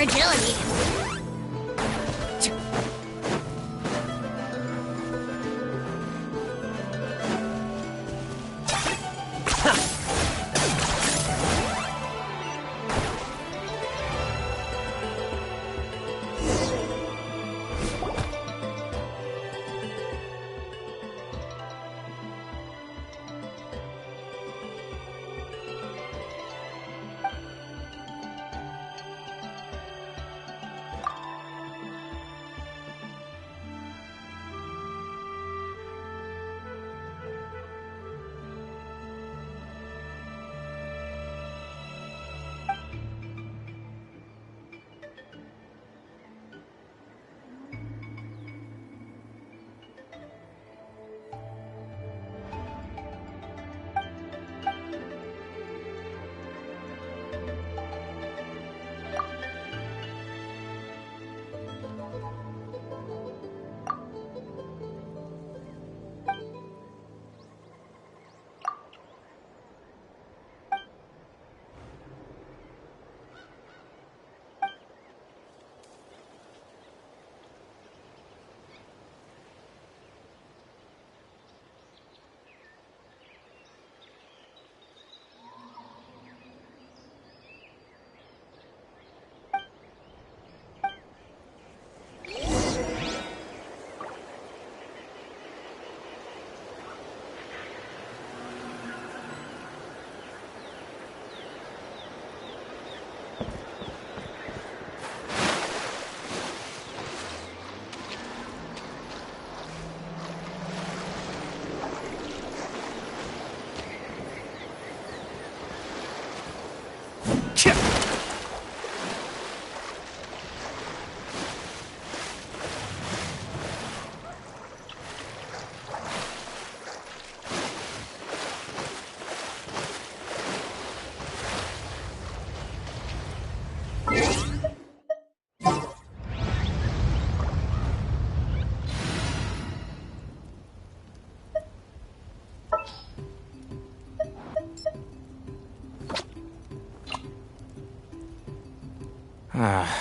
agility.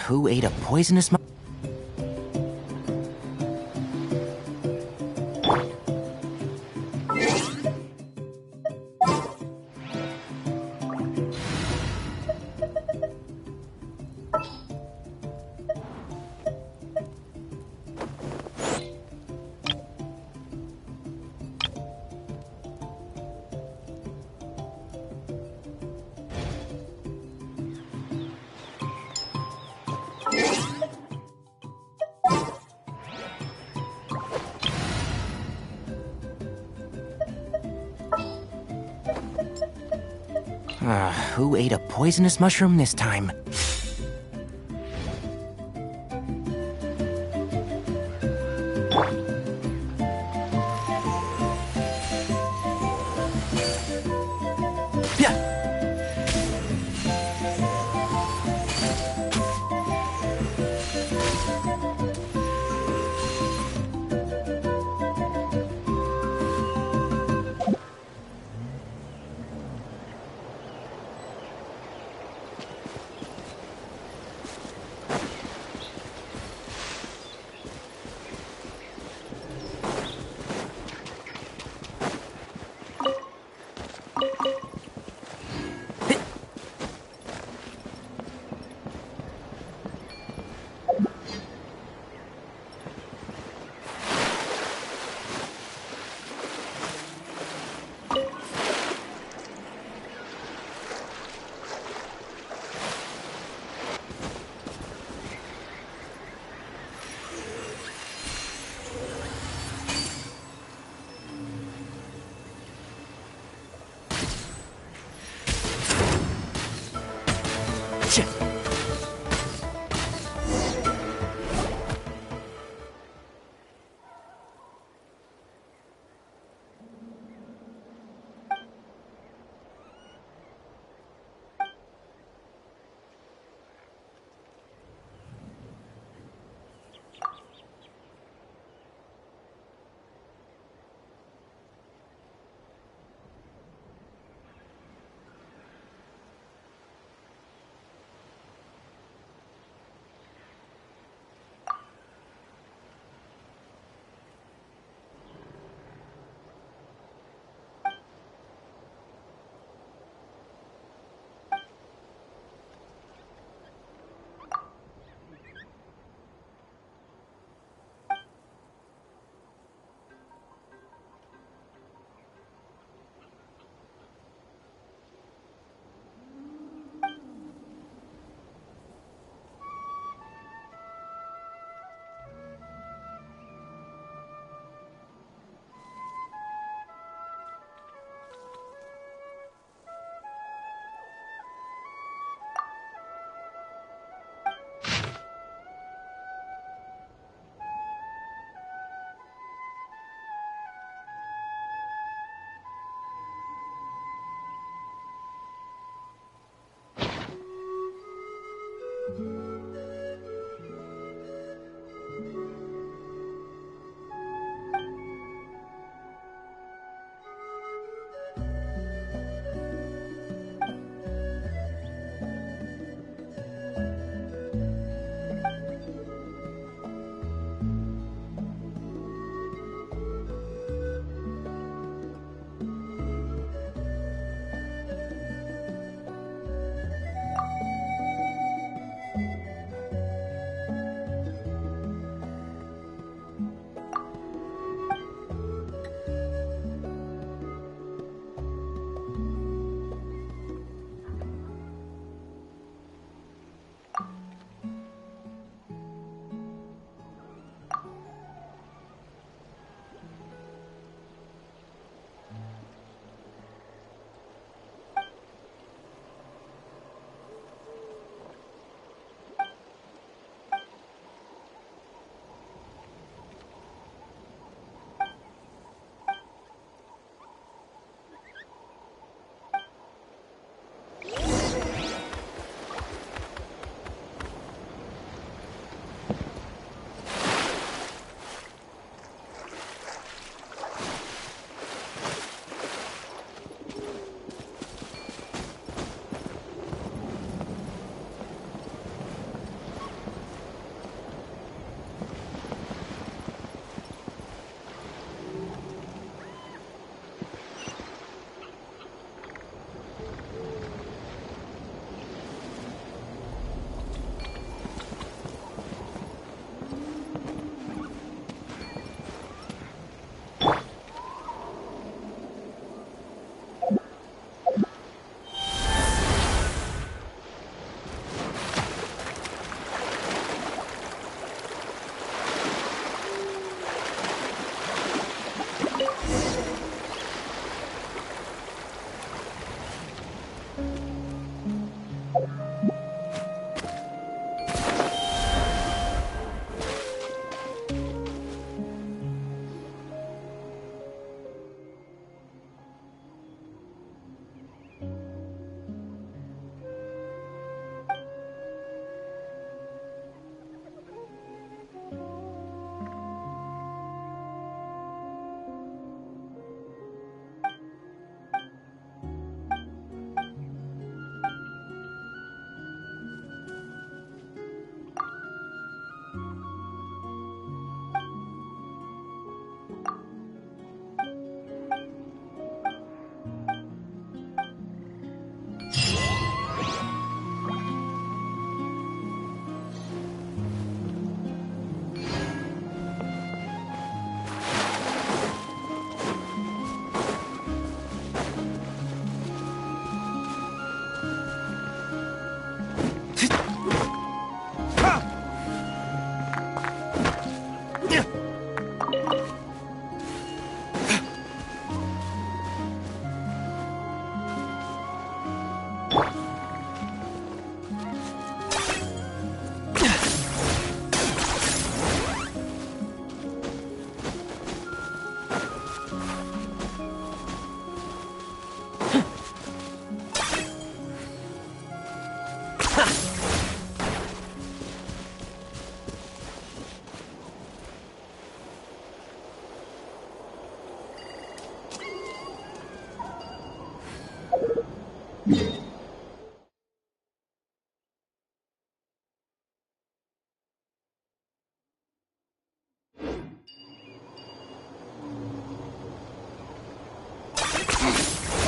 Who ate a poisonous mushroom? Who ate a poisonous mushroom this time?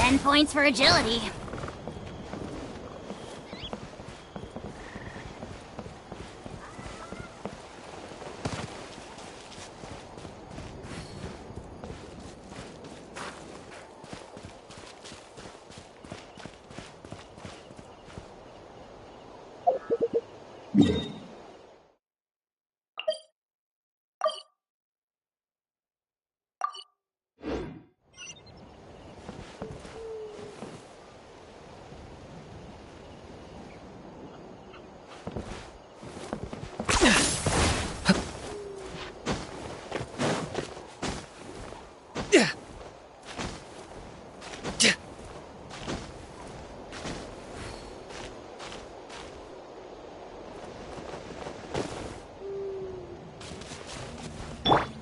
10 points for agility.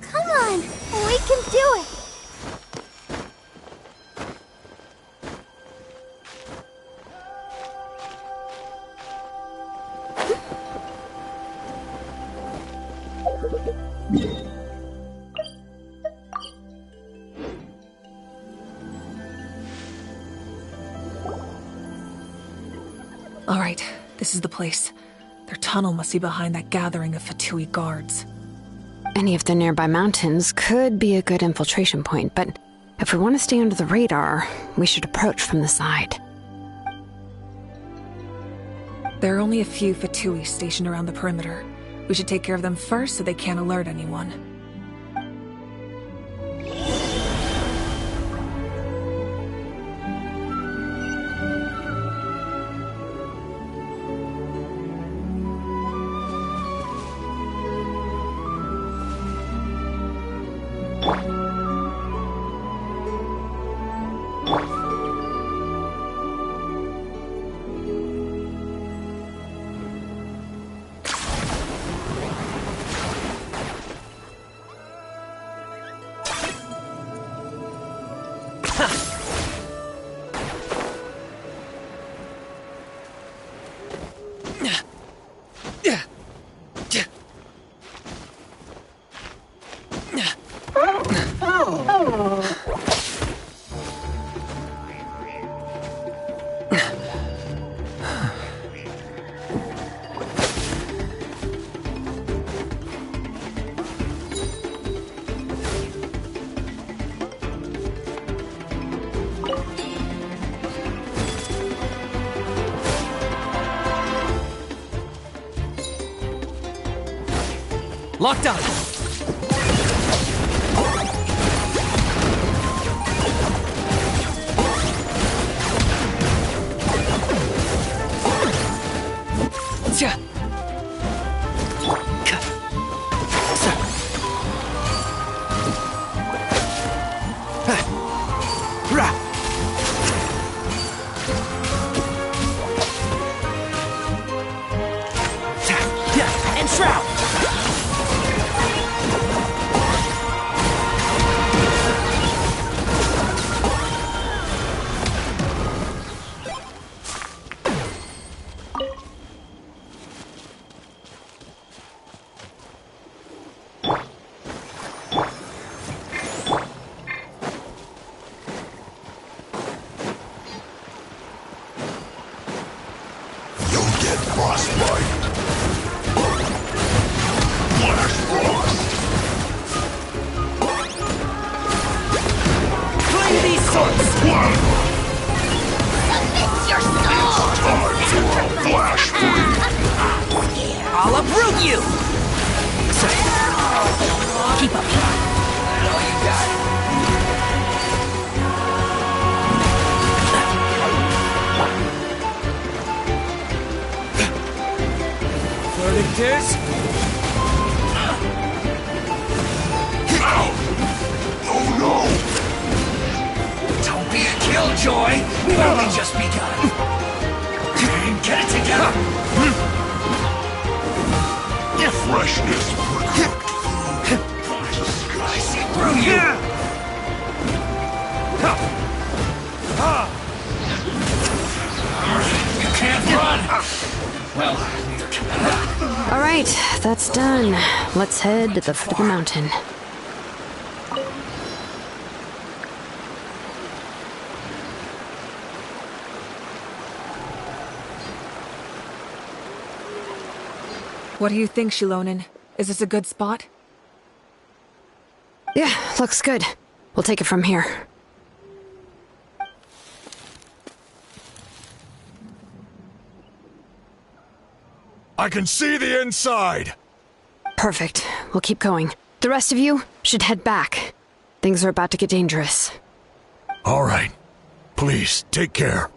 Come on, we can do it. All right, this is the place. Their tunnel must be behind that gathering of Fatui guards. Any of the nearby mountains could be a good infiltration point, but if we want to stay under the radar, we should approach from the side. There are only a few Fatui stationed around the perimeter. We should take care of them first so they can't alert anyone. Locked on! And shroud! I'll uproot you! Keep up. All you got. Verdict is... Oh no! Don't be a killjoy! We've only just begun! Get it together! Freshness. I see through you! You can't run! Well, neither can I. All right, that's done. Let's head to the foot of the mountain. What do you think, Shilonen? Is this a good spot? Yeah, looks good. We'll take it from here. I can see the inside! Perfect. We'll keep going. The rest of you should head back. Things are about to get dangerous. All right. Please, take care.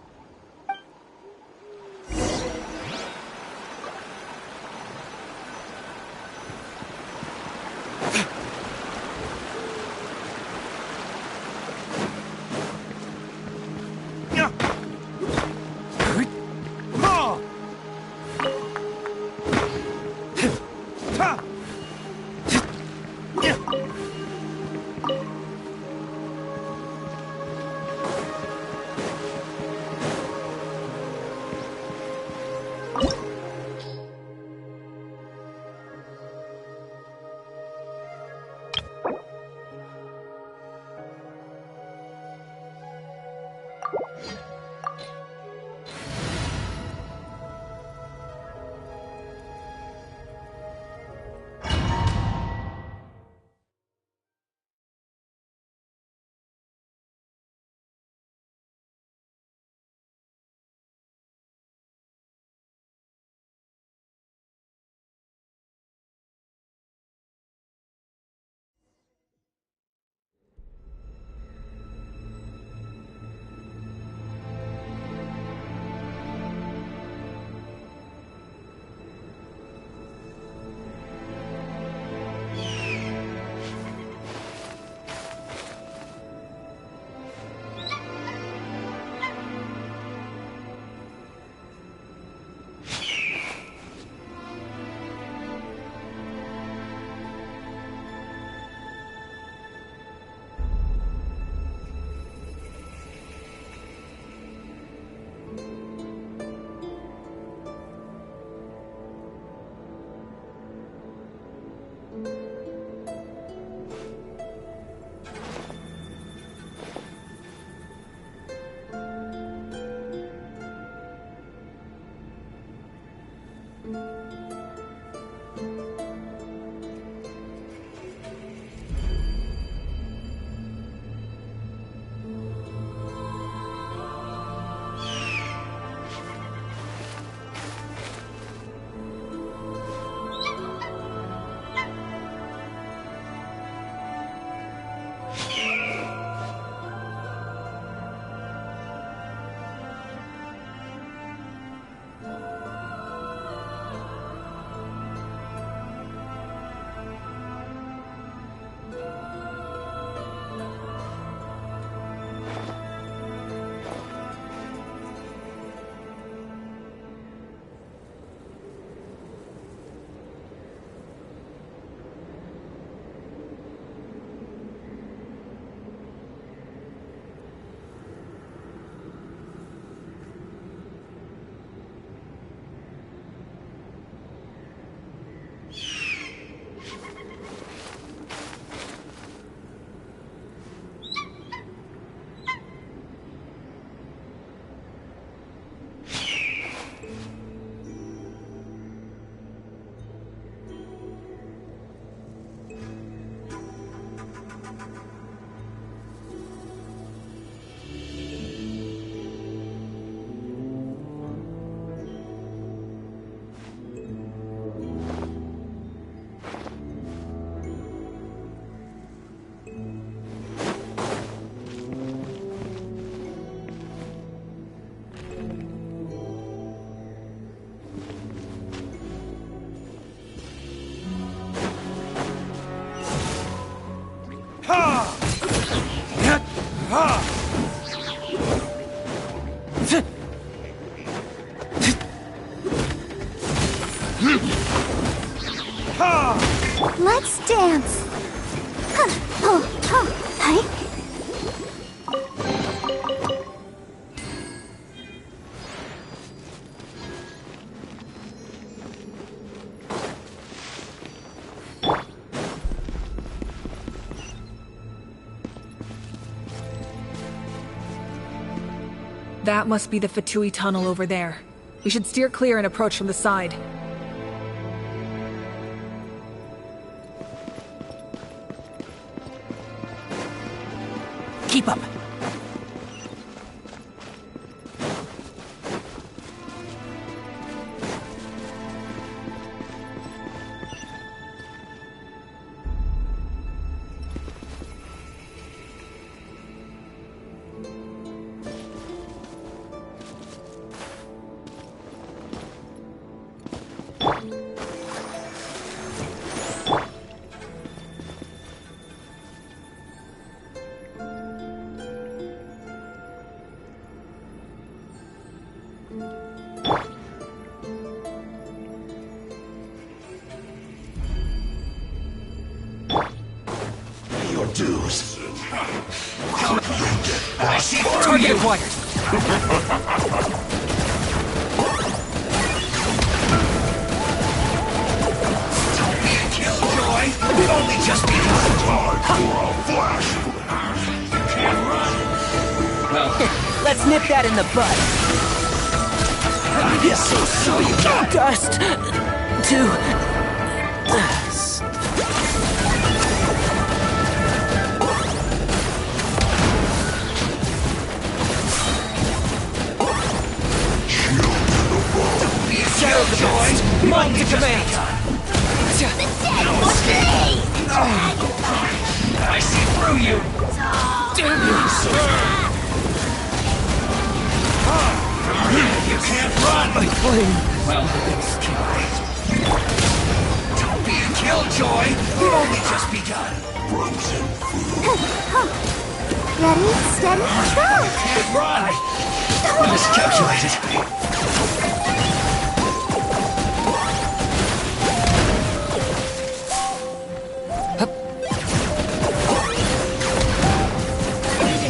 Let's dance. Hey. That must be the Fatui tunnel over there. We should steer clear and approach from the side. Keep up. Your dues. I see Target acquired. Don't be a killjoy. We've only just begun. Time for a flash. You can't run. Well, Let's nip that in the bud. so you got Dust to dust. Don't be a killjoy. We've only just begun. I see through you. You can't run. Well, it's too late. Don't be a killjoy. We've only just begun. Frozen food. Ready, steady, go! Can't run. I miscalculated.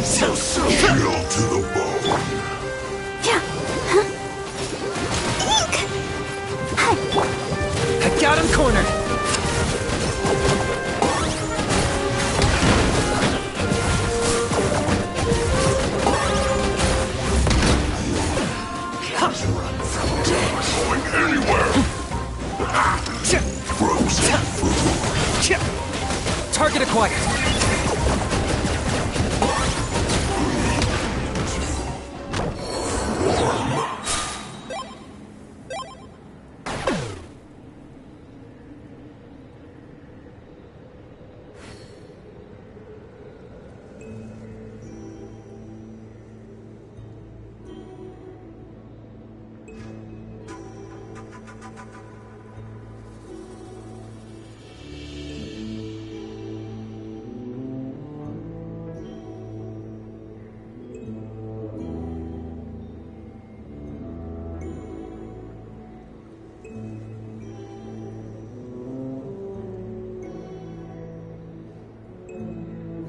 So soon. Chill to the bone. I got him cornered. Run from death. Going anywhere. Frozen food. Target acquired.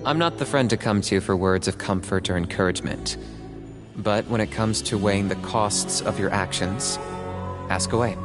I'm not the friend to come to for words of comfort or encouragement. But when it comes to weighing the costs of your actions, ask away.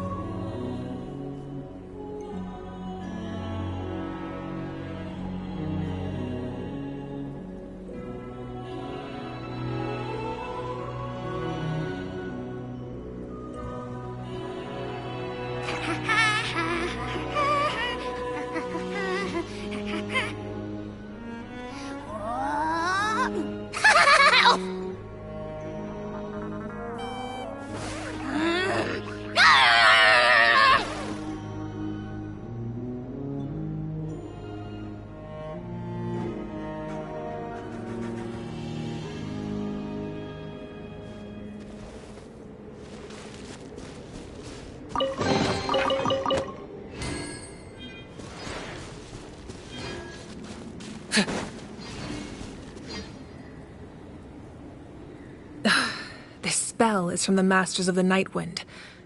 This spell is from the Masters of the Nightwind.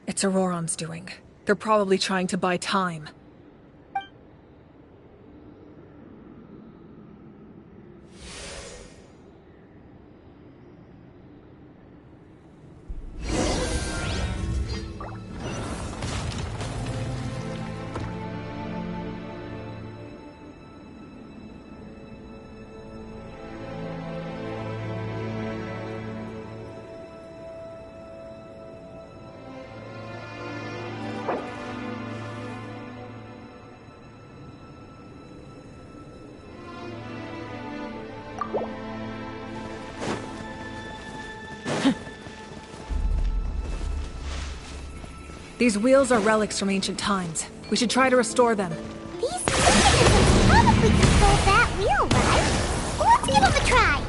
It's Auroron's doing. They're probably trying to buy time. These wheels are relics from ancient times. We should try to restore them. These citizens probably control that wheel, right? Let's give them a try.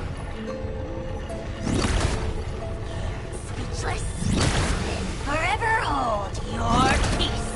Speechless. Forever hold your peace.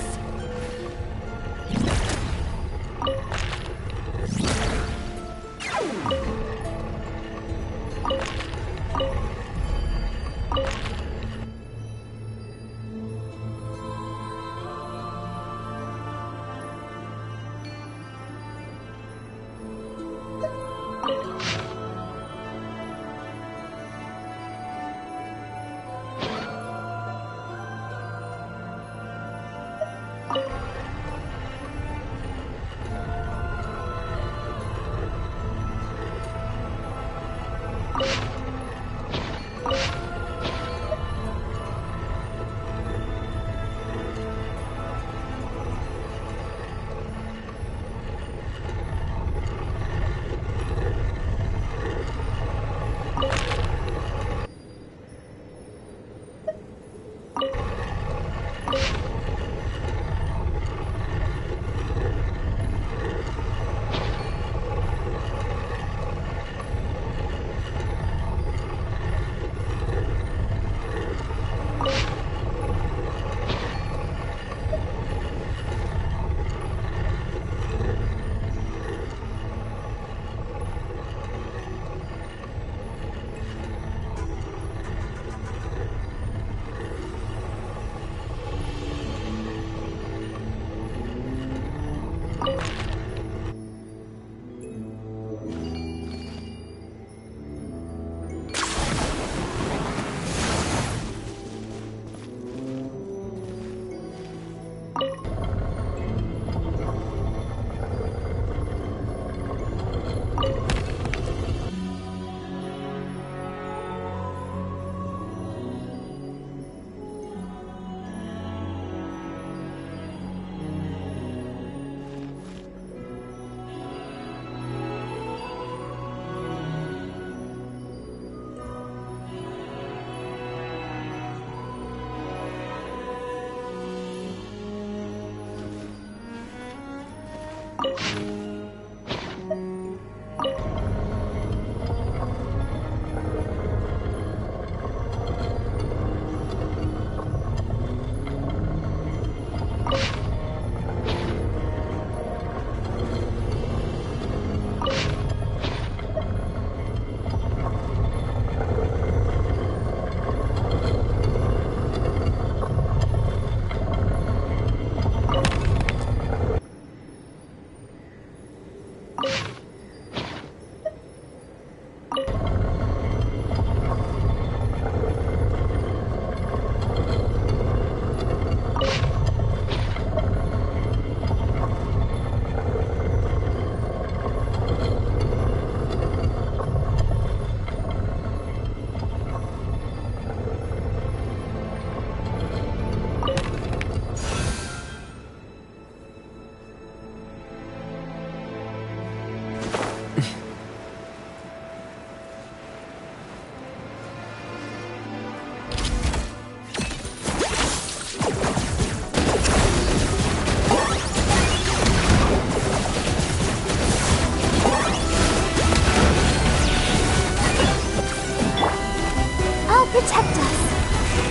Protect us.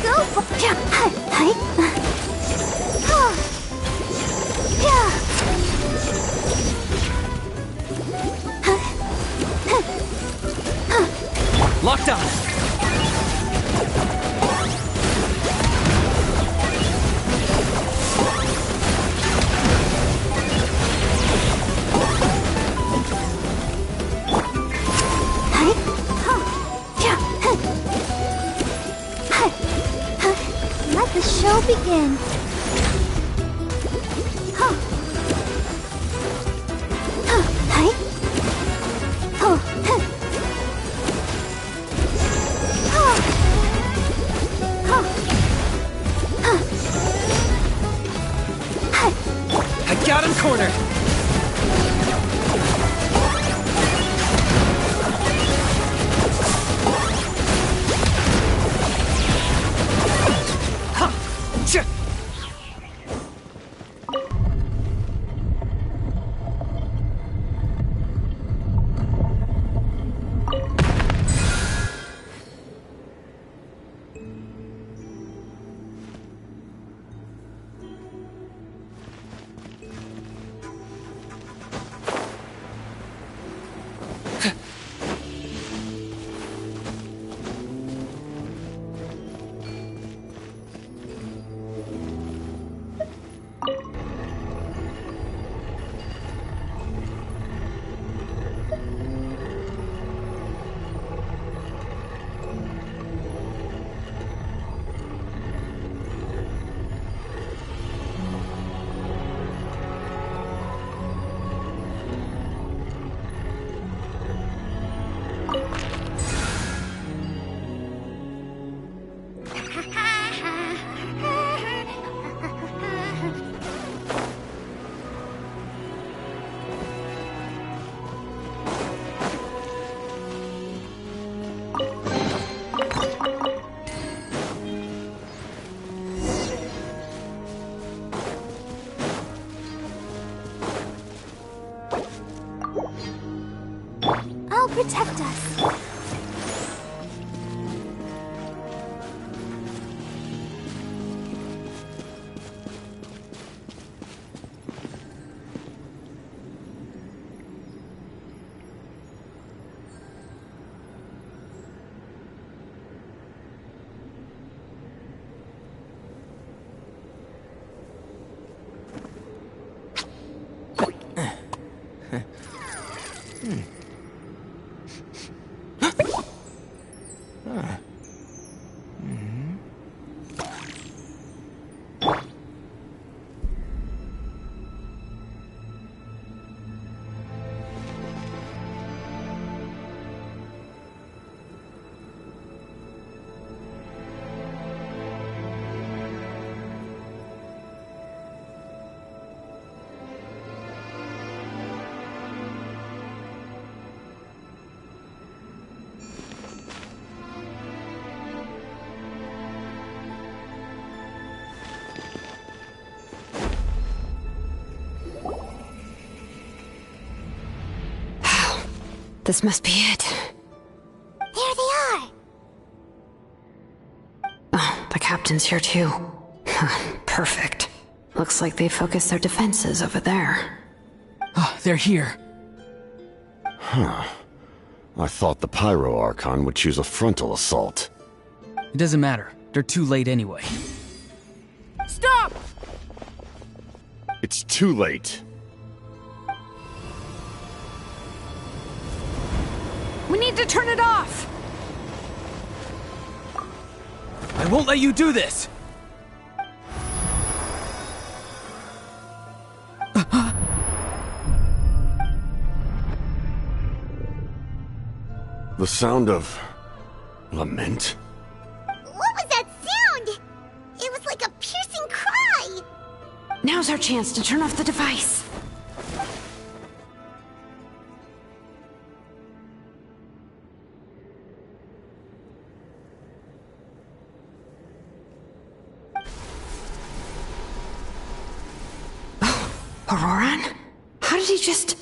Go for yeah. Hi. Locked on. Let the show begin. I got him cornered. I'll protect us. This must be it. There they are. Oh, the captain's here too. Perfect. Looks like they focused their defenses over there. Oh, they're here. Huh. I thought the Pyro Archon would choose a frontal assault. It doesn't matter. They're too late anyway. Stop! It's too late. We need to turn it off! I won't let you do this! The sound of lament? What was that sound? It was like a piercing cry. Now's our chance to turn off the device. Auroran? How did he just...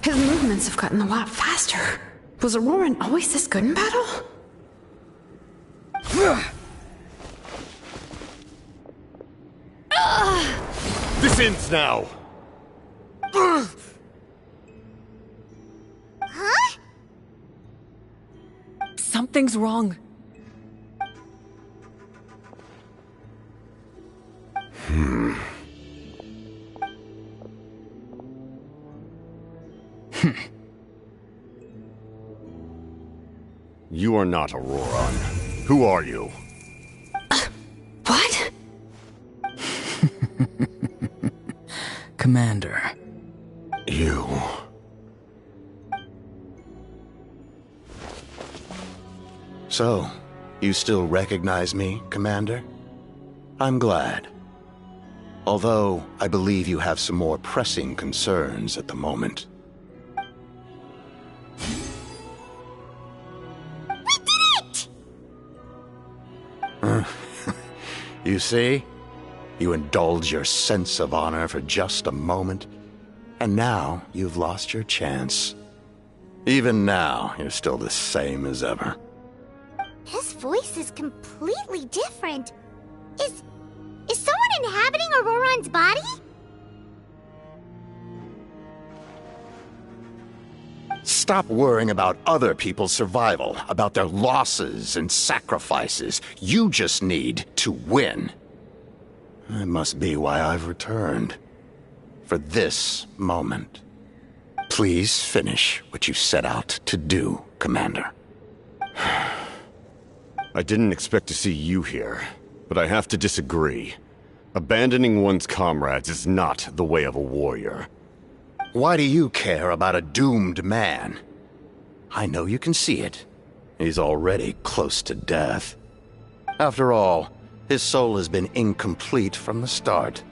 His movements have gotten a lot faster. Was Auroran always this good in battle? This ends now! Huh? Something's wrong. You are not Auroran. Who are you? What? Commander. You. So, you still recognize me, Commander? I'm glad. Although, I believe you have some more pressing concerns at the moment. We did it! You see? You indulge your sense of honor for just a moment, and now you've lost your chance. Even now, you're still the same as ever. His voice is completely different. Is someone inhabiting Auroran's body? Stop worrying about other people's survival, about their losses and sacrifices. You just need to win. That must be why I've returned. For this moment. Please finish what you set out to do, Commander. I didn't expect to see you here, but I have to disagree. Abandoning one's comrades is not the way of a warrior. Why do you care about a doomed man? I know you can see it. He's already close to death. After all, his soul has been incomplete from the start.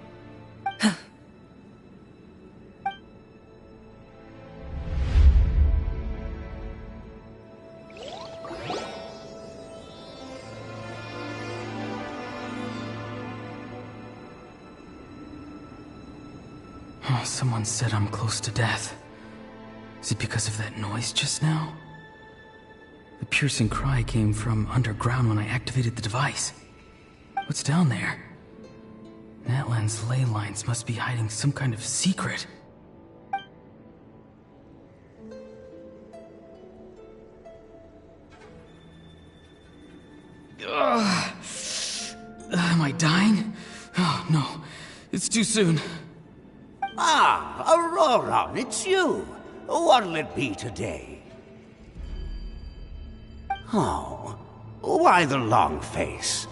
Someone said I'm close to death. Is it because of that noise just now? The piercing cry came from underground when I activated the device. What's down there? Natlan's ley lines must be hiding some kind of secret. Am I dying? Oh, no. It's too soon. Ah, Auroron, it's you. What'll it be today? Oh, why the long face?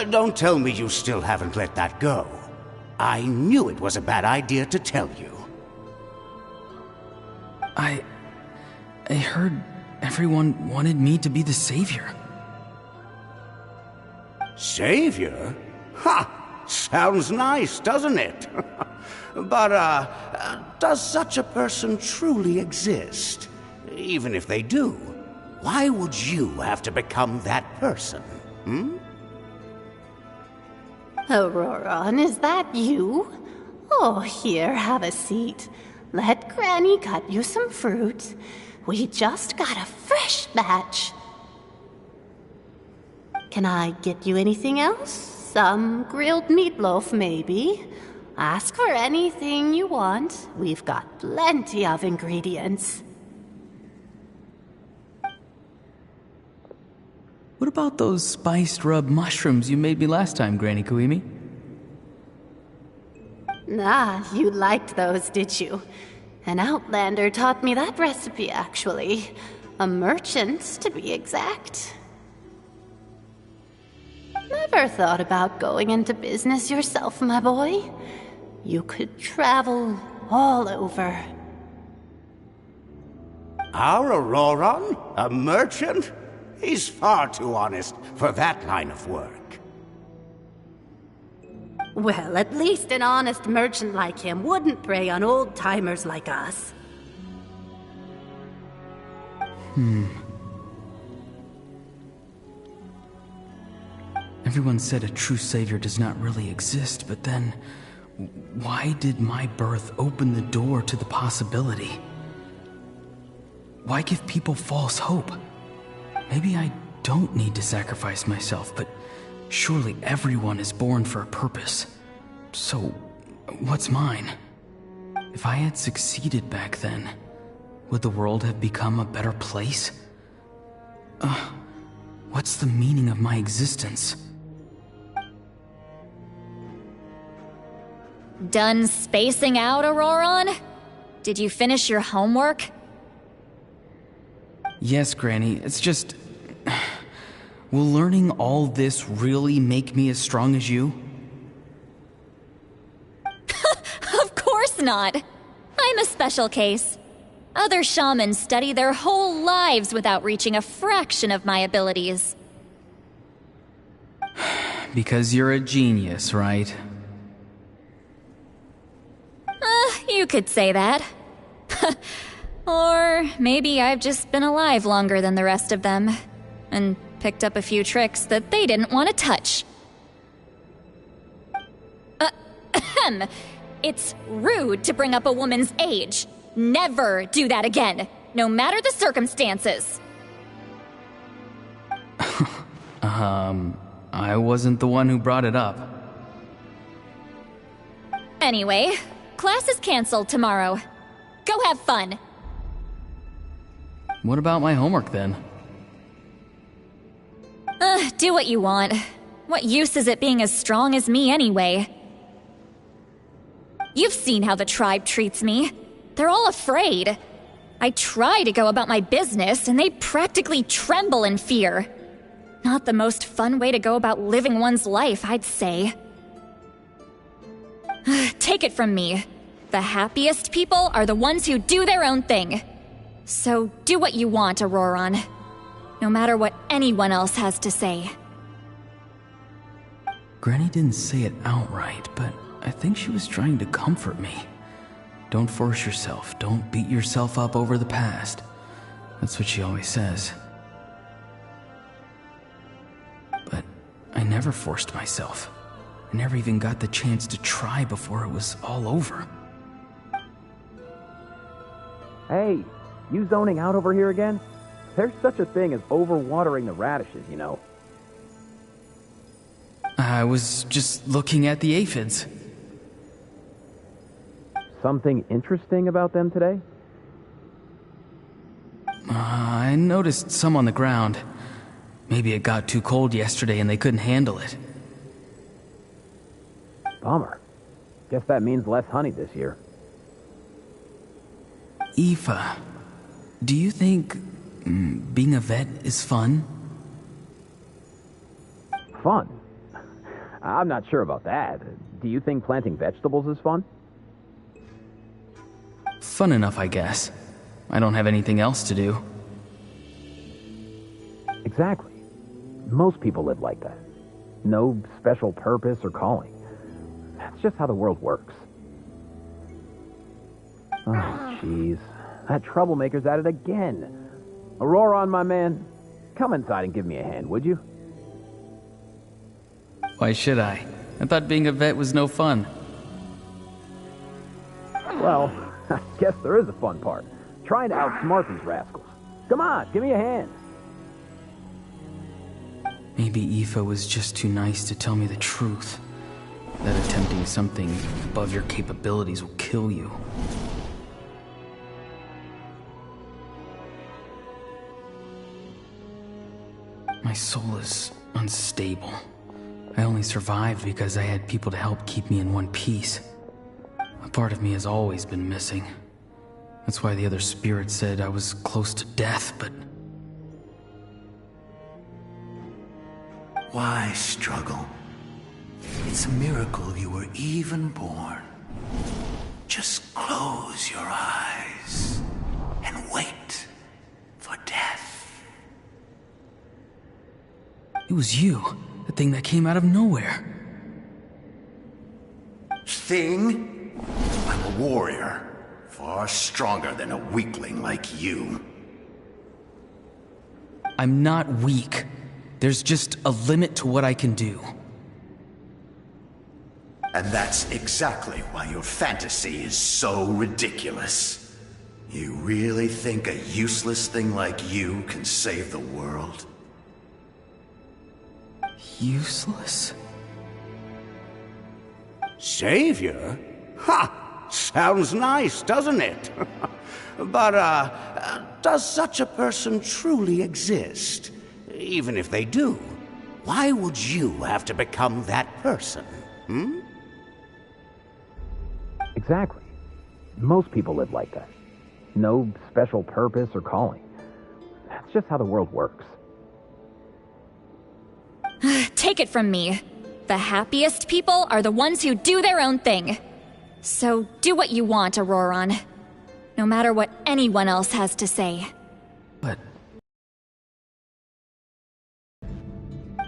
Don't tell me you still haven't let that go. I knew it was a bad idea to tell you. I heard everyone wanted me to be the savior. Savior? Ha! Sounds nice, doesn't it? But, does such a person truly exist? Even if they do, why would you have to become that person, Auroron, is that you? Oh, here, have a seat. Let Granny cut you some fruit. We just got a fresh batch. Can I get you anything else? Some grilled meatloaf, maybe? Ask for anything you want. We've got plenty of ingredients. What about those spiced rub mushrooms you made me last time, Granny Kuimi? Ah, you liked those, did you? An outlander taught me that recipe, actually. A merchant, to be exact. Never thought about going into business yourself, my boy? You could travel all over. Our Auroron? A merchant? He's far too honest for that line of work. Well, at least an honest merchant like him wouldn't prey on old-timers like us. Everyone said a true savior does not really exist, but then why did my birth open the door to the possibility? Why give people false hope? Maybe I don't need to sacrifice myself, but surely everyone is born for a purpose. So, what's mine? If I had succeeded back then, would the world have become a better place? What's the meaning of my existence? Done spacing out, Auroron? Did you finish your homework? Yes, Granny, it's just... Will learning all this really make me as strong as you? Of course not! I'm a special case. Other shamans study their whole lives without reaching a fraction of my abilities. Because you're a genius, right? You could say that. Or maybe I've just been alive longer than the rest of them, and picked up a few tricks that they didn't want to touch. It's rude to bring up a woman's age. Never do that again, no matter the circumstances. I wasn't the one who brought it up. Anyway, class is canceled tomorrow. Go have fun. What about my homework then? Do what you want. What use is it being as strong as me anyway? You've seen how the tribe treats me. They're all afraid. I try to go about my business, and they practically tremble in fear. Not the most fun way to go about living one's life, I'd say. Take it from me. The happiest people are the ones who do their own thing. So do what you want, Auroron. No matter what anyone else has to say. Granny didn't say it outright, but I think she was trying to comfort me. Don't force yourself. Don't beat yourself up over the past. That's what she always says. But I never forced myself. I never even got the chance to try before it was all over. Hey, you zoning out over here again? There's such a thing as overwatering the radishes, you know. I was just looking at the aphids. Something interesting about them today? I noticed some on the ground. Maybe it got too cold yesterday and they couldn't handle it. Bummer. Guess that means less honey this year. Aoife, do you think being a vet is fun? Fun? I'm not sure about that. Do you think planting vegetables is fun? Fun enough, I guess. I don't have anything else to do. Exactly. Most people live like that. No special purpose or calling. That's just how the world works. Oh, jeez. That troublemaker's at it again. Auroron, my man. Come inside and give me a hand, would you? Why should I? I thought being a vet was no fun. Well, I guess there is a fun part. Trying to outsmart these rascals. Come on, give me a hand. Maybe Aoife was just too nice to tell me the truth. That attempting something above your capabilities will kill you. My soul is unstable. I only survived because I had people to help keep me in one piece. A part of me has always been missing. That's why the other spirits said I was close to death, but... Why struggle? It's a miracle you were even born. Just close your eyes and wait for death. It was you, the thing that came out of nowhere. Thing? I'm a warrior, far stronger than a weakling like you. I'm not weak. There's just a limit to what I can do. And that's exactly why your fantasy is so ridiculous. You really think a useless thing like you can save the world? Useless? Savior? Ha! Sounds nice, doesn't it? But, does such a person truly exist? Even if they do, why would you have to become that person? Hmm? Exactly. Most people live like that. No special purpose or calling. That's just how the world works. Take it from me. The happiest people are the ones who do their own thing. So do what you want, Auroron. No matter what anyone else has to say. But...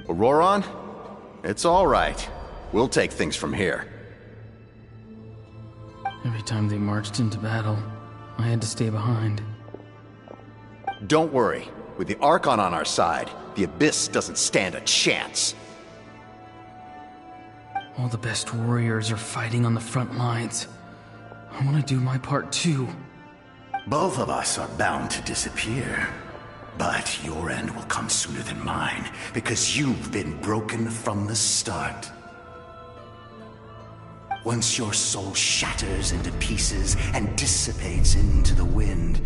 Auroron? It's all right. We'll take things from here. Every time they marched into battle, I had to stay behind. Don't worry. With the Archon on our side, the Abyss doesn't stand a chance. All the best warriors are fighting on the front lines. I want to do my part too. Both of us are bound to disappear. But your end will come sooner than mine, because you've been broken from the start. Once your soul shatters into pieces and dissipates into the wind,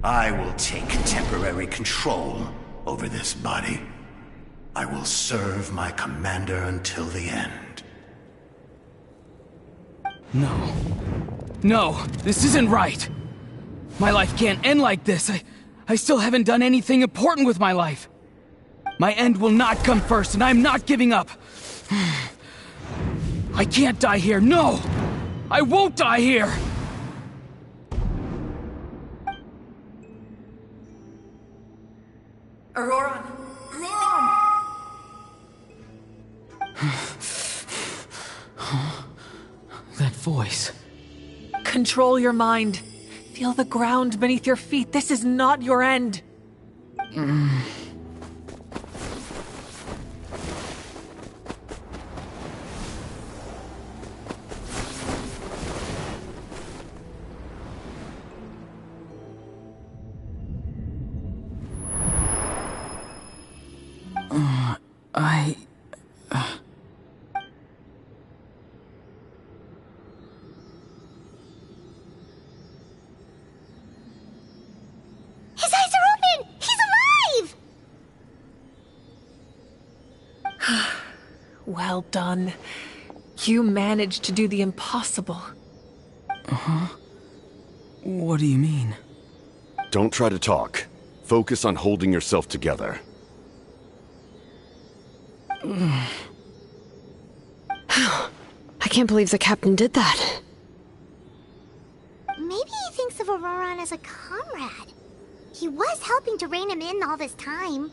I will take temporary control over this body. I will serve my commander until the end. No. No, this isn't right. My life can't end like this. I still haven't done anything important with my life. My end will not come first, and I'm not giving up. I can't die here. No! I won't die here! Auroran! Auroran! That voice. Control your mind. Feel the ground beneath your feet. This is not your end. His eyes are open! He's alive! Well done. You managed to do the impossible. Uh-huh. What do you mean? Don't try to talk. Focus on holding yourself together. I can't believe the captain did that. Maybe he thinks of Auroran as a comrade. He was helping to rein him in all this time.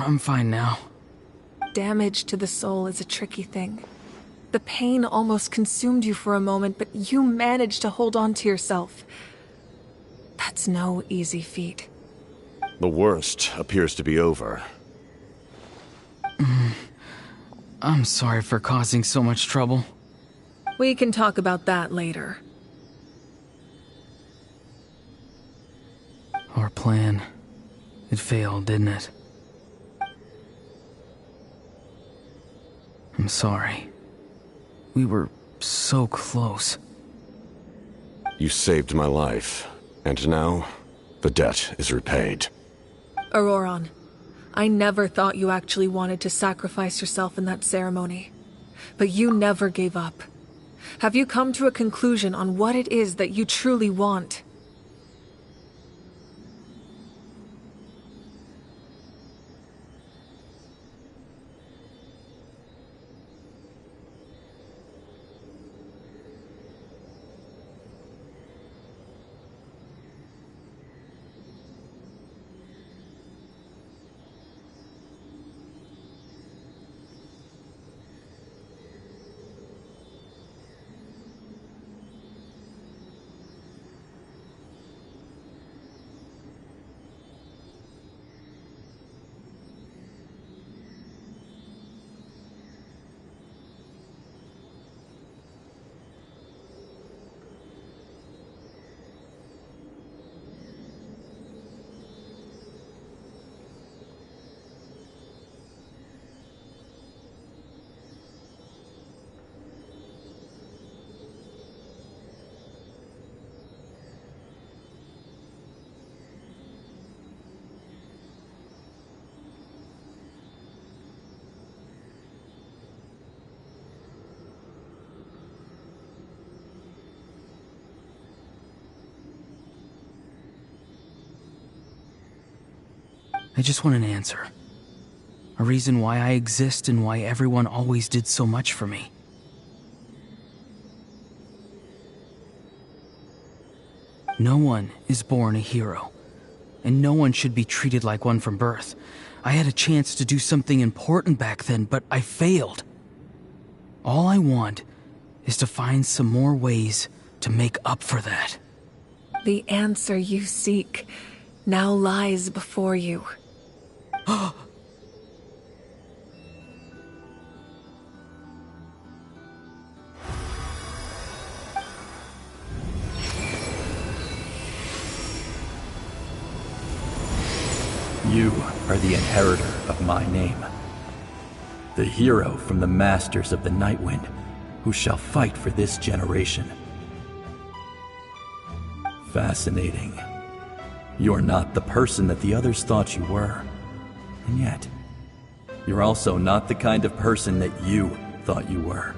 I'm fine now. Damage to the soul is a tricky thing. The pain almost consumed you for a moment, but you managed to hold on to yourself. That's no easy feat. The worst appears to be over. I'm sorry for causing so much trouble. We can talk about that later. Our plan. It failed, didn't it? I'm sorry. We were so close. You saved my life, and now the debt is repaid. Auroran, I never thought you actually wanted to sacrifice yourself in that ceremony. But you never gave up. Have you come to a conclusion on what it is that you truly want? I just want an answer. A reason why I exist and why everyone always did so much for me. No one is born a hero, and no one should be treated like one from birth. I had a chance to do something important back then, but I failed. All I want is to find some more ways to make up for that. The answer you seek now lies before you. You are the inheritor of my name. The hero from the masters of the Nightwind, who shall fight for this generation. Fascinating. You're not the person that the others thought you were. And yet, you're also not the kind of person that you thought you were.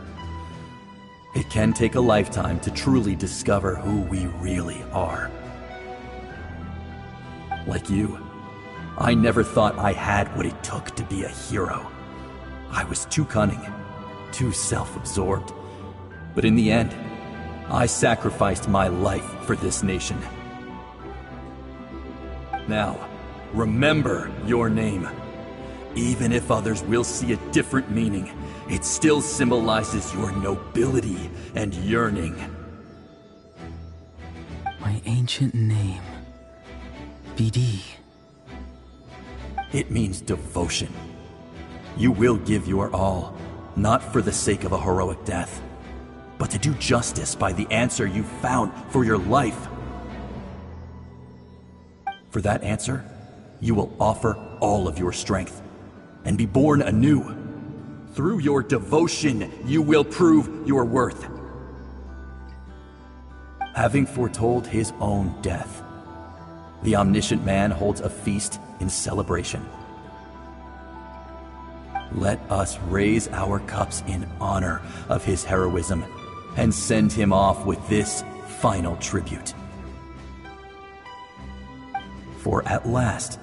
It can take a lifetime to truly discover who we really are. Like you, I never thought I had what it took to be a hero. I was too cunning, too self-absorbed. But in the end, I sacrificed my life for this nation. Now, remember your name. Even if others will see a different meaning, it still symbolizes your nobility and yearning. My ancient name. BD. It means devotion. You will give your all, not for the sake of a heroic death, but to do justice by the answer you found for your life. For that answer, you will offer all of your strength and be born anew. Through your devotion, you will prove your worth. Having foretold his own death, the omniscient man holds a feast in celebration. Let us raise our cups in honor of his heroism and send him off with this final tribute. For at last,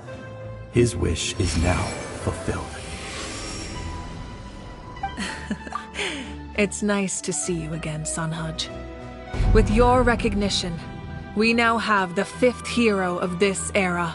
his wish is now fulfilled. It's nice to see you again, Sunhudge. With your recognition, we now have the 5th hero of this era.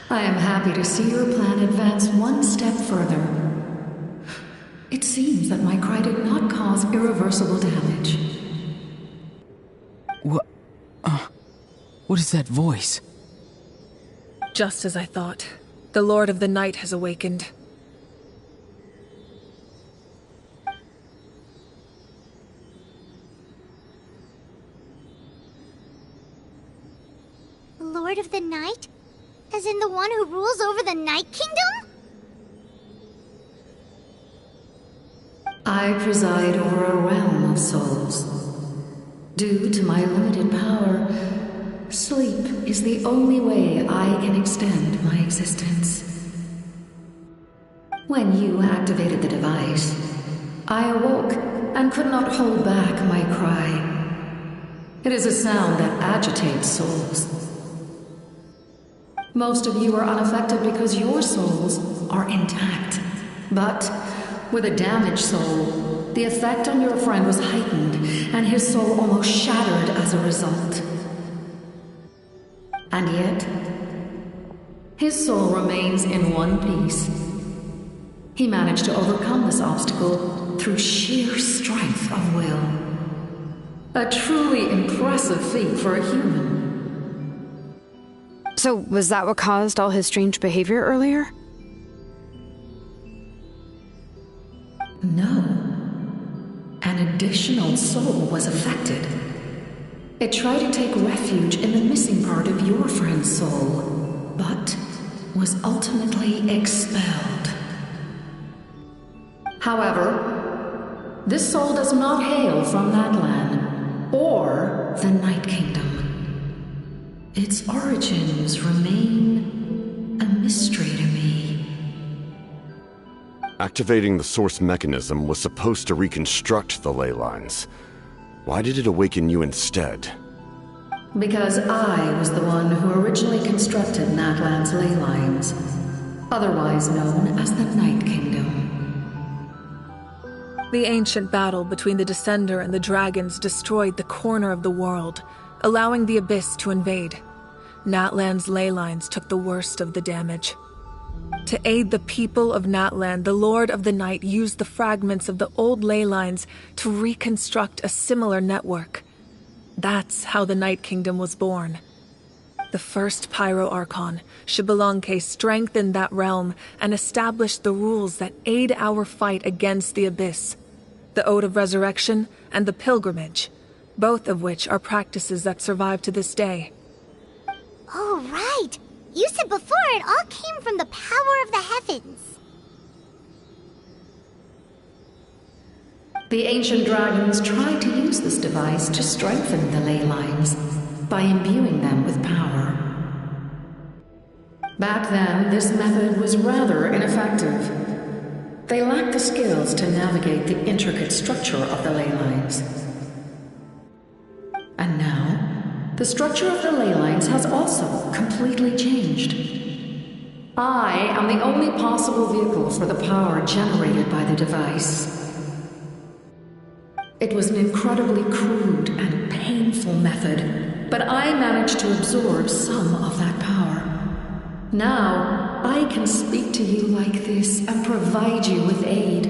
I am happy to see your plan advance one step further. It seems that my cry did not cause irreversible damage. What is that voice? Just as I thought. The Lord of the Night has awakened. The Lord of the Night? As in the one who rules over the Night Kingdom? I preside over a realm of souls. Due to my limited power, sleep is the only way I can extend my existence. When you activated the device, I awoke and could not hold back my cry. It is a sound that agitates souls. Most of you are unaffected because your souls are intact. But with a damaged soul, the effect on your friend was heightened, and his soul almost shattered as a result. And yet, his soul remains in one piece. He managed to overcome this obstacle through sheer strength of will. A truly impressive feat for a human. So, was that what caused all his strange behavior earlier? No. An additional soul was affected. It tried to take refuge in the missing part of your friend's soul, but was ultimately expelled. However, this soul does not hail from that land, or the Night Kingdom. Its origins remain a mystery to me. Activating the source mechanism was supposed to reconstruct the ley lines. Why did it awaken you instead? Because I was the one who originally constructed Natlan's ley lines, otherwise known as the Night Kingdom. The ancient battle between the Descender and the dragons destroyed the corner of the world, allowing the Abyss to invade. Natlan's ley lines took the worst of the damage. To aid the people of Natlan, the Lord of the Night used the fragments of the old ley lines to reconstruct a similar network. That's how the Night Kingdom was born. The first Pyro Archon, Xbalanque, strengthened that realm and established the rules that aid our fight against the Abyss. The Ode of Resurrection and the Pilgrimage, both of which are practices that survive to this day. Oh, right! You said before it all came from the power of the heavens. The ancient dragons tried to use this device to strengthen the ley lines by imbuing them with power. Back then, this method was rather ineffective. They lacked the skills to navigate the intricate structure of the ley lines. And now, the structure of the ley lines has also completely changed. I am the only possible vehicle for the power generated by the device. It was an incredibly crude and painful method, but I managed to absorb some of that power. Now, I can speak to you like this and provide you with aid.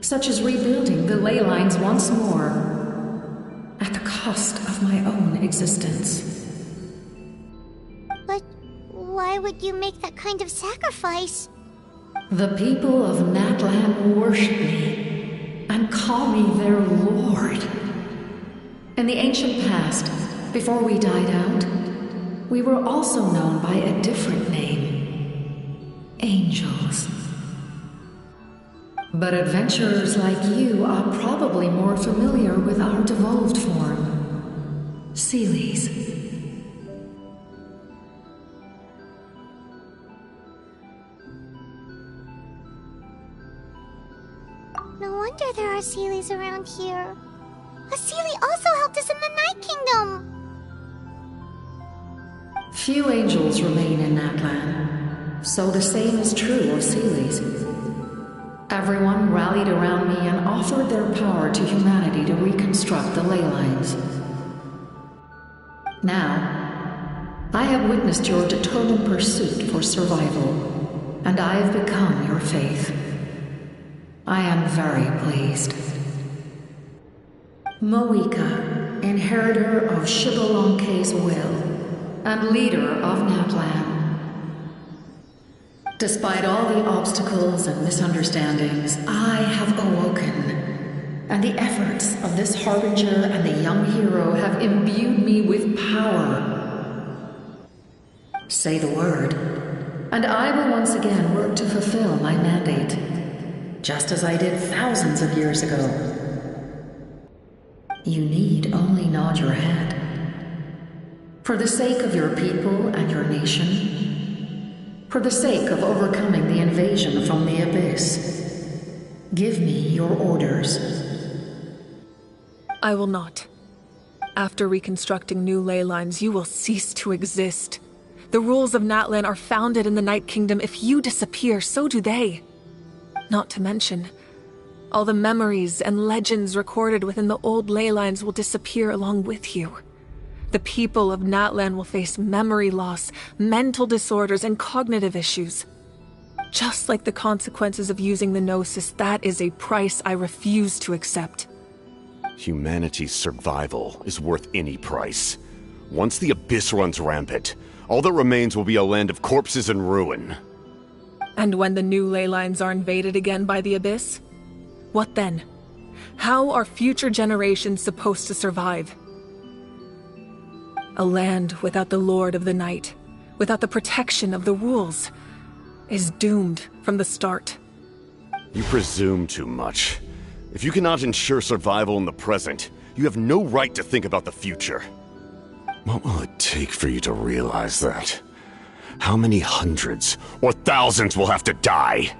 Such as rebuilding the ley lines once more, at the cost of my own existence. But why would you make that kind of sacrifice? The people of Natlan worship me and call me their lord. In the ancient past, before we died out, we were also known by a different name. Angels. But adventurers like you are probably more familiar with our devolved form. Seelies. No wonder there are Seelies around here. A Seelie also helped us in the Night Kingdom! Few angels remain in Natlan, so the same is true of Seelies. Everyone rallied around me and offered their power to humanity to reconstruct the ley lines. Now, I have witnessed your determined pursuit for survival, and I have become your faith. I am very pleased. Moika, inheritor of Xbalanque's will, and leader of Natlan. Despite all the obstacles and misunderstandings, I have awoken, and the efforts of this harbinger and the young hero have imbued me with power. Say the word, and I will once again work to fulfill my mandate, just as I did thousands of years ago. You need only nod your head. For the sake of your people and your nation, for the sake of overcoming the invasion from the Abyss, give me your orders. I will not. After reconstructing new ley lines, you will cease to exist. The rules of Natlan are founded in the Night Kingdom. If you disappear, so do they. Not to mention, all the memories and legends recorded within the old ley lines will disappear along with you. The people of Natlan will face memory loss, mental disorders, and cognitive issues. Just like the consequences of using the Gnosis, that is a price I refuse to accept. Humanity's survival is worth any price. Once the Abyss runs rampant, all that remains will be a land of corpses and ruin. And when the new ley lines are invaded again by the Abyss? What then? How are future generations supposed to survive? A land without the Lord of the Night, without the protection of the rules, is doomed from the start. You presume too much. If you cannot ensure survival in the present, you have no right to think about the future. What will it take for you to realize that? How many hundreds or thousands will have to die?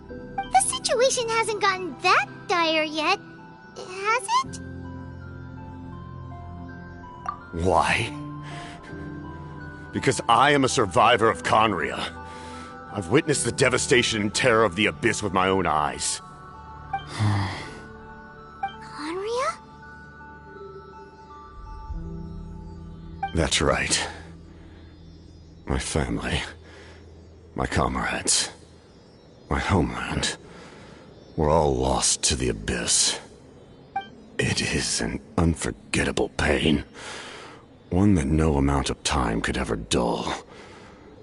The situation hasn't gotten that dire yet, has it? Why? Because I am a survivor of Conria. I've witnessed the devastation and terror of the Abyss with my own eyes. Conria? That's right. My family, my comrades, my homeland, we're all lost to the Abyss. It is an unforgettable pain. One that no amount of time could ever dull.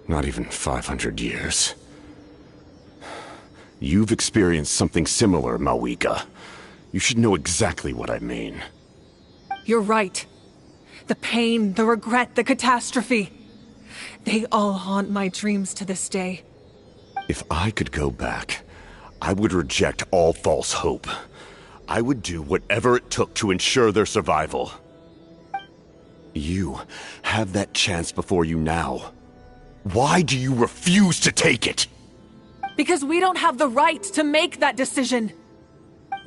Not even 500 years. You've experienced something similar, Mawika. You should know exactly what I mean. You're right. The pain, the regret, the catastrophe. They all haunt my dreams to this day. If I could go back, I would reject all false hope. I would do whatever it took to ensure their survival. You have that chance before you now. Why do you refuse to take it? Because we don't have the right to make that decision.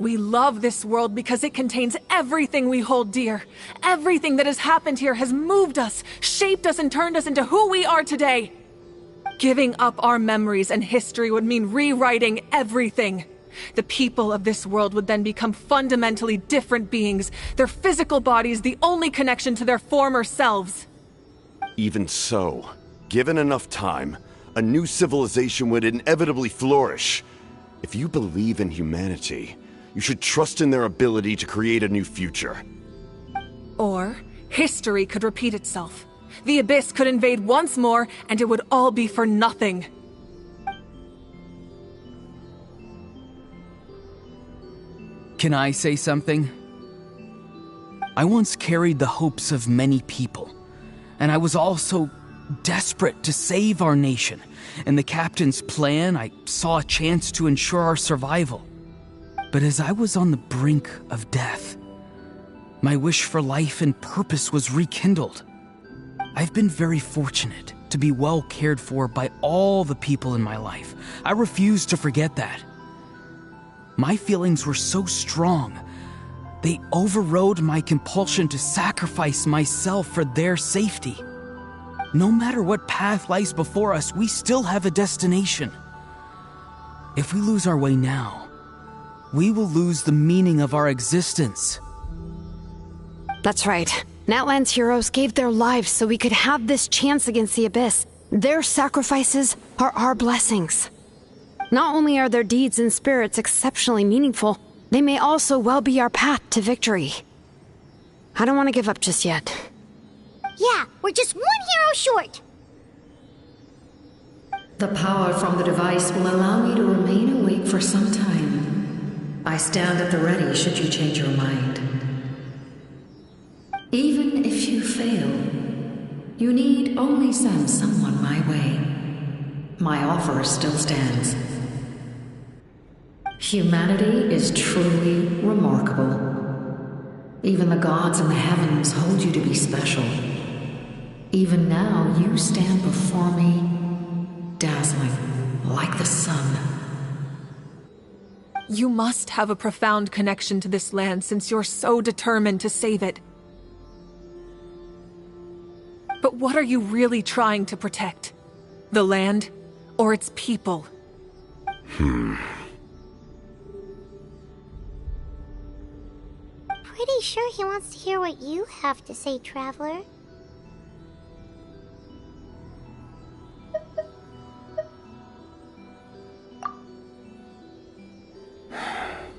We love this world because it contains everything we hold dear. Everything that has happened here has moved us, shaped us, and turned us into who we are today. Giving up our memories and history would mean rewriting everything. The people of this world would then become fundamentally different beings, their physical bodies the only connection to their former selves. Even so, given enough time, a new civilization would inevitably flourish. If you believe in humanity, you should trust in their ability to create a new future. Or, history could repeat itself. The Abyss could invade once more, and it would all be for nothing. Can I say something? I once carried the hopes of many people, and I was also desperate to save our nation. In the captain's plan, I saw a chance to ensure our survival. But as I was on the brink of death, my wish for life and purpose was rekindled. I've been very fortunate to be well cared for by all the people in my life. I refuse to forget that. My feelings were so strong, they overrode my compulsion to sacrifice myself for their safety. No matter what path lies before us, we still have a destination. If we lose our way now, we will lose the meaning of our existence. That's right. Natlan's heroes gave their lives so we could have this chance against the Abyss. Their sacrifices are our blessings. Not only are their deeds and spirits exceptionally meaningful, they may also well be our path to victory. I don't want to give up just yet. Yeah, we're just one hero short. The power from the device will allow me to remain awake for some time. I stand at the ready should you change your mind. Even if you fail, you need only send someone my way. My offer still stands. Humanity is truly remarkable. Even the gods in the heavens hold you to be special. Even now, you stand before me, dazzling like the sun. You must have a profound connection to this land since you're so determined to save it. But what are you really trying to protect? The land or its people? Pretty sure he wants to hear what you have to say, Traveler.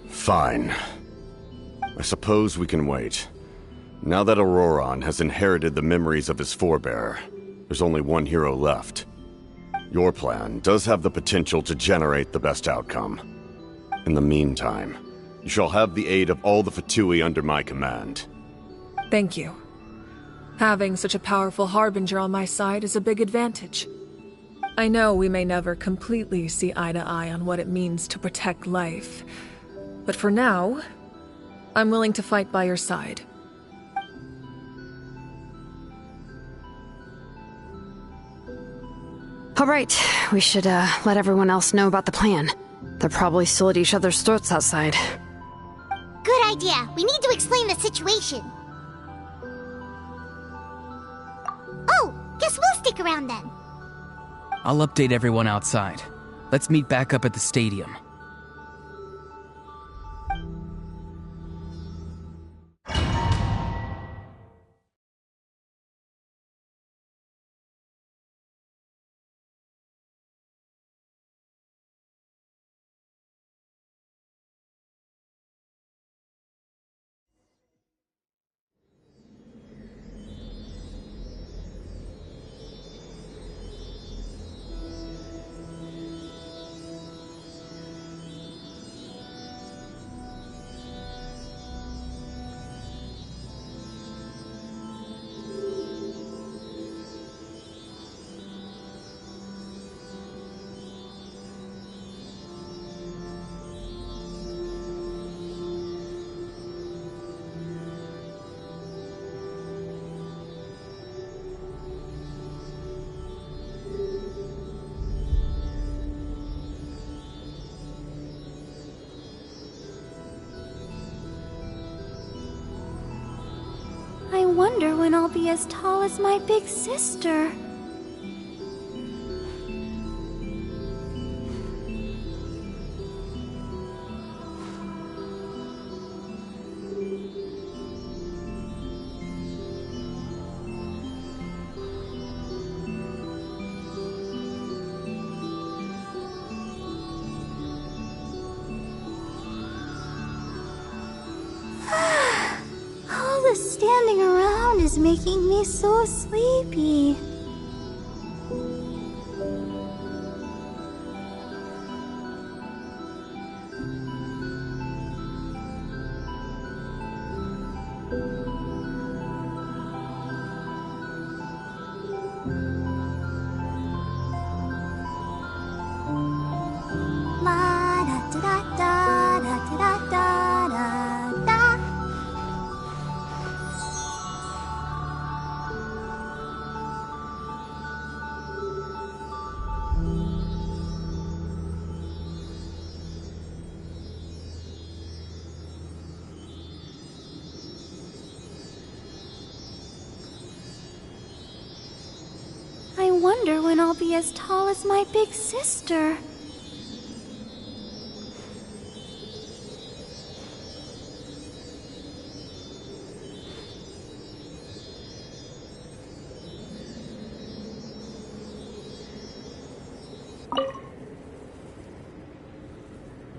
Fine. I suppose we can wait. Now that Auroron has inherited the memories of his forebearer, there's only one hero left. Your plan does have the potential to generate the best outcome. In the meantime, you shall have the aid of all the Fatui under my command. Thank you. Having such a powerful harbinger on my side is a big advantage. I know we may never completely see eye to eye on what it means to protect life, but for now, I'm willing to fight by your side. All right, we should let everyone else know about the plan. They're probably still at each other's throats outside. Good idea. We need to explain the situation. Oh, guess we'll stick around then. I'll update everyone outside. Let's meet back up at the stadium. I wonder when I'll be as tall as my big sister. Standing around is making me so sleepy. La da da da da da da da da da. I wonder when I'll be as tall as my big sister.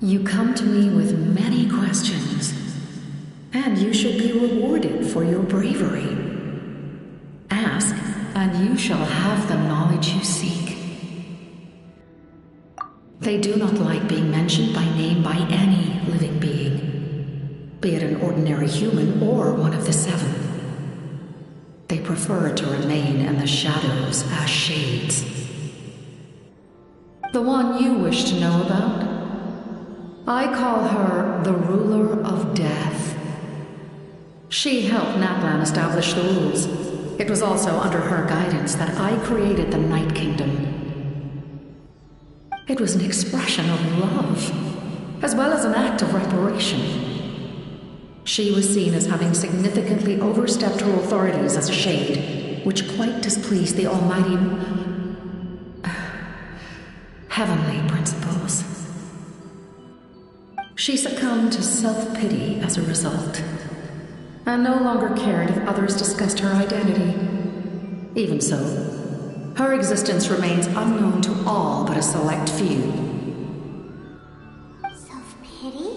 You come to me with many questions, and you should be rewarded for your bravery. Ask, and you shall have the knowledge you seek. They do not like being mentioned by name by any living being, be it an ordinary human or one of the seven. They prefer to remain in the shadows as shades. The one you wish to know about? I call her the ruler of death. She helped Natlan establish the rules. It was also under her guidance that I created the Night Kingdom. It was an expression of love, as well as an act of reparation. She was seen as having significantly overstepped her authorities as a shade, which quite displeased the almighty heavenly principles. She succumbed to self-pity as a result, and no longer cared if others discussed her identity. Even so, her existence remains unknown to all but a select few. Self-pity?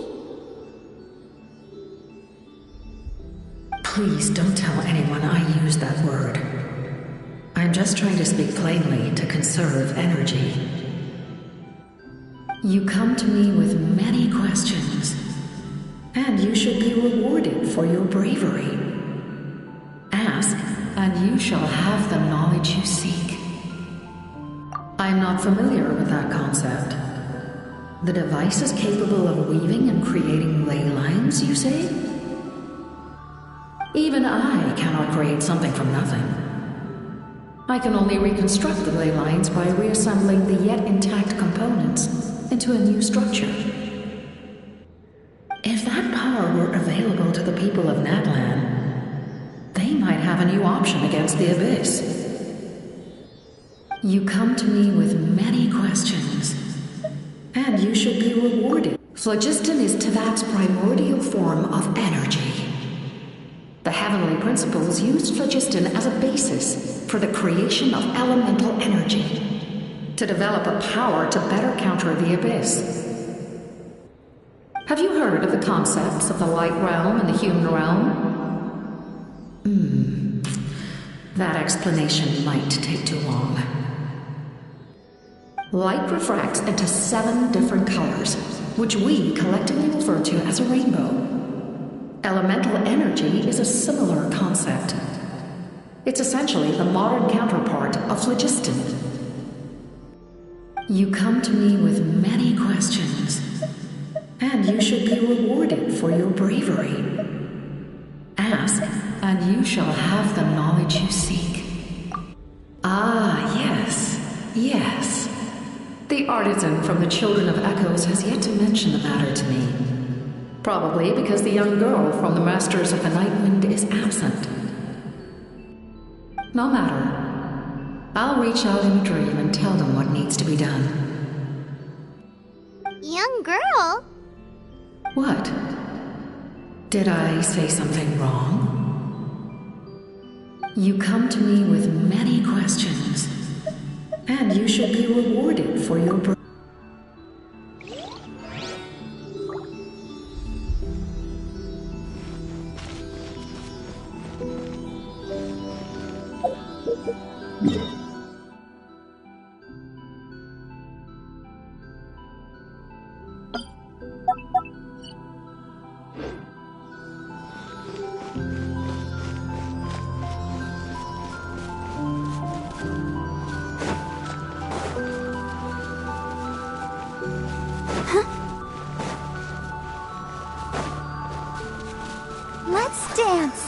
Please don't tell anyone I used that word. I'm just trying to speak plainly to conserve energy. You come to me with many questions, and you should be rewarded for your bravery. Ask, and you shall have the knowledge you seek. I'm not familiar with that concept. The device is capable of weaving and creating ley lines, you say? Even I cannot create something from nothing. I can only reconstruct the ley lines by reassembling the yet intact components into a new structure. If that power were available to the people of Natlan, they might have a new option against the Abyss. You come to me with many questions, and you should be rewarded. Phlogiston is Teyvat's primordial form of energy. The heavenly principles used phlogiston as a basis for the creation of elemental energy, to develop a power to better counter the abyss. Have you heard of the concepts of the light realm and the human realm? That explanation might take too long. Light refracts into 7 different colors, which we collectively refer to as a rainbow. Elemental energy is a similar concept. It's essentially the modern counterpart of phlogiston. You come to me with many questions, and you should be rewarded for your bravery. Ask, and you shall have the knowledge you seek. Ah, yes, yes. The artisan from the Children of Echoes has yet to mention the matter to me. Probably because the young girl from the Masters of the Nightwind is absent. No matter. I'll reach out in a dream and tell them what needs to be done. Young girl? What? Did I say something wrong? You come to me with many questions, and you should be rewarded for your Let's dance.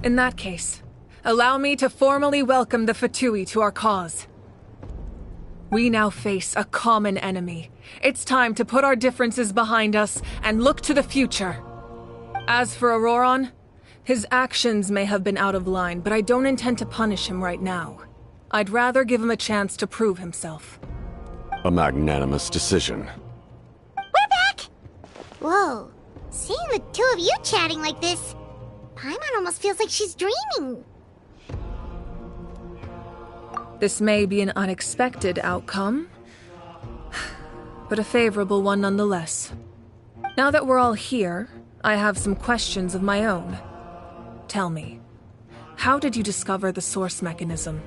In that case, allow me to formally welcome the Fatui to our cause. We now face a common enemy. It's time to put our differences behind us and look to the future. As for Auroron, his actions may have been out of line, but I don't intend to punish him right now. I'd rather give him a chance to prove himself. A magnanimous decision. We're back! Whoa, seeing the two of you chatting like this, Paimon almost feels like she's dreaming. This may be an unexpected outcome, but a favorable one nonetheless. Now that we're all here, I have some questions of my own. Tell me, how did you discover the source mechanism?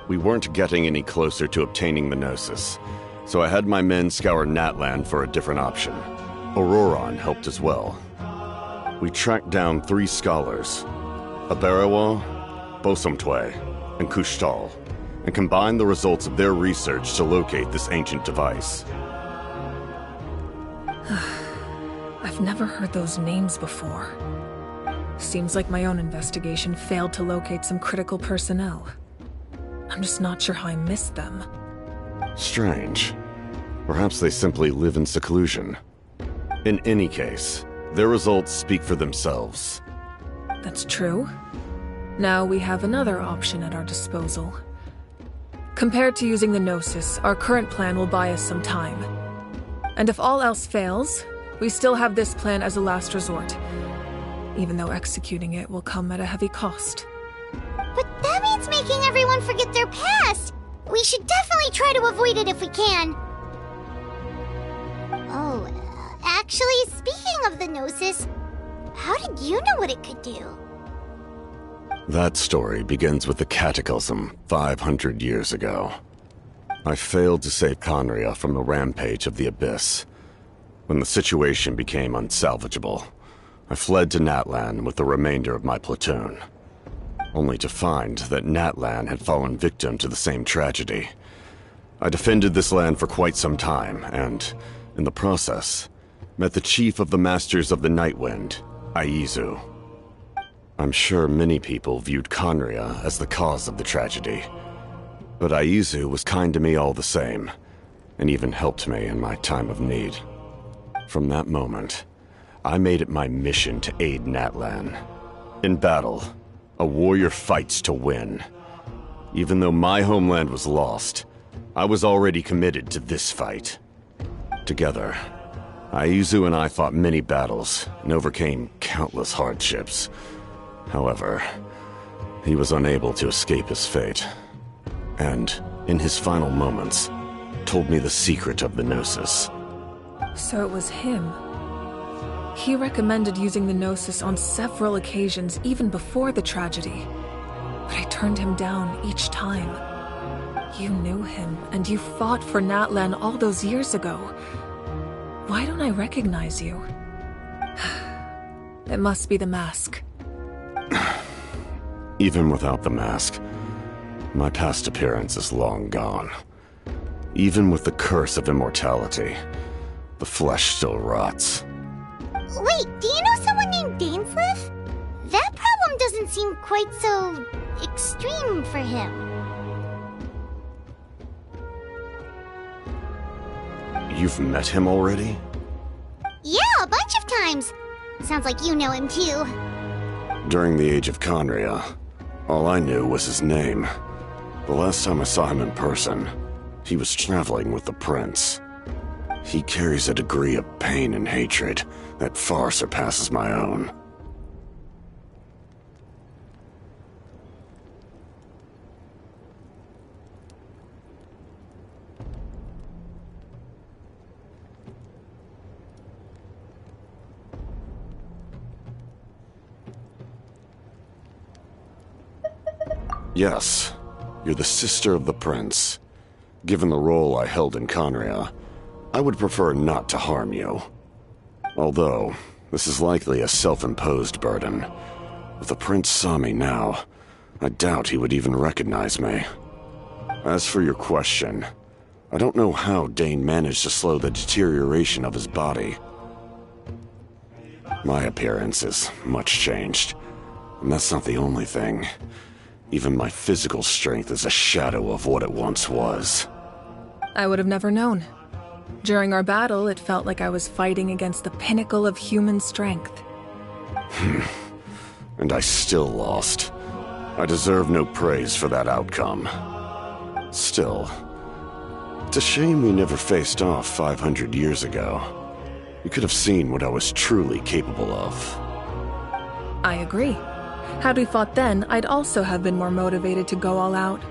We weren't getting any closer to obtaining the Gnosis, so I had my men scour Natlan for a different option. Auroron helped as well. We tracked down 3 scholars, Aberawa, Bosomtwe, and Kushtal, and combined the results of their research to locate this ancient device. I've never heard those names before. Seems like my own investigation failed to locate some critical personnel. I'm just not sure how I missed them. Strange. Perhaps they simply live in seclusion. In any case, their results speak for themselves. That's true. Now we have another option at our disposal. Compared to using the Gnosis, our current plan will buy us some time. And if all else fails, we still have this plan as a last resort, even though executing it will come at a heavy cost. But that means making everyone forget their past! We should definitely try to avoid it if we can. Oh, actually, speaking of the Gnosis, how did you know what it could do? That story begins with the Cataclysm 500 years ago. I failed to save Conria from the rampage of the Abyss. When the situation became unsalvageable, I fled to Natlan with the remainder of my platoon, only to find that Natlan had fallen victim to the same tragedy. I defended this land for quite some time, and, in the process, met the chief of the Masters of the Nightwind, Aizu. I'm sure many people viewed Conria as the cause of the tragedy, but Aizu was kind to me all the same, and even helped me in my time of need. From that moment, I made it my mission to aid Natlan. In battle, a warrior fights to win. Even though my homeland was lost, I was already committed to this fight. Together, Aizu and I fought many battles and overcame countless hardships. However, he was unable to escape his fate, and, in his final moments, told me the secret of the Gnosis. So it was him. He recommended using the Gnosis on several occasions, even before the tragedy. But I turned him down each time. You knew him, and you fought for Natlan all those years ago. Why don't I recognize you? It must be the mask. Even without the mask, my past appearance is long gone. Even with the curse of immortality, the flesh still rots. Wait, do you know someone named Dainsleif? That problem doesn't seem quite so extreme for him. You've met him already? Yeah, a bunch of times. Sounds like you know him too. During the age of Conria, all I knew was his name. The last time I saw him in person, he was traveling with the prince. He carries a degree of pain and hatred that far surpasses my own. Yes, you're the sister of the prince. Given the role I held in Conria, I would prefer not to harm you. Although, this is likely a self-imposed burden. If the prince saw me now, I doubt he would even recognize me. As for your question, I don't know how Dane managed to slow the deterioration of his body. My appearance is much changed, and that's not the only thing. Even my physical strength is a shadow of what it once was. I would have never known. During our battle, it felt like I was fighting against the pinnacle of human strength. And I still lost. I deserve no praise for that outcome. Still, it's a shame we never faced off 500 years ago. You could have seen what I was truly capable of. I agree. Had we fought then, I'd also have been more motivated to go all out.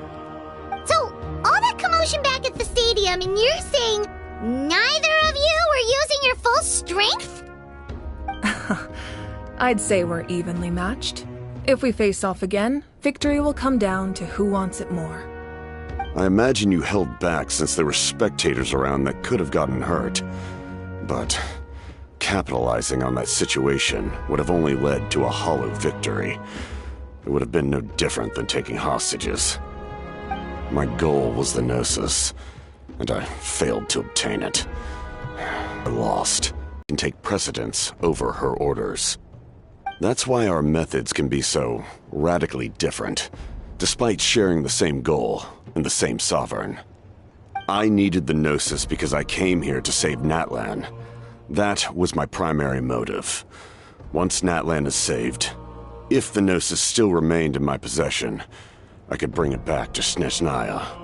So, all that commotion back at the stadium, and you're saying neither of you were using your full strength? I'd say we're evenly matched. If we face off again, victory will come down to who wants it more. I imagine you held back since there were spectators around that could have gotten hurt. But capitalizing on that situation would have only led to a hollow victory. It would have been no different than taking hostages. My goal was the Gnosis, and I failed to obtain it. I lost, and take precedence over her orders. That's why our methods can be so radically different, despite sharing the same goal and the same sovereign. I needed the Gnosis because I came here to save Natlan. That was my primary motive. Once Natlan is saved, if the Gnosis still remained in my possession, I could bring it back to Snezhnaya.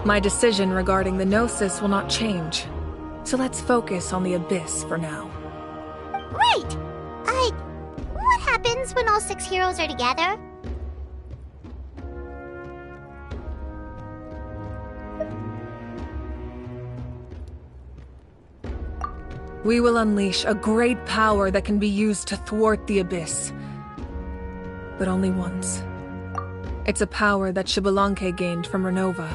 My decision regarding the Gnosis will not change. So let's focus on the Abyss for now. Right! What happens when all 6 heroes are together? We will unleash a great power that can be used to thwart the Abyss. But only once. It's a power that Xbalanque gained from Renova.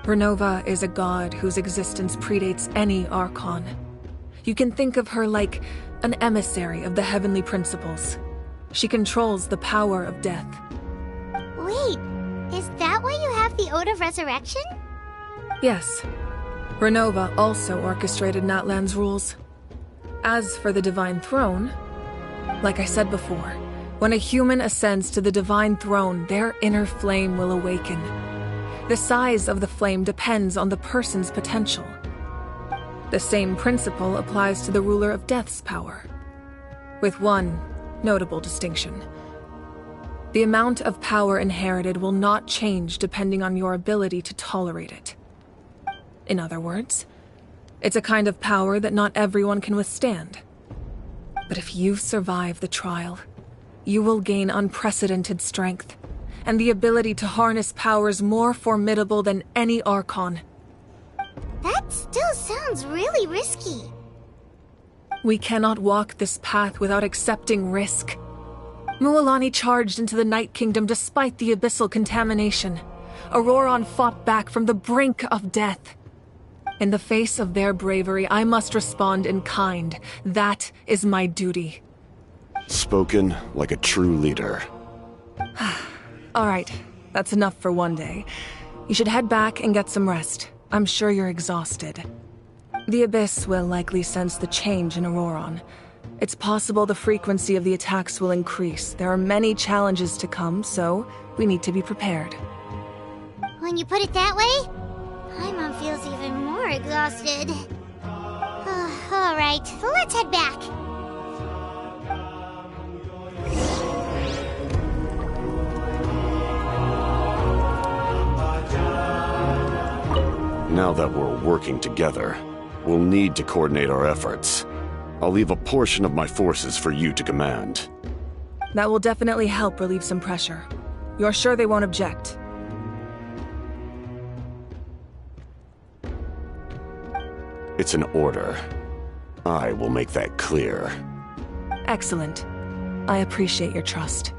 Renova is a god whose existence predates any Archon. You can think of her like an emissary of the heavenly principles. She controls the power of death. Wait, is that why you have the Ode of Resurrection? Yes. Renova also orchestrated Natlan's rules. As for the Divine Throne, like I said before, when a human ascends to the Divine Throne, their inner flame will awaken. The size of the flame depends on the person's potential. The same principle applies to the ruler of Death's power, with one notable distinction. The amount of power inherited will not change depending on your ability to tolerate it. In other words, it's a kind of power that not everyone can withstand. But if you survive the trial, you will gain unprecedented strength, and the ability to harness powers more formidable than any Archon. That still sounds really risky. We cannot walk this path without accepting risk. Mualani charged into the Night Kingdom despite the abyssal contamination. Auroron fought back from the brink of death. In the face of their bravery, I must respond in kind. That is my duty. Spoken like a true leader. All right, that's enough for one day. You should head back and get some rest. I'm sure you're exhausted. The Abyss will likely sense the change in Auroron. It's possible the frequency of the attacks will increase. There are many challenges to come, so we need to be prepared. When you put it that way, Paimon feels even more exhausted. Alright, let's head back. Now that we're working together, we'll need to coordinate our efforts. I'll leave a portion of my forces for you to command. That will definitely help relieve some pressure. You're sure they won't object? It's an order. I will make that clear. Excellent. I appreciate your trust.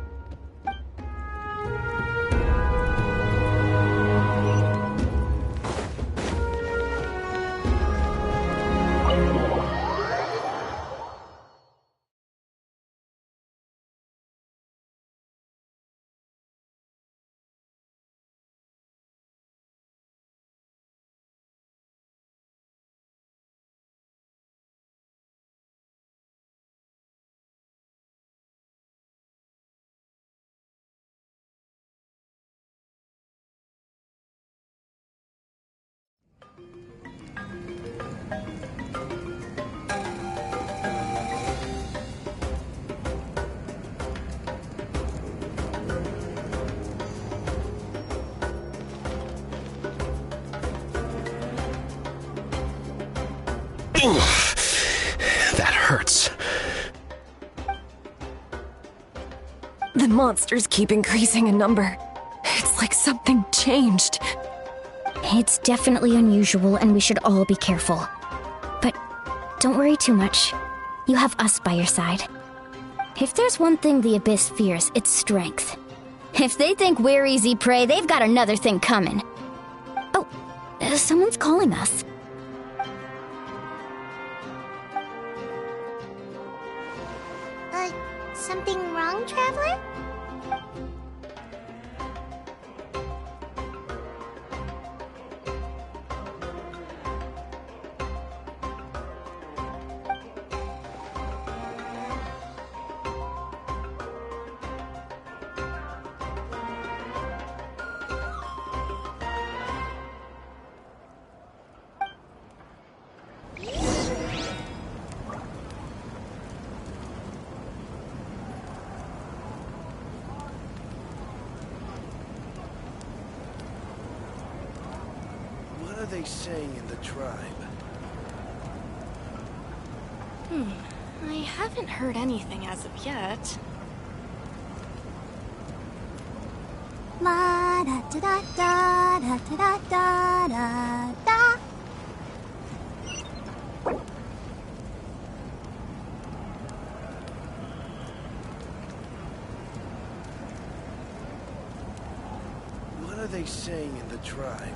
That hurts. The monsters keep increasing in number. It's like something changed. It's definitely unusual, and we should all be careful. But don't worry too much. You have us by your side. If there's one thing the Abyss fears, it's strength. If they think we're easy prey, they've got another thing coming. Oh, someone's calling us. Something wrong, Traveler? What are they saying in the tribe? I haven't heard anything as of yet. La da da da da da da da da da. What are they saying in the tribe?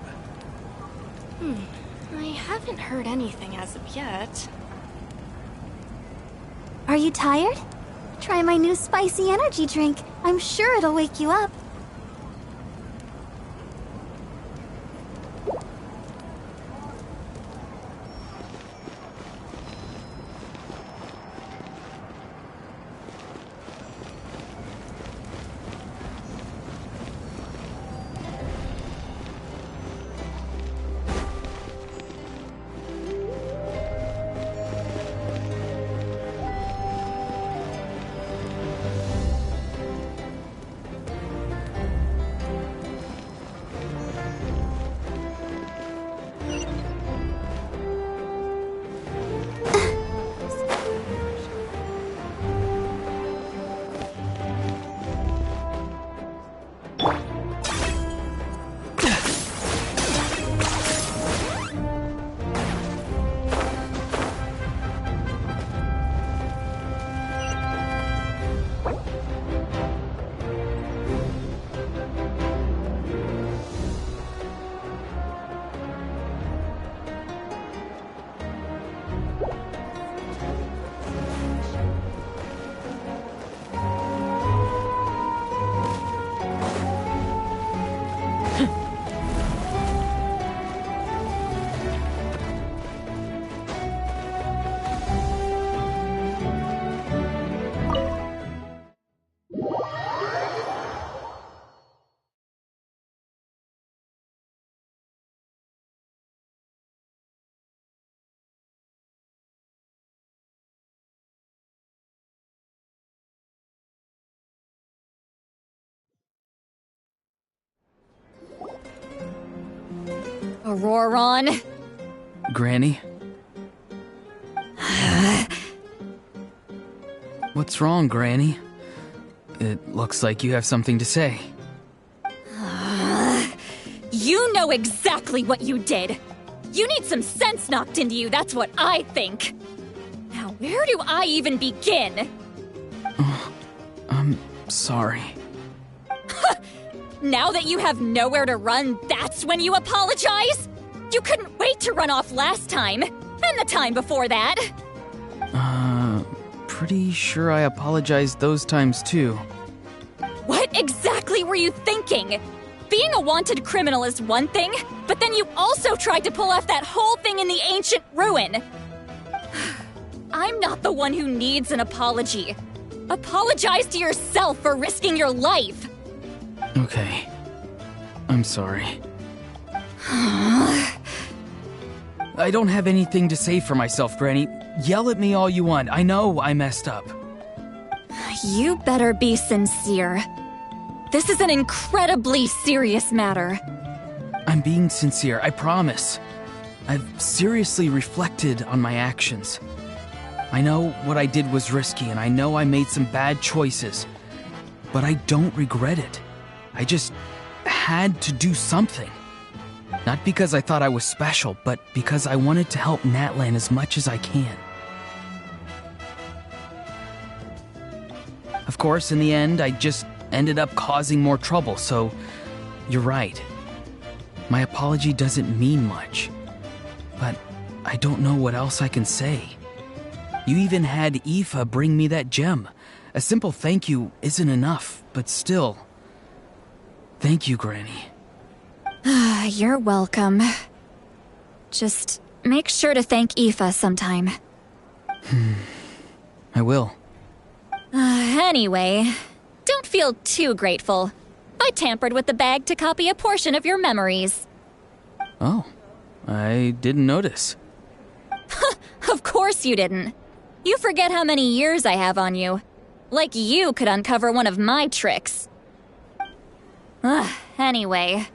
I haven't heard anything as of yet. Are you tired? Try my new spicy energy drink. I'm sure it'll wake you up. Auroron! Granny? What's wrong, Granny? It looks like you have something to say. You know exactly what you did! You need some sense knocked into you, that's what I think! Now, where do I even begin? I'm sorry. Now that you have nowhere to run, that's when you apologize? You couldn't wait to run off last time, and the time before that. Pretty sure I apologized those times too. What exactly were you thinking? Being a wanted criminal is one thing, but then you also tried to pull off that whole thing in the ancient ruin. I'm not the one who needs an apology. Apologize to yourself for risking your life. Okay. I'm sorry. I don't have anything to say for myself, Granny. Yell at me all you want. I know I messed up. You better be sincere. This is an incredibly serious matter. I'm being sincere, I promise. I've seriously reflected on my actions. I know what I did was risky, and I know I made some bad choices. But I don't regret it. I just had to do something. Not because I thought I was special, but because I wanted to help Natlan as much as I can. Of course, in the end, I just ended up causing more trouble, so you're right. My apology doesn't mean much, but I don't know what else I can say. You even had Aoife bring me that gem. A simple thank you isn't enough, but still. Thank you, Granny. You're welcome. Just make sure to thank Aoife sometime. I will. Anyway, don't feel too grateful. I tampered with the bag to copy a portion of your memories. Oh, I didn't notice. Of course you didn't. You forget how many years I have on you. Like you could uncover one of my tricks. Anyway,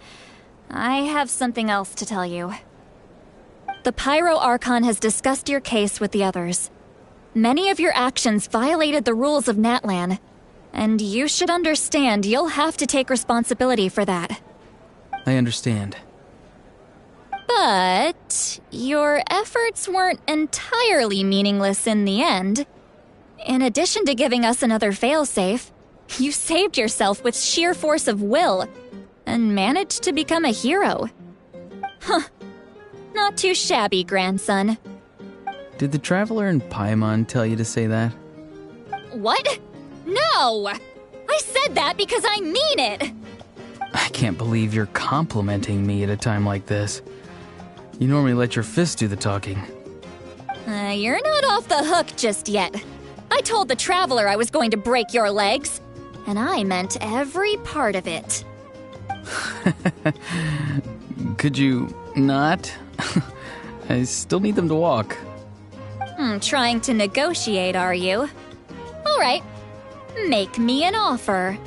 I have something else to tell you. The Pyro Archon has discussed your case with the others. Many of your actions violated the rules of Natlan, and you should understand you'll have to take responsibility for that. I understand. But your efforts weren't entirely meaningless in the end. In addition to giving us another failsafe, you saved yourself with sheer force of will and managed to become a hero. Not too shabby, grandson. Did the Traveler in Paimon tell you to say that? What? No! I said that because I mean it! I can't believe you're complimenting me at a time like this. You normally let your fists do the talking. You're not off the hook just yet. I told the Traveler I was going to break your legs, and I meant every part of it. Could you not? I still need them to walk. Trying to negotiate, are you? All right. Make me an offer.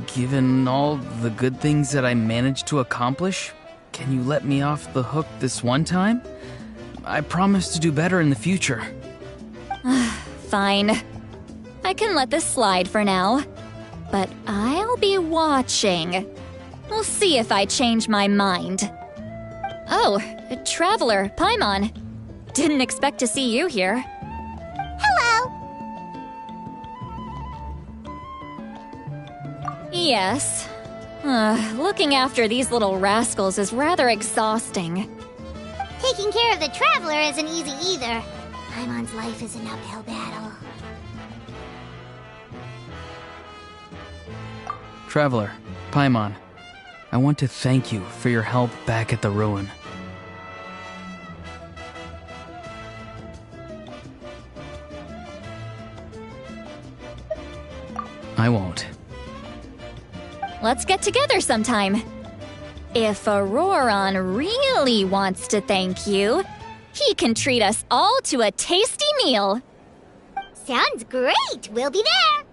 Given all the good things that I managed to accomplish, can you let me off the hook this one time? I promise to do better in the future. Fine. I can let this slide for now. But I'll be watching. We'll see if I change my mind. Oh, Traveler, Paimon. Didn't expect to see you here. Hello! Yes. Looking after these little rascals is rather exhausting. Taking care of the Traveler isn't easy either. Paimon's life is an uphill battle. Traveler, Paimon, I want to thank you for your help back at the ruin. I won't. Let's get together sometime. If Auroron really wants to thank you, he can treat us all to a tasty meal. Sounds great! We'll be there!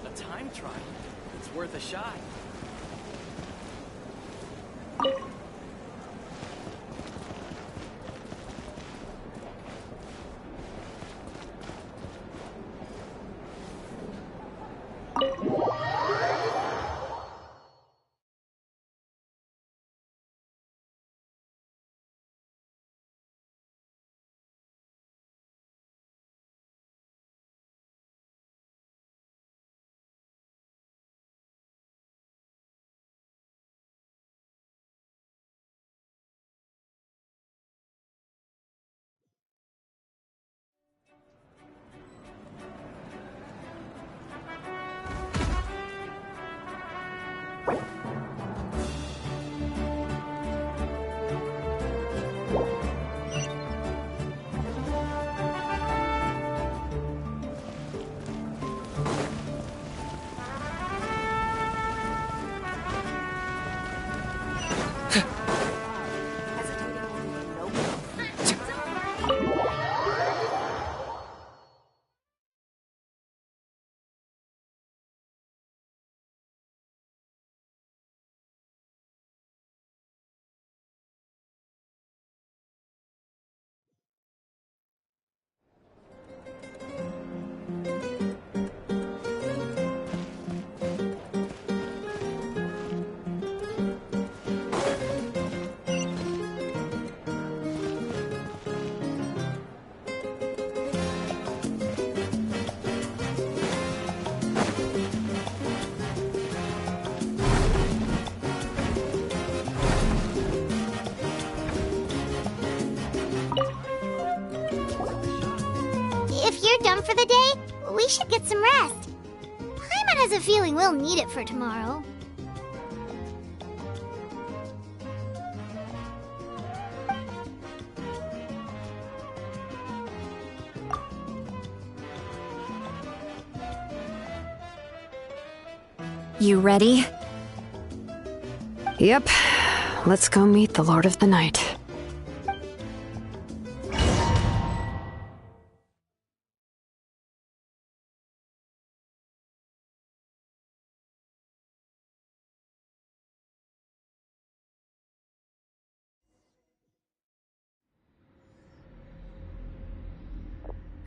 A time trial. It's worth a shot. If you're done for the day, we should get some rest. Paimon has a feeling we'll need it for tomorrow. You ready? Yep. Let's go meet the Lord of the Night.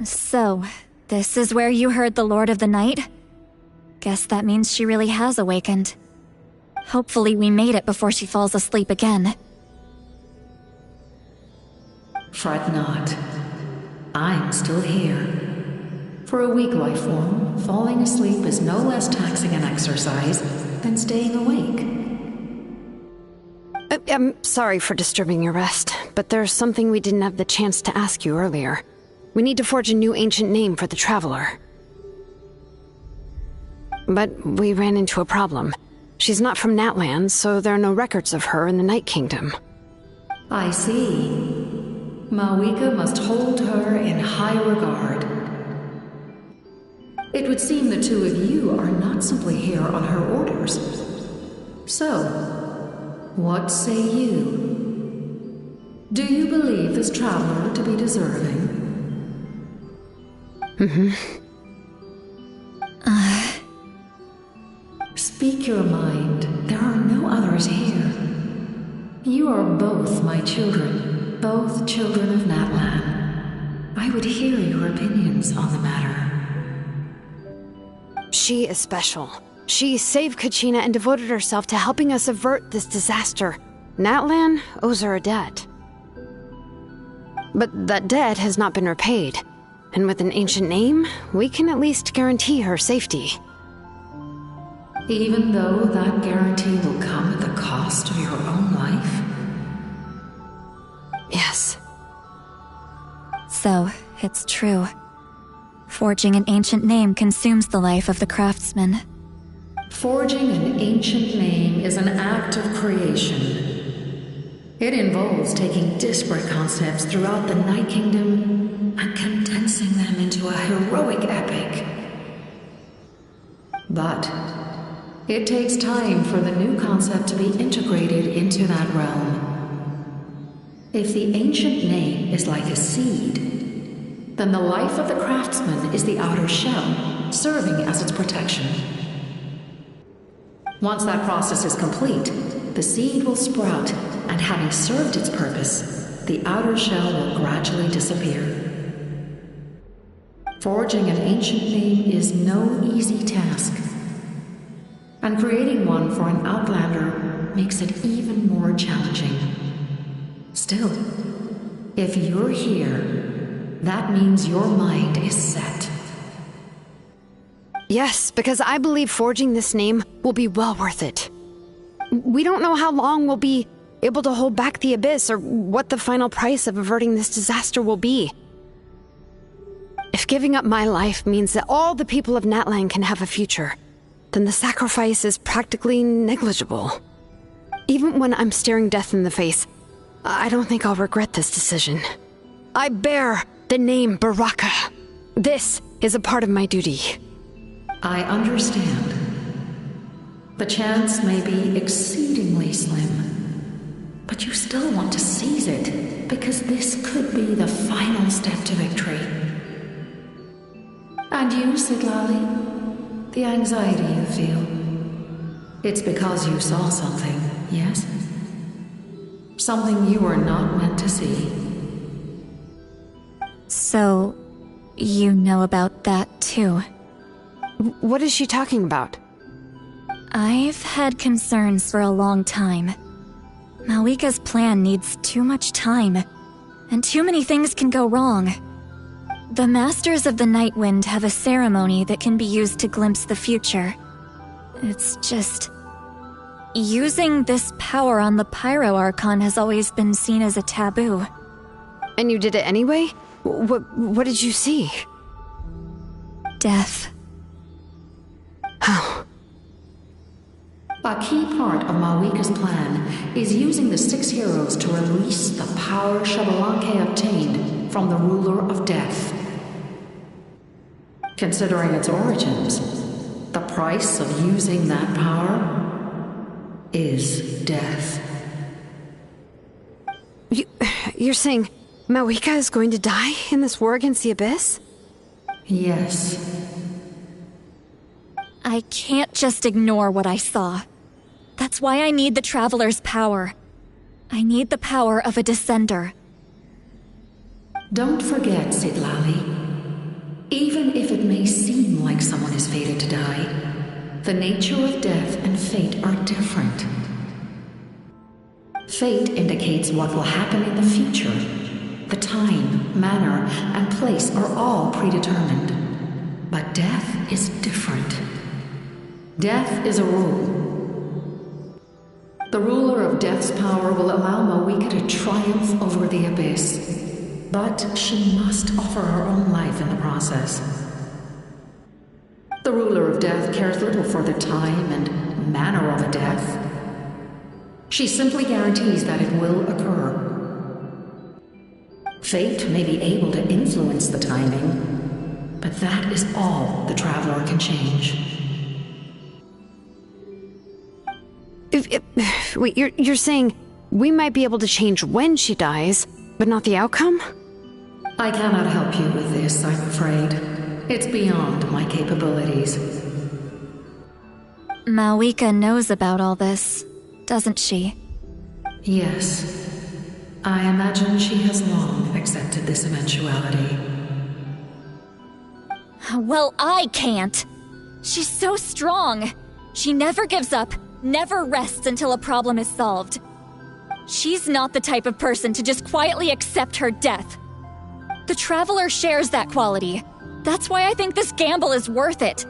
So, this is where you heard the Lord of the Night? Guess that means she really has awakened. Hopefully we made it before she falls asleep again. Fret not. I'm still here. For a weak life form, falling asleep is no less taxing an exercise than staying awake. I'm sorry for disturbing your rest, but there's something we didn't have the chance to ask you earlier. We need to forge a new ancient name for the Traveler. But we ran into a problem. She's not from Natlan, so there are no records of her in the Night Kingdom. I see. Mawika must hold her in high regard. It would seem the two of you are not simply here on her orders. So, what say you? Do you believe this traveler to be deserving? Speak your mind. There are no others here. You are both my children, both children of Natlan. I would hear your opinions on the matter. She is special. She saved Kachina and devoted herself to helping us avert this disaster. Natlan owes her a debt. But that debt has not been repaid. And with an ancient name, we can at least guarantee her safety. Even though that guarantee will come at the cost of your own life? Yes. So, it's true. Forging an ancient name consumes the life of the craftsman. Forging an ancient name is an act of creation. It involves taking disparate concepts throughout the Night Kingdom and condensing them into a heroic epic. But it takes time for the new concept to be integrated into that realm. If the ancient name is like a seed, then the life of the craftsman is the outer shell, serving as its protection. Once that process is complete, the seed will sprout, and having served its purpose, the outer shell will gradually disappear. Forging an ancient name is no easy task, and creating one for an outlander makes it even more challenging. Still, if you're here, that means your mind is set. Yes, because I believe forging this name will be well worth it. We don't know how long we'll be able to hold back the Abyss or what the final price of averting this disaster will be. If giving up my life means that all the people of Natlan can have a future, then the sacrifice is practically negligible. Even when I'm staring death in the face, I don't think I'll regret this decision. I bear the name Baraka. This is a part of my duty. I understand. The chance may be exceedingly slim, but you still want to seize it, because this could be the final step to victory. And you, Siglali, the anxiety you feel, it's because you saw something, yes? Something you were not meant to see. So, you know about that too. What is she talking about? I've had concerns for a long time. Mawika's plan needs too much time, and too many things can go wrong. The Masters of the Night Wind have a ceremony that can be used to glimpse the future. It's just... using this power on the Pyro Archon has always been seen as a taboo. And you did it anyway? What did you see? Death. How? A key part of Mawika's plan is using the 6 heroes to release the power Xbalanque obtained from the ruler of death. Considering its origins, the price of using that power is death. You're saying Mawika is going to die in this war against the Abyss? Yes. I can't just ignore what I saw. That's why I need the Traveler's power. I need the power of a Descender. Don't forget, Siglali. Even if it may seem like someone is fated to die, the nature of death and fate are different. Fate indicates what will happen in the future. The time, manner, and place are all predetermined. But death is different. Death is a rule. The ruler of death's power will allow Mawika to triumph over the abyss. But she must offer her own life in the process. The ruler of death cares little for the time and manner of a death. She simply guarantees that it will occur. Fate may be able to influence the timing, but that is all the Traveler can change. Wait, you're saying we might be able to change when she dies, but not the outcome? I cannot help you with this, I'm afraid. It's beyond my capabilities. Mawika knows about all this, doesn't she? Yes. I imagine she has long accepted this eventuality. Well, I can't. She's so strong. She never gives up, never rests until a problem is solved. She's not the type of person to just quietly accept her death. The Traveler shares that quality. That's why I think this gamble is worth it.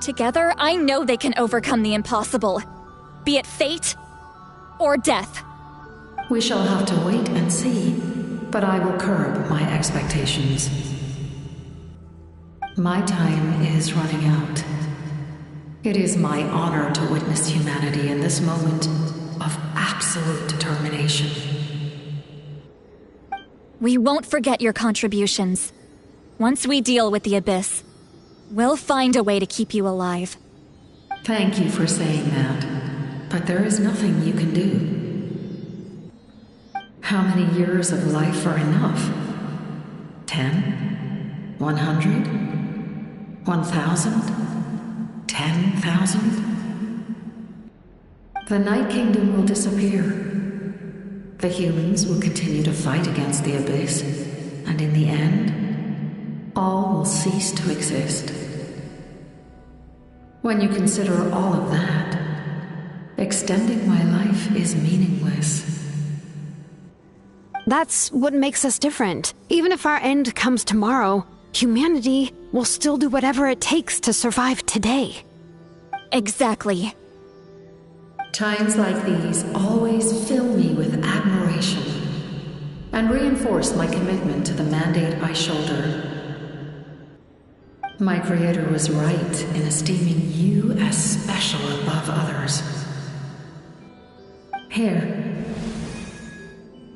Together, I know they can overcome the impossible. Be it fate or death. We shall have to wait and see, but I will curb my expectations. My time is running out. It is my honor to witness humanity in this moment of absolute determination. We won't forget your contributions. Once we deal with the Abyss, we'll find a way to keep you alive. Thank you for saying that, but there is nothing you can do. How many years of life are enough? 10? 100? 1,000? 10,000? The Night Kingdom will disappear. The humans will continue to fight against the Abyss, and in the end, all will cease to exist. When you consider all of that, extending my life is meaningless. That's what makes us different. Even if our end comes tomorrow, humanity will still do whatever it takes to survive today. Exactly. Times like these always fill me with admiration and reinforce my commitment to the mandate I shoulder. My Creator was right in esteeming you as special above others. Here.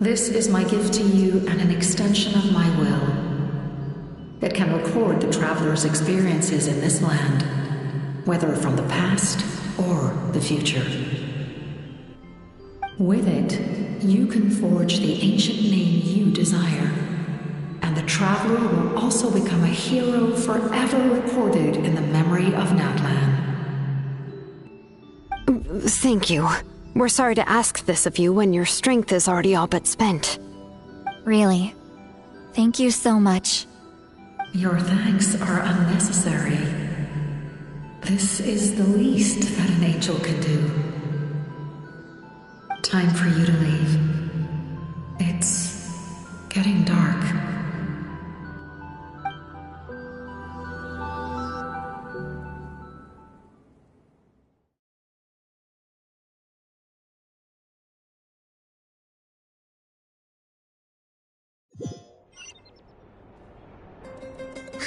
This is my gift to you and an extension of my will. It can record the Traveler's experiences in this land, whether from the past or the future. With it, you can forge the ancient name you desire, and the Traveler will also become a hero forever recorded in the memory of Natlan. Thank you. We're sorry to ask this of you when your strength is already all but spent. Really. Thank you so much. Your thanks are unnecessary. This is the least that an angel can do. Time for you to leave. It's getting dark.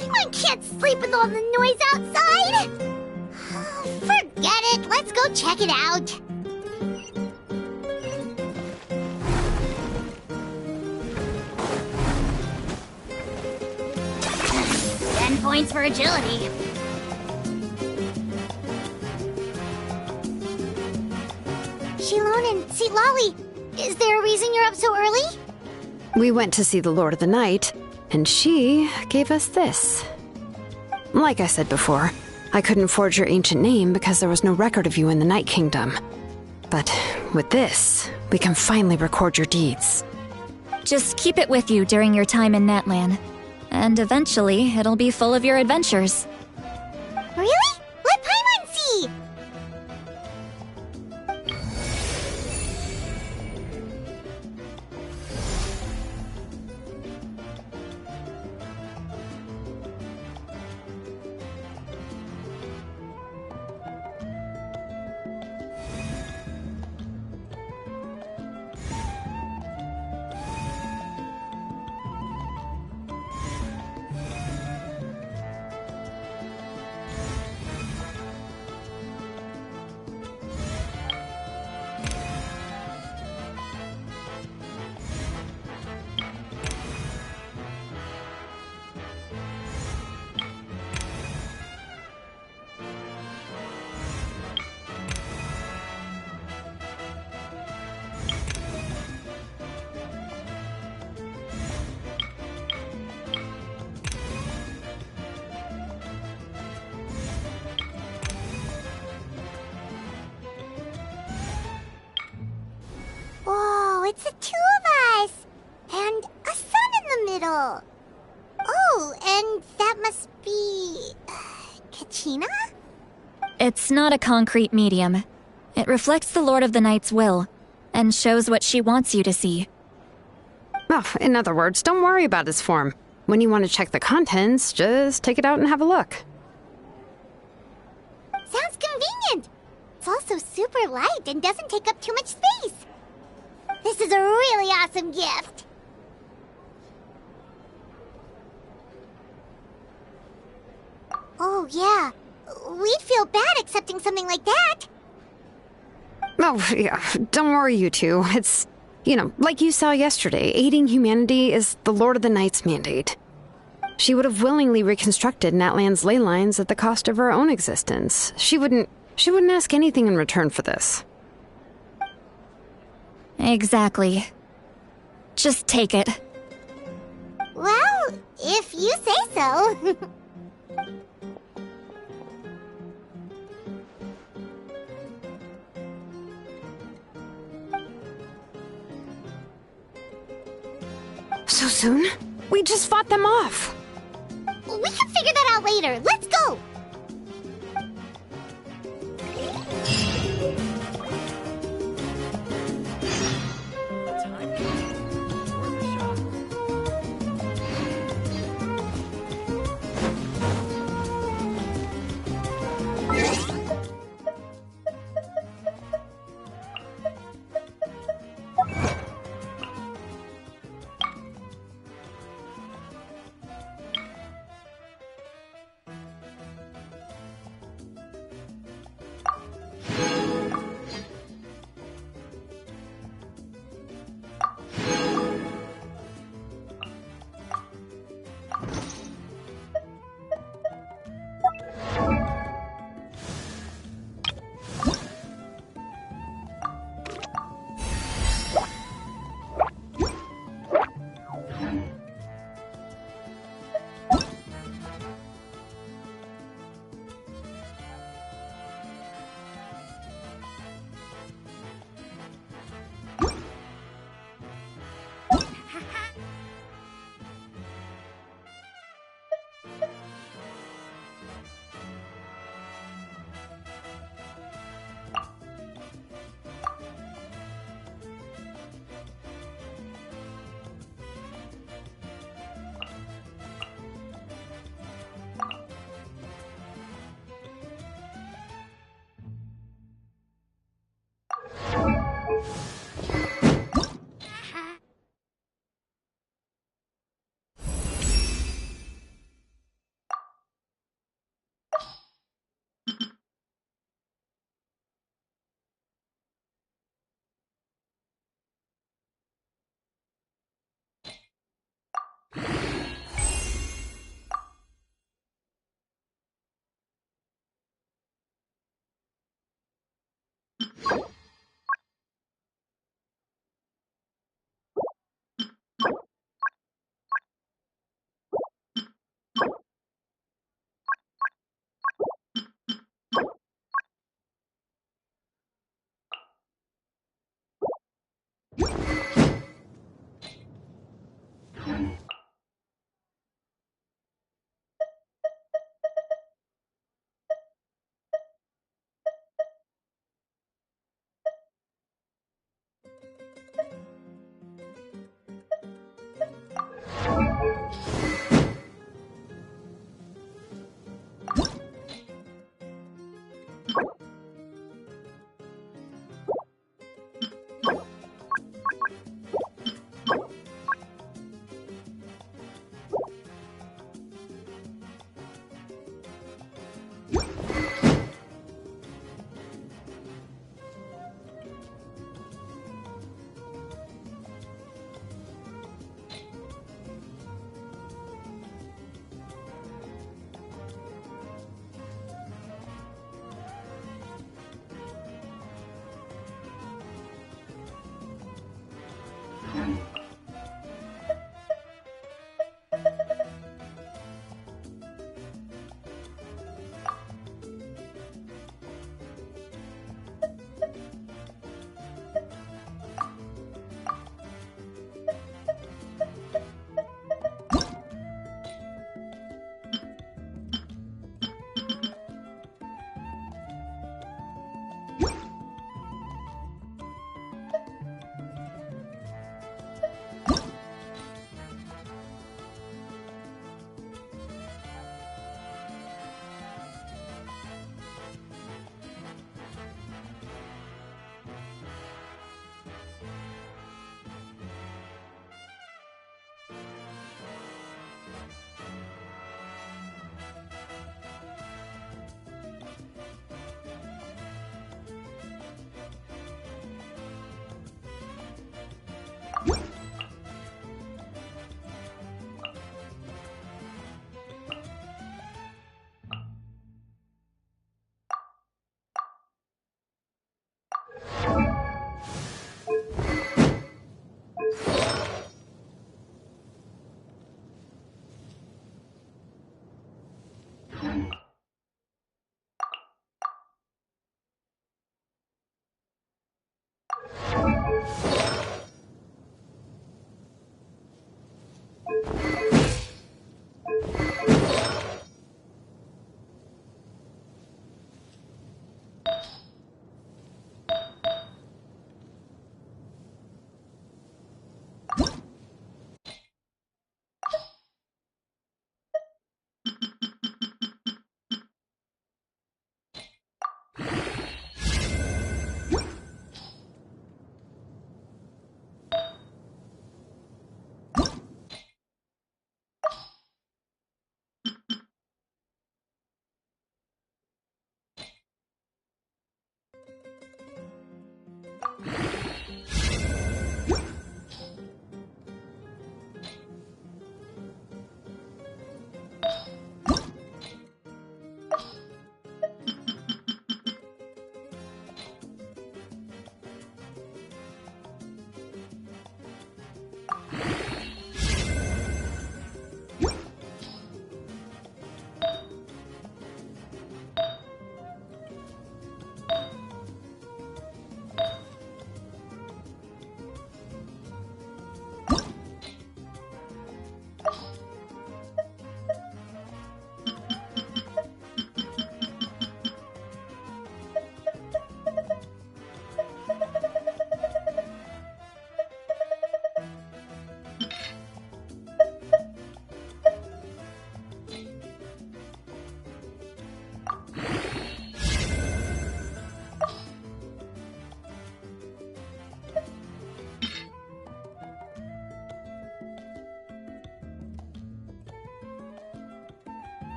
I can't sleep with all the noise outside! Forget it, let's go check it out. Points for agility. Shilon and Lolly, is there a reason you're up so early? We went to see the Lord of the Night, and she gave us this. Like I said before, I couldn't forge your ancient name because there was no record of you in the Night Kingdom. But with this, we can finally record your deeds. Just keep it with you during your time in Natlan. And eventually, it'll be full of your adventures. Really? Let Paimon see! Whoa, it's the two of us! And a sun in the middle! Oh, and that must be... Kachina? It's not a concrete medium. It reflects the Lord of the Night's will, and shows what she wants you to see. Well, in other words, don't worry about his form. When you want to check the contents, just take it out and have a look. Sounds convenient! It's also super light and doesn't take up too much space. This is a really awesome gift! Oh, yeah. We'd feel bad accepting something like that. Oh, yeah, don't worry, you two. It's, like you saw yesterday, aiding humanity is the Lord of the Night's mandate. She would have willingly reconstructed Natlan's ley lines at the cost of her own existence. She wouldn't ask anything in return for this. Exactly. Just take it. Well, if you say so. So soon? We just fought them off. We can figure that out later. Let's go!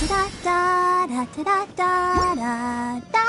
Da-da-da-da-da-da-da-da.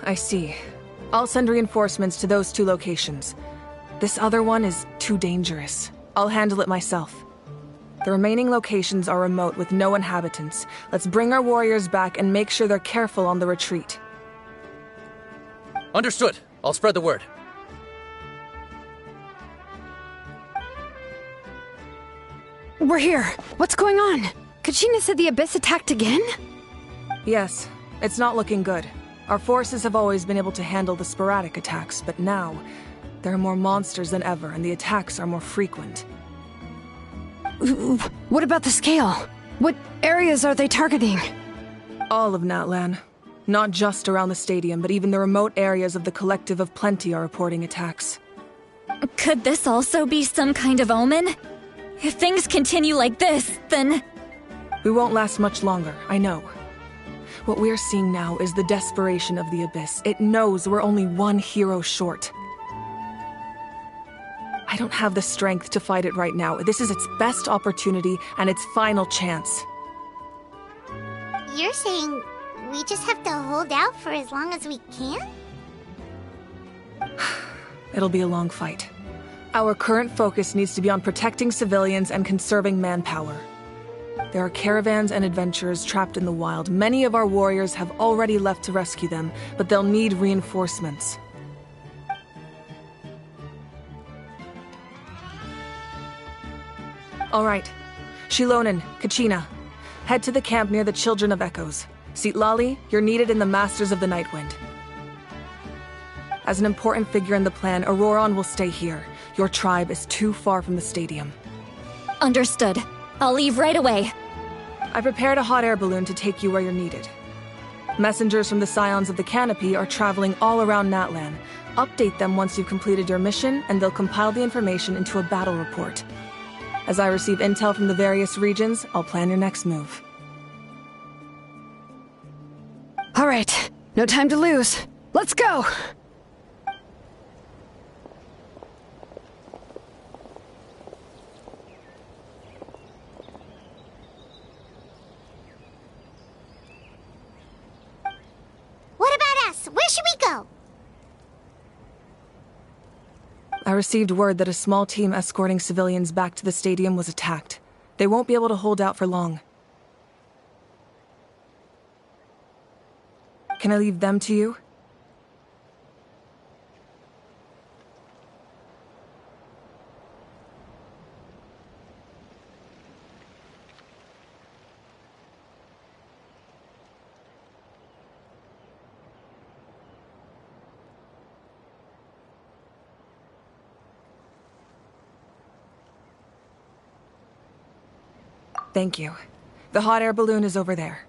I see. I'll send reinforcements to those 2 locations. This other one is too dangerous. I'll handle it myself. The remaining locations are remote with no inhabitants. Let's bring our warriors back and make sure they're careful on the retreat. Understood. I'll spread the word. We're here. What's going on? Kachina said the Abyss attacked again? Yes, it's not looking good. Our forces have always been able to handle the sporadic attacks, but now, there are more monsters than ever, and the attacks are more frequent. What about the scale? What areas are they targeting? All of Natlan. Not just around the stadium, but even the remote areas of the Collective of Plenty are reporting attacks. Could this also be some kind of omen? If things continue like this, then... We won't last much longer, I know. What we're seeing now is the desperation of the Abyss. It knows we're only one hero short. I don't have the strength to fight it right now. This is its best opportunity and its final chance. You're saying we just have to hold out for as long as we can? It'll be a long fight. Our current focus needs to be on protecting civilians and conserving manpower. There are caravans and adventurers trapped in the wild. Many of our warriors have already left to rescue them, but they'll need reinforcements. All right. Shilonen, Kachina, head to the camp near the Children of Echoes. Sitlali, you're needed in the Masters of the Nightwind. As an important figure in the plan, Auroron will stay here. Your tribe is too far from the stadium. Understood. I'll leave right away. I prepared a hot air balloon to take you where you're needed. Messengers from the Scions of the Canopy are traveling all around Natlan. Update them once you've completed your mission, and they'll compile the information into a battle report. As I receive intel from the various regions, I'll plan your next move. All right, no time to lose. Let's go! What about us? Where should we go? I received word that a small team escorting civilians back to the stadium was attacked. They won't be able to hold out for long. Can I leave them to you? Thank you. The hot air balloon is over there.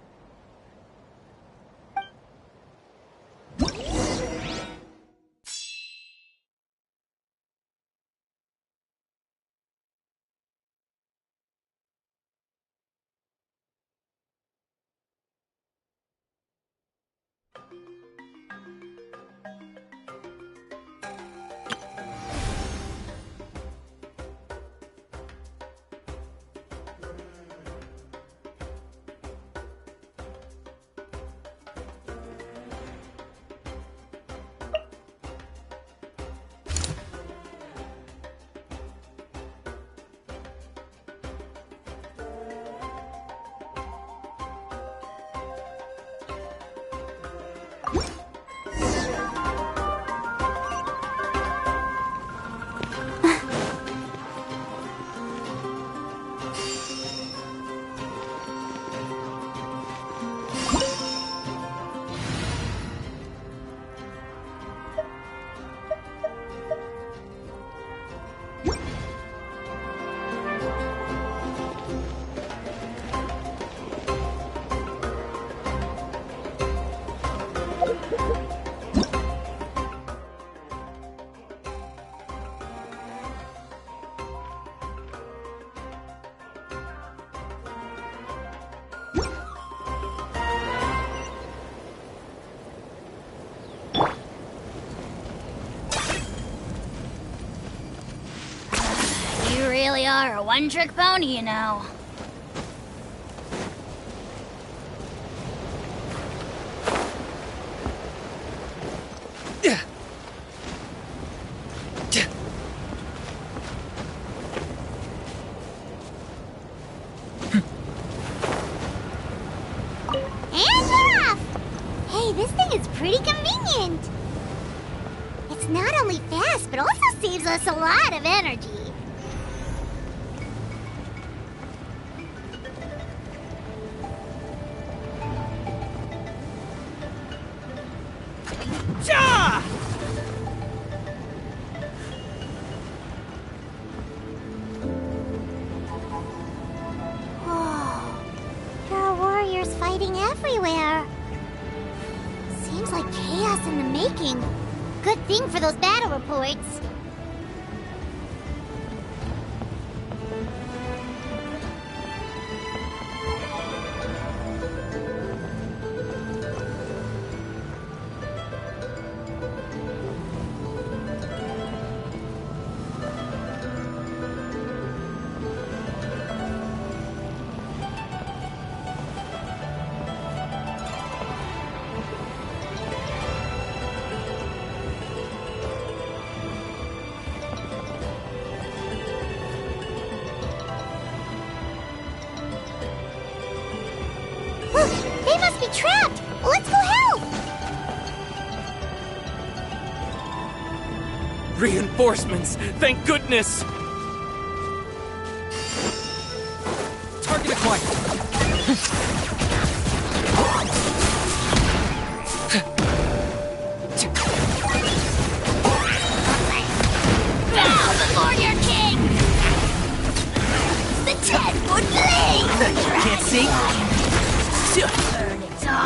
You really are a one-trick pony, you know. Us a lot of energy. Ja! Oh, there are warriors fighting everywhere. Seems like chaos in the making. Good thing for those battle reports. They must be trapped! Let's go help! Reinforcements! Thank goodness! Target acquired! Now before your king! The 10-foot blade! Can't see? Burn it all!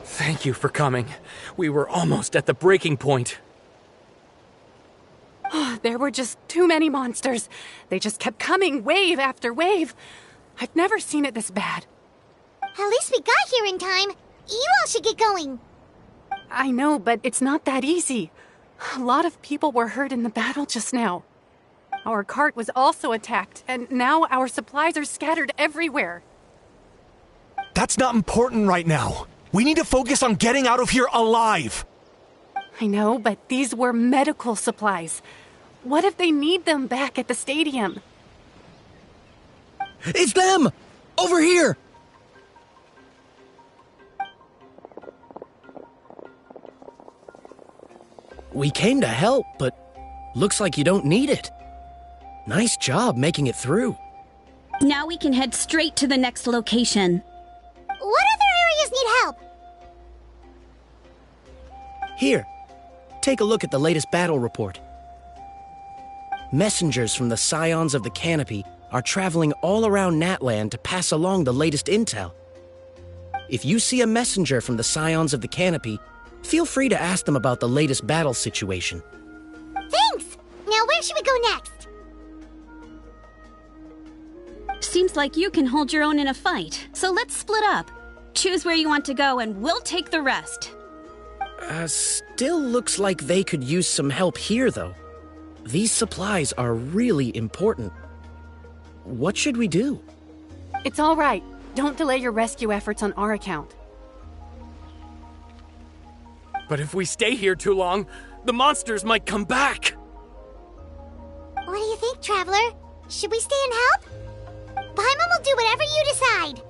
Thank you for coming. We were almost at the breaking point. There were just too many monsters. They just kept coming, wave after wave. I've never seen it this bad. At least we got here in time. You all should get going. I know, but it's not that easy. A lot of people were hurt in the battle just now. Our cart was also attacked, and now our supplies are scattered everywhere. That's not important right now. We need to focus on getting out of here alive. I know, but these were medical supplies. What if they need them back at the stadium? It's them! Over here! We came to help, but looks like you don't need it. Nice job making it through. Now we can head straight to the next location. What other areas need help? Here, take a look at the latest battle report. Messengers from the Scions of the Canopy are traveling all around Natland to pass along the latest intel. If you see a messenger from the Scions of the Canopy, feel free to ask them about the latest battle situation. Thanks! Now where should we go next? Seems like you can hold your own in a fight, so let's split up. Choose where you want to go and we'll take the rest. Still looks like they could use some help here, though. These supplies are really important. What should we do? It's all right. Don't delay your rescue efforts on our account. But if we stay here too long, the monsters might come back. What do you think, Traveler? Should we stay and help? Paimon will do whatever you decide.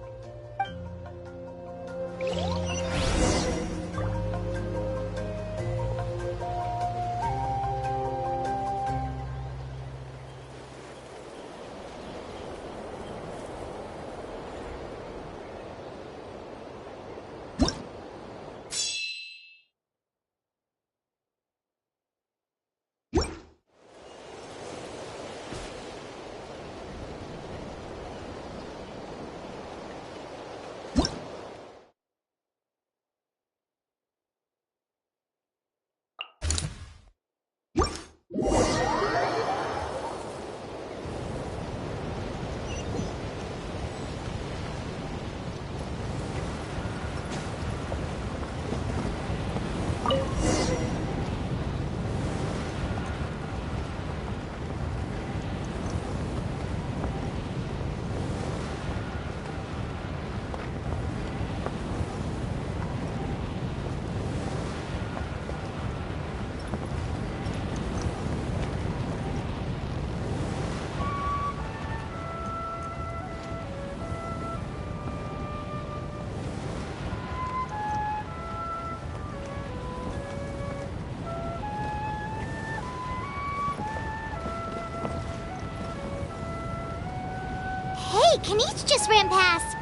Kanichi just ran past.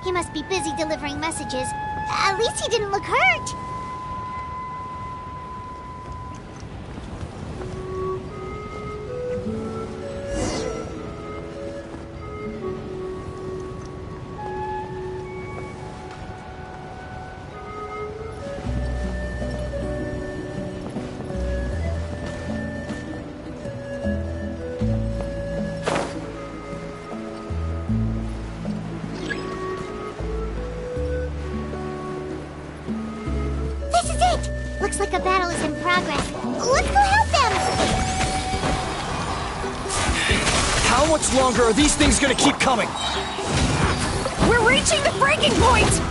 He must be busy delivering messages. At least he didn't look hurt. Looks like a battle is in progress. Let's go help them! How much longer are these things gonna keep coming? We're reaching the breaking point!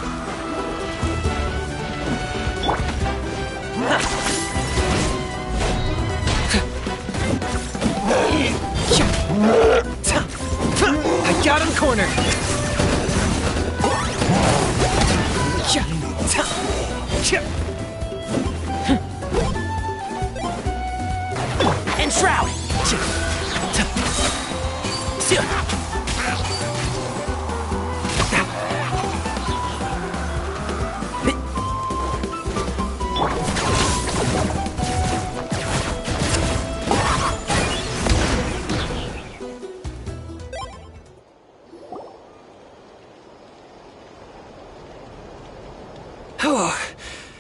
I got him cornered! And Shroud!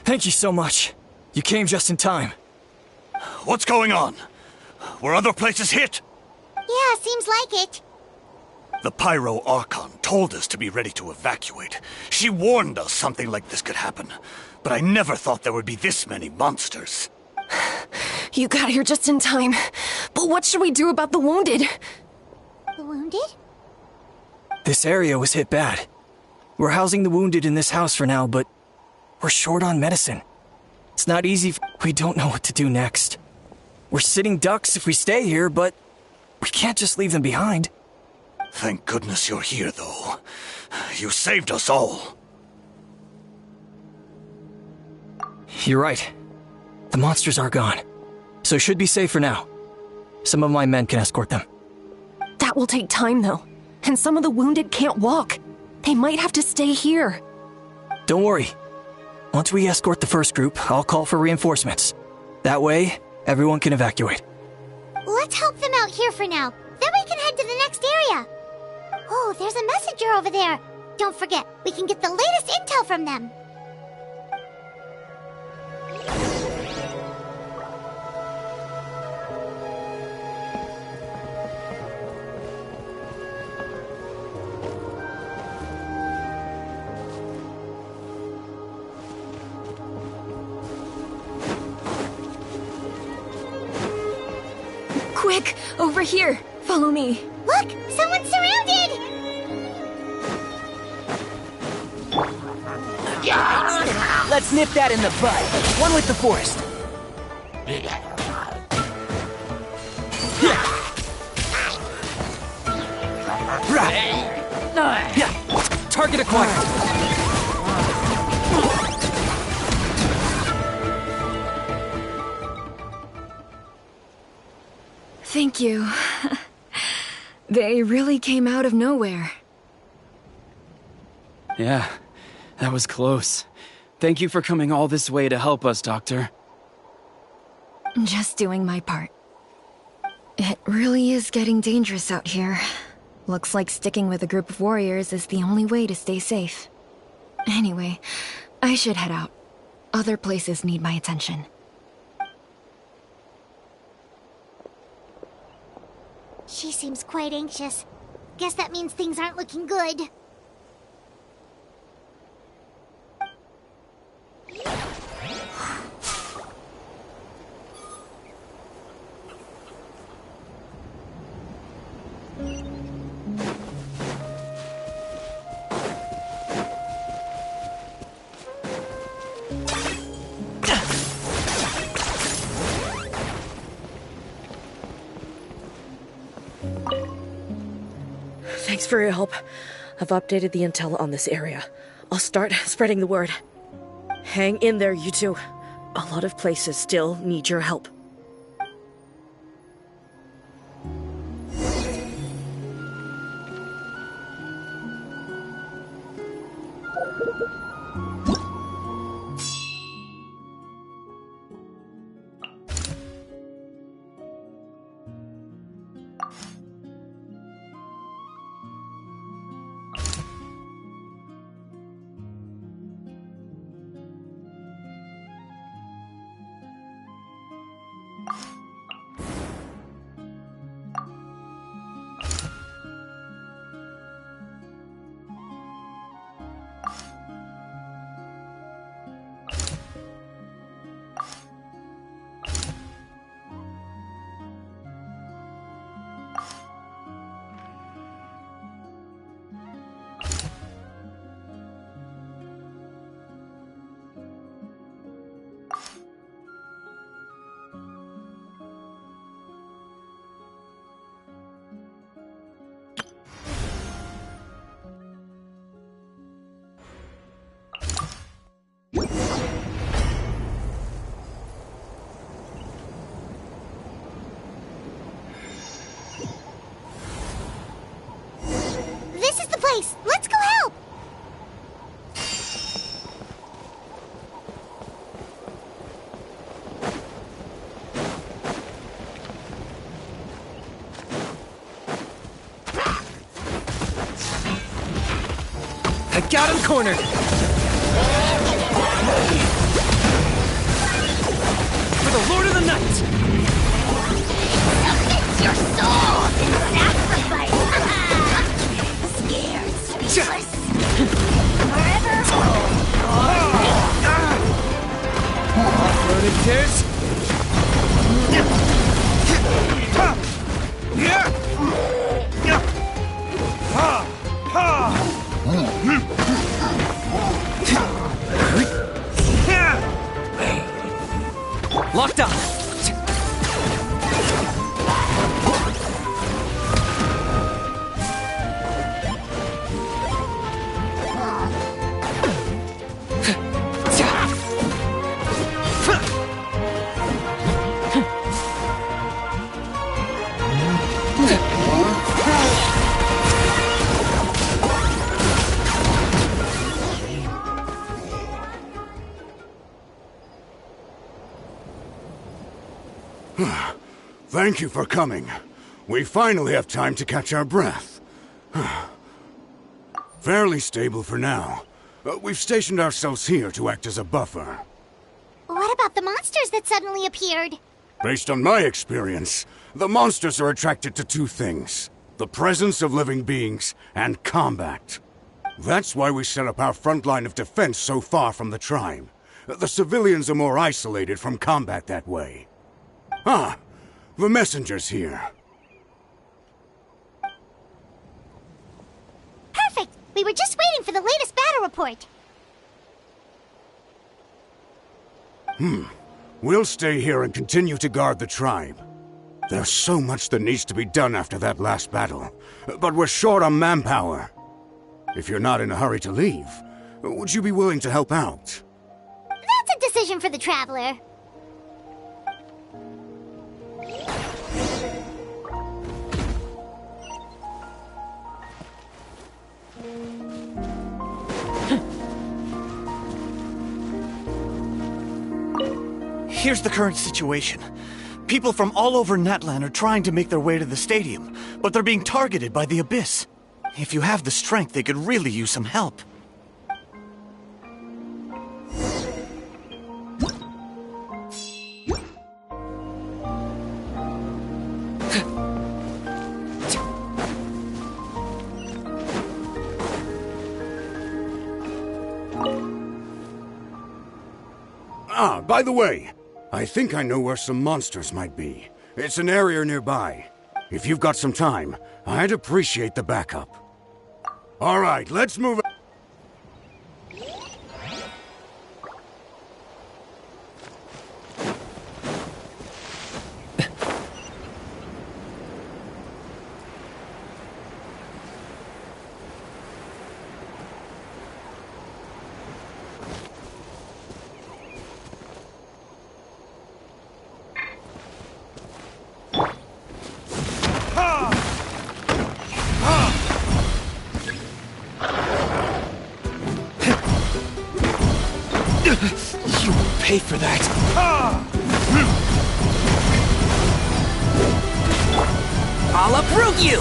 Thank you so much. You came just in time. What's going on? Were other places hit? Yeah, seems like it. The Pyro Archon told us to be ready to evacuate. She warned us something like this could happen. But I never thought there would be this many monsters. You got here just in time. But what should we do about the wounded? The wounded? This area was hit bad. We're housing the wounded in this house for now, but we're short on medicine. It's not easy. We don't know what to do next. We're sitting ducks if we stay here, but we can't just leave them behind. Thank goodness you're here, though. You saved us all. You're right. The monsters are gone, so it should be safe for now. Some of my men can escort them. That will take time, though. And some of the wounded can't walk. They might have to stay here. Don't worry. Once we escort the first group, I'll call for reinforcements. That way, everyone can evacuate. Let's help them out here for now. Then we can head to the next area. Oh, there's a messenger over there. Don't forget, we can get the latest intel from them. Quick, over here. Follow me. Look, someone's surrounded! Let's nip that in the bud. One with the forest. Target acquired. Thank you. They really came out of nowhere. Yeah, that was close. Thank you for coming all this way to help us, Doctor. Just doing my part. It really is getting dangerous out here. Looks like sticking with a group of warriors is the only way to stay safe. Anyway, I should head out. Other places need my attention. She seems quite anxious. Guess that means things aren't looking good. Thanks for your help. I've updated the intel on this area. I'll start spreading the word. Hang in there, you two. A lot of places still need your help. Let's go help! I got him cornered! For the Lord of the Night! Submit your soul in sacrifice! Scared, speechless. Forever home. Off-roaded kids! Locked on! Thank you for coming. We finally have time to catch our breath. Fairly stable for now. We've stationed ourselves here to act as a buffer. What about the monsters that suddenly appeared? Based on my experience, the monsters are attracted to two things: the presence of living beings and combat. That's why we set up our front line of defense so far from the tribe. The civilians are more isolated from combat that way. Ah, the messenger's here. Perfect! We were just waiting for the latest battle report. We'll stay here and continue to guard the tribe. There's so much that needs to be done after that last battle, but we're short on manpower. If you're not in a hurry to leave, would you be willing to help out? That's a decision for the Traveler. Here's the current situation. People from all over Natlan are trying to make their way to the stadium, but they're being targeted by the Abyss. If you have the strength, they could really use some help. Ah, by the way, I think I know where some monsters might be. It's an area nearby. If you've got some time, I'd appreciate the backup. All right, let's move. You will pay for that. I'll uproot you!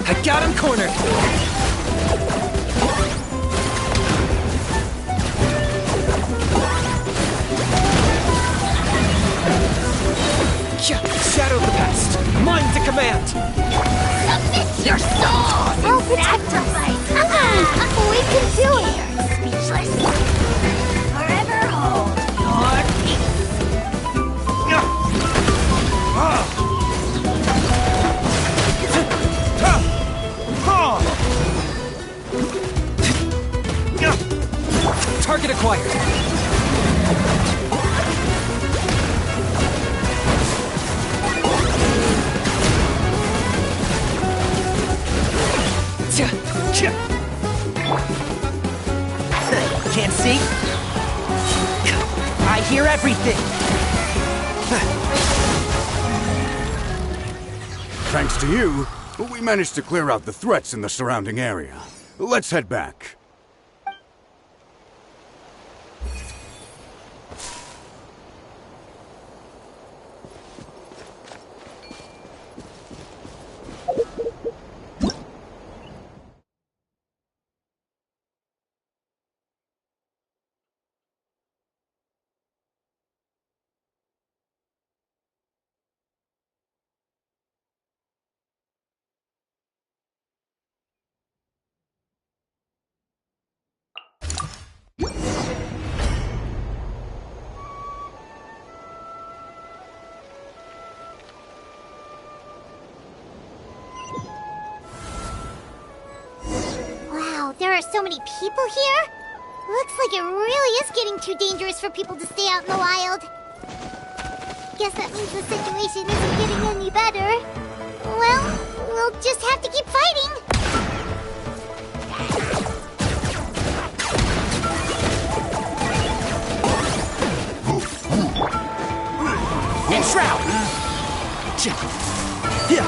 I got him cornered. Shadow of the past. Mine to command. Submit your soul! I'll protect us! We can do it! Speechless. Forever hold your peace. Target acquired. Can't see? I hear everything! Thanks to you, we managed to clear out the threats in the surrounding area. Let's head back. Wow, there are so many people here? Looks like it really is getting too dangerous for people to stay out in the wild. Guess that means the situation isn't getting any better. Well, we'll just have to keep fighting. Enshroud! Yeah.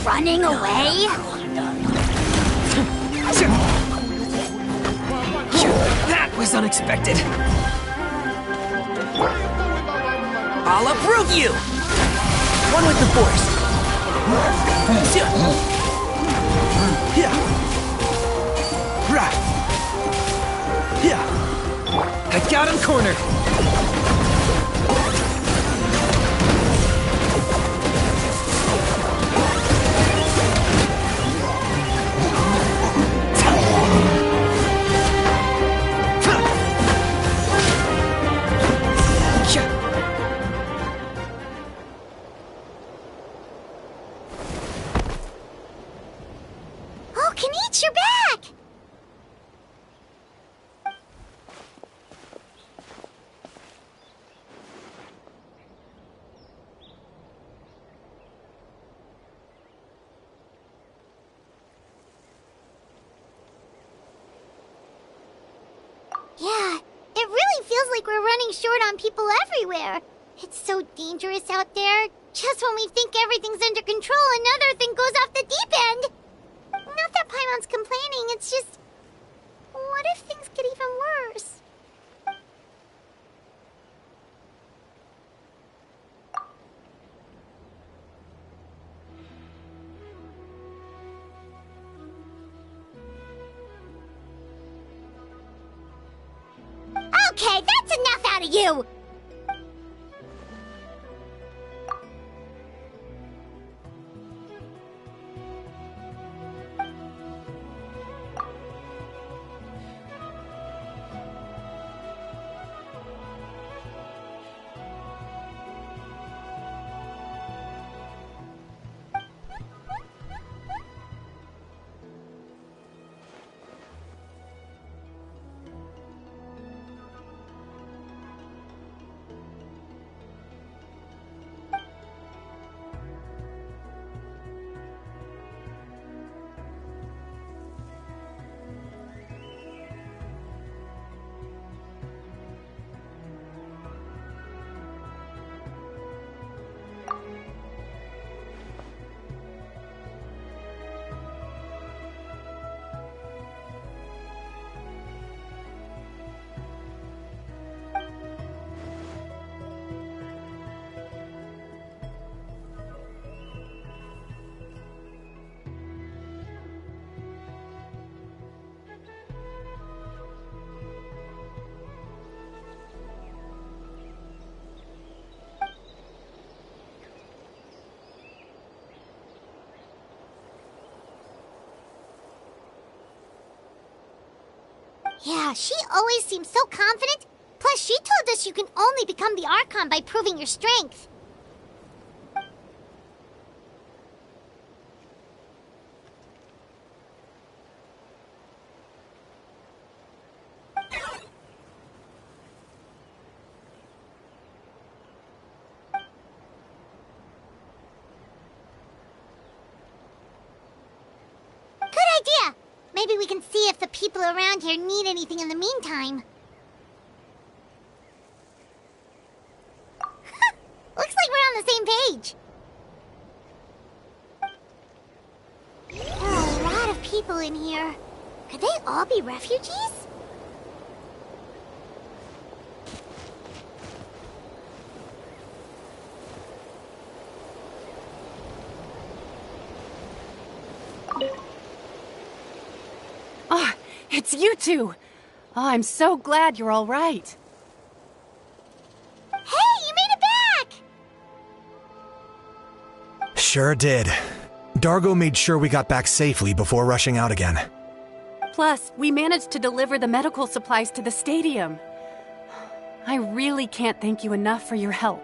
Running away? That was unexpected. I'll uproot you! One with the force. I got him cornered. Oh, Kenichi, you're back! Yeah, it really feels like we're running short on people everywhere. It's so dangerous out there. Just when we think everything's under control, another thing goes off the deep end. Not that Paimon's complaining, it's just... What if things get even worse? Okay, that's enough out of you! Yeah, she always seems so confident. Plus, she told us you can only become the Archon by proving your strength. Good idea! Maybe we can see if the people around here need anything in the meantime. Looks like we're on the same page. There are a lot of people in here. Could they all be refugees? Oh, it's you two! Oh, I'm so glad you're all right. Hey, you made it back! Sure did. Dargo made sure we got back safely before rushing out again. Plus, we managed to deliver the medical supplies to the stadium. I really can't thank you enough for your help.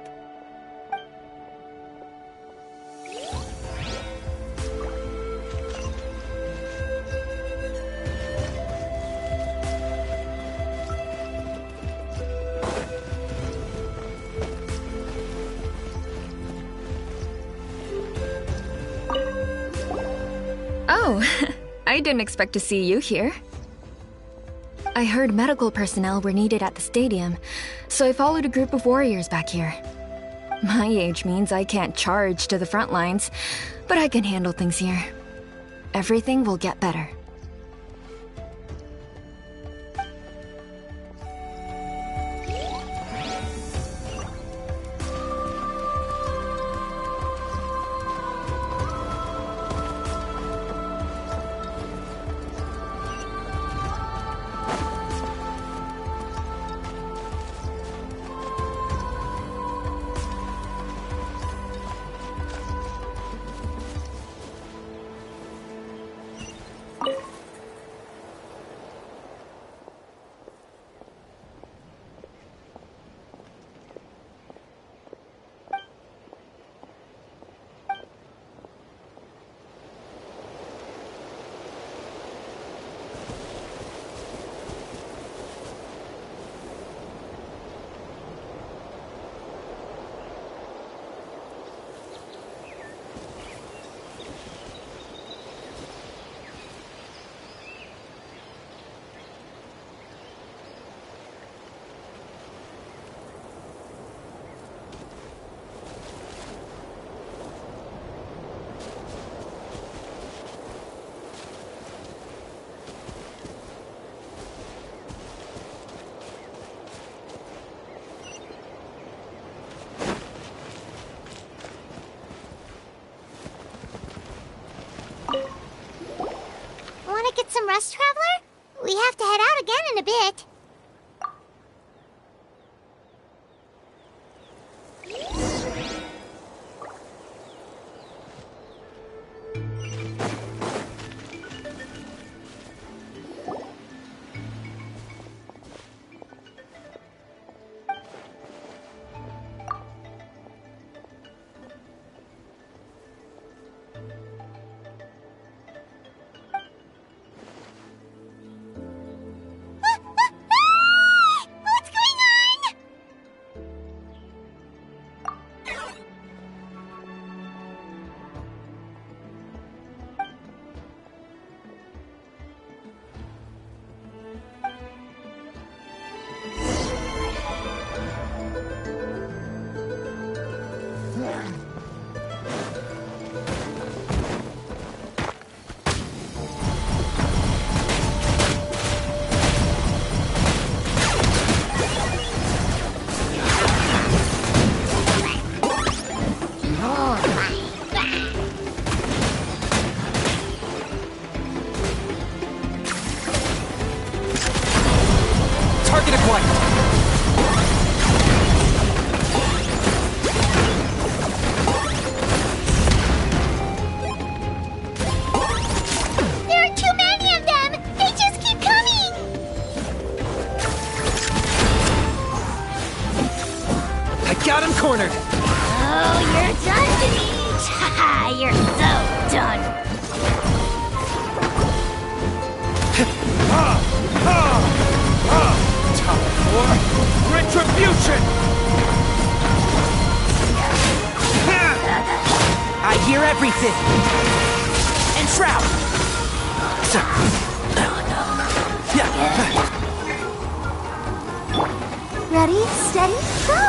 Oh, I didn't expect to see you here. I heard medical personnel were needed at the stadium, so I followed a group of warriors back here. My age means I can't charge to the front lines, but I can handle things here. Everything will get better. Want to get some rest, Traveler? We have to head out again in a bit. cornered! Oh, you're done, Denise! Haha, you're so done! Time for retribution! I hear everything! Enshroud! Ready, steady, go!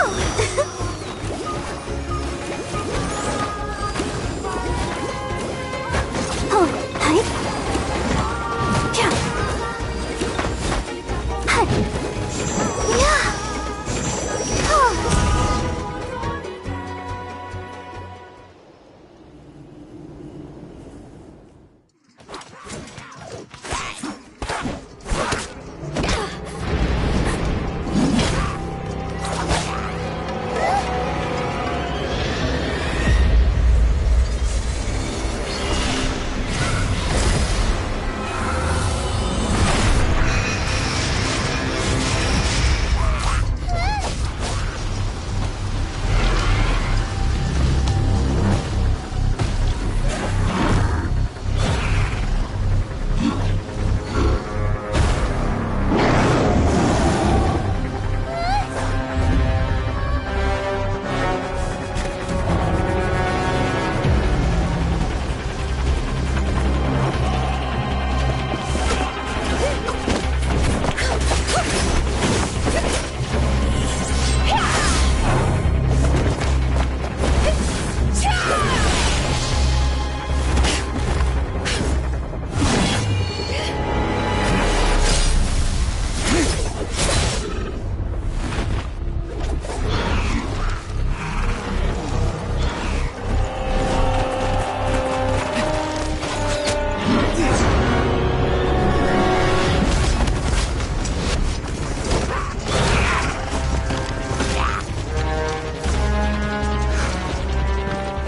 Oh, hi. Yeah. Hi. Yeah. Oh.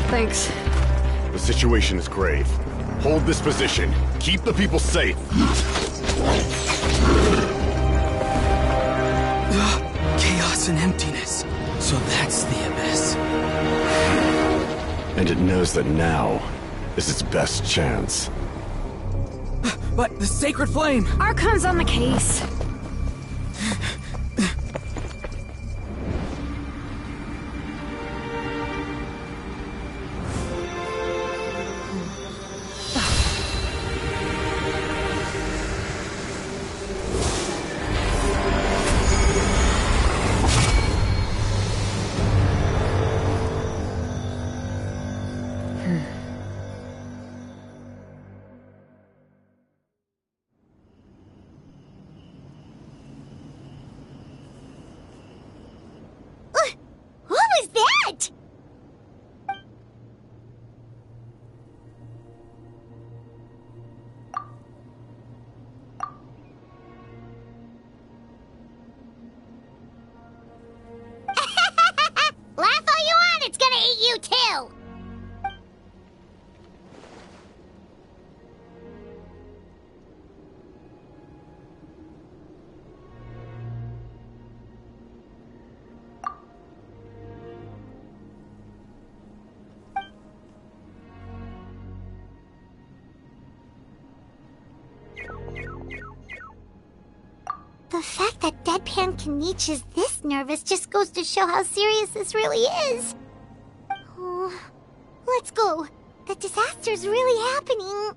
Thanks. The situation is grave. Hold this position. Keep the people safe. Chaos and emptiness. So that's the Abyss. And it knows that now is its best chance. But the sacred flame! Archon's on the case. What was that? Laugh all you want, it's gonna eat you too! The fact that Deadpan Kaniche is this nervous just goes to show how serious this really is. Oh, let's go. The disaster's really happening.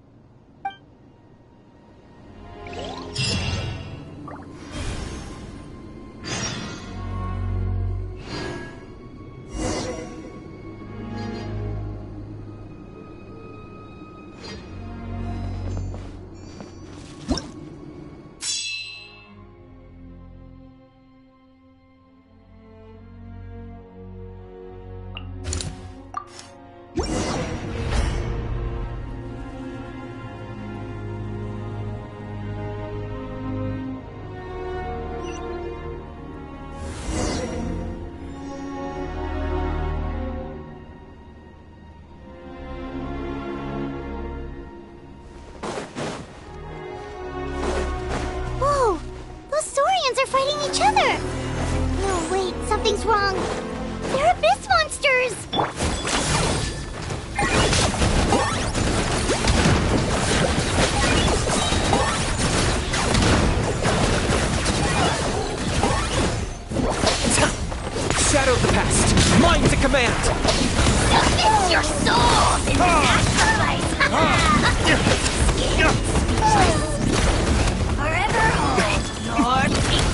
command! Submit your souls in sacrifice! Forever hold your peace!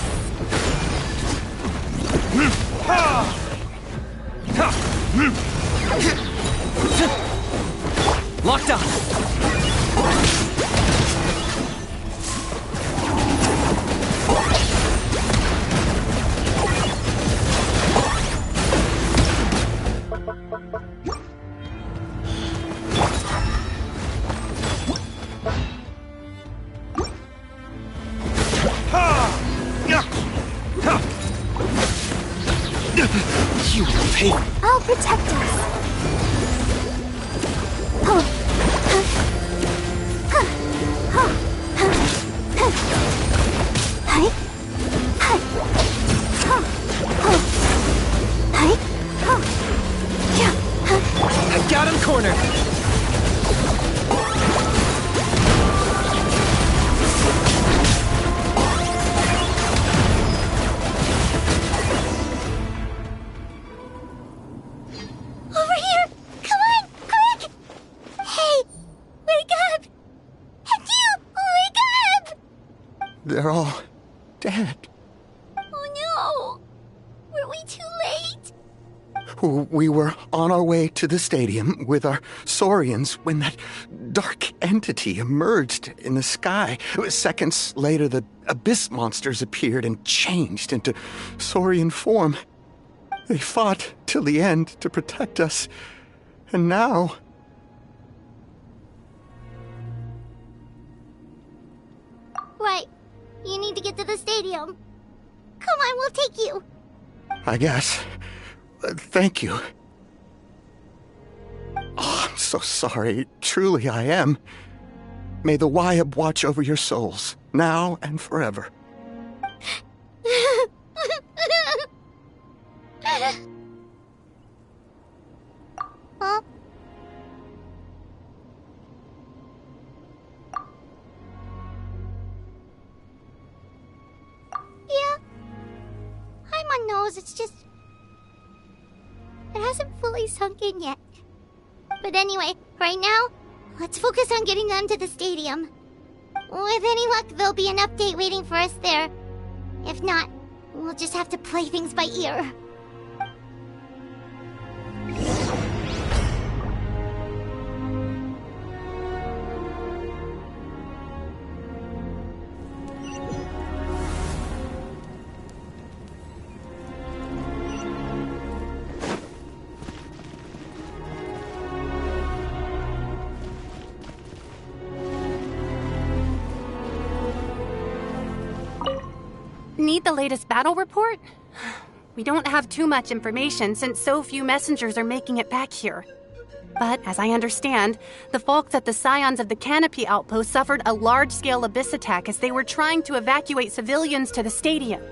Locked on! You will pay. I'll protect us. I got him cornered! Over here! Come on, quick! Hey, wake up! And you, wake up! They're all dead. Oh no! Were we too late? We were on our way to the stadium with our Saurians when that dark entity emerged in the sky. Seconds later, the abyss monsters appeared and changed into Saurian form. They fought till the end to protect us. And now... Right. You need to get to the stadium. Come on, we'll take you. I guess. Thank you. Oh, I'm so sorry. Truly I am. May the Wyab watch over your souls, now and forever. Huh? Yeah. Paimon knows, it's just... it hasn't fully sunk in yet. But anyway, right now, let's focus on getting them to the stadium. With any luck, there'll be an update waiting for us there. If not, we'll just have to play things by ear. Need the latest battle report? We don't have too much information since so few messengers are making it back here. But as I understand, the folks at the Scions of the Canopy outpost suffered a large-scale abyss attack as they were trying to evacuate civilians to the stadium.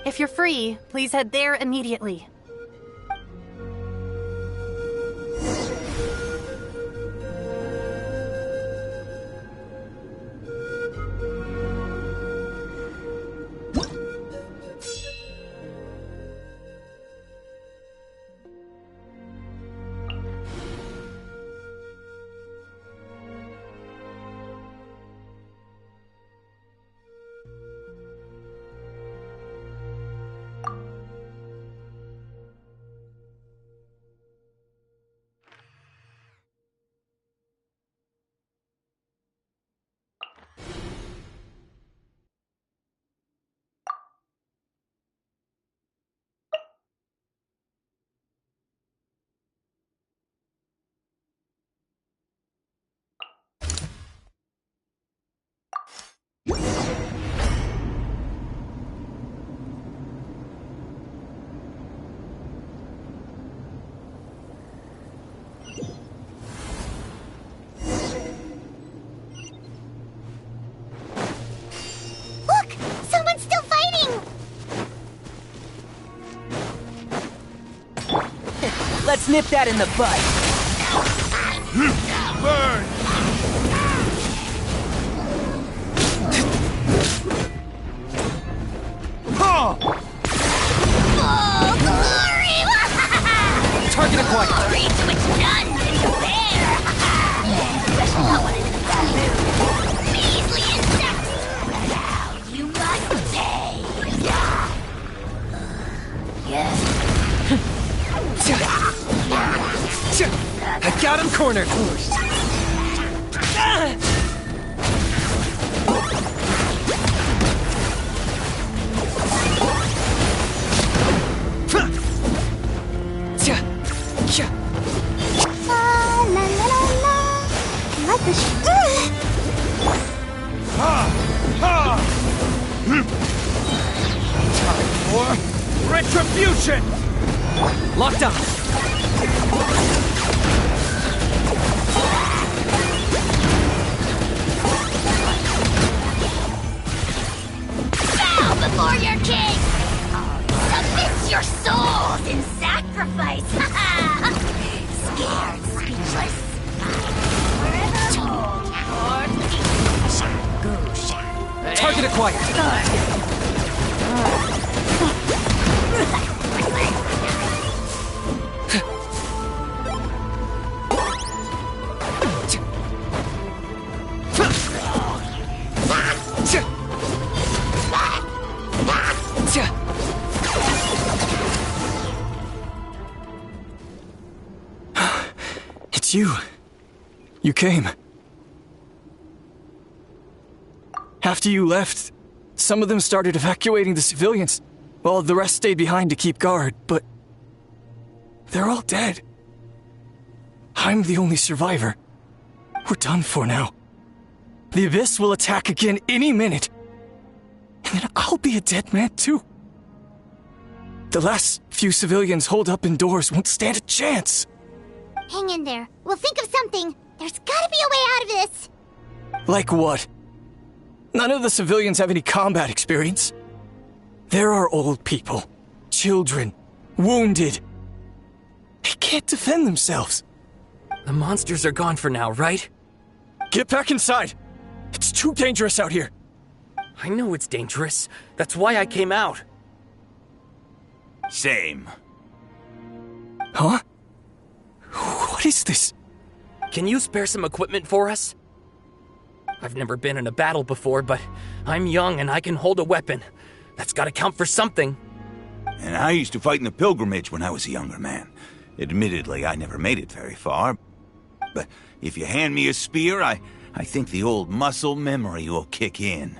If you're free, please head there immediately. Let's nip that in the bud. Burn! Oh, glory! Target acquired. Hurry to its none in there. I wanted to be measly insect. Now you must pay. Yes. I got him cornered. La la la la la. Like the Time for retribution. Locked on. bow before your king. Submit your souls in sacrifice. Scared, speechless. Target acquired. It's you. You came. After you left, some of them started evacuating the civilians, while the rest stayed behind to keep guard, but they're all dead. I'm the only survivor. We're done for now. The Abyss will attack again any minute. And then I'll be a dead man too. The last few civilians holed up indoors won't stand a chance. Hang in there. We'll think of something. There's gotta be a way out of this. Like what? None of the civilians have any combat experience. There are old people, children, wounded. They can't defend themselves. The monsters are gone for now, right? Get back inside. It's too dangerous out here. I know it's dangerous. That's why I came out. Same. Huh? What is this? Can you spare some equipment for us? I've never been in a battle before, but I'm young and I can hold a weapon. That's gotta count for something. And I used to fight in the pilgrimage when I was a younger man. Admittedly, I never made it very far. But if you hand me a spear, I think the old muscle memory will kick in.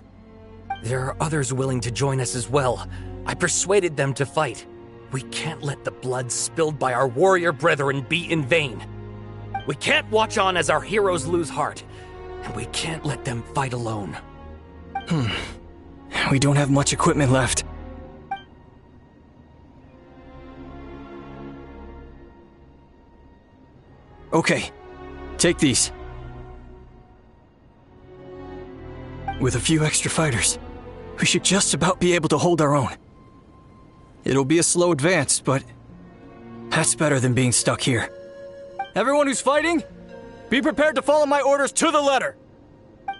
There are others willing to join us as well. I persuaded them to fight. We can't let the blood spilled by our warrior brethren be in vain. We can't watch on as our heroes lose heart. And we can't let them fight alone. We don't have much equipment left. Okay, take these. With a few extra fighters, we should just about be able to hold our own. It'll be a slow advance, but that's better than being stuck here. Everyone who's fighting, be prepared to follow my orders to the letter.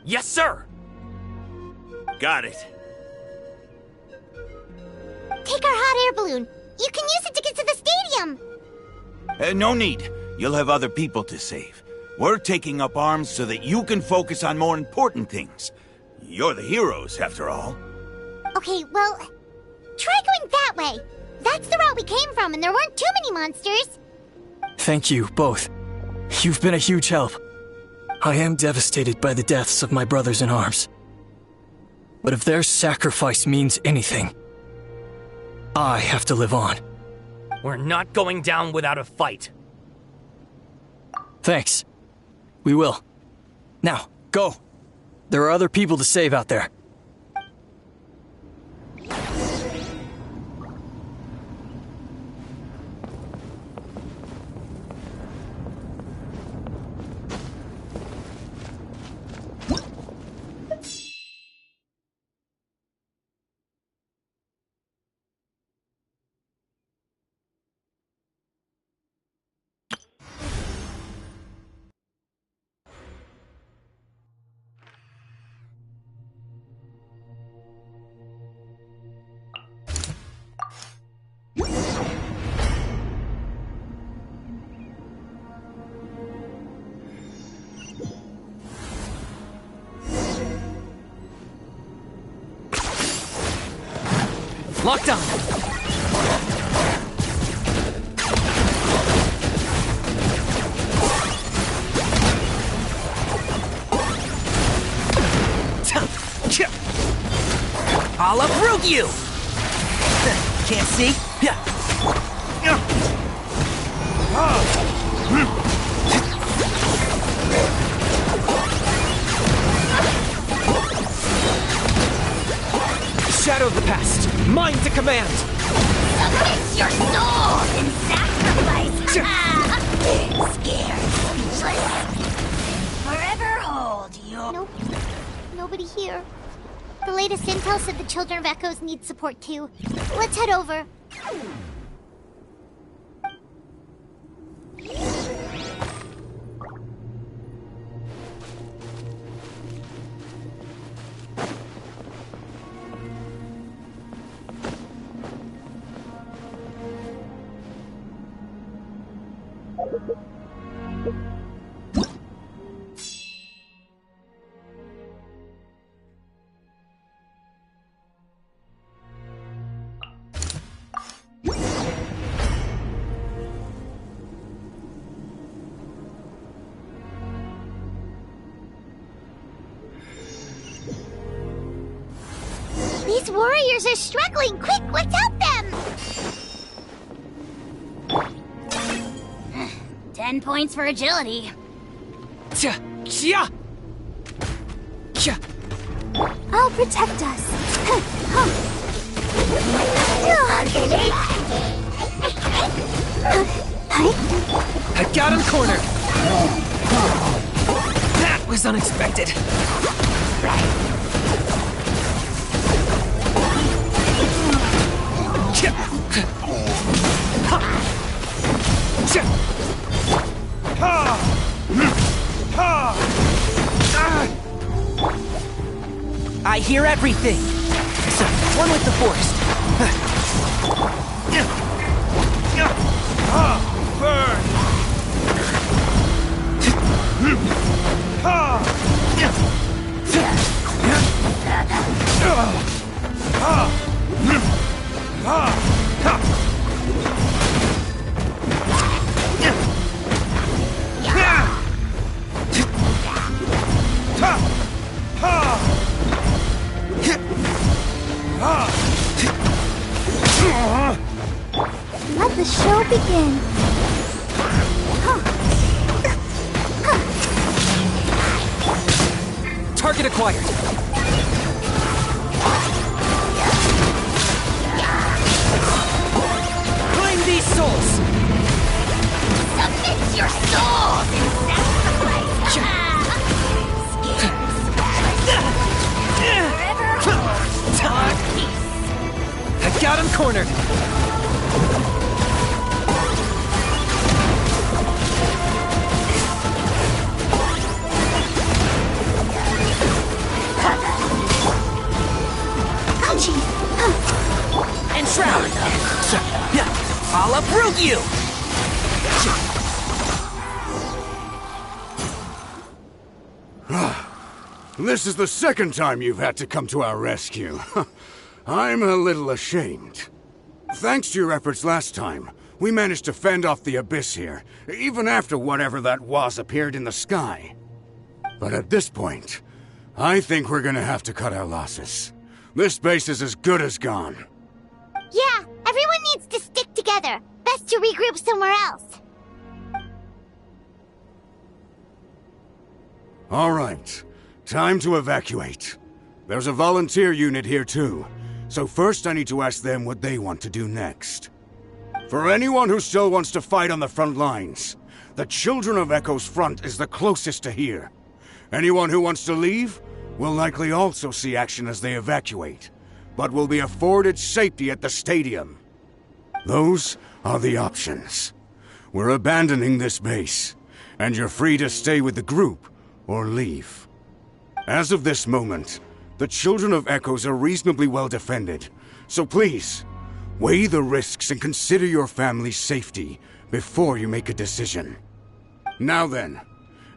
Yes, sir. Got it. Take our hot air balloon. You can use it to get to the stadium. No need. You'll have other people to save. We're taking up arms so that you can focus on more important things. You're the heroes, after all. Okay, well, try going that way. That's the route we came from, and there weren't too many monsters. Thank you, both. You've been a huge help. I am devastated by the deaths of my brothers in arms. But if their sacrifice means anything, I have to live on. We're not going down without a fight. Thanks. We will. Now, go. There are other people to save out there. Locked on! I'll uproot you! Can't see? Shadow of the past, mine to command! Submit your soul in sacrifice! Scared, speechless. Forever hold your... Nope. Nobody here. The latest intel said the Children of Echoes need support too. Let's head over. These warriors are struggling! Quick, let's help them! 10 points for agility. I'll protect us. I got him cornered! That was unexpected. I hear everything. So, one with the forest. Burn! Let the show begin. Target acquired. Claim these souls. Submit your souls in sacrifice. I got him cornered. Enshroud! I'll uproot you! This is the second time you've had to come to our rescue. I'm a little ashamed. Thanks to your efforts last time, we managed to fend off the abyss here, even after whatever that was appeared in the sky. But at this point, I think we're gonna have to cut our losses. This base is as good as gone. Yeah, everyone needs to stick together. Best to regroup somewhere else. All right, time to evacuate. There's a volunteer unit here too, so first I need to ask them what they want to do next. For anyone who still wants to fight on the front lines, the Children of Echo's front is the closest to here. Anyone who wants to leave will likely also see action as they evacuate, but will be afforded safety at the stadium. Those are the options. We're abandoning this base, and you're free to stay with the group or leave. As of this moment, the Children of Echoes are reasonably well defended, so please, weigh the risks and consider your family's safety before you make a decision. Now then,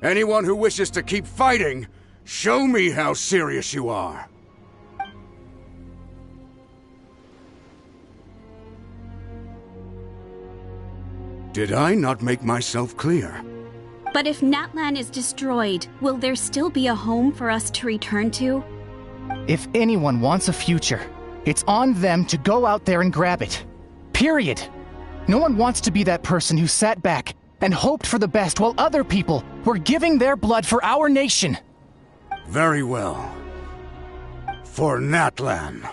anyone who wishes to keep fighting, show me how serious you are. Did I not make myself clear? But if Natlan is destroyed, will there still be a home for us to return to? If anyone wants a future, it's on them to go out there and grab it. Period. No one wants to be that person who sat back and hoped for the best while other people were giving their blood for our nation. Very well. For Natlan.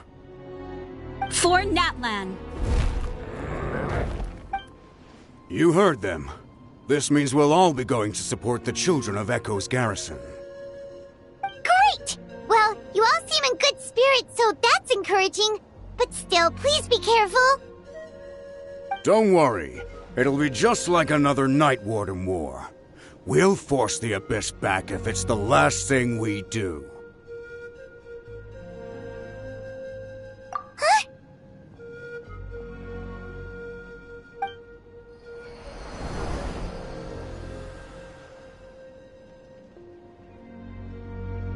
For Natlan. You heard them. This means we'll all be going to support the children of Echo's garrison. Great! Well, you all seem in good spirits, so that's encouraging. But still, please be careful. Don't worry. It'll be just like another Night Warden war. We'll force the Abyss back if it's the last thing we do. Huh?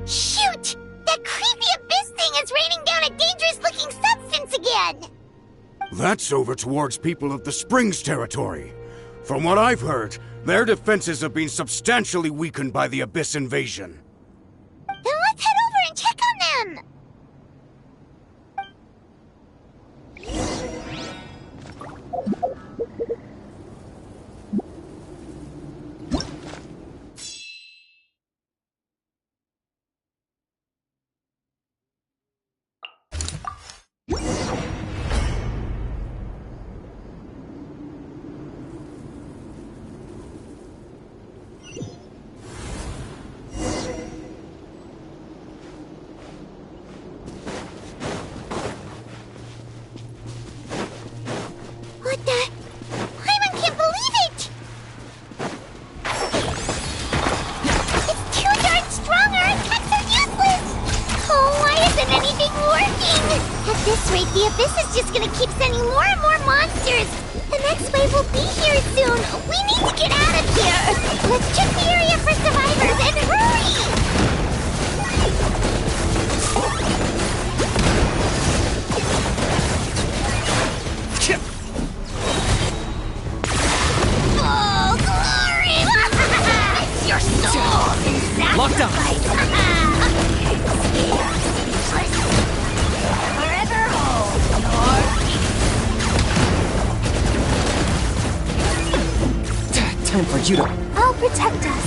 Shoot! That creepy Abyss thing is raining down a dangerous-looking substance again! That's over towards people of the Springs territory. From what I've heard, their defenses have been substantially weakened by the Abyss invasion. Then let's head over and check on them! What the? Paimon can't believe it! It's too darn strong, our attacks are useless! Oh, why isn't anything working? At this rate, the Abyss is just gonna keep sending more and more monsters! The next wave will be here soon! We need to get out of here! Let's check the area for survivors and hurry! Oh, glory! It's your soul! Locked up! Forever hold your Time for you to... I'll protect us.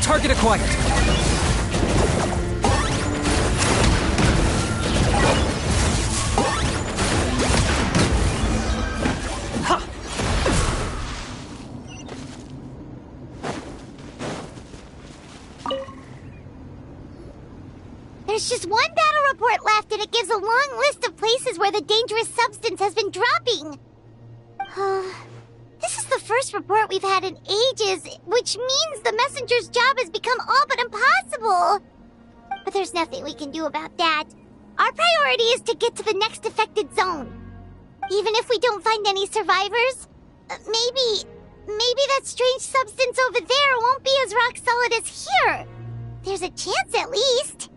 Target acquired. There's just one battle report left, and it gives a long list of places where the dangerous substance has been dropping. This is the first report we've had in ages, which means the messenger's job has become all but impossible. But there's nothing we can do about that. Our priority is to get to the next affected zone. Even if we don't find any survivors, maybe that strange substance over there won't be as rock solid as here. There's a chance at least.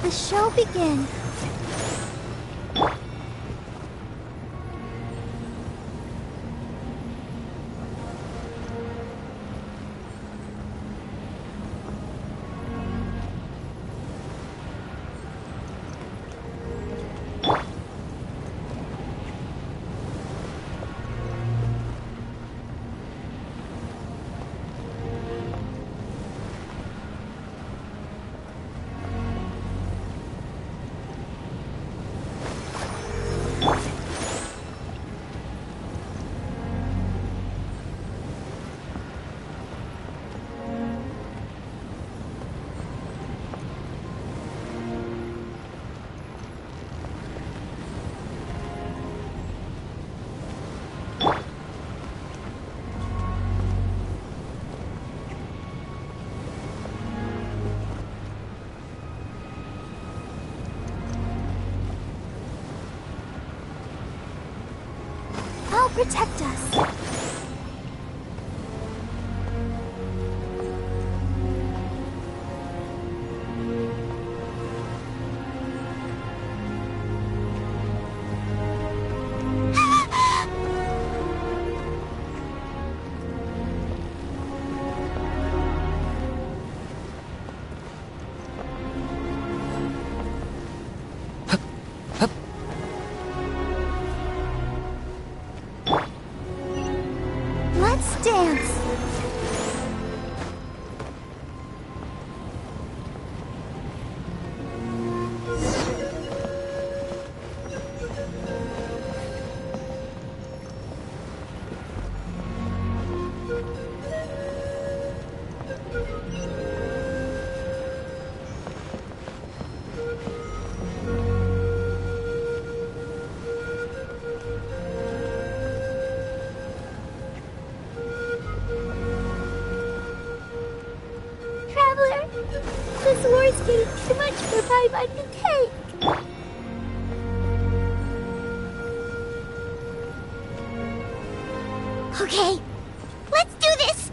the show begin? I'll protect us. Let's dance. This war's getting too much for Paimon to take. Okay, let's do this!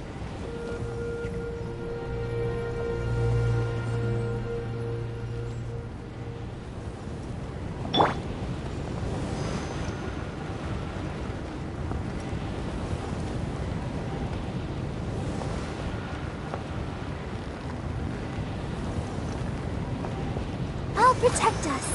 I'll protect us.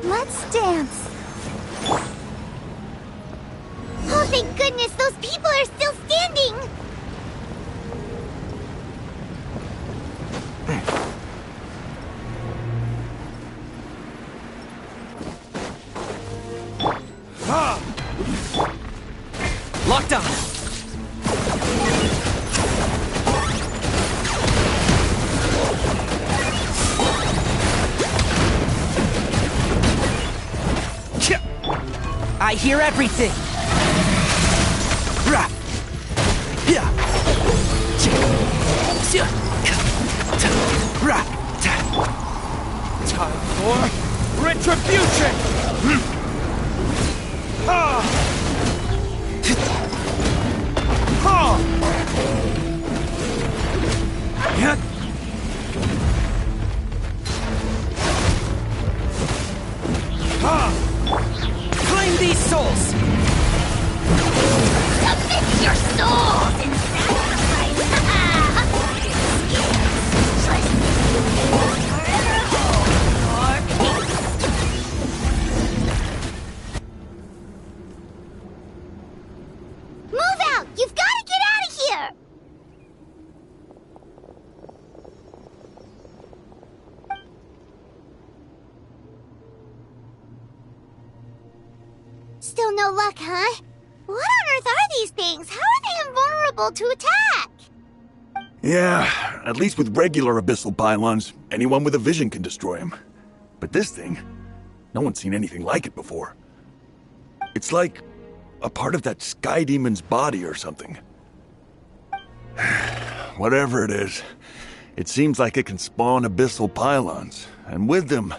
Let's dance. Oh, thank goodness, those people are still standing. Locked on. I hear everything. Time for retribution. Claim these souls! Submit your souls in sacrifice! Move out! You've got to get out of here! Still no luck, huh? What on earth are these things? How are they invulnerable to attack? Yeah, at least with regular abyssal pylons, anyone with a vision can destroy them. But this thing, no one's seen anything like it before. It's like a part of that sky demon's body or something. Whatever it is, it seems like it can spawn abyssal pylons, and with them,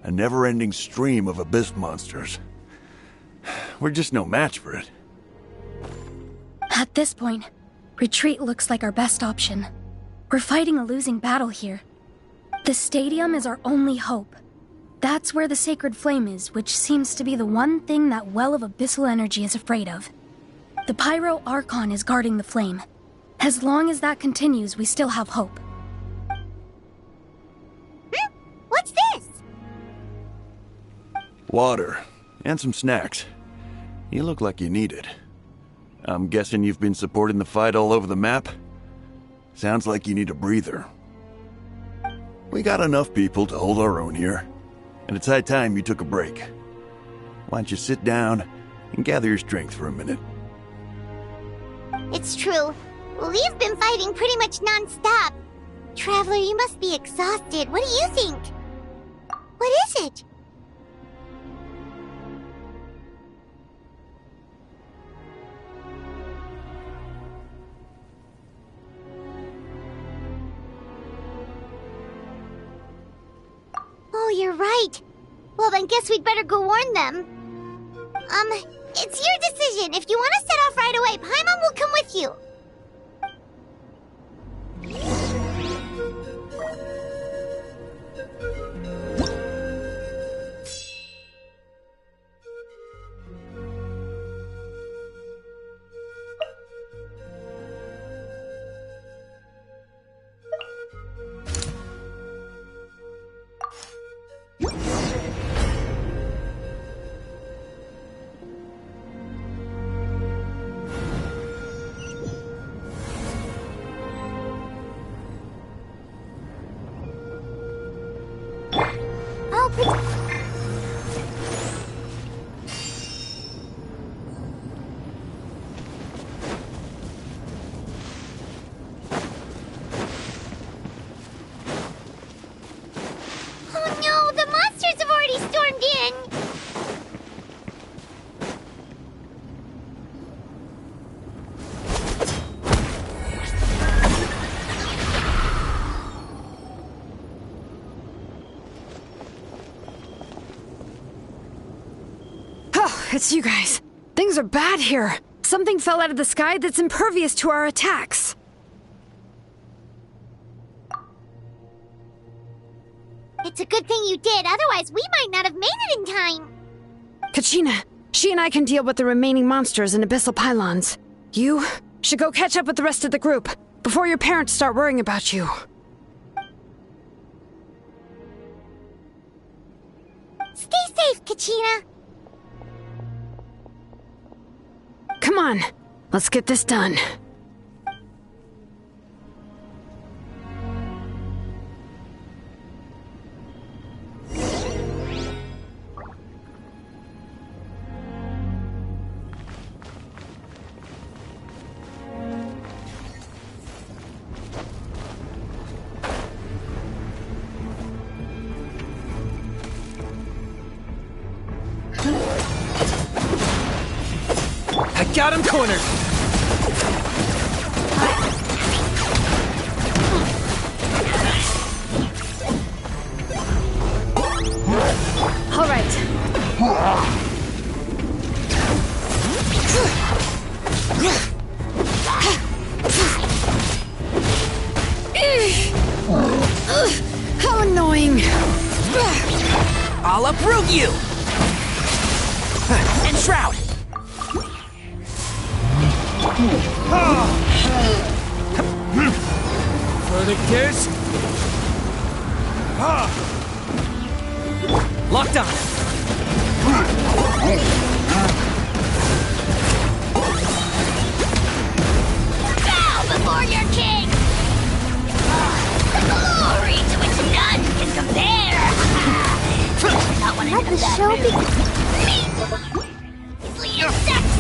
a never-ending stream of abyss monsters. We're just no match for it. At this point, retreat looks like our best option. We're fighting a losing battle here. The stadium is our only hope. That's where the sacred flame is, which seems to be the one thing that well of abyssal energy is afraid of. The Pyro Archon is guarding the flame. As long as that continues, we still have hope. What's this? Water, and some snacks. You look like you need it. I'm guessing you've been supporting the fight all over the map? Sounds like you need a breather. We got enough people to hold our own here, and it's high time you took a break. Why don't you sit down and gather your strength for a minute? It's true. We've been fighting pretty much non-stop. Traveler, you must be exhausted. What do you think? What is it? Oh, you're right. Well, then guess we'd better go warn them. It's your decision. If you want to set off right away, Paimon will come with you. It's you guys. Things are bad here. Something fell out of the sky that's impervious to our attacks. It's a good thing you did, otherwise we might not have made it in time. Kachina, she and I can deal with the remaining monsters and abyssal pylons. You should go catch up with the rest of the group before your parents start worrying about you. Stay safe, Kachina. Come on, let's get this done. Got him cornered! All right. How annoying! I'll uproot you! And Shroud! Verdict locked on. Bow before your king! Glory to which none can compare! Not when let the show begin. Easily insects!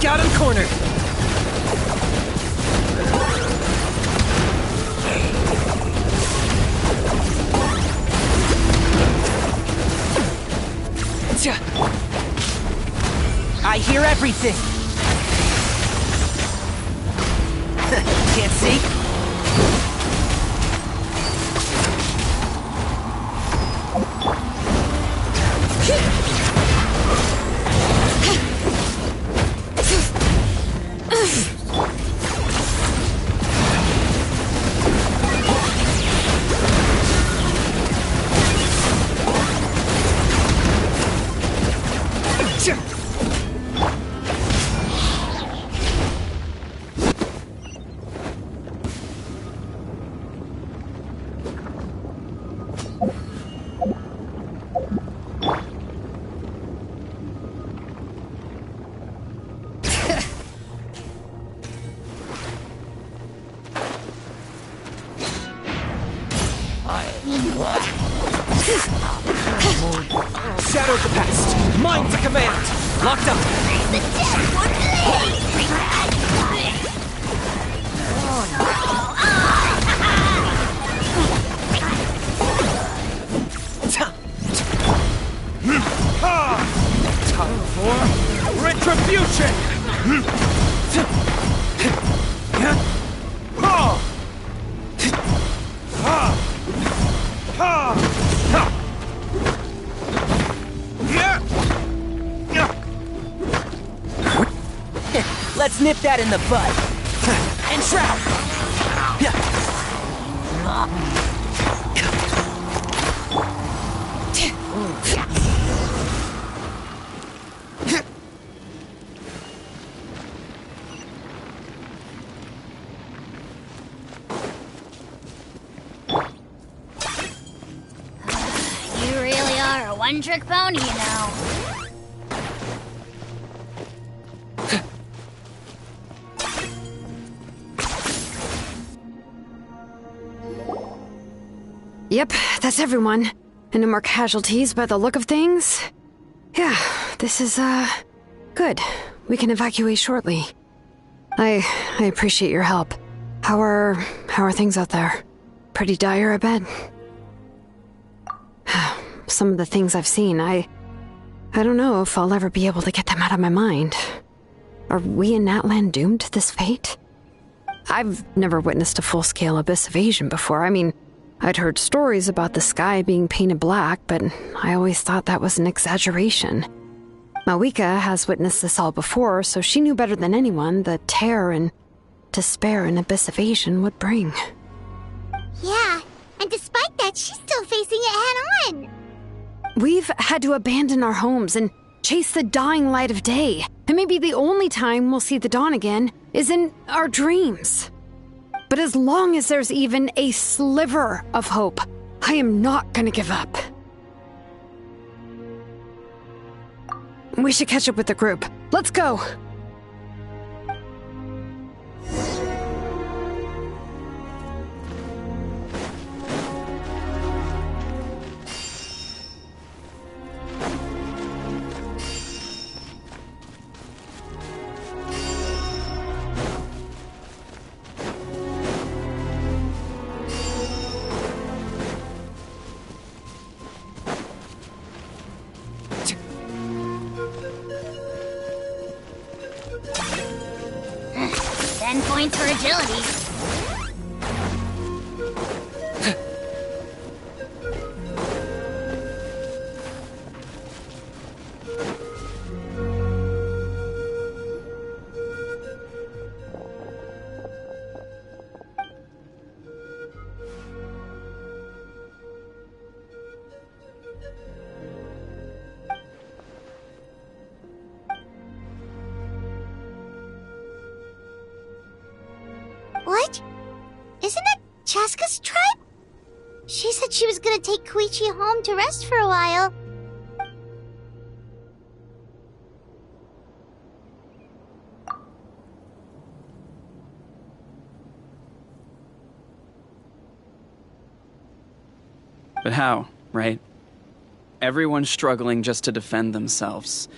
Got him cornered! I hear everything! Can't see? Shadow of the past! Mind to command! Locked up! The dead one Time for retribution! Let's nip that in the bud. And trap! You really are a one-trick pony, you know. Yep, that's everyone. And no more casualties by the look of things. Yeah, this is, good. We can evacuate shortly. I appreciate your help. How are things out there? Pretty dire, I bet. Some of the things I've seen, I don't know if I'll ever be able to get them out of my mind. Are we in Natlan doomed to this fate? I've never witnessed a full-scale abyss invasion before. I mean, I'd heard stories about the sky being painted black, but I always thought that was an exaggeration. Mawika has witnessed this all before, so she knew better than anyone the terror and despair an abyss invasion would bring. Yeah, and despite that, she's still facing it head-on. We've had to abandon our homes and chase the dying light of day, and maybe the only time we'll see the dawn again is in our dreams. But as long as there's even a sliver of hope, I am not gonna give up. We should catch up with the group. Let's go! Points for agility. What? Isn't that Chaska's tribe? She said she was gonna take Koichi home to rest for a while. But how, right? Everyone's struggling just to defend themselves.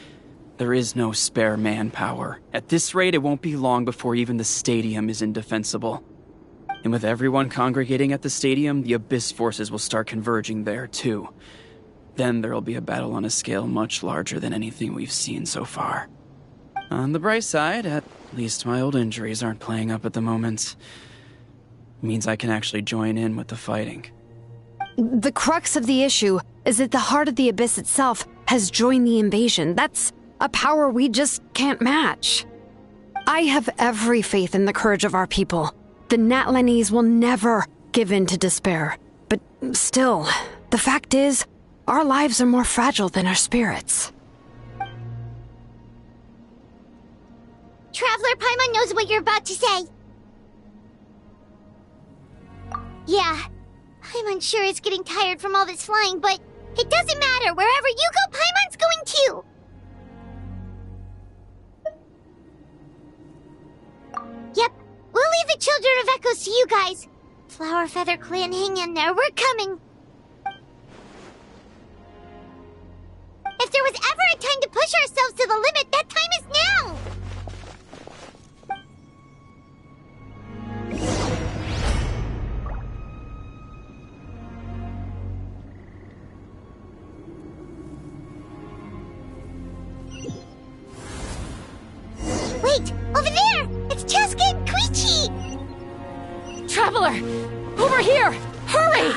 There is no spare manpower. At this rate, it won't be long before even the stadium is indefensible. And with everyone congregating at the stadium, the Abyss forces will start converging there too. Then there'll be a battle on a scale much larger than anything we've seen so far. On the bright side, at least my old injuries aren't playing up at the moment. It means I can actually join in with the fighting. The crux of the issue is that the heart of the Abyss itself has joined the invasion. That's a power we just can't match. I have every faith in the courage of our people. The Natlanese will never give in to despair. But still, the fact is, our lives are more fragile than our spirits. Traveler Paimon knows what you're about to say. Yeah, Paimon sure is getting tired from all this flying, but it doesn't matter. Wherever you go, Paimon's going too. Yep, we'll leave the Children of Echoes to you guys. Flower Feather Clan, hang in there. We're coming. If there was ever a time to push ourselves to the limit, that time is now! Wait! Over there! It's Cheska and Koichi! Traveler! Over here! Hurry!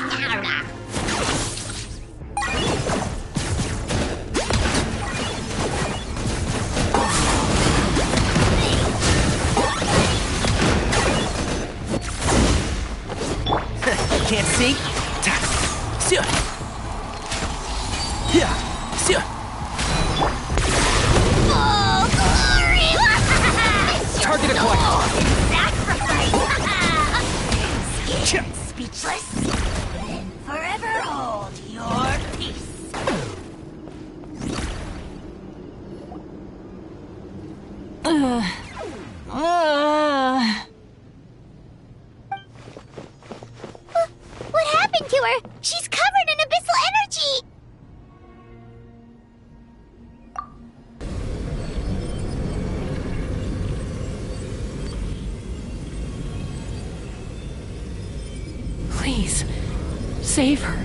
Can't see? Target acquired! Sacrifice! Speechless? Then forever hold your peace. What happened to her? She's covered in abyssal energy! Please, save her.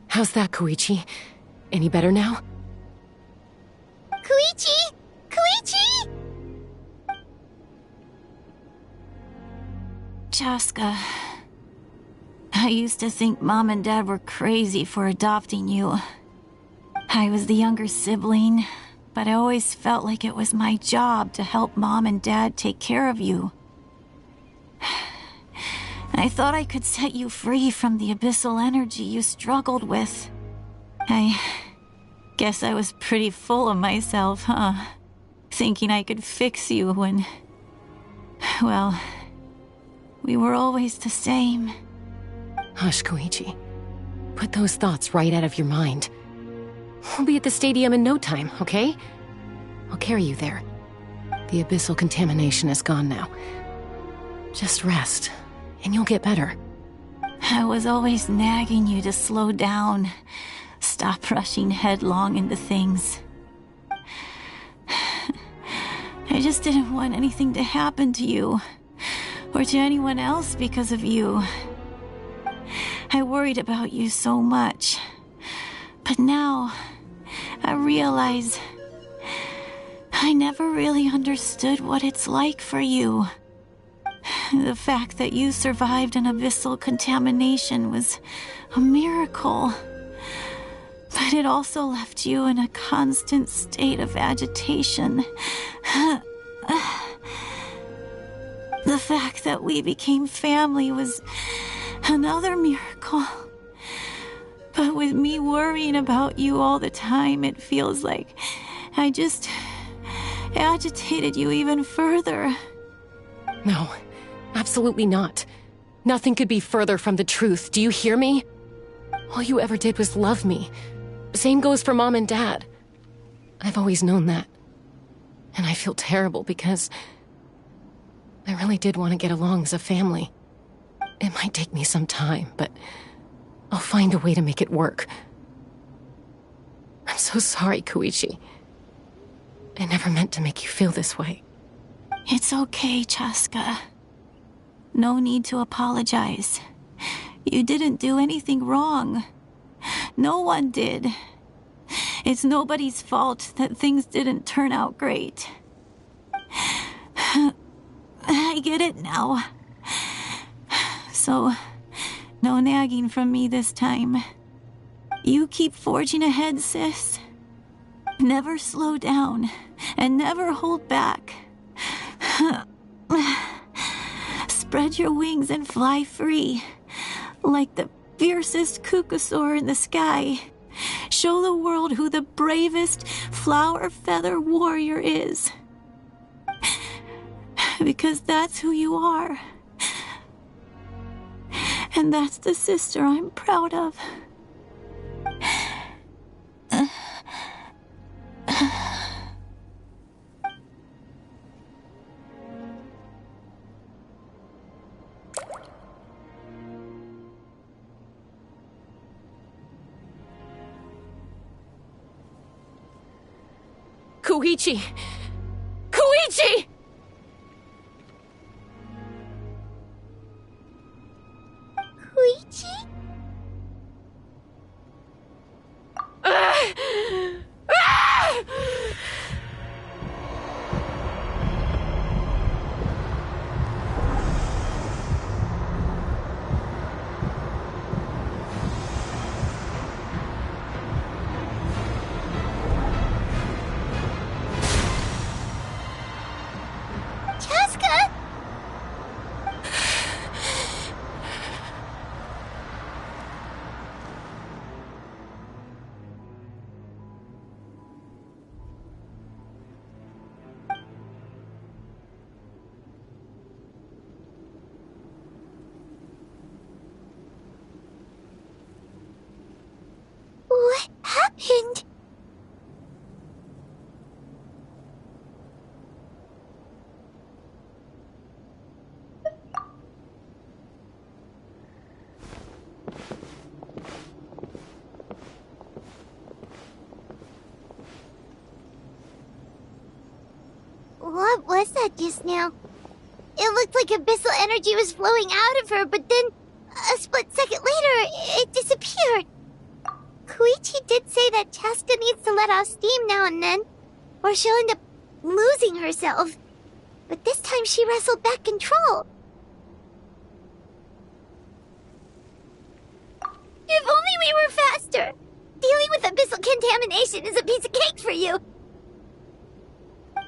How's that, Koichi? Any better now? Koichi! Koichi! Cheska, I used to think Mom and Dad were crazy for adopting you. I was the younger sibling, but I always felt like it was my job to help Mom and Dad take care of you. I thought I could set you free from the abyssal energy you struggled with. I guess I was pretty full of myself, huh? Thinking I could fix you when... well, we were always the same. Hush, Koichi. Put those thoughts right out of your mind. We'll be at the stadium in no time, okay? I'll carry you there. The abyssal contamination is gone now. Just rest, and you'll get better. I was always nagging you to slow down. Stop rushing headlong into things. I just didn't want anything to happen to you, or to anyone else because of you. I worried about you so much. But now, I realize I never really understood what it's like for you. The fact that you survived an abyssal contamination was a miracle. But it also left you in a constant state of agitation. The fact that we became family was another miracle. But with me worrying about you all the time, it feels like I just agitated you even further. No, absolutely not. Nothing could be further from the truth. Do you hear me? All you ever did was love me. Same goes for Mom and Dad. I've always known that. And I feel terrible because I really did want to get along as a family. It might take me some time, but I'll find a way to make it work. I'm so sorry, Koichi. I never meant to make you feel this way. It's okay, Chaska. No need to apologize. You didn't do anything wrong. No one did. It's nobody's fault that things didn't turn out great. I get it now. So, no nagging from me this time. You keep forging ahead, sis. Never slow down, and never hold back. Spread your wings and fly free, like the fiercest kukusaur in the sky. Show the world who the bravest flower feather warrior is. Because that's who you are. And that's the sister I'm proud of. Koichi! Koichi! Koichi? Chaska? What happened? What was that just now? It looked like abyssal energy was flowing out of her, but then a split second later, it disappeared. Koichi did say that Chaska needs to let off steam now and then, or she'll end up losing herself. But this time she wrestled back control. If only we were faster! Dealing with abyssal contamination is a piece of cake for you.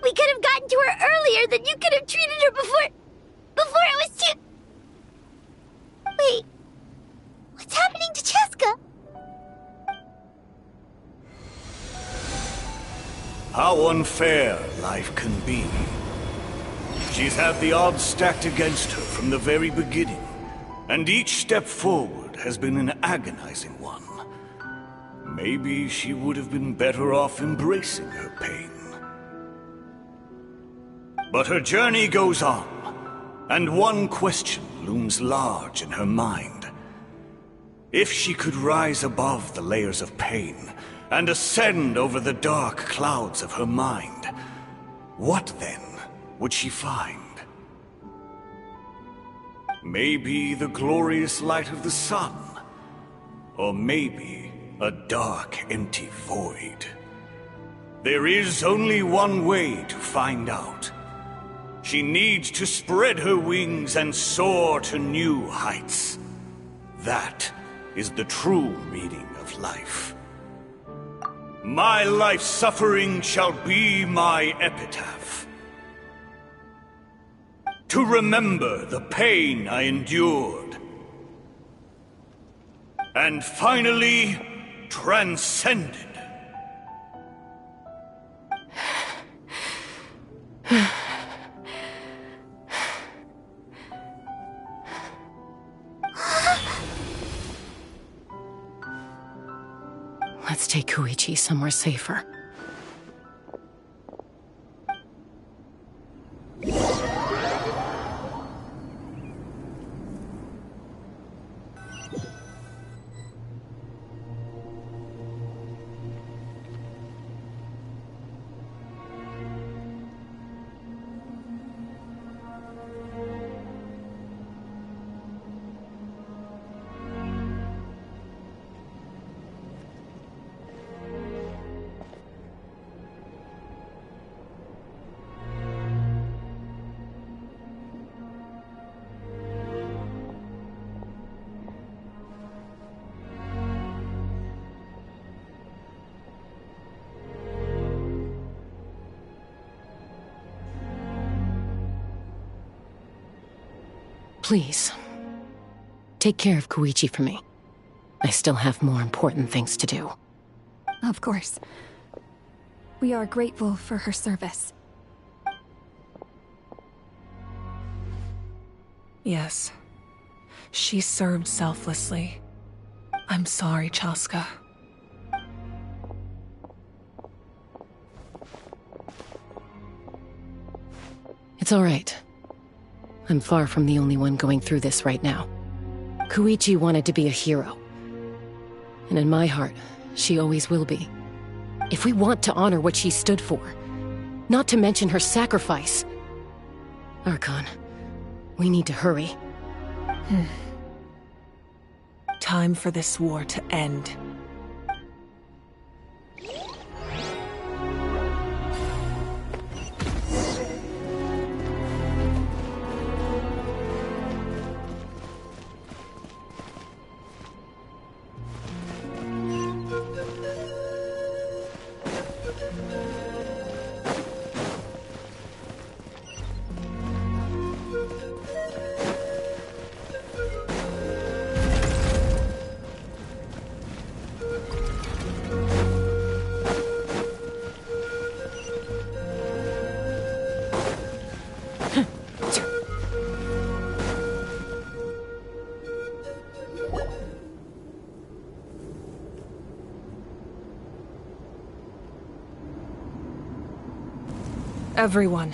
We could have gotten to her earlier, then you could have treated her before it was too... Wait, what's happening to Chaska? How unfair life can be. She's had the odds stacked against her from the very beginning, and each step forward has been an agonizing one. Maybe she would have been better off embracing her pain. But her journey goes on, and one question looms large in her mind. If she could rise above the layers of pain and ascend over the dark clouds of her mind, what then would she find? Maybe the glorious light of the sun, or maybe a dark, empty void. There is only one way to find out. She needs to spread her wings and soar to new heights. That is the true meaning of life. My life's suffering shall be my epitaph. To remember the pain I endured. And finally, transcended. Let's take Koichi somewhere safer. Please, take care of Koichi for me. I still have more important things to do. Of course. We are grateful for her service. Yes. She served selflessly. I'm sorry, Chaska. It's all right. I'm far from the only one going through this right now. Koichi wanted to be a hero. And in my heart, she always will be. If we want to honor what she stood for, not to mention her sacrifice. Archon, we need to hurry. Time for this war to end. Everyone,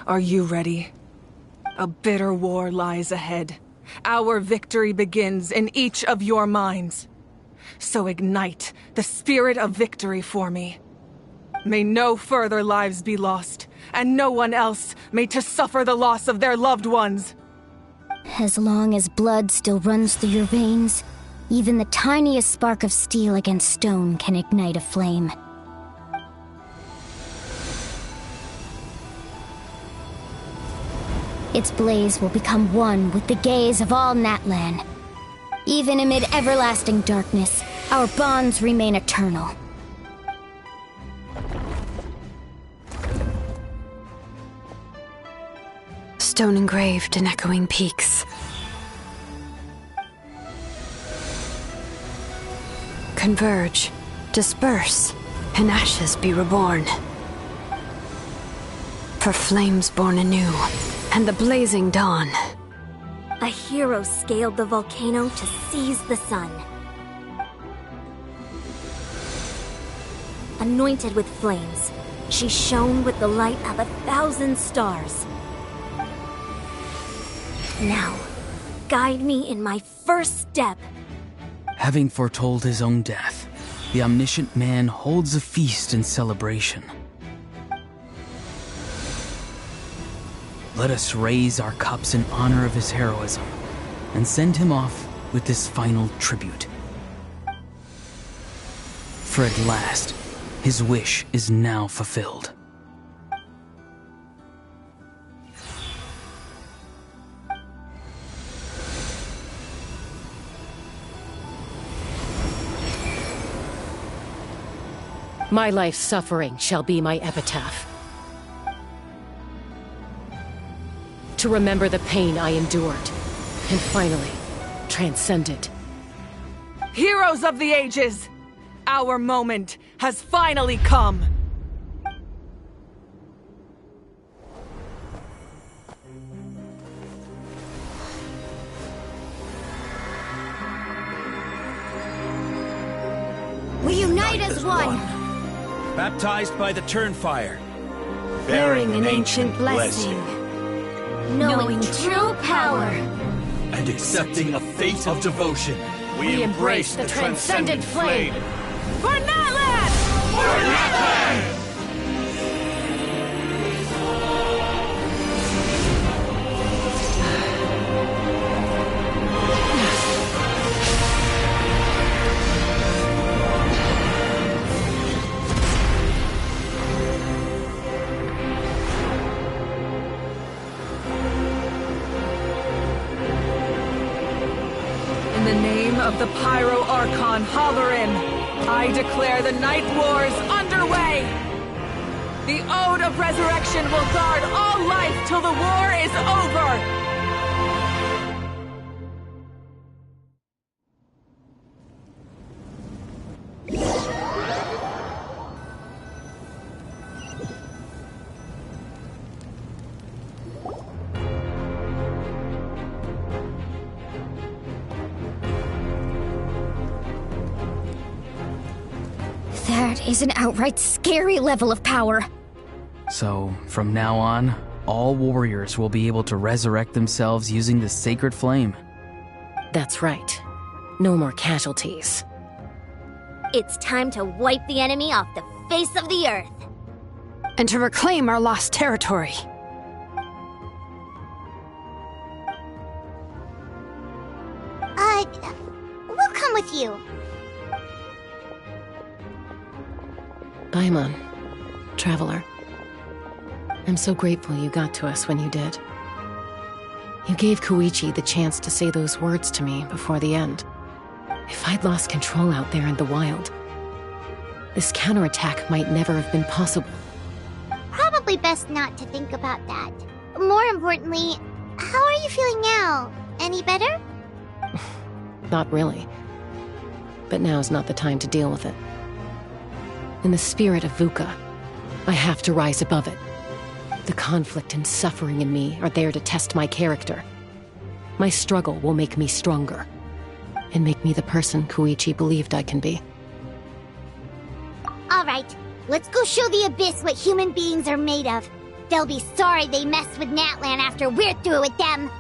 are you ready? A bitter war lies ahead. Our victory begins in each of your minds. So ignite the spirit of victory for me. May no further lives be lost, and no one else may to suffer the loss of their loved ones. As long as blood still runs through your veins, even the tiniest spark of steel against stone can ignite a flame. Its blaze will become one with the gaze of all Natlan. Even amid everlasting darkness, our bonds remain eternal. Stone engraved in echoing peaks. Converge, disperse, and ashes be reborn. For flames born anew, and the blazing dawn. A hero scaled the volcano to seize the sun. Anointed with flames, she shone with the light of 1,000 stars. Now, guide me in my first step. Having foretold his own death, the omniscient man holds a feast in celebration. Let us raise our cups in honor of his heroism and send him off with this final tribute. For at last, his wish is now fulfilled. My life's suffering shall be my epitaph. To remember the pain I endured, and finally, transcend it. Heroes of the ages! Our moment has finally come! We unite as one! Baptized by the Turnfire. Bearing an ancient blessing. Knowing true power. And accepting a fate of devotion. We embrace the transcendent flame. For Natlan! For Natlan! In the name of the Pyro Archon Halloran, I declare the Night Wars underway! The Ode of Resurrection will guard all life till the war is over! is an outright scary level of power. So, from now on, all warriors will be able to resurrect themselves using the sacred flame. That's right. No more casualties. It's time to wipe the enemy off the face of the earth. And to reclaim our lost territory. We'll come with you. Paimon, traveler. I'm so grateful you got to us when you did. You gave Koichi the chance to say those words to me before the end. If I'd lost control out there in the wild, this counterattack might never have been possible. Probably best not to think about that. More importantly, how are you feeling now? Any better? Not really. But now's not the time to deal with it. In the spirit of VUCA, I have to rise above it. The conflict and suffering in me are there to test my character. My struggle will make me stronger, and make me the person Koichi believed I can be. Alright, let's go show the Abyss what human beings are made of. They'll be sorry they messed with Natlan after we're through with them.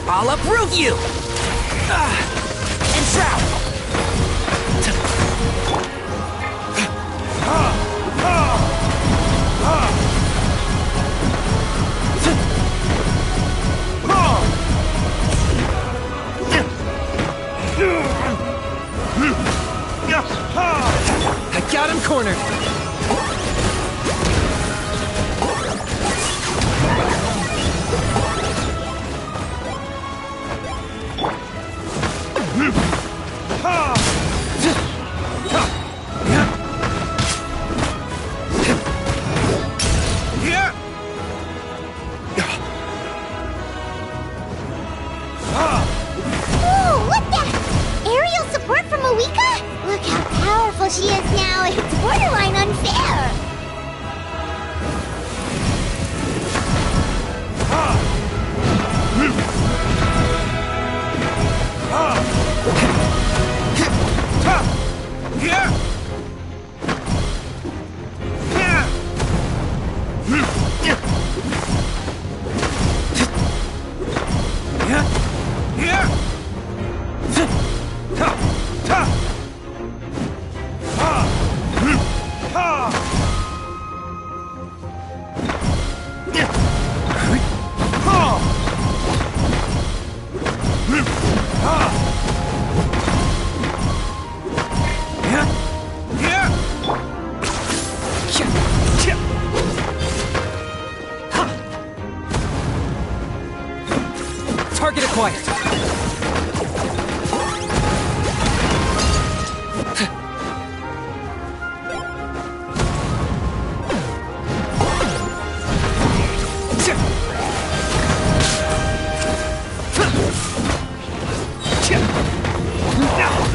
I'll uproot you! And trap! I got him cornered! Ooh, what the? Aerial support from Moika? Look how powerful she is now. It's borderline unfair. Target acquired.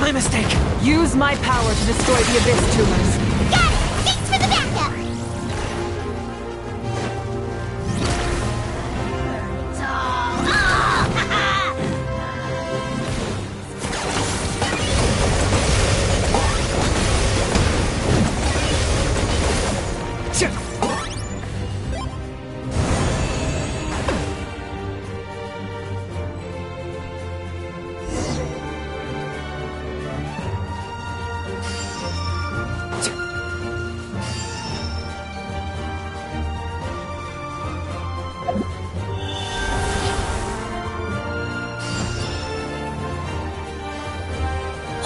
My mistake. Use my power to destroy the Abyss tumors. Got it! Thanks for the backup!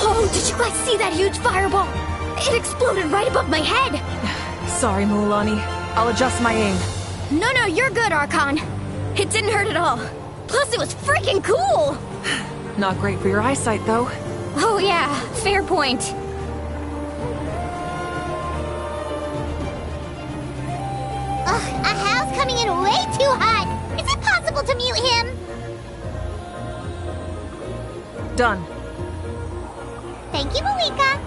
Oh, did you guys see that huge fireball? It exploded right above my head! Sorry, Mualani. I'll adjust my aim. No, you're good, Archon. It didn't hurt at all. Plus, it was freaking cool! Not great for your eyesight, though. Oh yeah, fair point. Ugh, Ahal's coming in way too hot! Is it possible to mute him? Done. Thank you, Malika.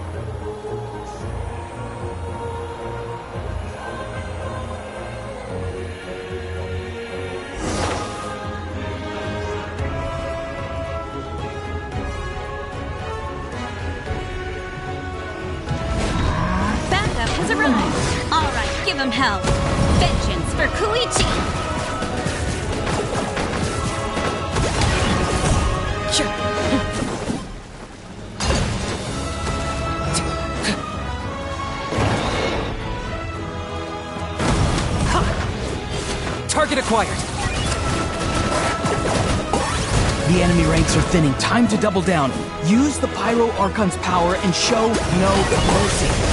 Backup has arrived. All right, give him hell. Vengeance for Koichi. Target acquired. The enemy ranks are thinning. Time to double down. Use the Pyro Archon's power and show no mercy.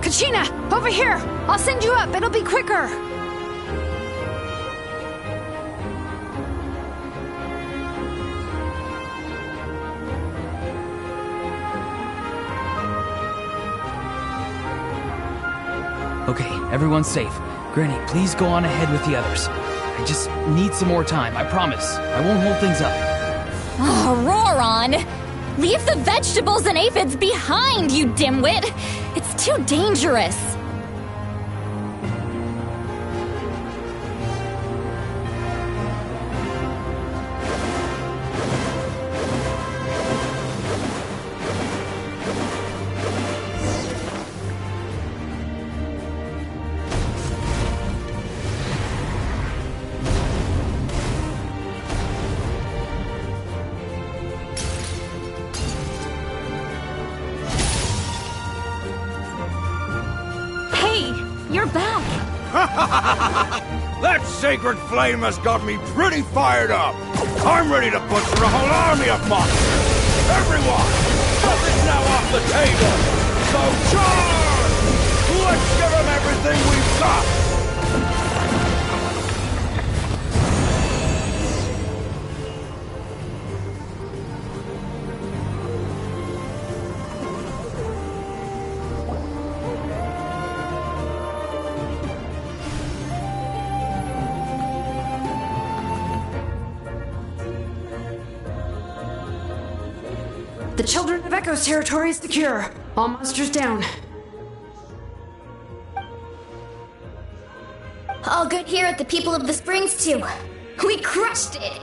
Kachina, over here! I'll send you up, it'll be quicker! Okay, everyone's safe. Granny, please go on ahead with the others. I just need some more time, I promise. I won't hold things up. Oh, Roron! Leave the vegetables and aphids behind, you dimwit! It's too dangerous! You're back! That sacred flame has got me pretty fired up! I'm ready to butcher a whole army of monsters! Everyone! Nothing's now off the table! So charge! Let's give them everything we've got! The Children of Echo's territory is secure. All monsters down. All good here at the People of the Springs, too. We crushed it!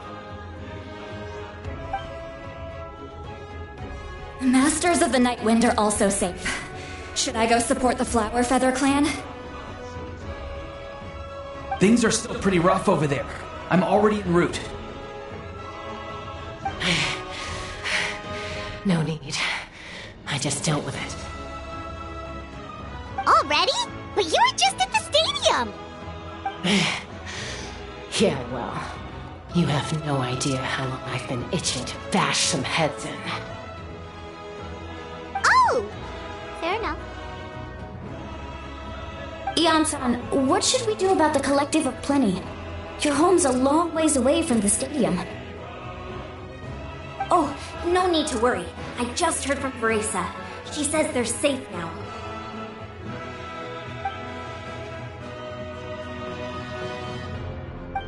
The Masters of the Night Wind are also safe. Should I go support the Flower Feather clan? Things are still pretty rough over there. I'm already en route. No need. I just dealt with it. Already? But you were just at the stadium! Yeah, well, you have no idea how long I've been itching to bash some heads in. Oh! Fair enough. Ian-san, what should we do about the Collective of Plenty? Your home's a long ways away from the stadium. Oh, no need to worry. I just heard from Veresa. She says they're safe now.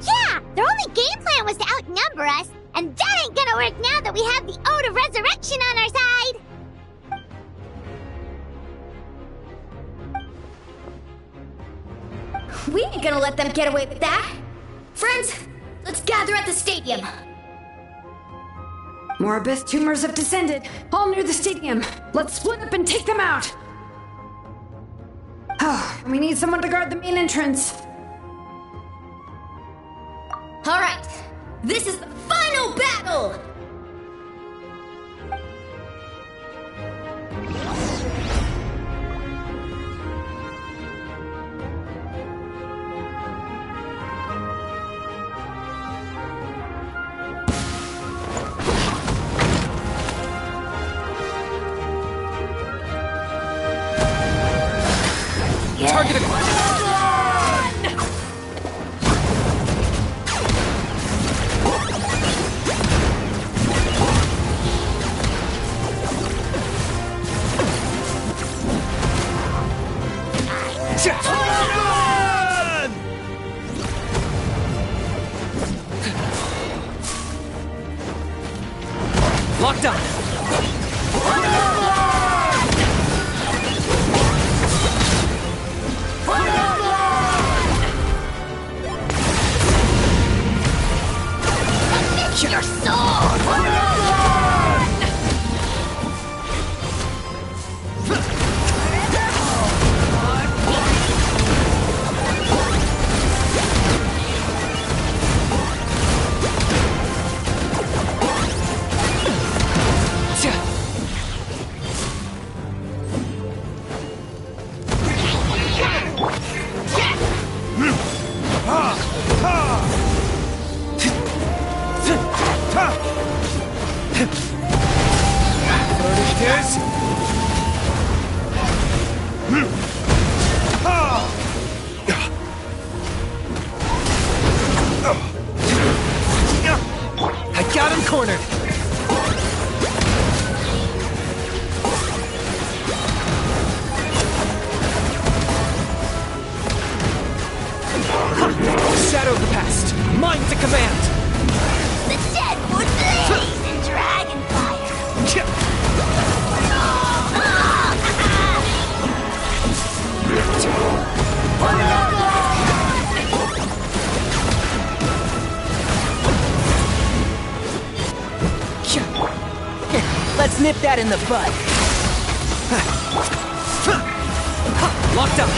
Yeah! Their only game plan was to outnumber us. And that ain't gonna work now that we have the Ode of Resurrection on our side! We ain't gonna let them get away with that! Friends, let's gather at the stadium! More Abyss tumors have descended, all near the stadium. Let's split up and take them out! Oh, we need someone to guard the main entrance. Alright, this is the final battle! Target acquired. Locked on. Your soul! I got him cornered. Shadow of the past, mine to command. The dead would blaze in dragonfire! Let's nip that in the bud. Locked up.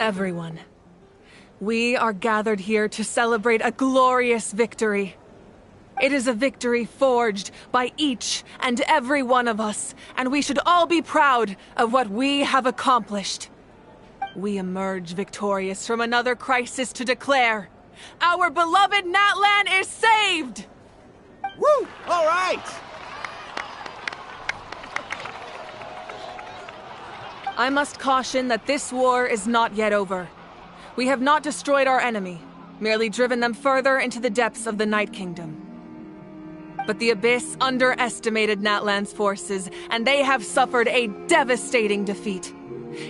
Everyone, we are gathered here to celebrate a glorious victory. It is a victory forged by each and every one of us, and we should all be proud of what we have accomplished. We emerge victorious from another crisis to declare, our beloved Natlan is saved! Woo! All right! I must caution that this war is not yet over. We have not destroyed our enemy, merely driven them further into the depths of the Night Kingdom. But the Abyss underestimated Natlan's forces, and they have suffered a devastating defeat.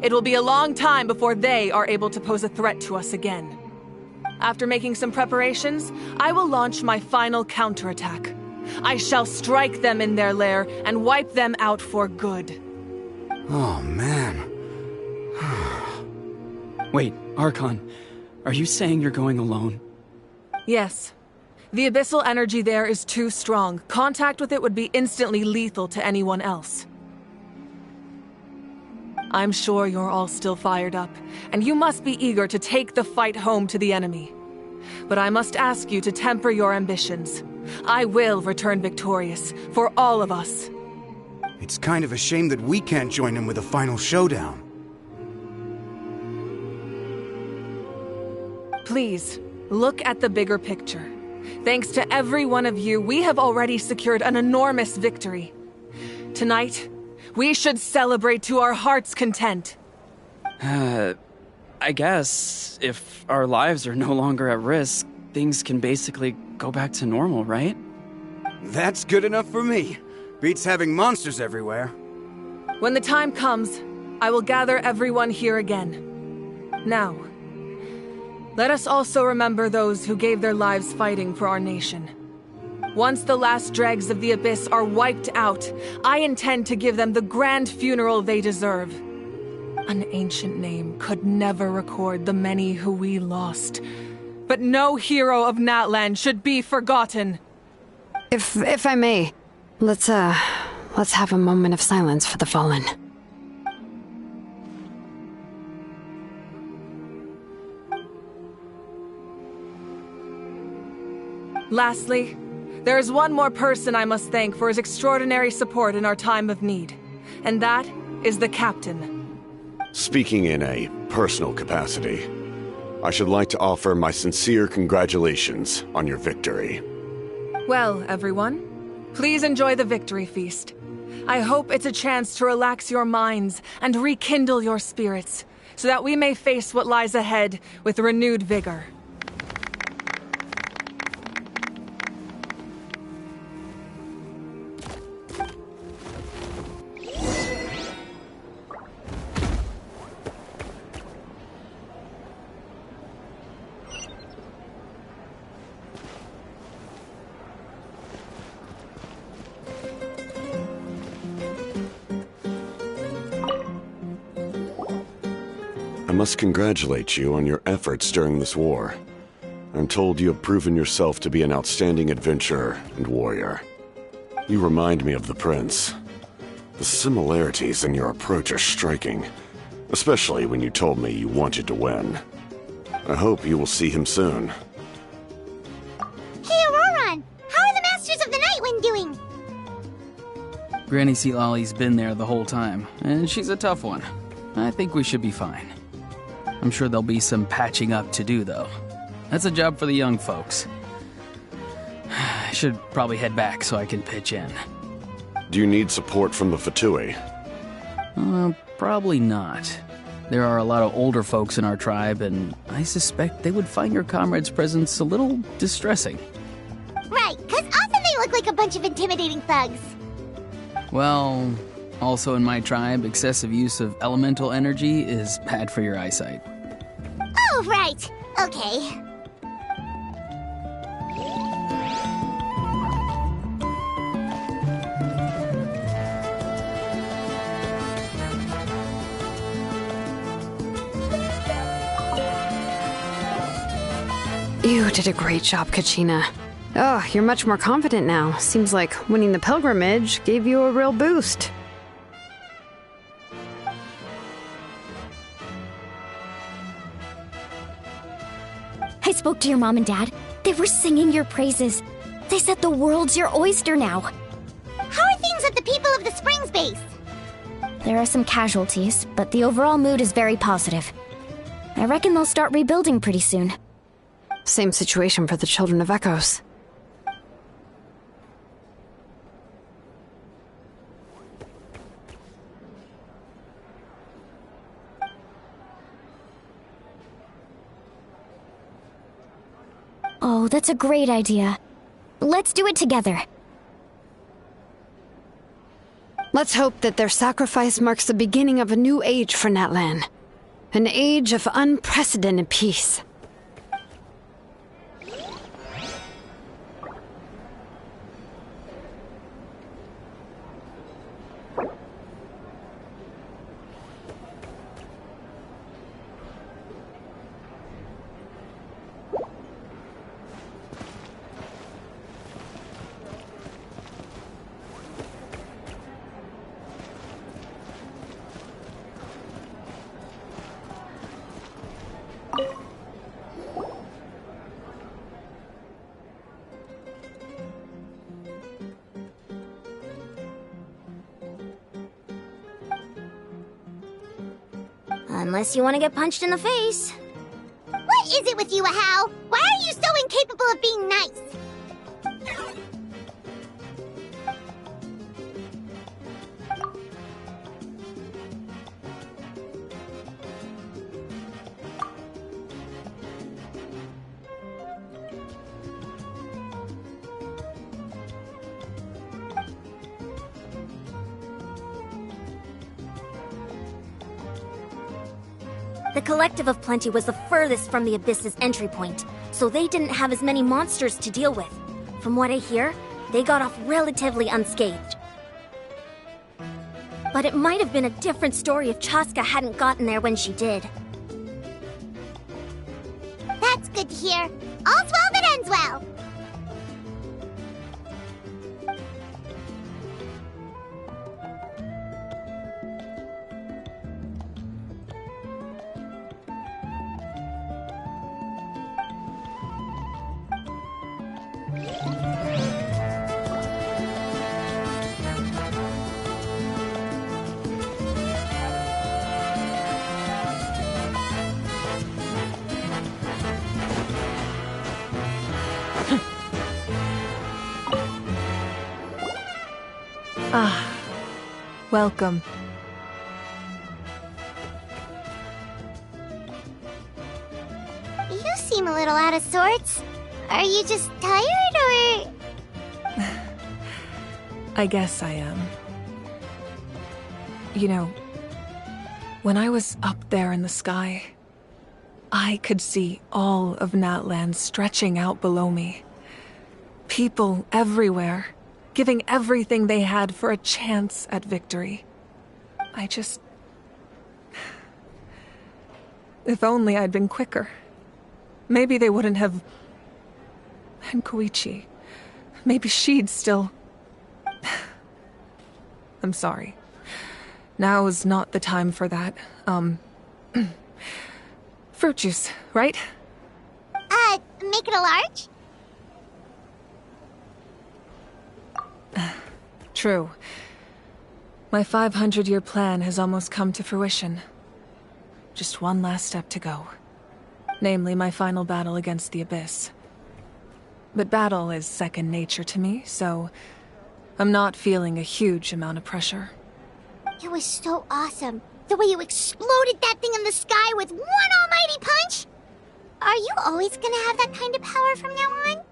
It will be a long time before they are able to pose a threat to us again. After making some preparations, I will launch my final counterattack. I shall strike them in their lair and wipe them out for good. Oh, man. Wait, Archon, are you saying you're going alone? Yes. The abyssal energy there is too strong. Contact with it would be instantly lethal to anyone else. I'm sure you're all still fired up, and you must be eager to take the fight home to the enemy. But I must ask you to temper your ambitions. I will return victorious, for all of us. It's kind of a shame that we can't join him with a final showdown. Please, look at the bigger picture. Thanks to every one of you, we have already secured an enormous victory. Tonight, we should celebrate to our heart's content. I guess if our lives are no longer at risk, things can basically go back to normal, right? That's good enough for me. Beats having monsters everywhere. When the time comes, I will gather everyone here again. Now, let us also remember those who gave their lives fighting for our nation. Once the last dregs of the Abyss are wiped out, I intend to give them the grand funeral they deserve. An ancient name could never record the many who we lost. But no hero of Natlan should be forgotten. If I may, let's have a moment of silence for the fallen. Lastly, there is one more person I must thank for his extraordinary support in our time of need, and that is the Captain. Speaking in a personal capacity, I should like to offer my sincere congratulations on your victory. Well, everyone, please enjoy the victory feast. I hope it's a chance to relax your minds and rekindle your spirits, so that we may face what lies ahead with renewed vigor. I must congratulate you on your efforts during this war. I'm told you have proven yourself to be an outstanding adventurer and warrior. You remind me of the Prince. The similarities in your approach are striking, especially when you told me you wanted to win. I hope you will see him soon. Hey, Auroran! How are the Masters of the Nightwind doing? Granny Sealolly's been there the whole time, and she's a tough one. I think we should be fine. I'm sure there'll be some patching up to do, though. That's a job for the young folks. I should probably head back so I can pitch in. Do you need support from the Fatui? Probably not. There are a lot of older folks in our tribe, and I suspect they would find your comrade's presence a little distressing. Right, because often they look like a bunch of intimidating thugs. Well, also in my tribe, excessive use of elemental energy is bad for your eyesight. Oh, right. Okay. You did a great job, Kachina. Oh, you're much more confident now. Seems like winning the pilgrimage gave you a real boost. spoke to your mom and dad. They were singing your praises. They said the world's your oyster now. How are things at the People of the Springs base? There are some casualties, but the overall mood is very positive. I reckon they'll start rebuilding pretty soon. Same situation for the Children of Echoes. Oh, that's a great idea. Let's do it together. Let's hope that their sacrifice marks the beginning of a new age for Natlan. An age of unprecedented peace. Unless you want to get punched in the face. What is it with you, Ahau? Why are you so incapable of being nice? The Collective of Plenty was the furthest from the Abyss's entry point, so they didn't have as many monsters to deal with. From what I hear, they got off relatively unscathed. But it might have been a different story if Chaska hadn't gotten there when she did. That's good to hear. All's well that ends well. Welcome. You seem a little out of sorts. Are you just tired, or...? I guess I am. You know, when I was up there in the sky, I could see all of Natlan stretching out below me. People everywhere, giving everything they had for a chance at victory. If only I'd been quicker. Maybe they wouldn't have... And Koichi. Maybe she'd still... I'm sorry. Now is not the time for that. Fruit juice, right? Make it a large? True. My 500-year plan has almost come to fruition. Just one last step to go. Namely, my final battle against the Abyss. But battle is second nature to me, so I'm not feeling a huge amount of pressure. It was so awesome. The way you exploded that thing in the sky with one almighty punch! Are you always gonna have that kind of power from now on?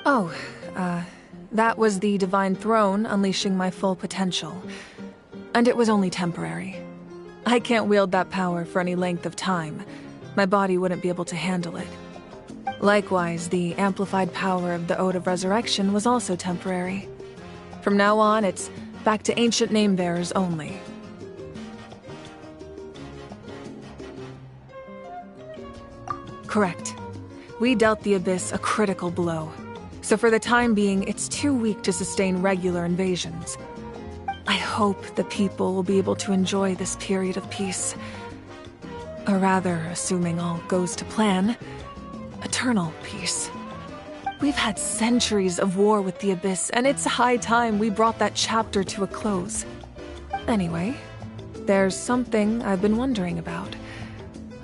Oh, that was the Divine Throne unleashing my full potential. And it was only temporary. I can't wield that power for any length of time. My body wouldn't be able to handle it. Likewise, the amplified power of the Ode of Resurrection was also temporary. From now on, it's back to ancient name-bearers only. Correct. We dealt the Abyss a critical blow. So for the time being, it's too weak to sustain regular invasions. I hope the people will be able to enjoy this period of peace. Or rather, assuming all goes to plan, a eternal peace. We've had centuries of war with the Abyss, and it's high time we brought that chapter to a close. Anyway, there's something I've been wondering about.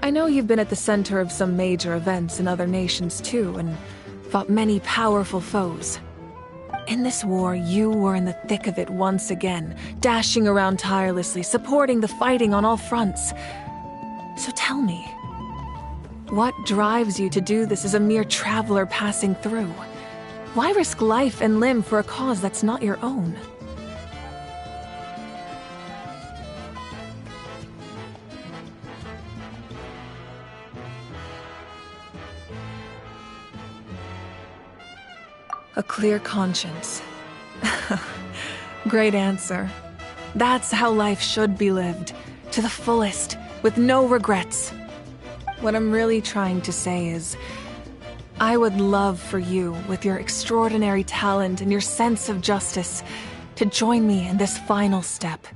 I know you've been at the center of some major events in other nations too, and fought many powerful foes. In this war, you were in the thick of it once again, dashing around tirelessly, supporting the fighting on all fronts. So tell me, what drives you to do this as a mere traveler passing through? Why risk life and limb for a cause that's not your own? A clear conscience. Great answer. That's how life should be lived, to the fullest, with no regrets. What I'm really trying to say is, I would love for you, with your extraordinary talent and your sense of justice, to join me in this final step.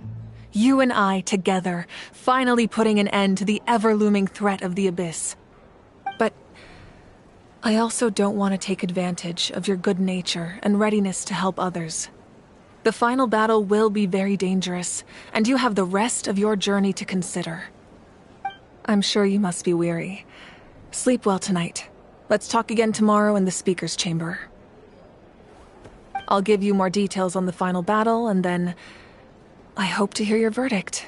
You and I together, finally putting an end to the ever-looming threat of the Abyss. But I also don't want to take advantage of your good nature and readiness to help others. The final battle will be very dangerous, and you have the rest of your journey to consider. I'm sure you must be weary. Sleep well tonight. Let's talk again tomorrow in the speaker's chamber. I'll give you more details on the final battle, and then I hope to hear your verdict.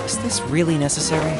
Is this really necessary?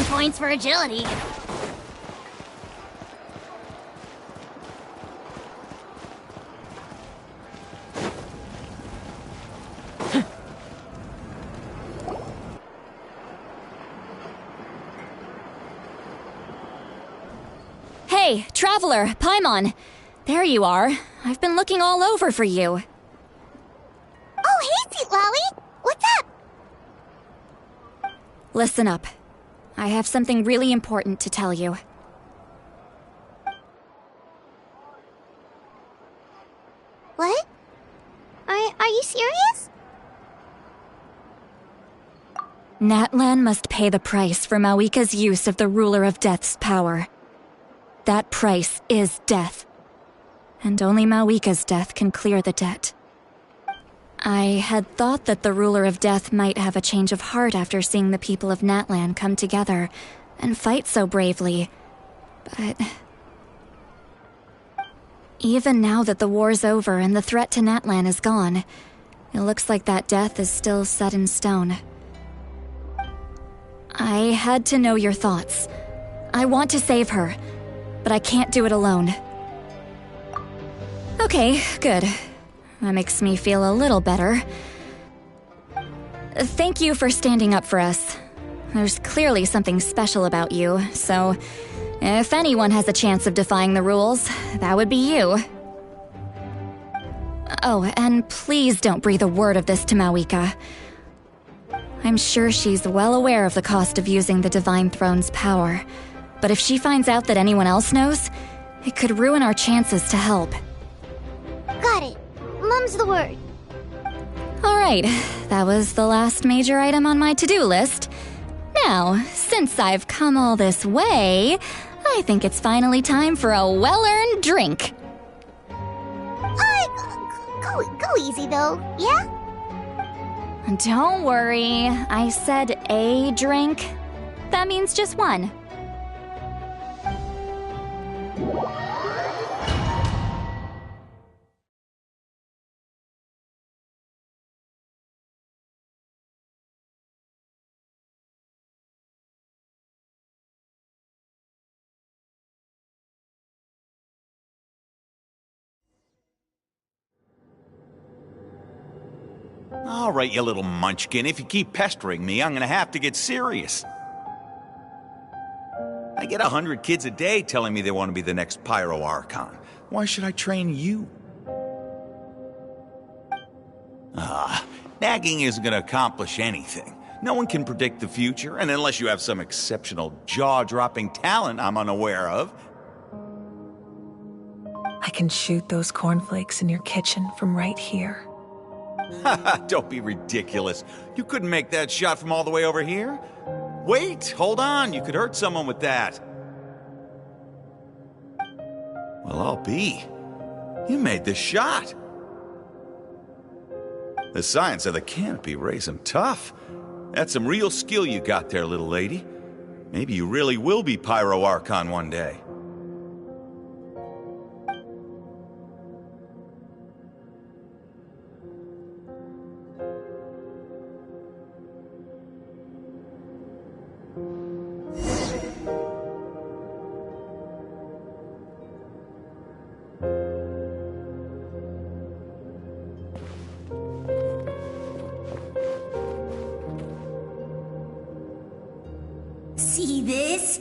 Points for agility. Hey, Traveler, Paimon. There you are. I've been looking all over for you. Oh, hey, Sweet Lolly! What's up? Listen up. I have something really important to tell you. What? Are you serious? Natlan must pay the price for Mawika's use of the Ruler of Death's power. That price is death. And only Mawika's death can clear the debt. I had thought that the Ruler of Death might have a change of heart after seeing the people of Natlan come together and fight so bravely, but... Even now that the war's over and the threat to Natlan is gone, it looks like that death is still set in stone. I had to know your thoughts. I want to save her, but I can't do it alone. Okay, good. That makes me feel a little better. Thank you for standing up for us. There's clearly something special about you, so if anyone has a chance of defying the rules, that would be you. Oh, and please don't breathe a word of this to Mawika. I'm sure she's well aware of the cost of using the Divine Throne's power, but if she finds out that anyone else knows, it could ruin our chances to help. Got it. Mum's the word. Alright, that was the last major item on my to-do list. Now, since I've come all this way, I think it's finally time for a well-earned drink. Go easy though, yeah? Don't worry, I said a drink. That means just one. All right, you little munchkin. If you keep pestering me, I'm gonna have to get serious. I get 100 kids a day telling me they want to be the next Pyro Archon. Why should I train you? Nagging isn't gonna accomplish anything. No one can predict the future, and unless you have some exceptional jaw-dropping talent I'm unaware of. I can shoot those cornflakes in your kitchen from right here. Don't be ridiculous. You couldn't make that shot from all the way over here? Wait, hold on. You could hurt someone with that. Well, I'll be. You made this shot. The science of the canopy raised him tough. That's some real skill you got there, little lady. Maybe you really will be Pyro Archon one day. See this?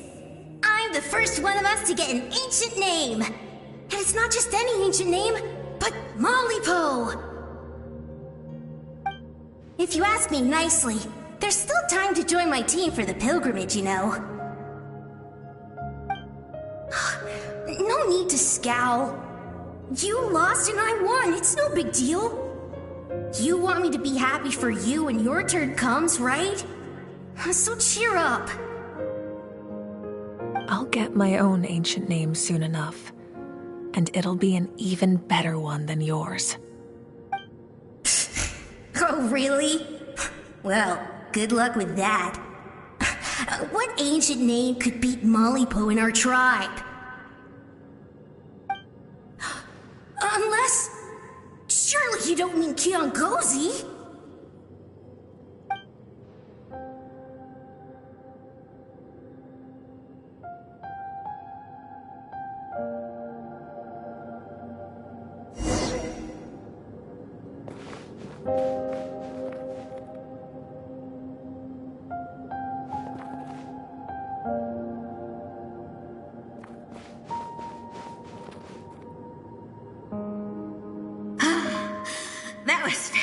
I'm the first one of us to get an ancient name. And it's not just any ancient name, but Mollypo. If you ask me nicely, there's still time to join my team for the pilgrimage, you know. No need to scowl. You lost and I won, it's no big deal. You want me to be happy for you when your turn comes, right? So cheer up. I'll get my own ancient name soon enough, and it'll be an even better one than yours. Oh, really? Well, good luck with that. What ancient name could beat Mollypo in our tribe? Unless... surely you don't mean Kiangozi?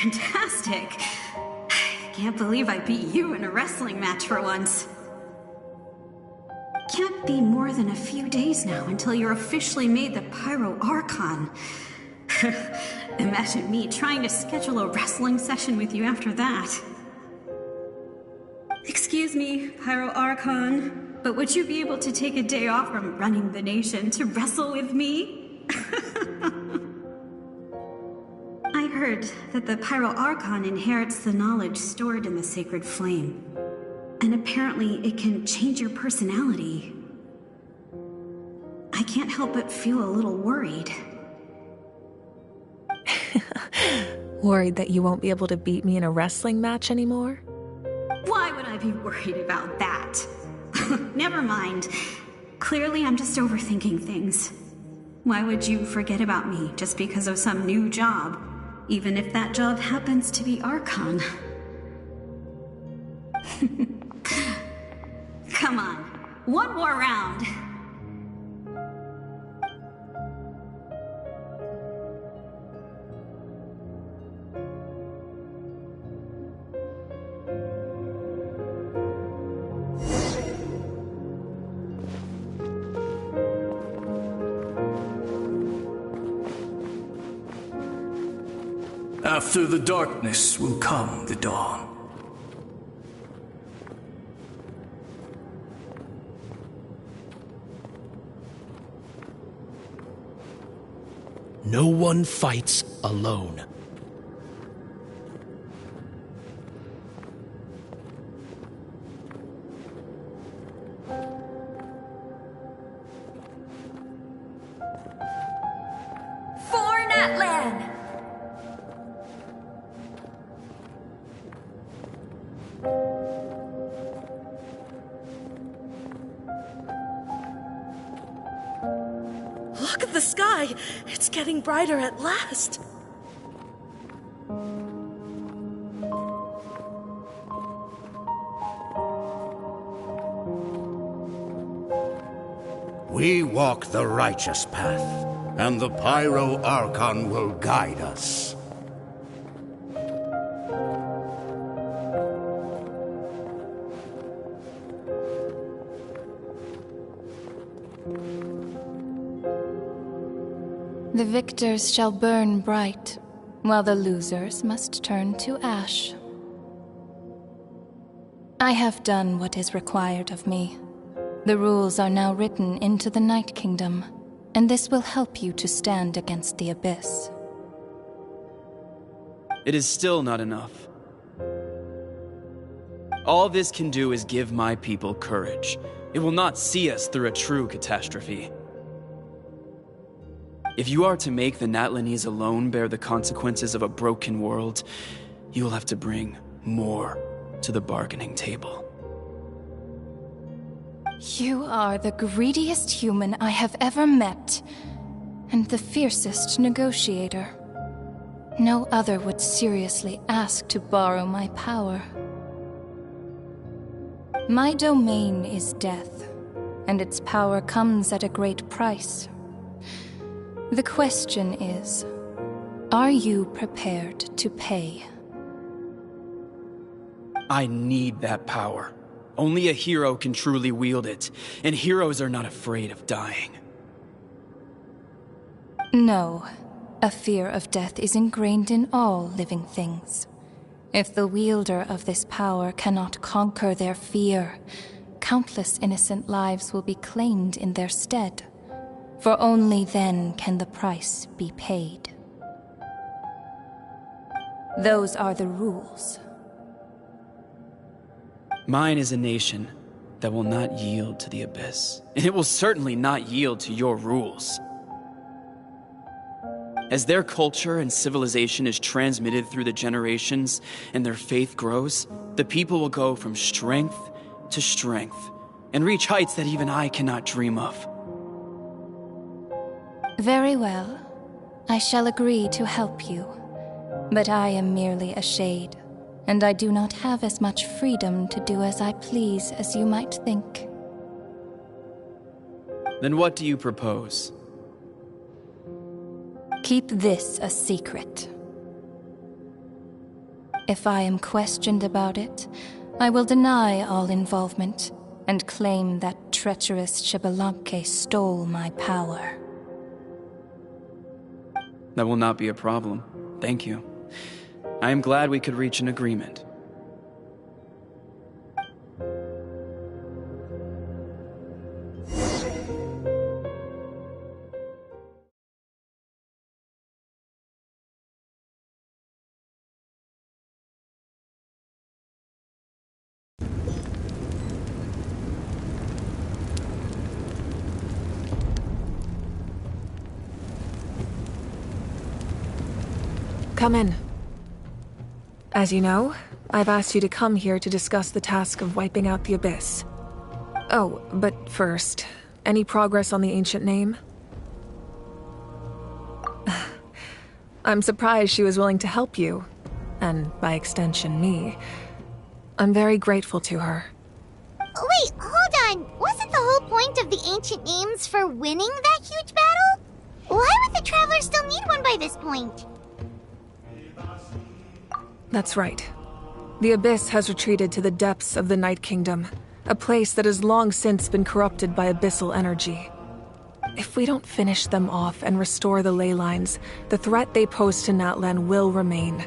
Fantastic. Can't believe I beat you in a wrestling match for once. Can't be more than a few days now until you're officially made the Pyro Archon. Imagine me trying to schedule a wrestling session with you after that. Excuse me, Pyro Archon, but would you be able to take a day off from running the nation to wrestle with me? I heard that the Pyro Archon inherits the knowledge stored in the sacred flame. And apparently it can change your personality. I can't help but feel a little worried. Worried that you won't be able to beat me in a wrestling match anymore? Why would I be worried about that? Never mind. Clearly I'm just overthinking things. Why would you forget about me just because of some new job, even if that job happens to be Archon? Come on, one more round. After the darkness will come the dawn. No one fights alone. For Natlan! Look at the sky! It's getting brighter at last! We walk the righteous path, and the Pyro Archon will guide us. The victors shall burn bright, while the losers must turn to ash. I have done what is required of me. The rules are now written into the Night Kingdom, and this will help you to stand against the Abyss. It is still not enough. All this can do is give my people courage. It will not see us through a true catastrophe. If you are to make the Natlanese alone bear the consequences of a broken world, you will have to bring more to the bargaining table. You are the greediest human I have ever met, and the fiercest negotiator. No other would seriously ask to borrow my power. My domain is death, and its power comes at a great price. The question is, are you prepared to pay? I need that power. Only a hero can truly wield it, and heroes are not afraid of dying. No, a fear of death is ingrained in all living things. If the wielder of this power cannot conquer their fear, countless innocent lives will be claimed in their stead. For only then can the price be paid. Those are the rules. Mine is a nation that will not yield to the Abyss, and it will certainly not yield to your rules. As their culture and civilization is transmitted through the generations and their faith grows, the people will go from strength to strength and reach heights that even I cannot dream of. Very well. I shall agree to help you. But I am merely a shade, and I do not have as much freedom to do as I please as you might think. Then what do you propose? Keep this a secret. If I am questioned about it, I will deny all involvement and claim that treacherous Chibalanque stole my power. That will not be a problem. Thank you. I am glad we could reach an agreement. Come in. As you know, I've asked you to come here to discuss the task of wiping out the Abyss. Oh, but first, any progress on the ancient name? I'm surprised she was willing to help you, and by extension, me. I'm very grateful to her. Wait, hold on. Wasn't the whole point of the ancient names for winning that huge battle? Why would the Traveler still need one by this point? That's right. The Abyss has retreated to the depths of the Night Kingdom, a place that has long since been corrupted by abyssal energy. If we don't finish them off and restore the ley lines, the threat they pose to Natlan will remain.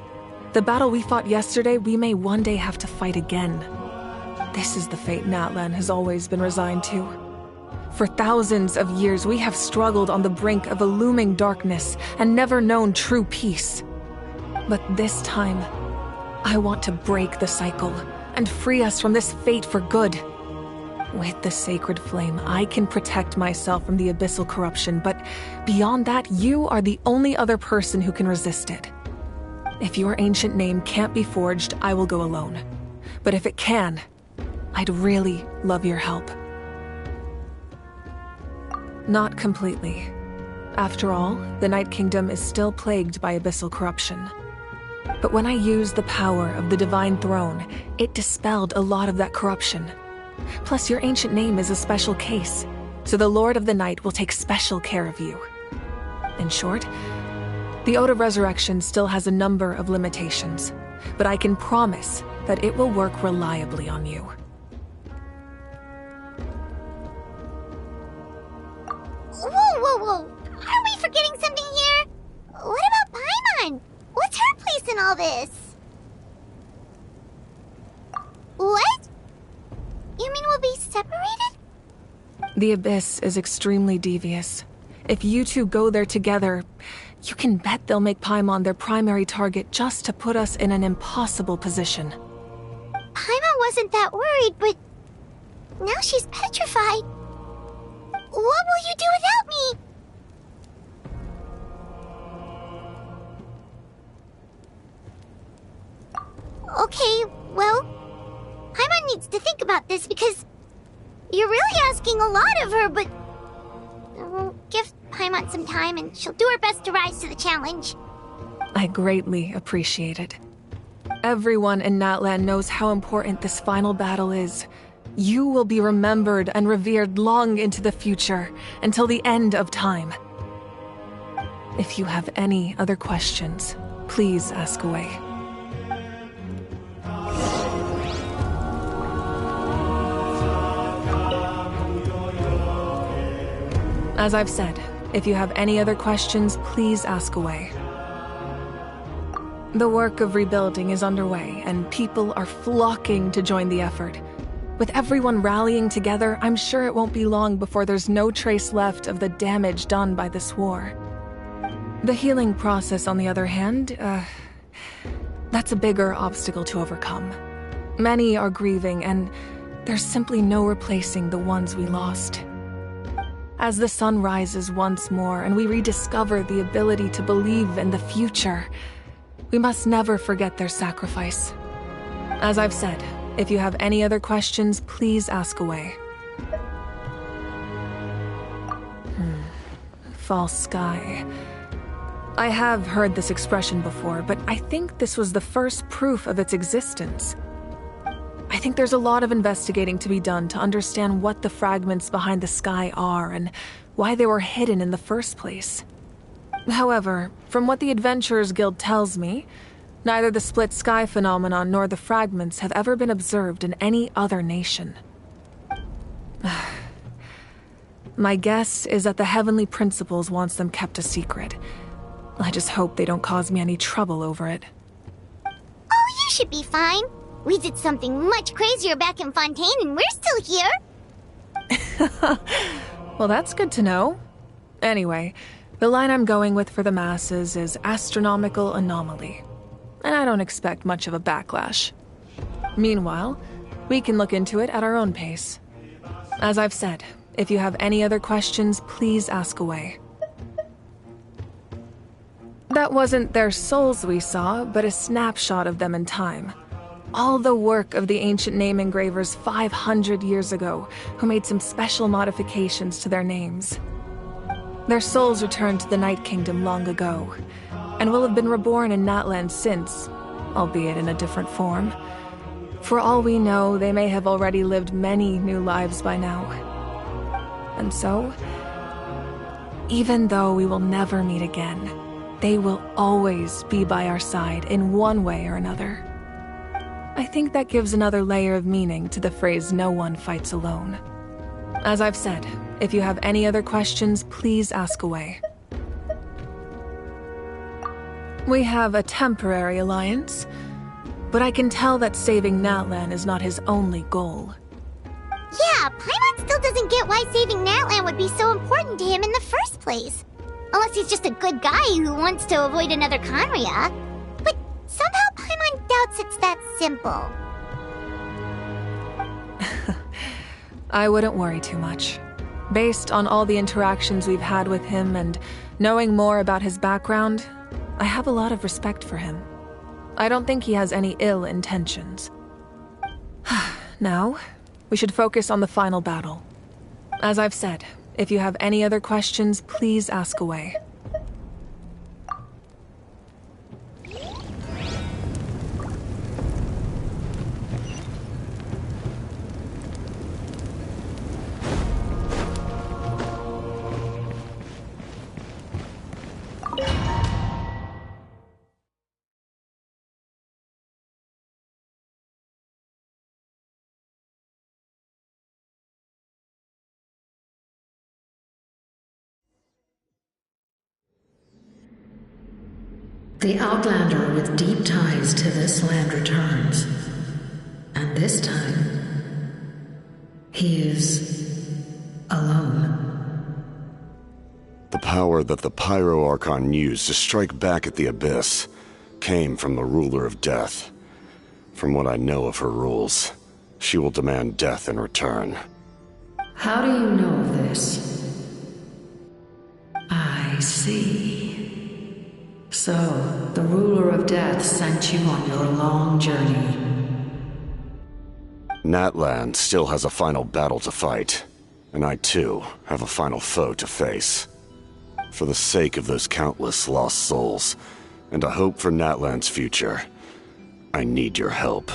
The battle we fought yesterday, we may one day have to fight again. This is the fate Natlan has always been resigned to. For thousands of years, we have struggled on the brink of a looming darkness and never known true peace. But this time, I want to break the cycle and free us from this fate for good. With the sacred flame, I can protect myself from the abyssal corruption, but beyond that, you are the only other person who can resist it. If your ancient name can't be forged, I will go alone. But if it can, I'd really love your help. Not completely. After all, the Night Kingdom is still plagued by abyssal corruption. But when I used the power of the Divine Throne, it dispelled a lot of that corruption. Plus, your ancient name is a special case, so the Lord of the Night will take special care of you. In short, the Ode of Resurrection still has a number of limitations, but I can promise that it will work reliably on you. Whoa! Are we forgetting something here? What about Paimon? What's her place in all this? What? You mean we'll be separated? The Abyss is extremely devious. If you two go there together, you can bet they'll make Paimon their primary target just to put us in an impossible position. Paimon wasn't that worried, but now she's petrified. What will you do without me? Okay, well, Paimon needs to think about this because you're really asking a lot of her, but we'll give Paimon some time and she'll do her best to rise to the challenge. I greatly appreciate it. Everyone in Natlan knows how important this final battle is. You will be remembered and revered long into the future, until the end of time. If you have any other questions, please ask away. As I've said, if you have any other questions, please ask away. The work of rebuilding is underway, and people are flocking to join the effort. With everyone rallying together, I'm sure it won't be long before there's no trace left of the damage done by this war. The healing process, on the other hand, that's a bigger obstacle to overcome. Many are grieving, and there's simply no replacing the ones we lost. As the sun rises once more and we rediscover the ability to believe in the future, we must never forget their sacrifice. As I've said, if you have any other questions, please ask away. False sky. I have heard this expression before, but I think this was the first proof of its existence. I think there's a lot of investigating to be done to understand what the fragments behind the sky are and why they were hidden in the first place. However, from what the Adventurers Guild tells me, Neither the split sky phenomenon nor the fragments have ever been observed in any other nation. My guess is that the Heavenly Principles wants them kept a secret. I just hope they don't cause me any trouble over it. Oh, you should be fine. We did something much crazier back in Fontaine and we're still here. Well, that's good to know. Anyway, the line I'm going with for the masses is astronomical anomaly. And I don't expect much of a backlash. Meanwhile, we can look into it at our own pace. As I've said, if you have any other questions, please ask away. That wasn't their souls we saw, but a snapshot of them in time. All the work of the ancient name engravers 500 years ago, who made some special modifications to their names. Their souls returned to the Night Kingdom long ago, and will have been reborn in Natlan since, albeit in a different form. For all we know, they may have already lived many new lives by now. And so, even though we will never meet again, they will always be by our side in one way or another. I think that gives another layer of meaning to the phrase "no one fights alone." As I've said, if you have any other questions, please ask away. We have a temporary alliance, but I can tell that saving Natlan is not his only goal. Yeah, Paimon still doesn't get why saving Natlan would be so important to him in the first place. Unless he's just a good guy who wants to avoid another Conria. But somehow Paimon doubts it's that simple. I wouldn't worry too much. Based on all the interactions we've had with him and knowing more about his background, I have a lot of respect for him. I don't think he has any ill intentions. Now, we should focus on the final battle. As I've said, if you have any other questions, please ask away. The Outlander with deep ties to this land returns. And this time, he is alone. The power that the Pyro Archon used to strike back at the Abyss came from the Ruler of Death. From what I know of her rules, she will demand death in return. How do you know of this? I see. So, the Ruler of Death sent you on your long journey. Natlan still has a final battle to fight, and I too have a final foe to face. For the sake of those countless lost souls, and a hope for Natlan's future, I need your help.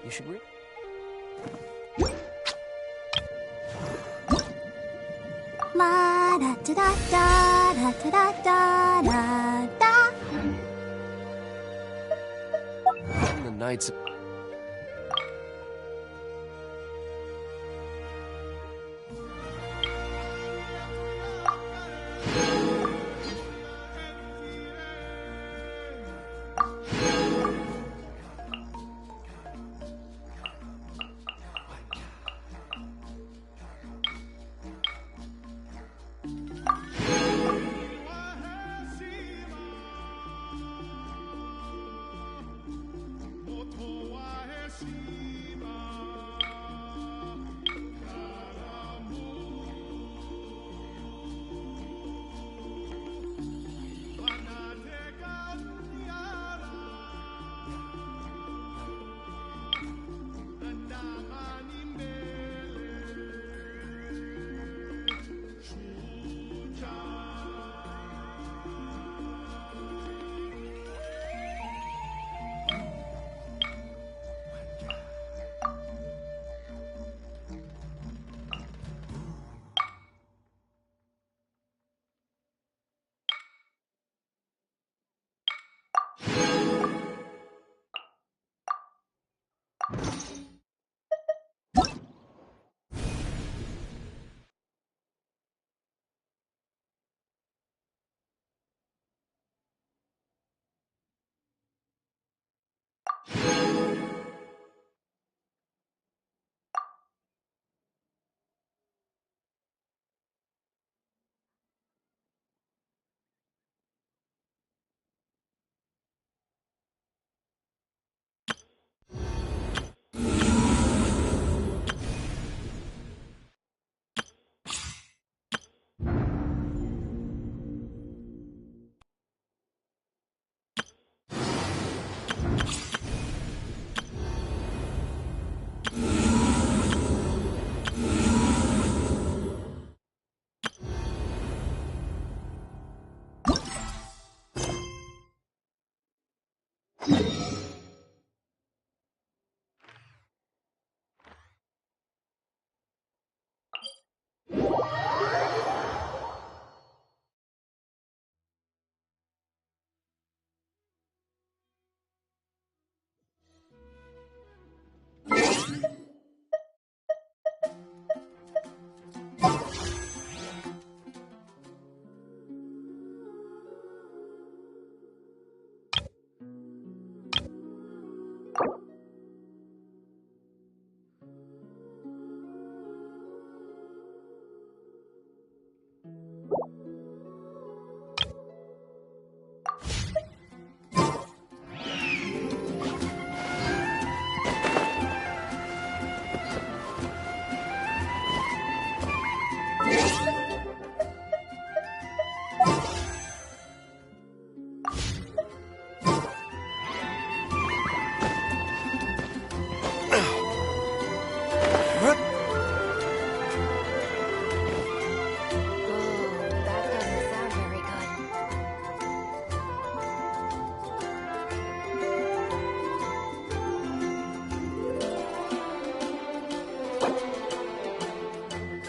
You should read. La da da da da da da da da da. The Knights.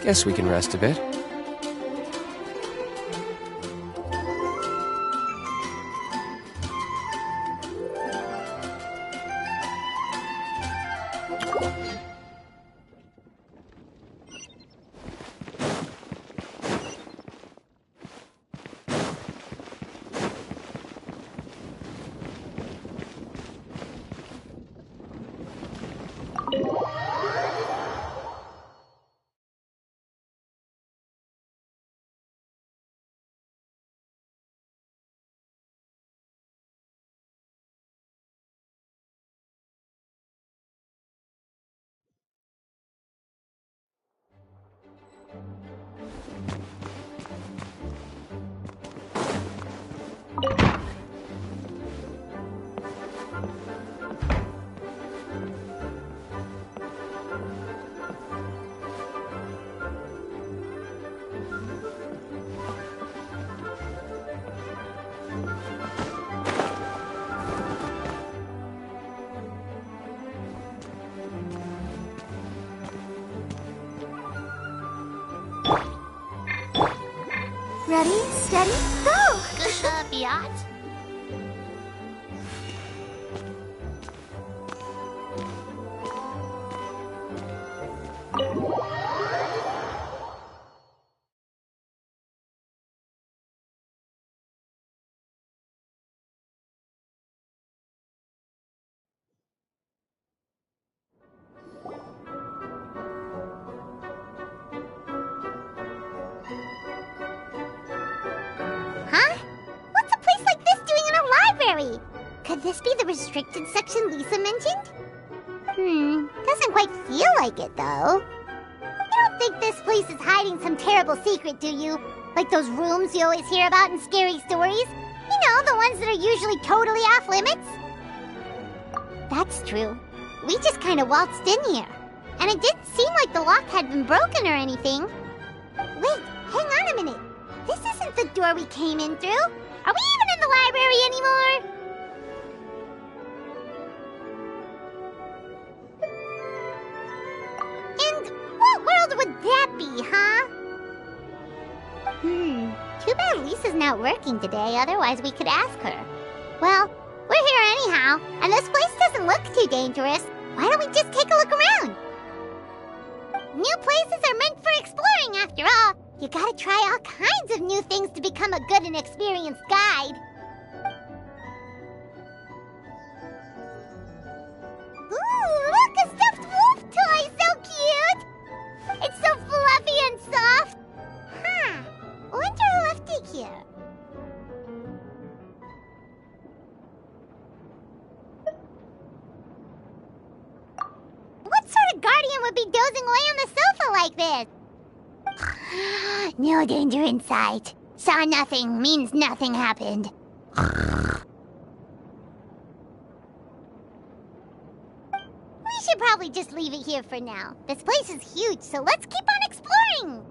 Guess we can rest a bit. Ready, steady, go! Good Fiat. Huh? What's a place like this doing in a library? Could this be the restricted section Lisa mentioned? Doesn't quite feel like it, though. You don't think this place is hiding some terrible secret, do you? Like those rooms you always hear about in scary stories? You know, the ones that are usually totally off limits? That's true. We just kind of waltzed in here. And it didn't seem like the lock had been broken or anything. Wait, hang on a minute. This isn't the door we came in through. Are we even in the library anymore? And what world would that be, huh? Too bad Lisa's not working today, otherwise we could ask her. Well, we're here anyhow, and this place doesn't look too dangerous. Why don't we just take a look around? New places are meant for exploring, after all. You gotta try all kinds of new things to become a good and experienced guide. Ooh, look, a stuffed wolf toy! So cute! It's so fluffy and soft. Huh. Wonder who left it here. What sort of guardian would be dozing away on the sofa like this? No danger in sight. Saw nothing means nothing happened. We should probably just leave it here for now. This place is huge, so let's keep on exploring.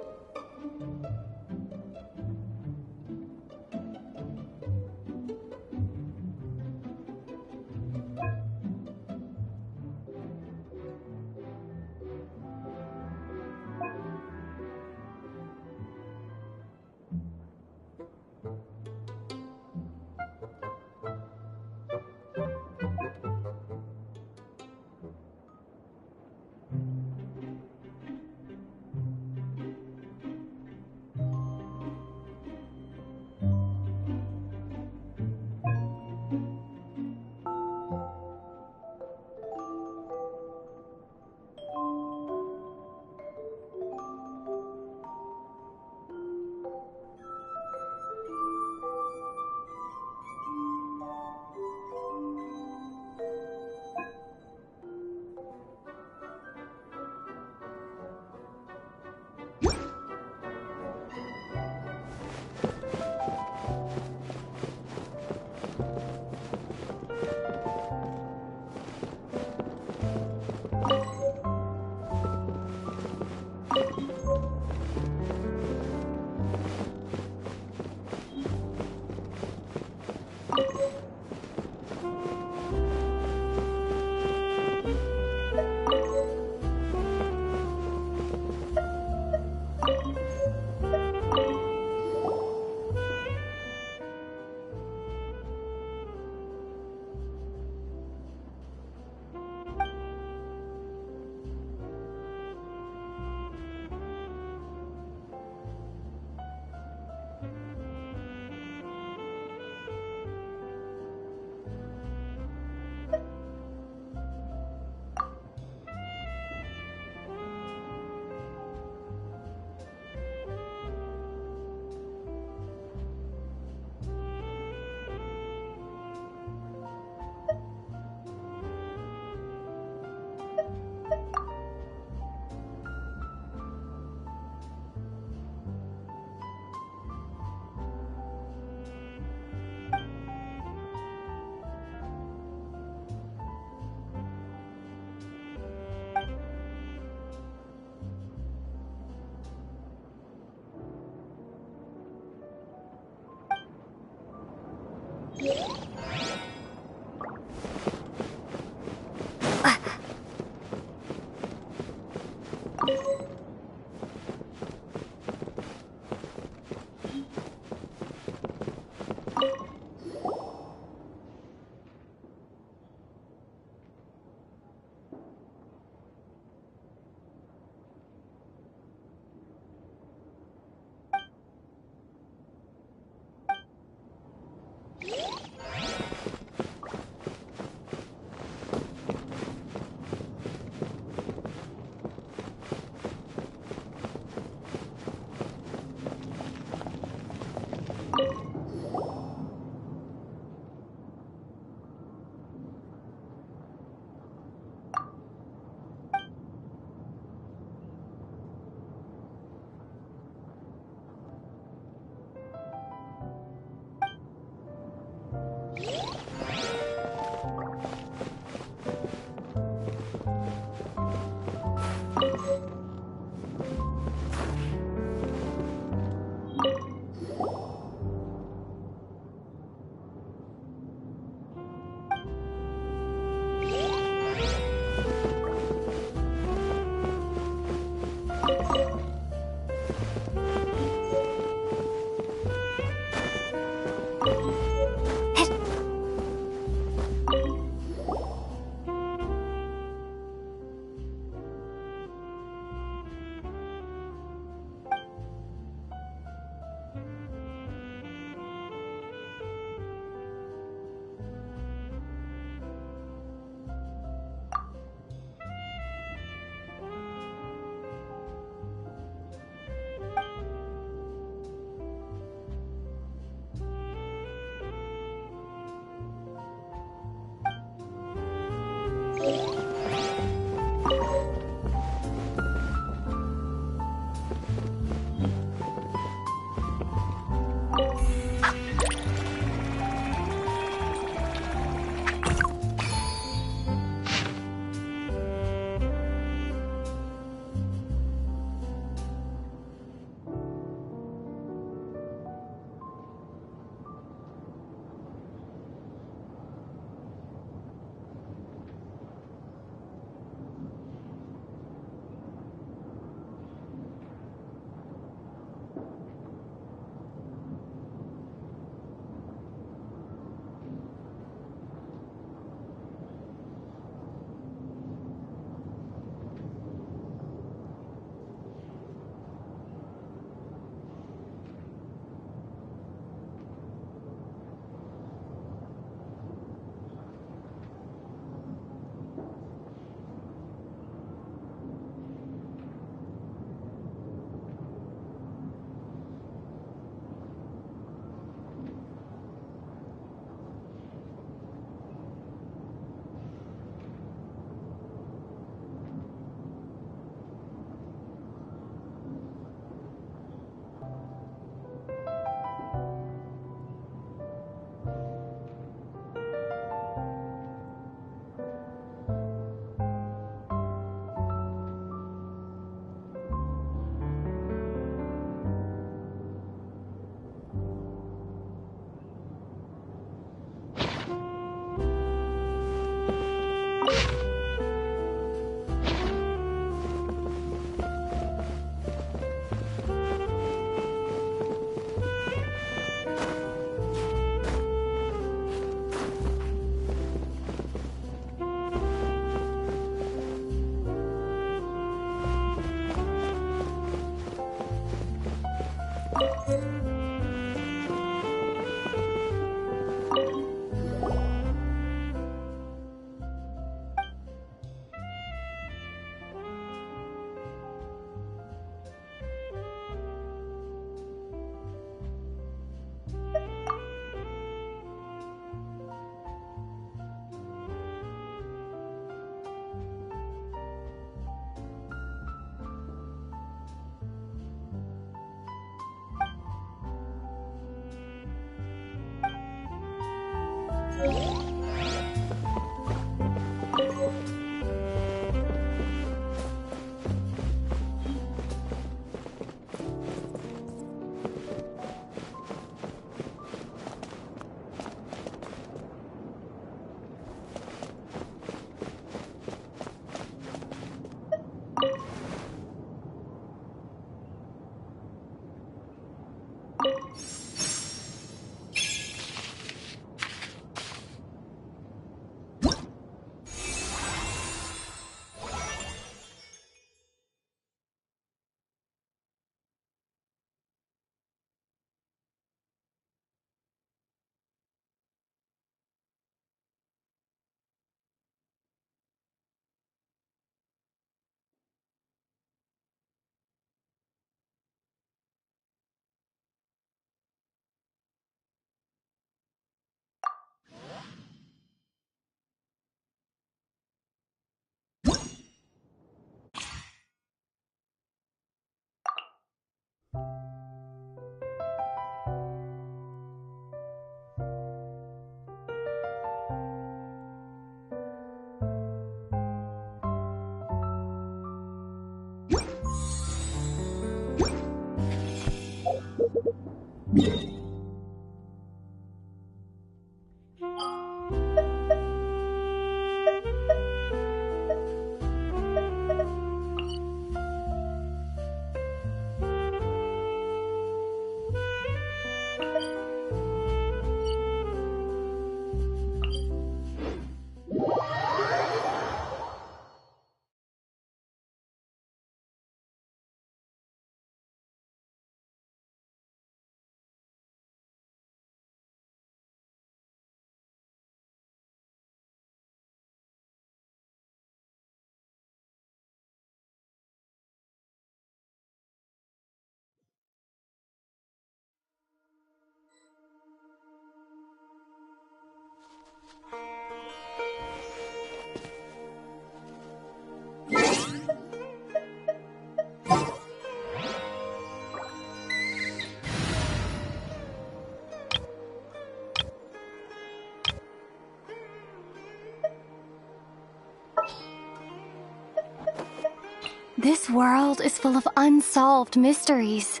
This world is full of unsolved mysteries.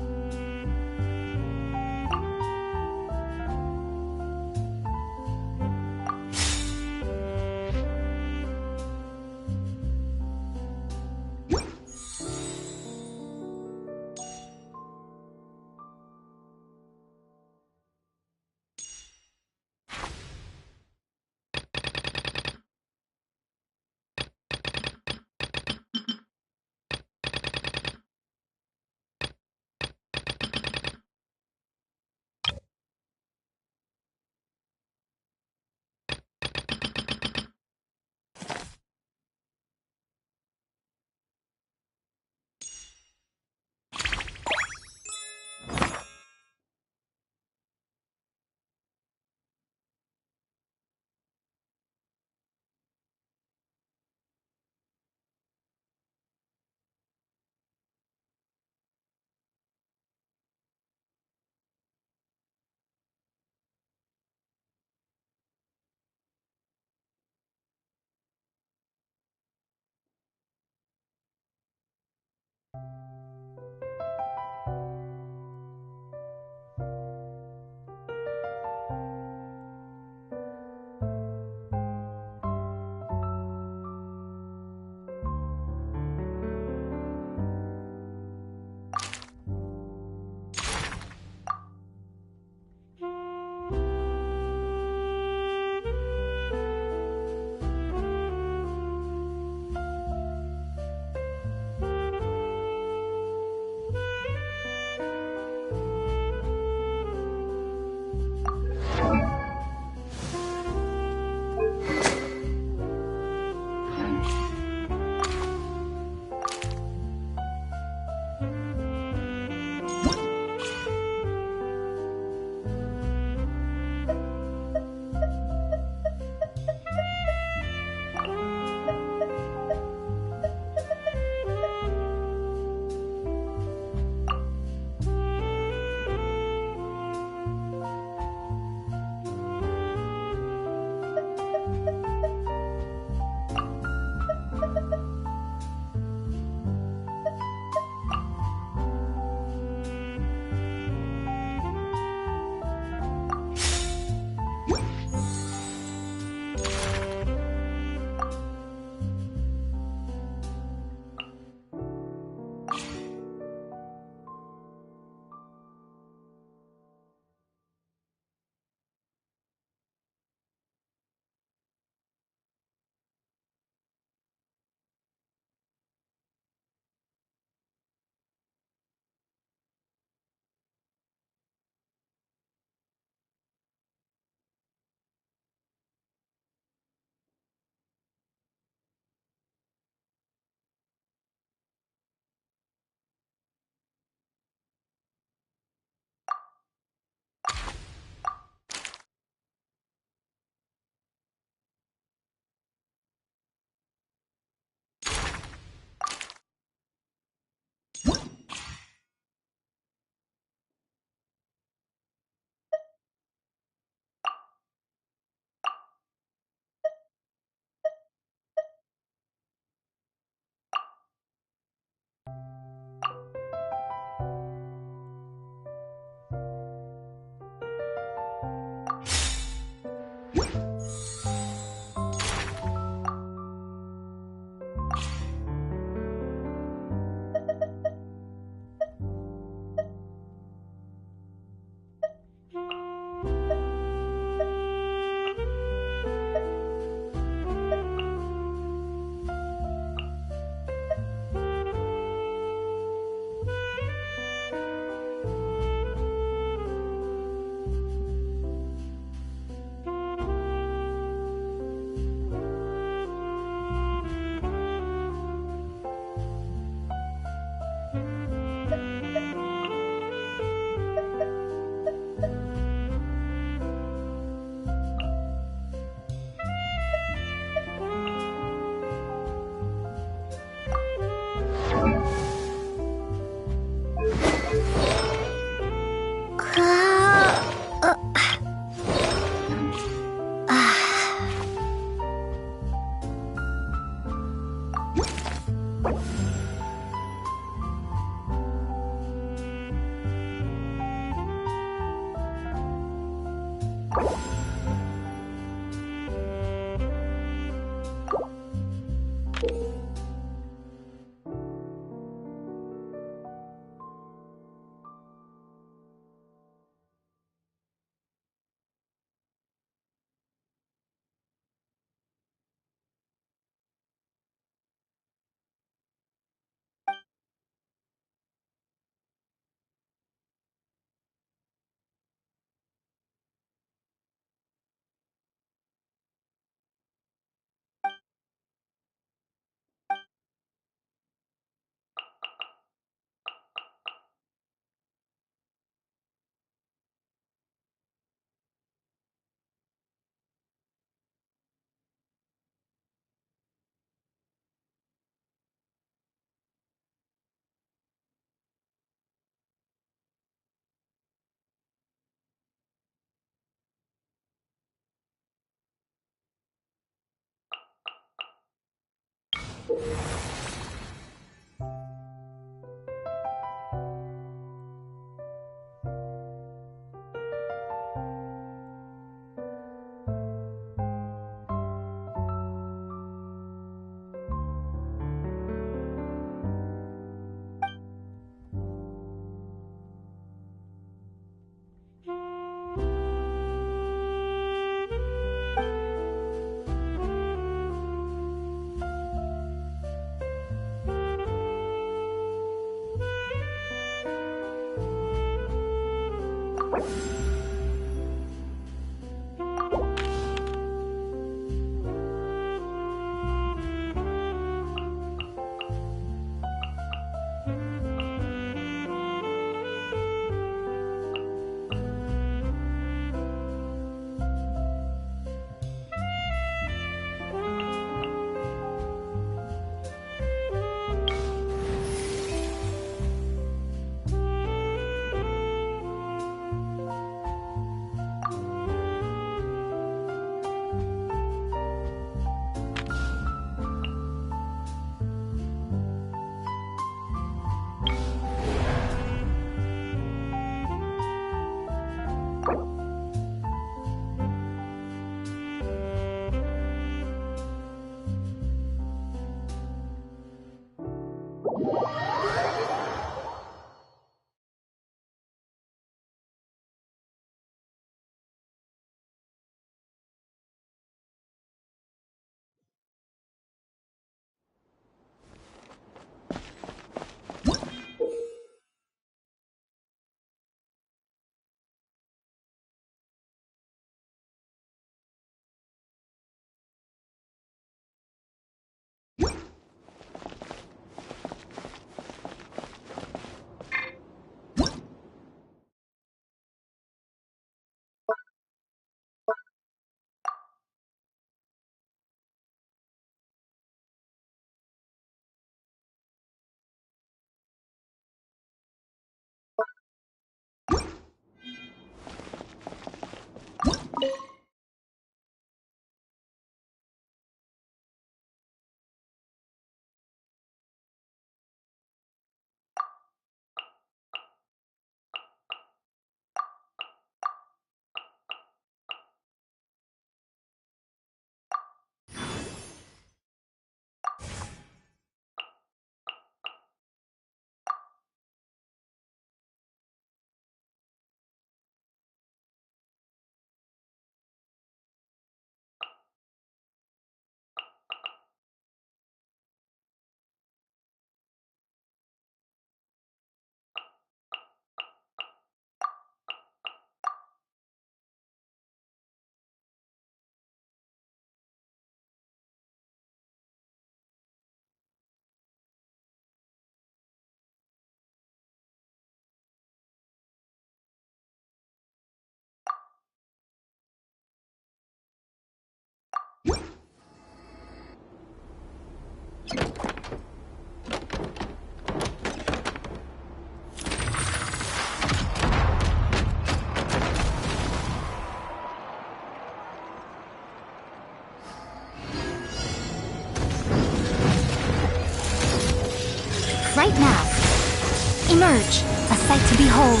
Emerge, a sight to behold.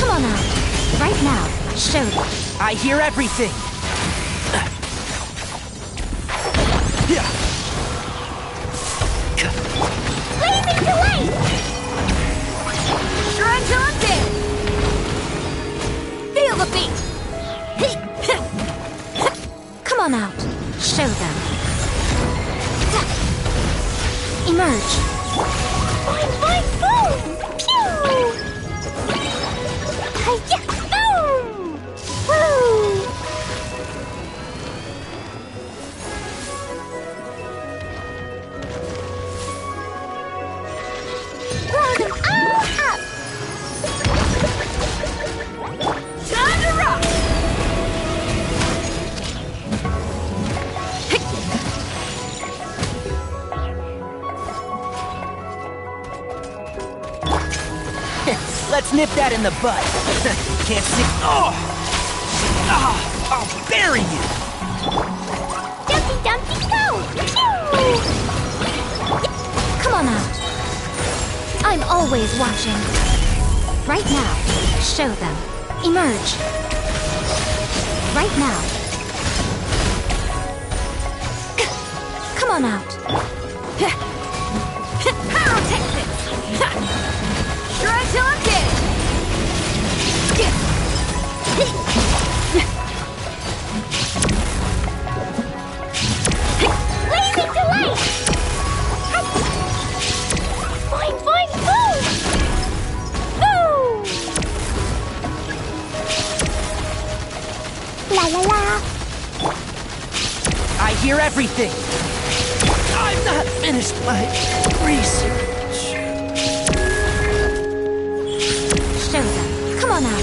Come on out. Right now, show them. I hear everything. Blazing delight! Sure until I'm dead. Feel the beat. Come on out. Show them. Emerge. Boing, boing, boom! Pew! Hi-ya! Boom! Woo! Blow them all up! Time to rock! Let's nip that in the bud. Can't see. Oh! Ah! I'll bury you! Dumpty Dumpty go! Pew! Come on out. I'm always watching. Right now, show them. Emerge. Right now. Come on out. I'll take this! Sure until I'm dead! Blazing delight! Boing, boing, boom! Boom! La la la! I hear everything. I've not finished my research. Show them. Come on out.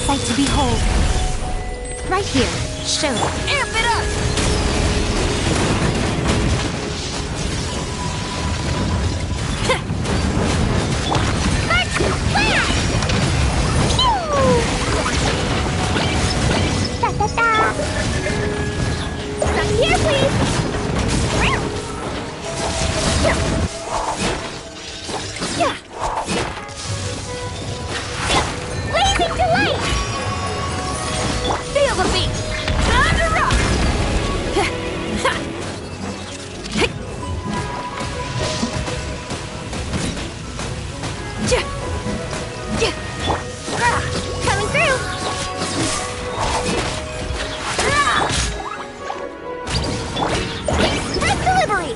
Sight to behold. Right here, show them. Amp it up! Let's flash! Pew! Da da da! Some here, please! Yeah! Blazing delight! Feel the beat! Time to rock! Coming through! Express delivery!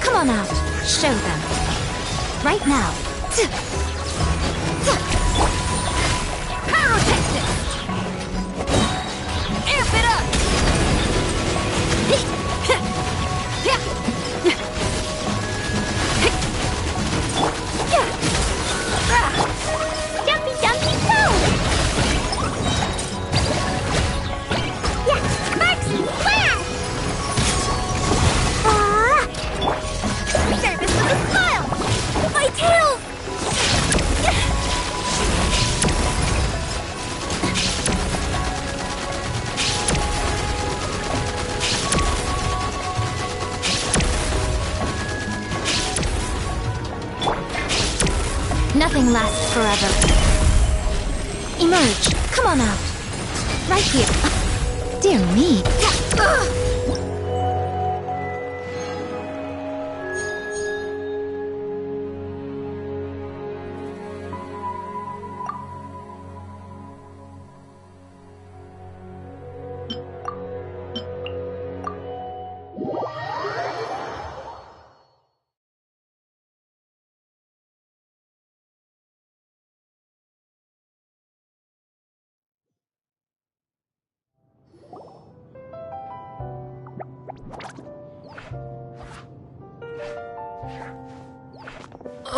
Come on out. Show them. Right now. Pyrotechnic! Amp it up! Jumpy, jumpy, go! Yeah, Maxi, flash! Service with a smile! My tail! Nothing lasts forever. Emerge. Come on out. Right here. Dear me.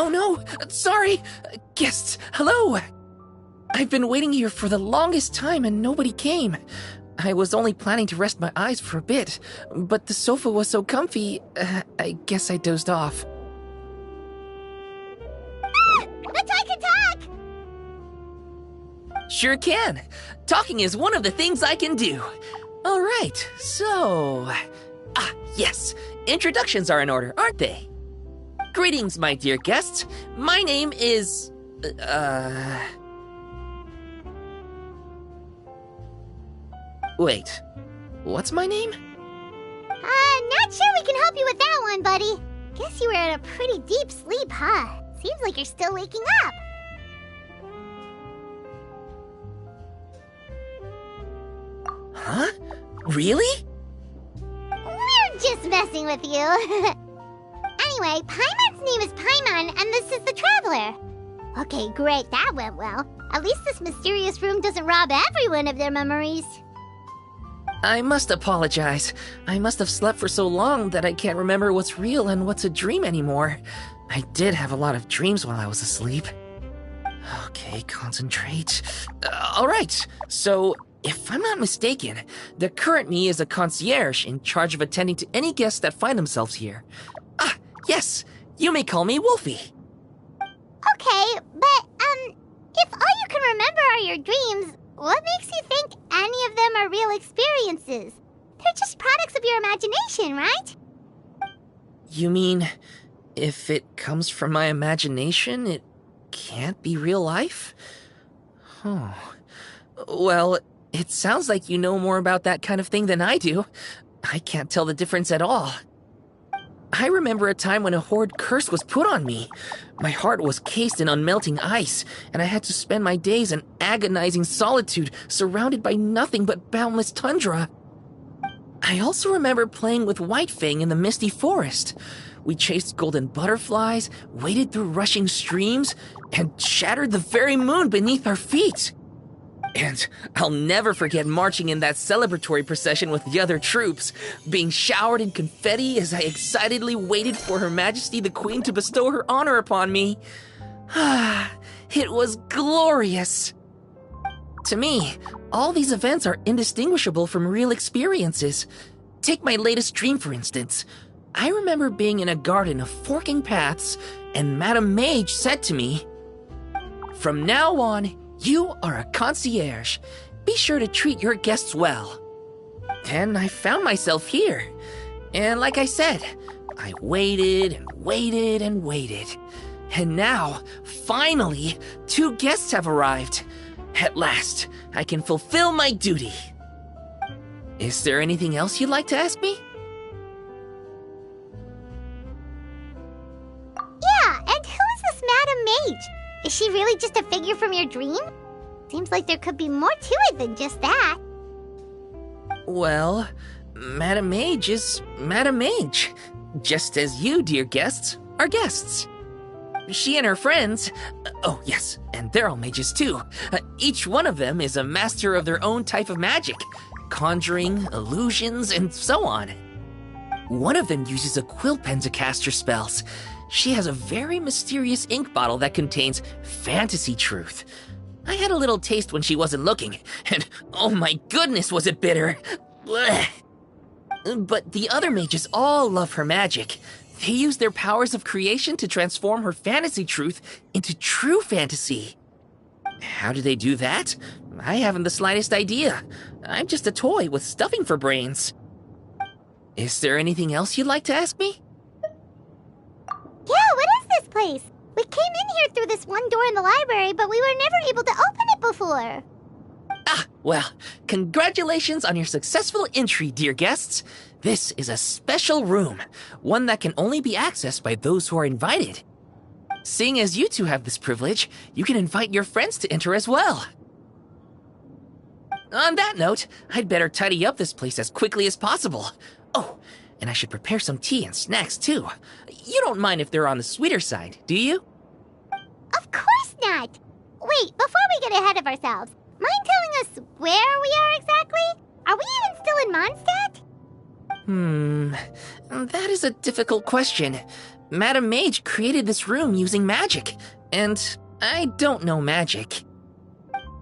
Oh no! Sorry! Guests, hello! I've been waiting here for the longest time and nobody came. I was only planning to rest my eyes for a bit, but the sofa was so comfy, I guess I dozed off. Let's I can talk! Sure can. Talking is one of the things I can do. All right, so... yes. Introductions are in order, aren't they? Greetings, my dear guests. My name is... Wait. What's my name? Not sure we can help you with that one, buddy. Guess you were in a pretty deep sleep, huh? Seems like you're still waking up. Huh? Really? We're just messing with you. Anyway, Paimon's name is Paimon, and this is the Traveler. Okay, great, that went well. At least this mysterious room doesn't rob everyone of their memories. I must apologize. I must have slept for so long that I can't remember what's real and what's a dream anymore. I did have a lot of dreams while I was asleep. Okay, concentrate. Alright, so if I'm not mistaken, the current me is a concierge in charge of attending to any guests that find themselves here. Yes, you may call me Wolfie. Okay, but, if all you can remember are your dreams, what makes you think any of them are real experiences? They're just products of your imagination, right? You mean, if it comes from my imagination, it can't be real life? Oh. Well, it sounds like you know more about that kind of thing than I do. I can't tell the difference at all. I remember a time when a horrid curse was put on me. My heart was cased in unmelting ice, and I had to spend my days in agonizing solitude, surrounded by nothing but boundless tundra. I also remember playing with Whitefang in the misty forest. We chased golden butterflies, waded through rushing streams, and shattered the very moon beneath our feet. And I'll never forget marching in that celebratory procession with the other troops, being showered in confetti as I excitedly waited for Her Majesty the Queen to bestow her honor upon me. It was glorious. To me, all these events are indistinguishable from real experiences. Take my latest dream, for instance. I remember being in a garden of forking paths, and Madame Mage said to me, "From now on, you are a concierge. Be sure to treat your guests well." And I found myself here. And like I said, I waited and waited and waited. And now, finally, 2 guests have arrived. At last, I can fulfill my duty. Is there anything else you'd like to ask me? Yeah, and who is this Madame Mage? Is she really just a figure from your dream? Seems like there could be more to it than just that. Well, Madame Mage is Madame Mage. Just as you, dear guests, are guests. She and her friends, oh yes, and they're all mages too. Each one of them is a master of their own type of magic. Conjuring, illusions, and so on. One of them uses a quill pen to cast her spells. She has a very mysterious ink bottle that contains fantasy truth. I had a little taste when she wasn't looking, and oh my goodness was it bitter! Blech. But the other mages all love her magic. They use their powers of creation to transform her fantasy truth into true fantasy. How do they do that? I haven't the slightest idea. I'm just a toy with stuffing for brains. Is there anything else you'd like to ask me? Yeah, what is this place? We came in here through this one door in the library, but we were never able to open it before. Well, congratulations on your successful entry, dear guests. This is a special room, one that can only be accessed by those who are invited. Seeing as you two have this privilege, you can invite your friends to enter as well. On that note, I'd better tidy up this place as quickly as possible. Oh, and I should prepare some tea and snacks too. You don't mind if they're on the sweeter side, do you? Of course not! Wait, before we get ahead of ourselves, mind telling us where we are exactly? Are we even still in Mondstadt? That is a difficult question. Madam Mage created this room using magic, and I don't know magic.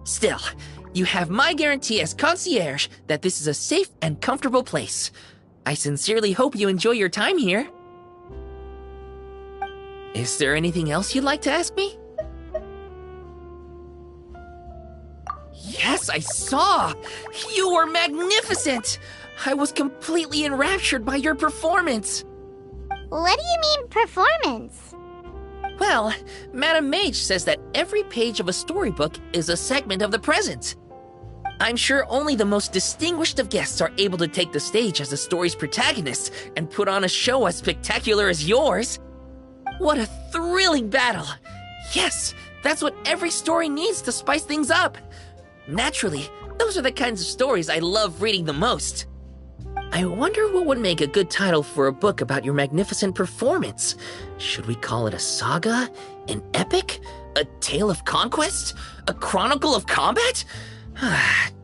Still, you have my guarantee as concierge that this is a safe and comfortable place. I sincerely hope you enjoy your time here. Is there anything else you'd like to ask me? Yes, I saw! You were magnificent! I was completely enraptured by your performance. What do you mean, performance? Well, Madam Mage says that every page of a storybook is a segment of the present. I'm sure only the most distinguished of guests are able to take the stage as the story's protagonist and put on a show as spectacular as yours. What a thrilling battle! Yes, that's what every story needs to spice things up. Naturally, those are the kinds of stories I love reading the most. I wonder what would make a good title for a book about your magnificent performance. Should we call it a saga? An epic? A tale of conquest? A chronicle of combat?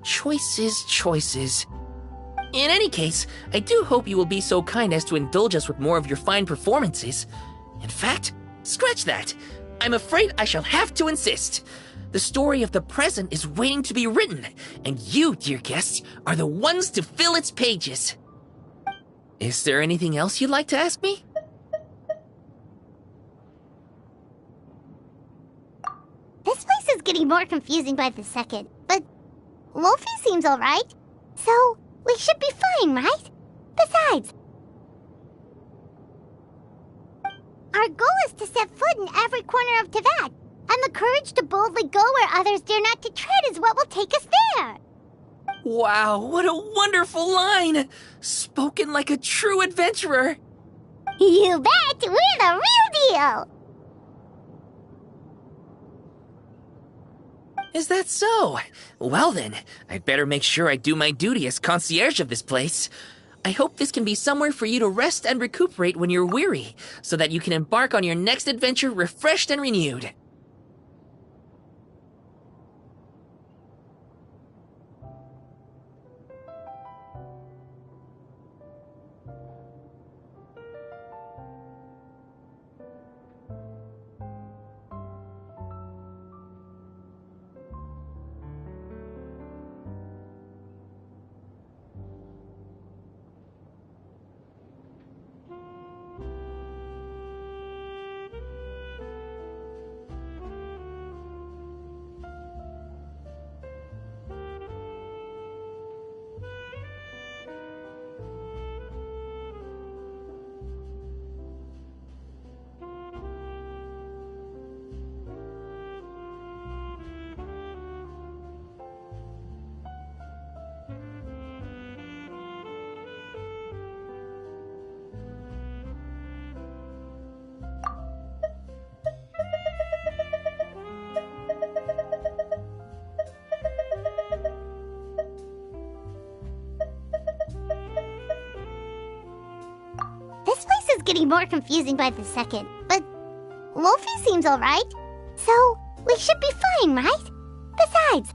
Choices, choices. In any case, I do hope you will be so kind as to indulge us with more of your fine performances. In fact, scratch that. I'm afraid I shall have to insist. The story of the present is waiting to be written, and you, dear guests, are the ones to fill its pages. Is there anything else you'd like to ask me? This place is getting more confusing by the second, but Wolfie seems alright, so we should be fine, right? Besides, our goal is to set foot in every corner of Teyvat, and the courage to boldly go where others dare not to tread is what will take us there. Wow, what a wonderful line! Spoken like a true adventurer. You bet! We're the real deal! Is that so? Well then, I'd better make sure I do my duty as concierge of this place. I hope this can be somewhere for you to rest and recuperate when you're weary, so that you can embark on your next adventure refreshed and renewed. Getting more confusing by the second, but Wolfie seems alright, so we should be fine, right? Besides,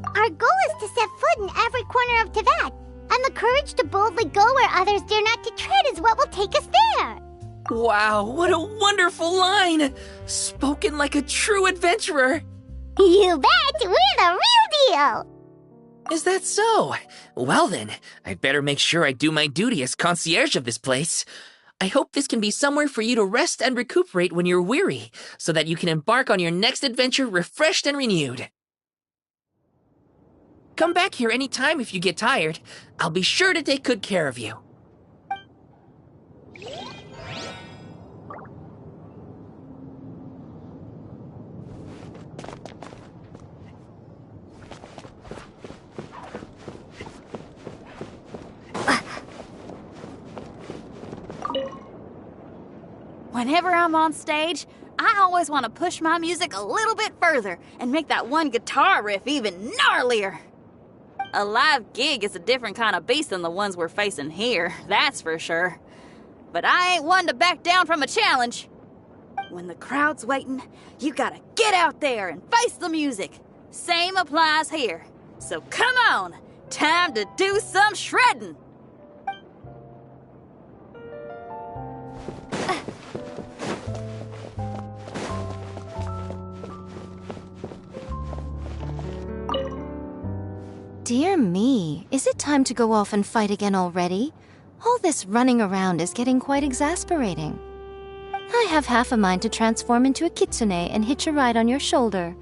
our goal is to set foot in every corner of Teyvat, and the courage to boldly go where others dare not to tread is what will take us there. Wow, what a wonderful line! Spoken like a true adventurer. You bet! We're the real deal! Is that so? Well then, I'd better make sure I do my duty as concierge of this place. I hope this can be somewhere for you to rest and recuperate when you're weary, so that you can embark on your next adventure refreshed and renewed. Come back here anytime if you get tired. I'll be sure to take good care of you. Whenever I'm on stage, I always want to push my music a little bit further and make that one guitar riff even gnarlier. A live gig is a different kind of beast than the ones we're facing here, that's for sure. But I ain't one to back down from a challenge. When the crowd's waiting, you gotta get out there and face the music. Same applies here. So come on, time to do some shredding. Dear me, is it time to go off and fight again already? All this running around is getting quite exasperating. I have half a mind to transform into a kitsune and hitch a ride on your shoulder.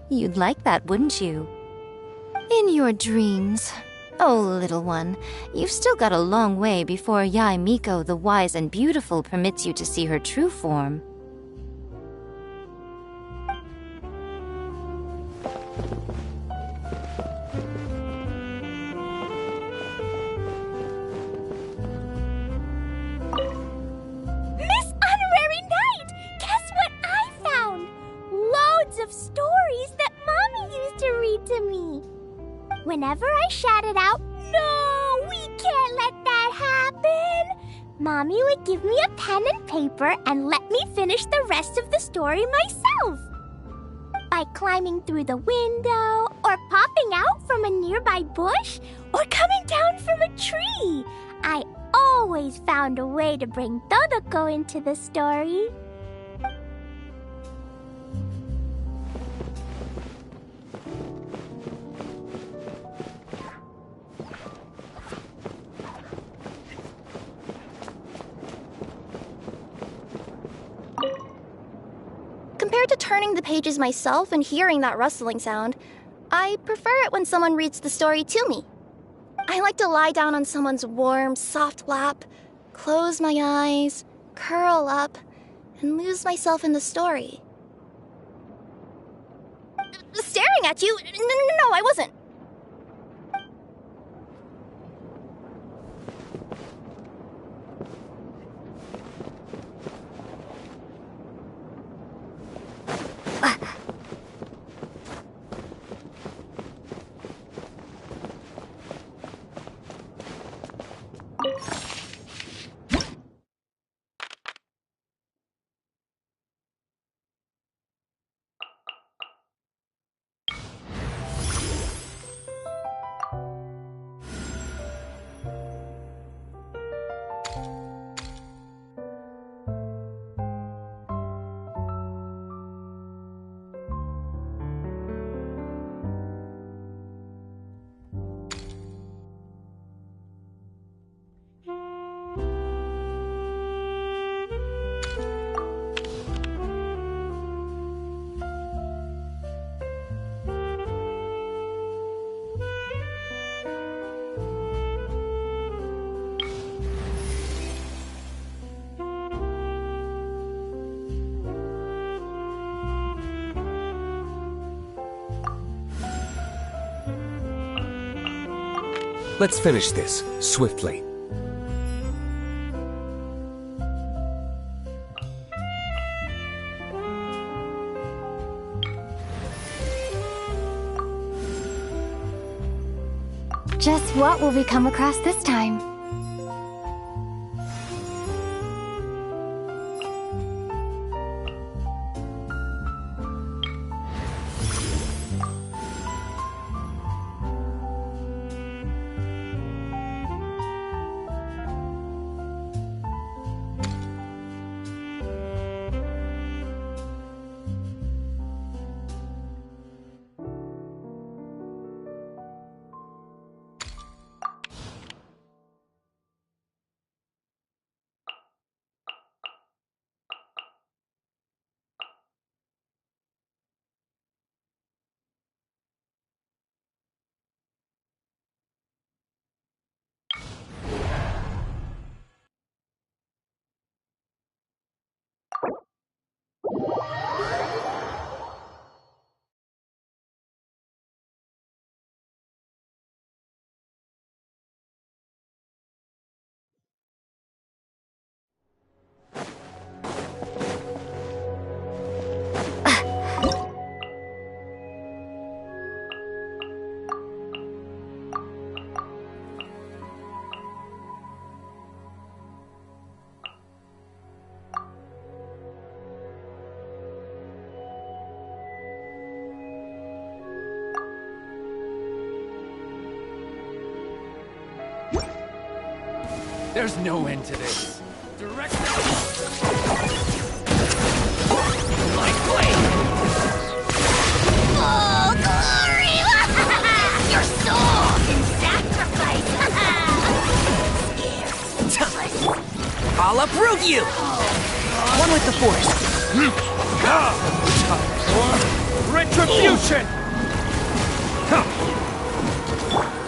You'd like that, wouldn't you? In your dreams. Oh, little one, you've still got a long way before Yae Miko the Wise and Beautiful permits you to see her true form. Miss Honorary Knight! Guess what I found? Loads of stories that Mommy used to read to me. Whenever I shouted out, "No, we can't let that happen," Mommy would give me a pen and paper and let me finish the rest of the story myself. By climbing through the window, or popping out from a nearby bush, or coming down from a tree, I always found a way to bring Todoko into the story. Compared to turning the pages myself and hearing that rustling sound, I prefer it when someone reads the story to me. I like to lie down on someone's warm, soft lap, close my eyes, curl up, and lose myself in the story. Staring at you? No, I wasn't. Let's finish this, swiftly. Just what will we come across this time? There's no end to this. Direct my blade! Oh, glory! you! One with the Force. Retribution!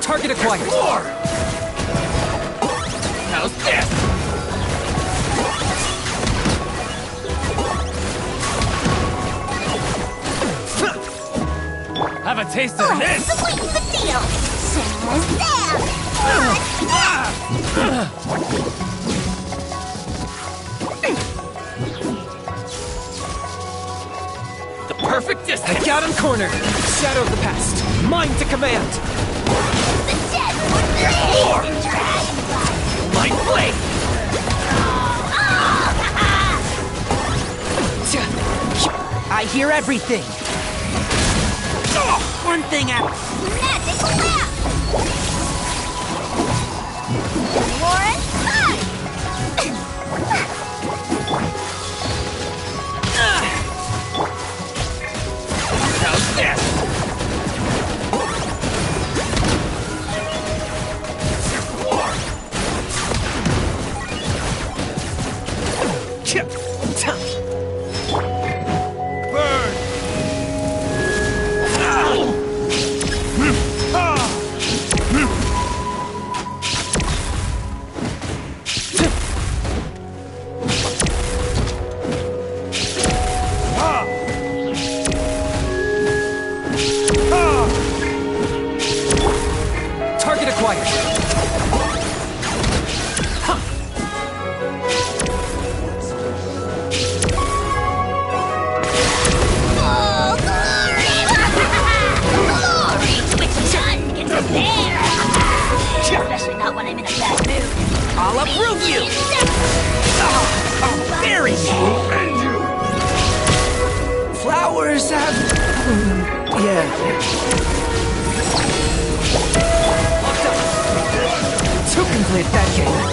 Target acquired. How's this? Have a taste of this! Sweeten the deal! The perfect distance. I got him cornered. Shadow of the past. Mine to command. The dead would Light blade. I hear everything. One thing out. Magic lap! Warren, How's this? Burn! Target acquired. especially not when I'm in a bad mood. I'll approve you! I'll bury you! Flowers have... yeah. Two can play that game.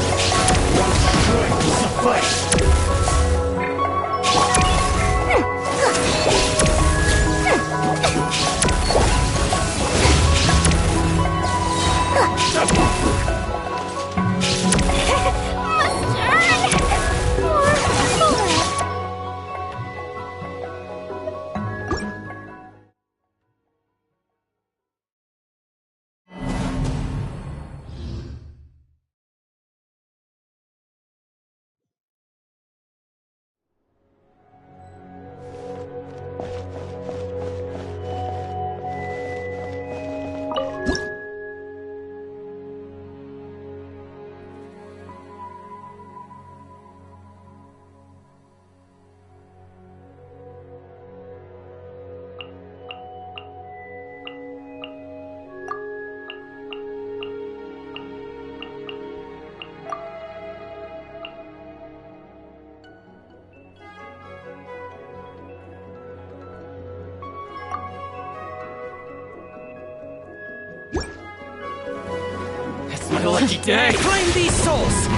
My lucky day! Claim these souls!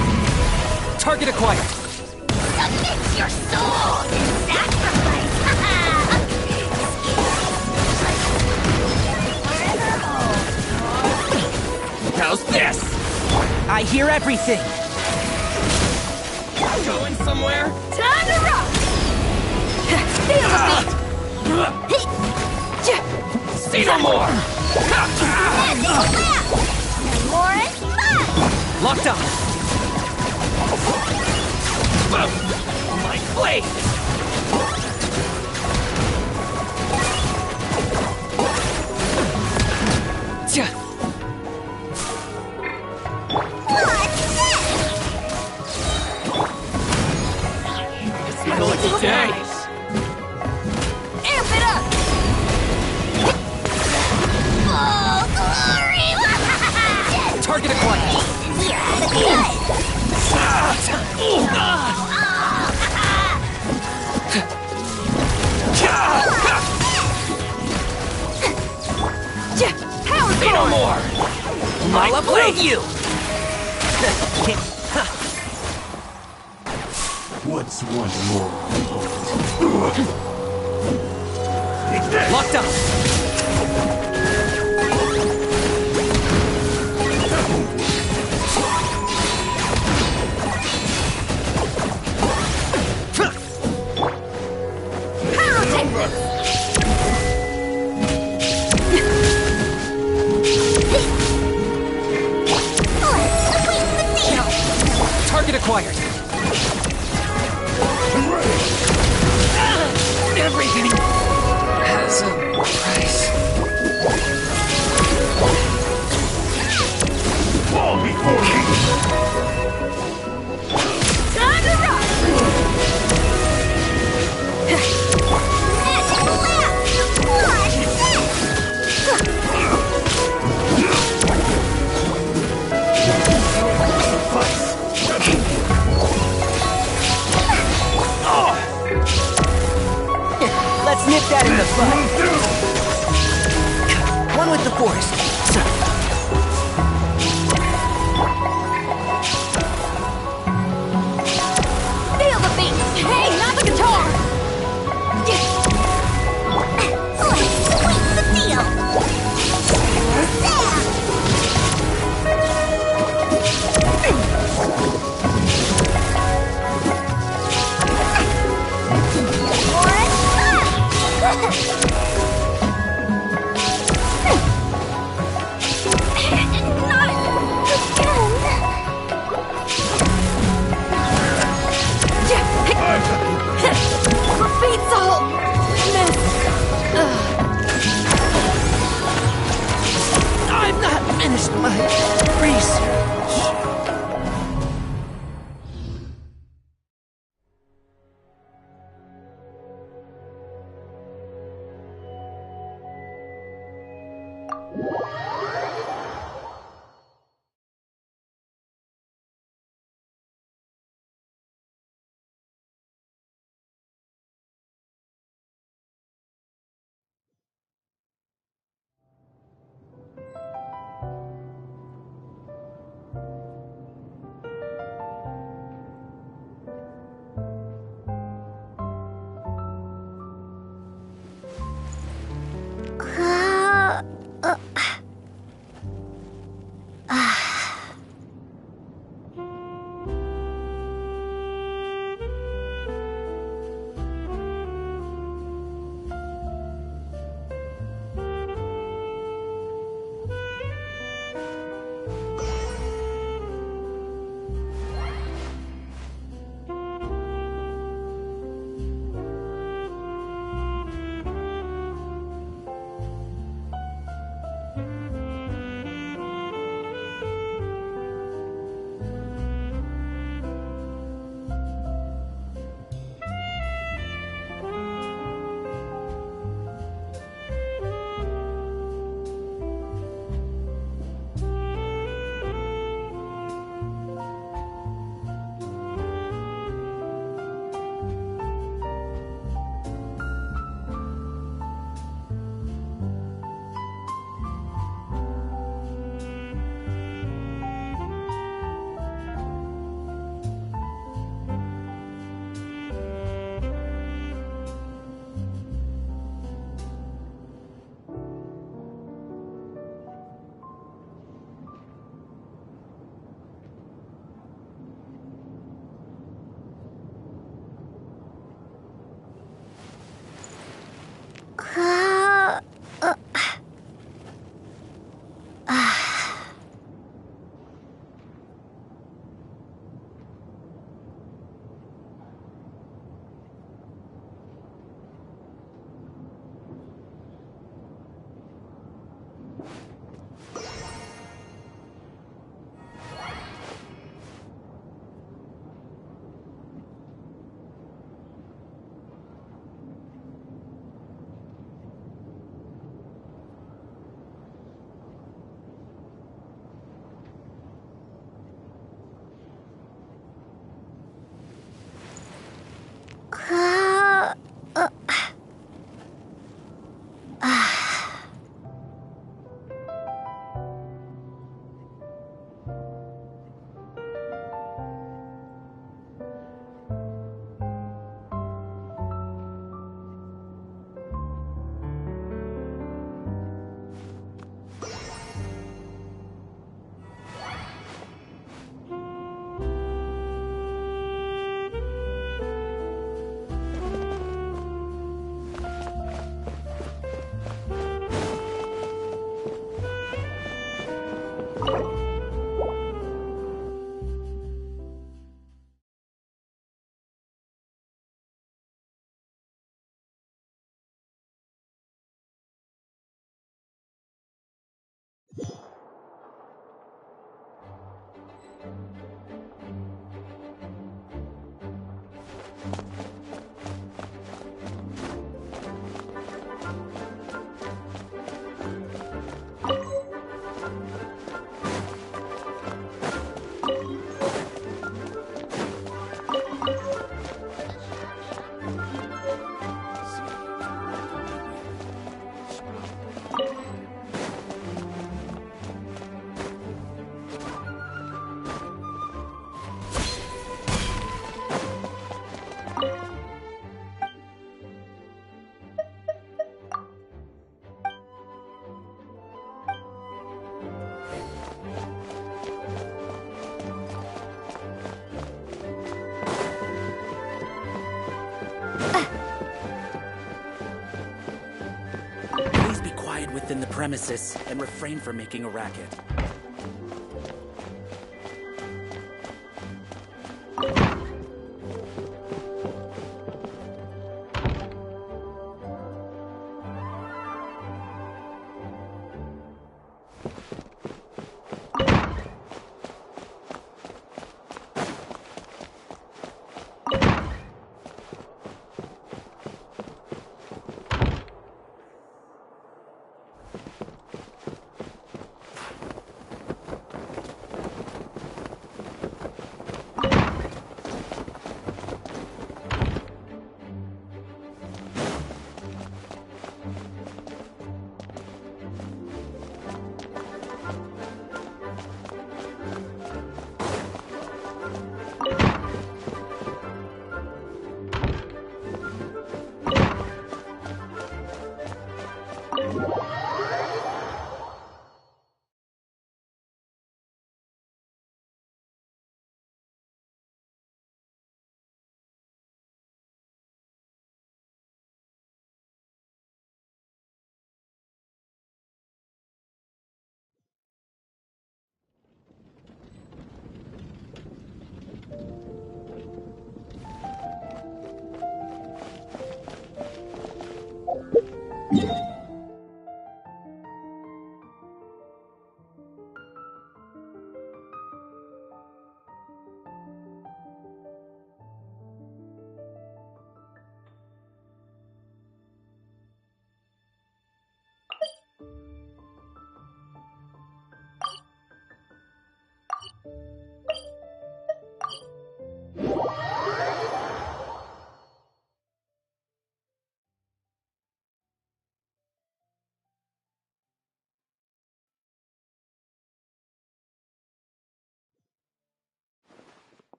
Target acquired. Submit your soul in sacrifice! How's this? I hear everything. Going somewhere? Time to rock! Feel the beat! See no more! Lauren, Locked on. My blade! It's my lucky day! amp it up! Full glory! Target acquired. Here, the Power Say no more! I'll approve you! What's one more? Locked on. Target acquired. Everything has a price. Fall before me. Time to rock! Let's nip that in the bud. One with the force. Feel the beat! Hey, not the guitar! Let's sweeten the deal! Beats all miss. I've not finished my research. reside within the premises and refrain from making a racket.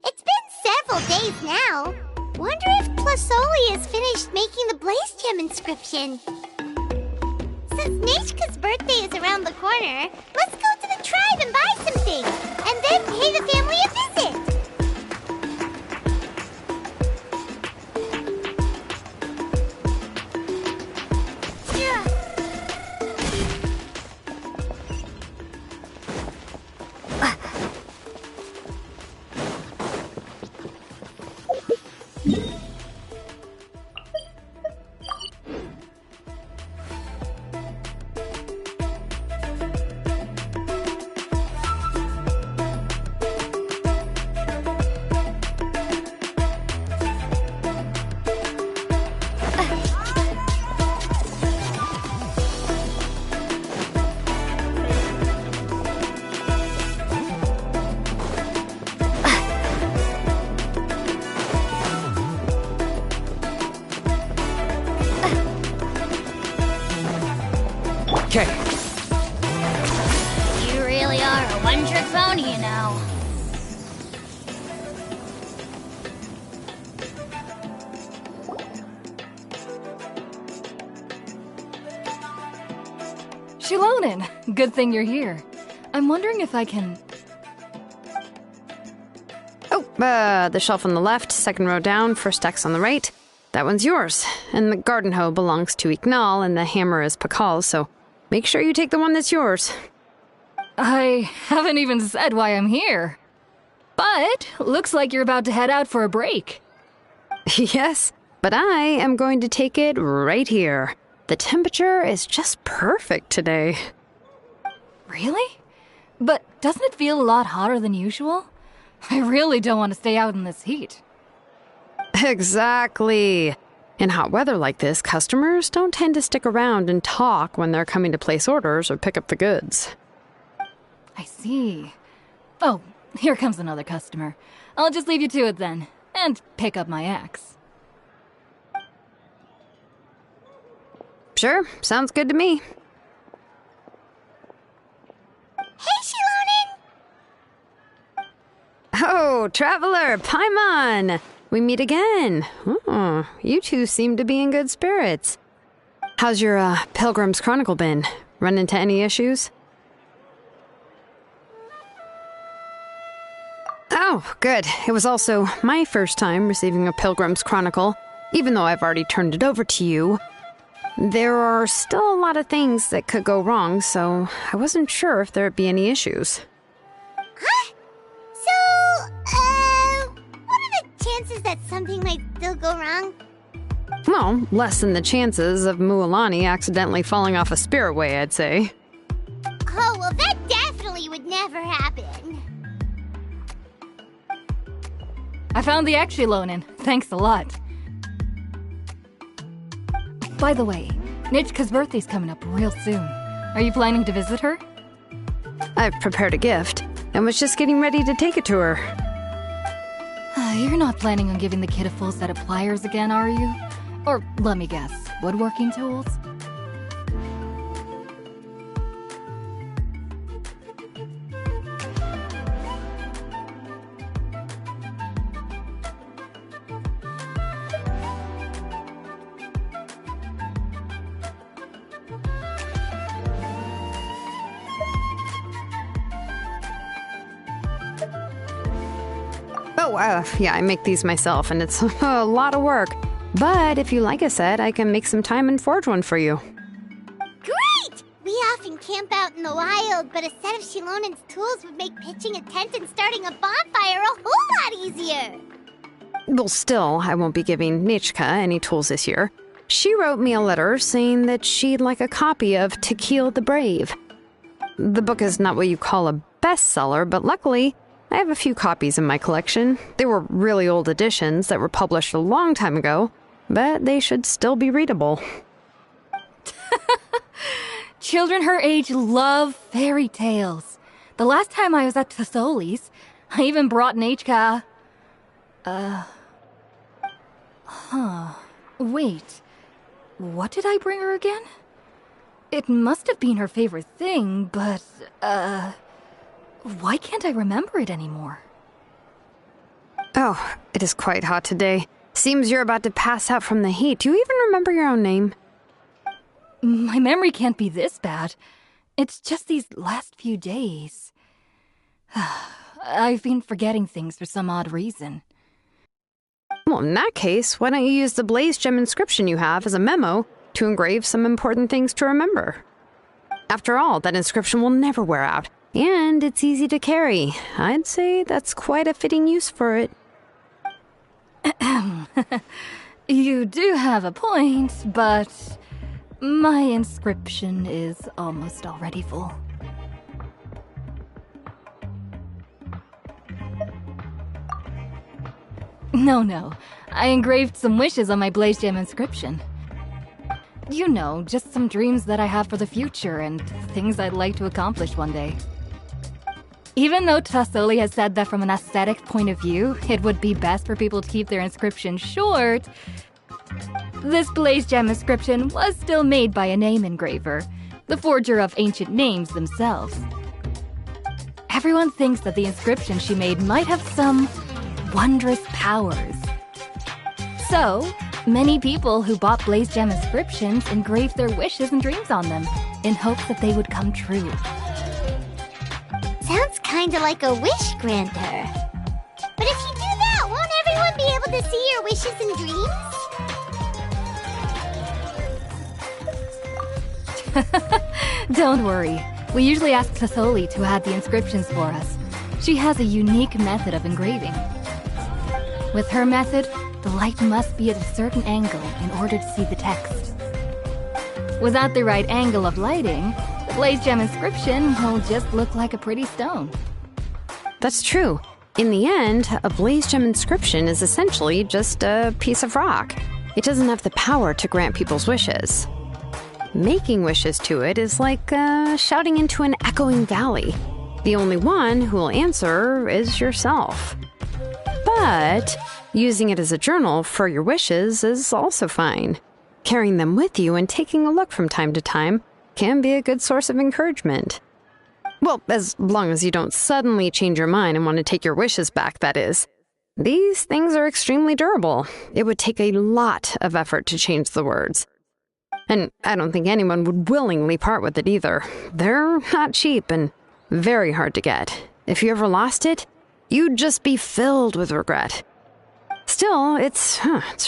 It's been several days now. Wonder if Plasoli has finished making the Blaze Gem inscription. Since Neshka's birthday is around the corner, let's go to the tribe and buy some things, and then pay the family a visit. Okay. You really are a one-trick pony, you know. Shilonen, good thing you're here. I'm wondering if I can... Oh, the shelf on the left, second row down, first X on the right. That one's yours. And the garden hoe belongs to Ignal, and the hammer is Pakal's, so make sure you take the one that's yours. I haven't even said why I'm here. But looks like you're about to head out for a break. Yes, but I am going to take it right here. The temperature is just perfect today. Really? But doesn't it feel a lot hotter than usual? I really don't want to stay out in this heat. Exactly. In hot weather like this, customers don't tend to stick around and talk when they're coming to place orders or pick up the goods. I see. Oh, here comes another customer. I'll just leave you to it then, and pick up my axe. Sure, sounds good to me. Hey, Shilonen! Oh, Traveler, Paimon! We meet again. Oh, you two seem to be in good spirits. How's your, Pilgrim's Chronicle been? Run into any issues? Oh, good. It was also my first time receiving a Pilgrim's Chronicle, even though I've already turned it over to you. There are still a lot of things that could go wrong, so I wasn't sure if there'd be any issues. Huh? So, what are the chances that something might still go wrong? Well, less than the chances of Mualani accidentally falling off a spiritway, I'd say. Oh, well, that definitely would never happen. I found the Exi-Lonin. Thanks a lot. By the way, Nitchka's birthday's coming up real soon. Are you planning to visit her? I've prepared a gift, and was just getting ready to take it to her. You're not planning on giving the kid a full set of pliers again, are you? Or, let me guess, woodworking tools? Oh, yeah, I make these myself, and it's a lot of work. But if you like a set, I can make some time and forge one for you. Great! We often camp out in the wild, but a set of Shilonin's tools would make pitching a tent and starting a bonfire a whole lot easier. Well, still, I won't be giving Nichka any tools this year. She wrote me a letter saying that she'd like a copy of To Kill the Brave. The book is not what you call a bestseller, but luckily, I have a few copies in my collection. They were really old editions that were published a long time ago, but they should still be readable. Children her age love fairy tales. The last time I was at Tassoli's, I even brought Nechka. Wait. What did I bring her again? It must have been her favorite thing, but, why can't I remember it anymore? Oh, it is quite hot today. Seems you're about to pass out from the heat. Do you even remember your own name? My memory can't be this bad. It's just these last few days. I've been forgetting things for some odd reason. Well, in that case, why don't you use the Blaze Gem inscription you have as a memo to engrave some important things to remember? After all, that inscription will never wear out, and it's easy to carry. I'd say that's quite a fitting use for it. You do have a point, but my inscription is almost already full. No. I engraved some wishes on my Blaze Gem inscription. You know, just some dreams that I have for the future and things I'd like to accomplish one day. Even though Tassoli has said that from an aesthetic point of view, it would be best for people to keep their inscription short, this Blaze Gem inscription was still made by a name engraver, the forger of ancient names themselves. Everyone thinks that the inscription she made might have some wondrous powers. So, many people who bought Blaze Gem inscriptions engraved their wishes and dreams on them, in hopes that they would come true. Sounds kinda like a wish granter. But if you do that, won't everyone be able to see your wishes and dreams? Don't worry. We usually ask Tassoli to add the inscriptions for us. She has a unique method of engraving. With her method, the light must be at a certain angle in order to see the text. Without the right angle of lighting, the Blaze Gem inscription will just look like a pretty stone. That's true. In the end, a Blaze Gem inscription is essentially just a piece of rock. It doesn't have the power to grant people's wishes. Making wishes to it is like shouting into an echoing valley. The only one who will answer is yourself. But using it as a journal for your wishes is also fine. Carrying them with you and taking a look from time to time can be a good source of encouragement. Well, as long as you don't suddenly change your mind and want to take your wishes back, that is. These things are extremely durable. It would take a lot of effort to change the words. And I don't think anyone would willingly part with it either. They're not cheap and very hard to get. If you ever lost it, you'd just be filled with regret. Still, it's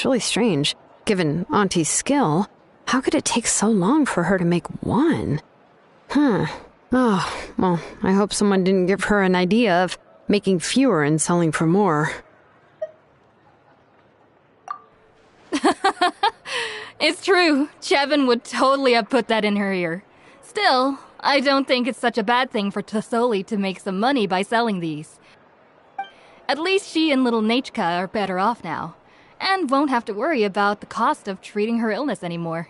really strange, given Auntie's skill. How could it take so long for her to make one? Oh, well, I hope someone didn't give her an idea of making fewer and selling for more. It's true. Chevin would totally have put that in her ear. Still, I don't think it's such a bad thing for Tasoli to make some money by selling these. At least she and little Nachka are better off now, and won't have to worry about the cost of treating her illness anymore.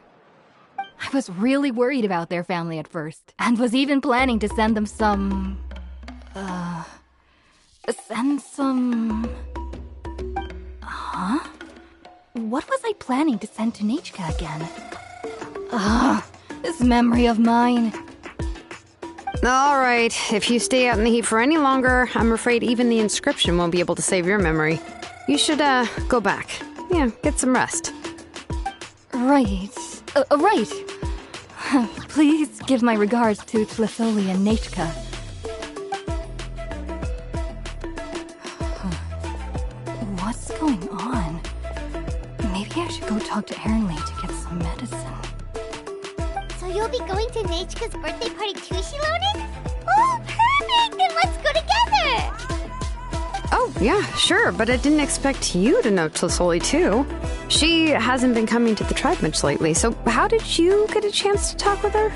I was really worried about their family at first, and was even planning to send them some... Huh? What was I planning to send to Nachka again? This memory of mine. All right, if you stay out in the heat for any longer, I'm afraid even the inscription won't be able to save your memory. You should, go back. Yeah, get some rest. Right. Right. Please give my regards to Tlitholi and Nachka. What's going on? Maybe I should go talk to Ernley to get some medicine. So you'll be going to Nachka's birthday party too, Shilonen? Oh, perfect! Then let's go together! Oh, yeah, sure, but I didn't expect you to know Tlitholi too. She hasn't been coming to the tribe much lately, so how did you get a chance to talk with her?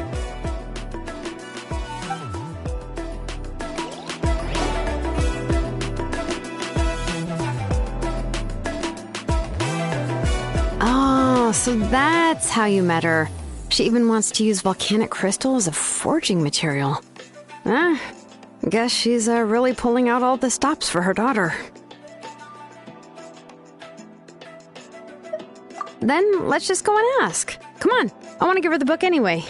Oh, so that's how you met her. She even wants to use volcanic crystal as a forging material. Guess she's really pulling out all the stops for her daughter. Then let's just go and ask. Come on, I want to give her the book anyway.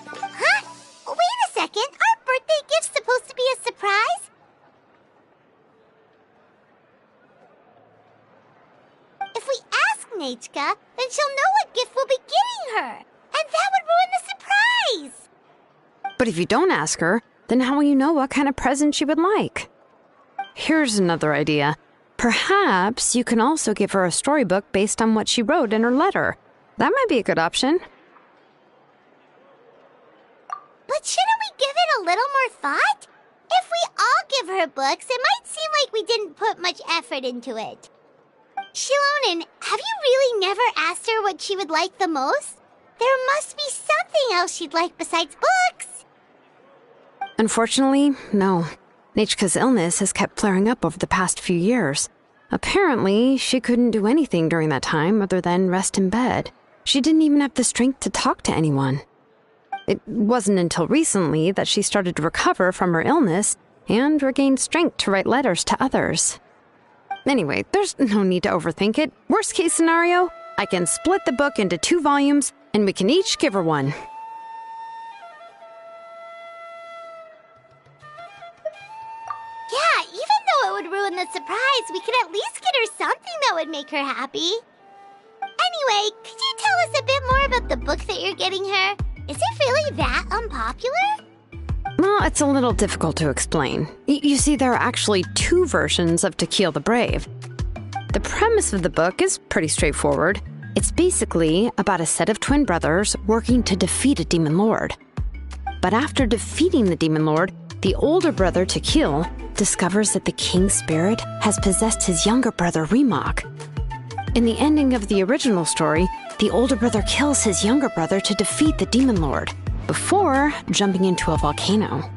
Huh? Wait a second, our birthday gift's supposed to be a surprise? If we ask Nachka, then she'll know what gift we'll be getting her. And that would ruin the surprise! But if you don't ask her, then how will you know what kind of present she would like? Here's another idea. Perhaps you can also give her a storybook based on what she wrote in her letter. That might be a good option. But shouldn't we give it a little more thought? If we all give her books, it might seem like we didn't put much effort into it. Shilonen, have you really never asked her what she would like the most? There must be something else she'd like besides books. Unfortunately, no. Nachka's illness has kept flaring up over the past few years. Apparently, she couldn't do anything during that time other than rest in bed. She didn't even have the strength to talk to anyone. It wasn't until recently that she started to recover from her illness and regained strength to write letters to others. Anyway, there's no need to overthink it. Worst case scenario, I can split the book into 2 volumes and we can each give her one. Yeah, even though it would ruin the surprise, we could at least get her something that would make her happy. Anyway, could you tell us a bit more about the book that you're getting her? Is it really that unpopular? Well, it's a little difficult to explain. You see, there are actually 2 versions of To Kill the Brave. The premise of the book is pretty straightforward. It's basically about a set of twin brothers working to defeat a demon lord. But after defeating the demon lord, the older brother, Tequil, discovers that the king's spirit has possessed his younger brother, Remok. In the ending of the original story, the older brother kills his younger brother to defeat the demon lord, before jumping into a volcano.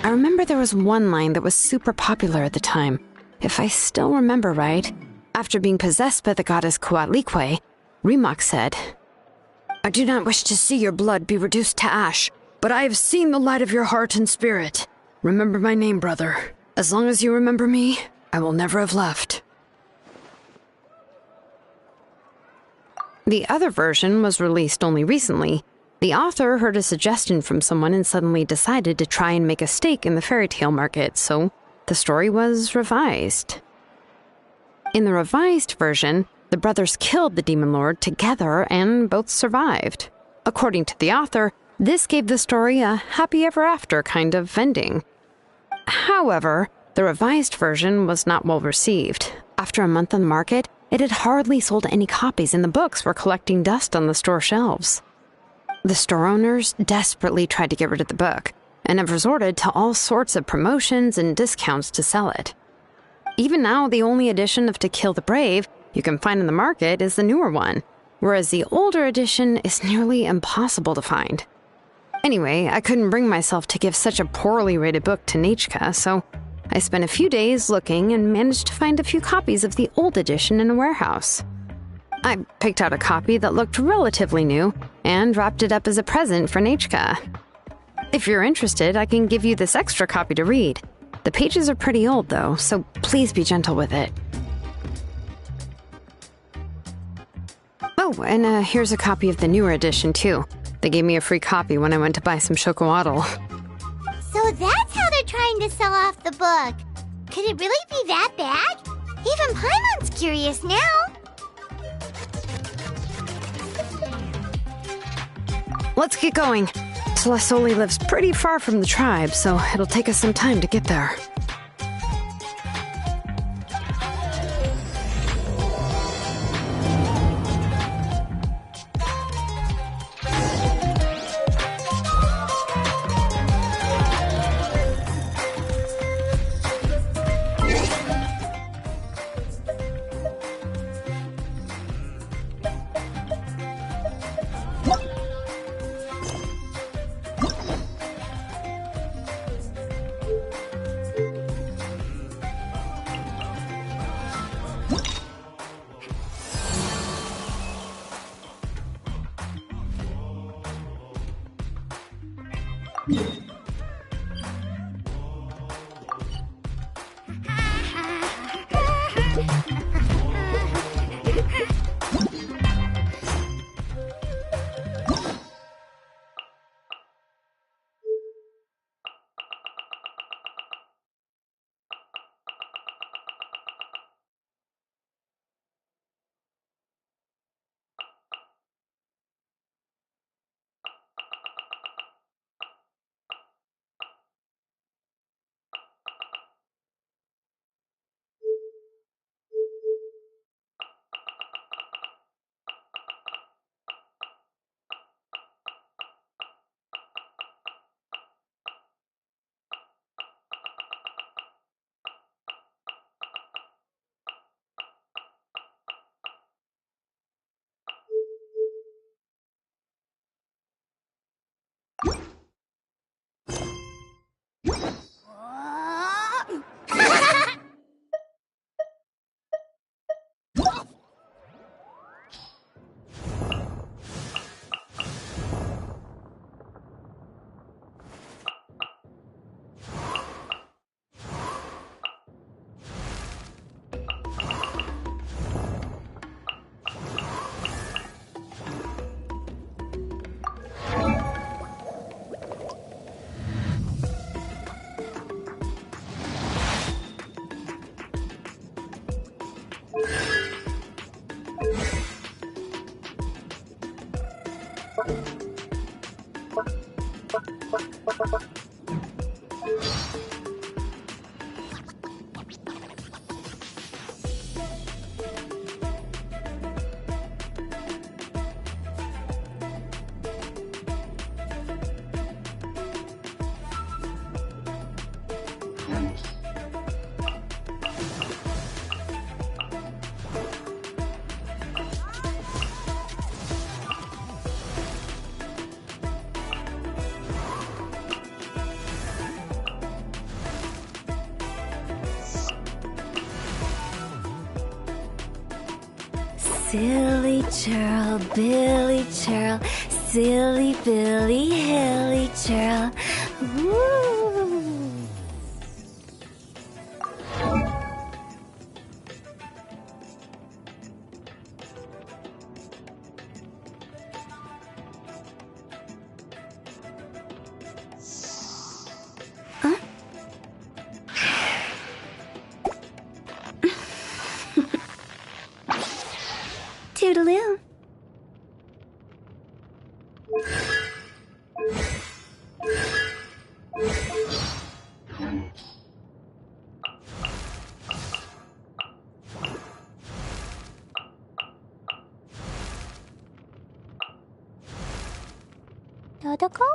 I remember there was one line that was super popular at the time. If I still remember right, After being possessed by the goddess Coatlicue, Rimac said, "I do not wish to see your blood be reduced to ash, but I have seen the light of your heart and spirit. Remember my name, brother. As long as you remember me, I will never have left." The other version was released only recently. The author heard a suggestion from someone and suddenly decided to try and make a stake in the fairy tale market, so the story was revised. In the revised version, the brothers killed the demon lord together and both survived. According to the author, this gave the story a happy ever after kind of ending. However, the revised version was not well received. After a month on the market, it had hardly sold any copies and the books were collecting dust on the store shelves. The store owners desperately tried to get rid of the book and have resorted to all sorts of promotions and discounts to sell it. Even now, the only edition of To Kill the Brave you can find in the market is the newer one, whereas the older edition is nearly impossible to find. Anyway, I couldn't bring myself to give such a poorly rated book to Nechka, so I spent a few days looking and managed to find a few copies of the old edition in a warehouse. I picked out a copy that looked relatively new and wrapped it up as a present for Nechka. If you're interested, I can give you this extra copy to read. The pages are pretty old, though, so please be gentle with it. Oh, and here's a copy of the newer edition, too. They gave me a free copy when I went to buy some chocolatl. So that's how they're trying to sell off the book. Could it really be that bad? Even Paimon's curious now. Let's get going. Celestoli lives pretty far from the tribe, so it'll take us some time to get there. Silly churl, Billy churl, silly Billy, hilly churl. Woo! Huh? Toodaloo. Dodoko?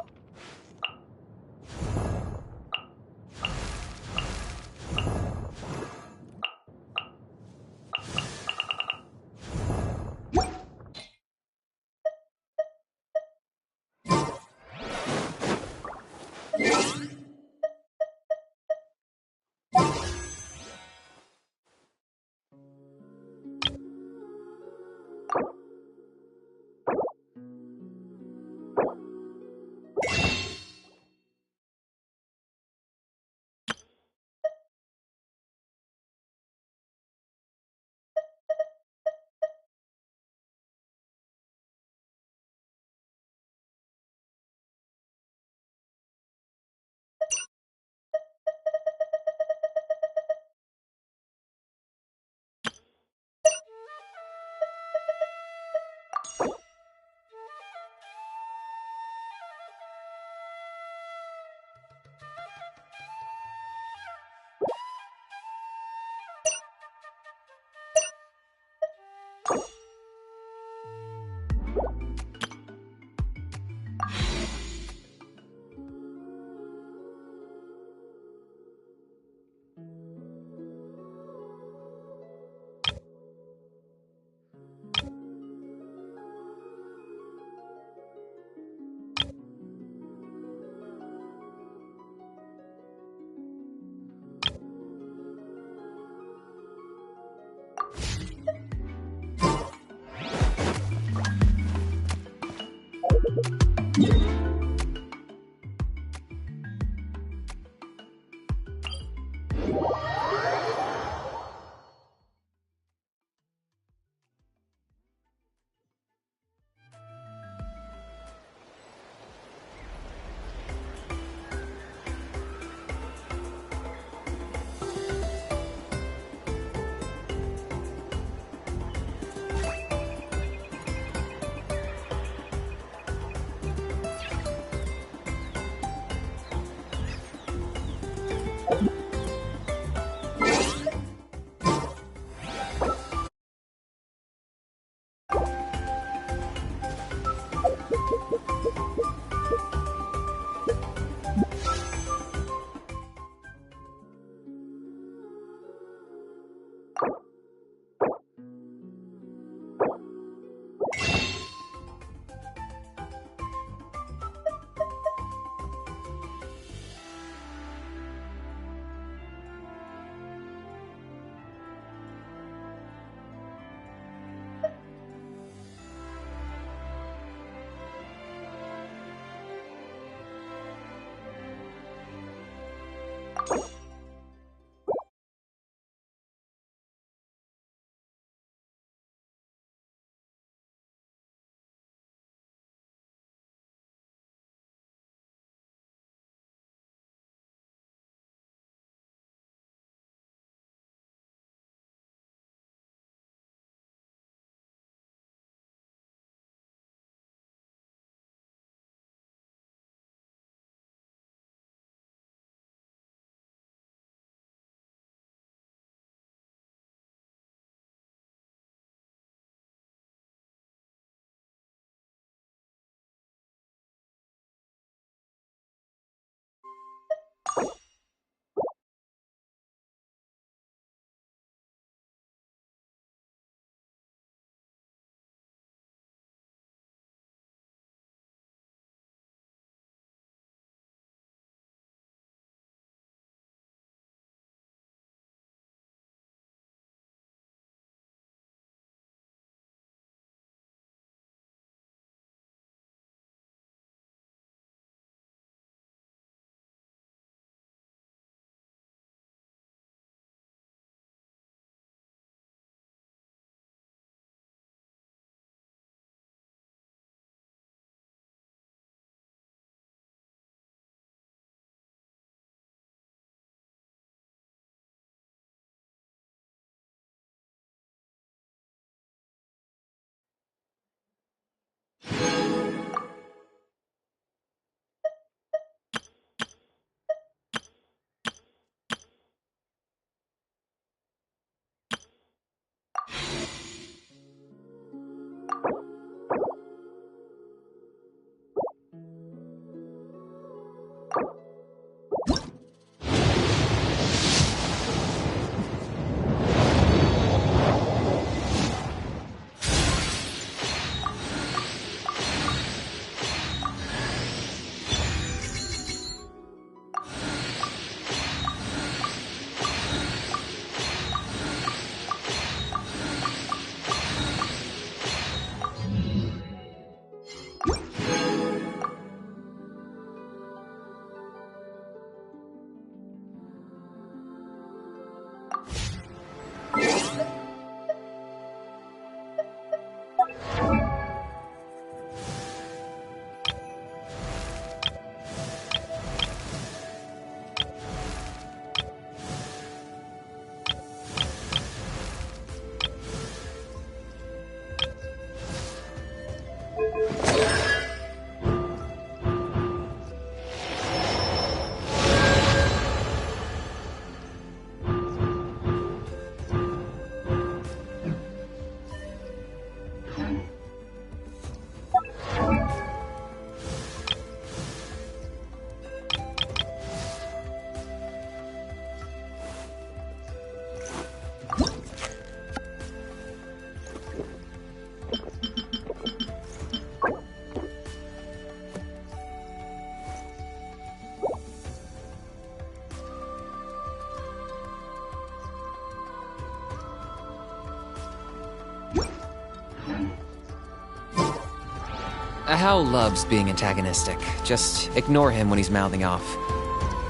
Hal loves being antagonistic. Just ignore him when he's mouthing off.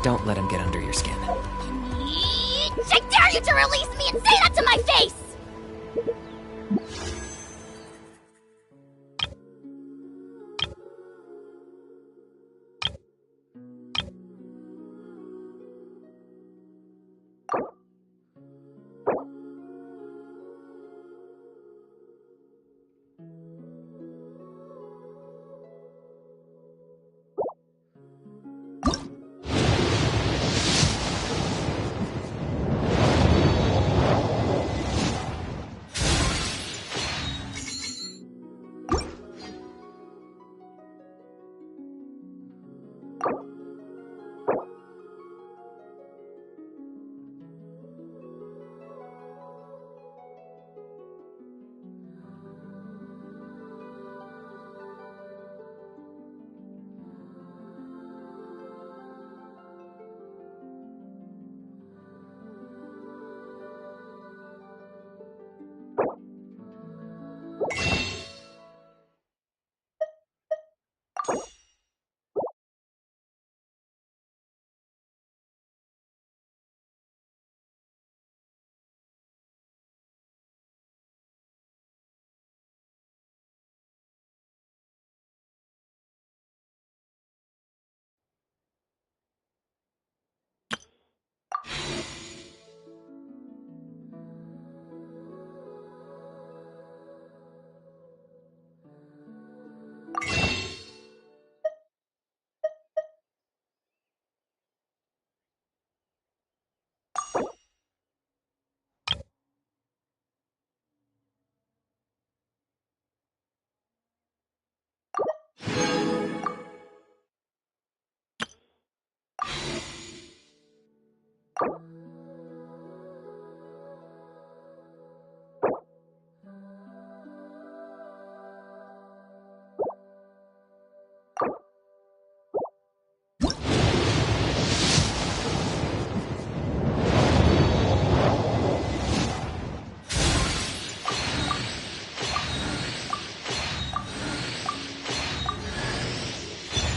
Don't let him get under your skin. I dare you to release me and say that to my face!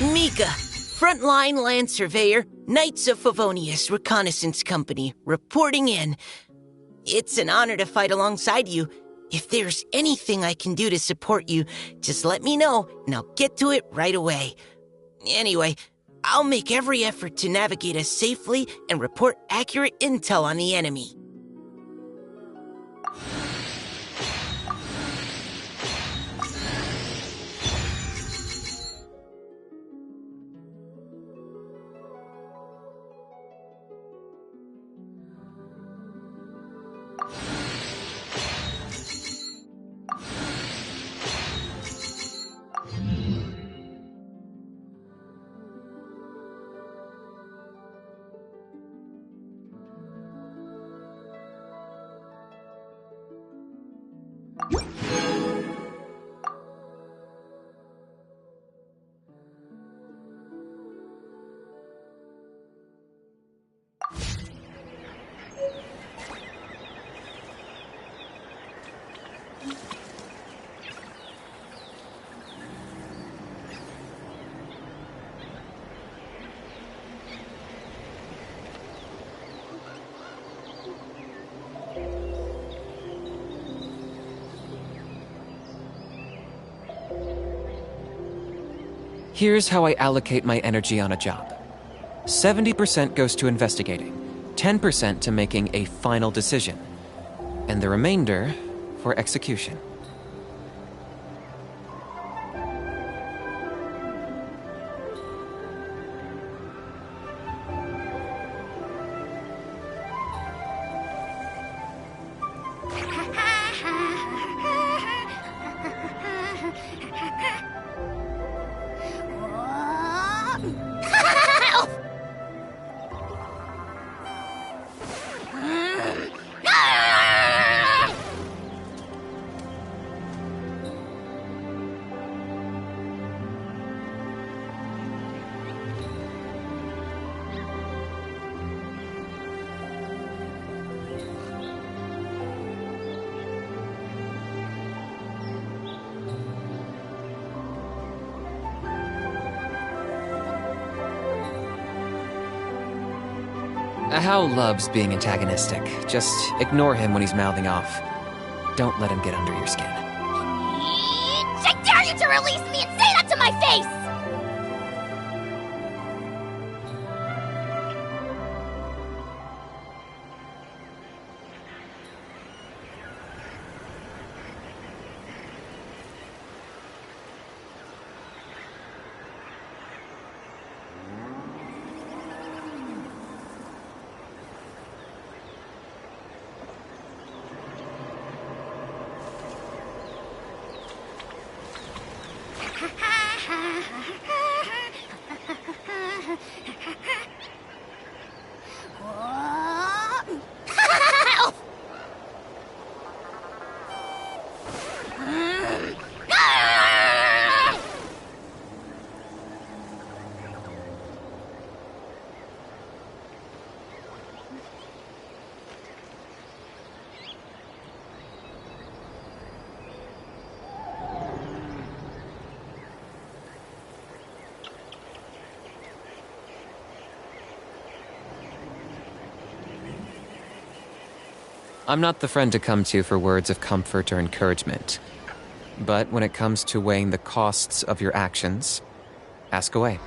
Mika, Frontline Land Surveyor, Knights of Favonius Reconnaissance Company, reporting in. It's an honor to fight alongside you. If there's anything I can do to support you, just let me know, and I'll get to it right away. Anyway, I'll make every effort to navigate us safely and report accurate intel on the enemy. Here's how I allocate my energy on a job. 70% goes to investigating, 10% to making a final decision, and the remainder for execution. Hao loves being antagonistic. Just ignore him when he's mouthing off. Don't let him get under your skin. I dare you to release me and say that to my face! I'm not the friend to come to for words of comfort or encouragement. But when it comes to weighing the costs of your actions, ask away.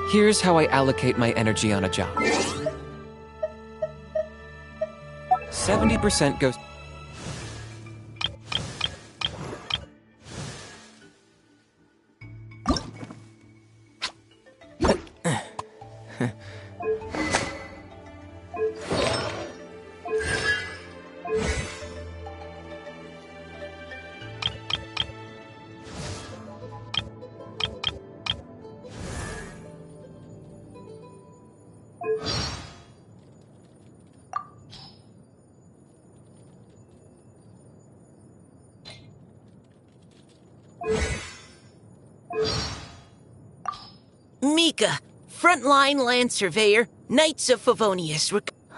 Here's how I allocate my energy on a job. 70% goes... Mika, frontline land surveyor, Knights of Favonius.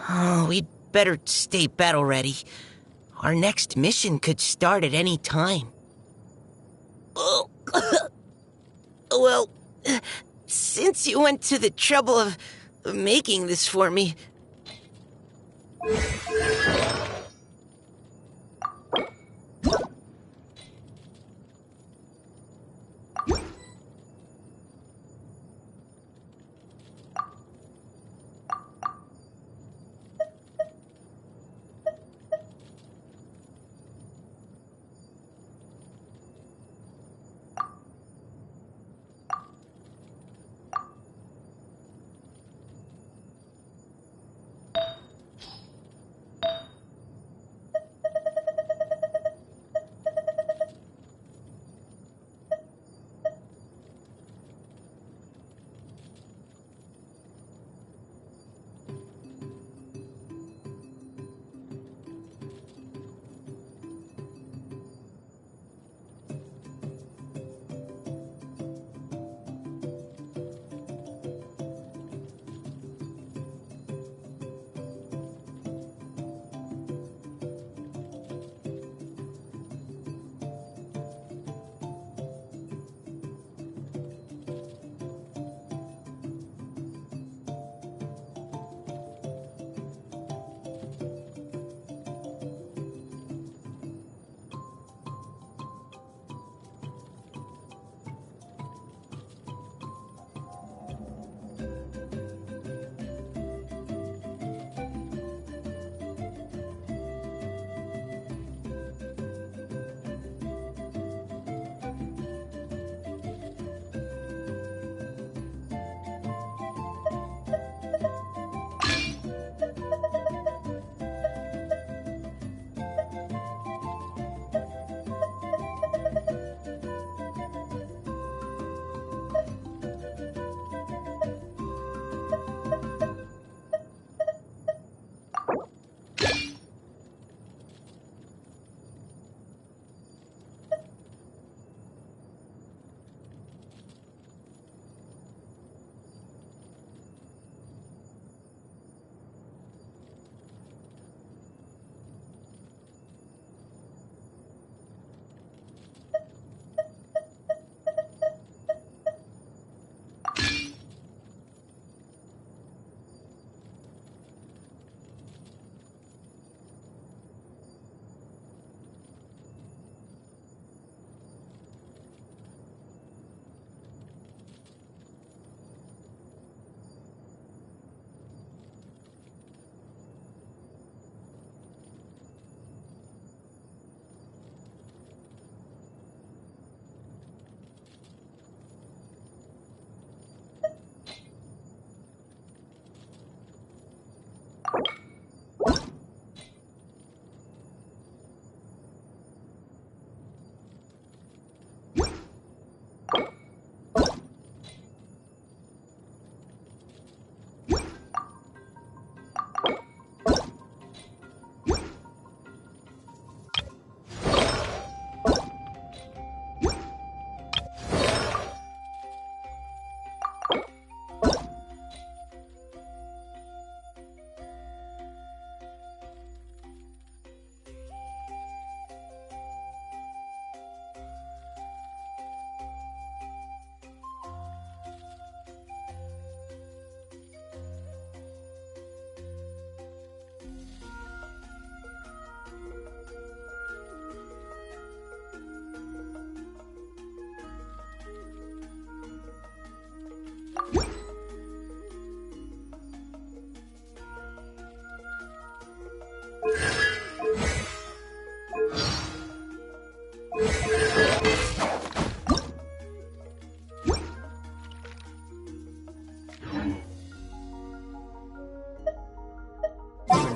Oh, we'd better stay battle ready. Our next mission could start at any time. Oh, well, since you went to the trouble of making this for me...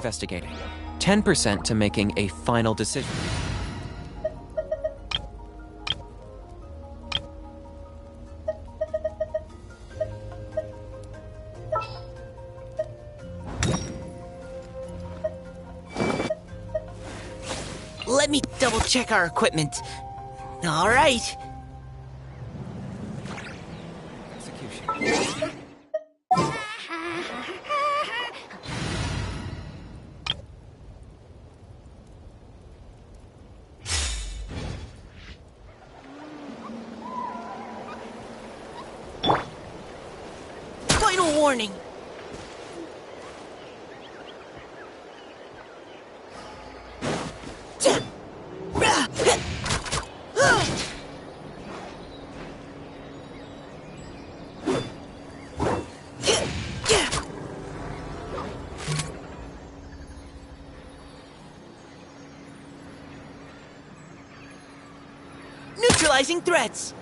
investigating, 10% to making a final decision. Let me double check our equipment. All right. Final warning. Neutralizing threats.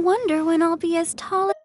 wonder when I'll be as tall as...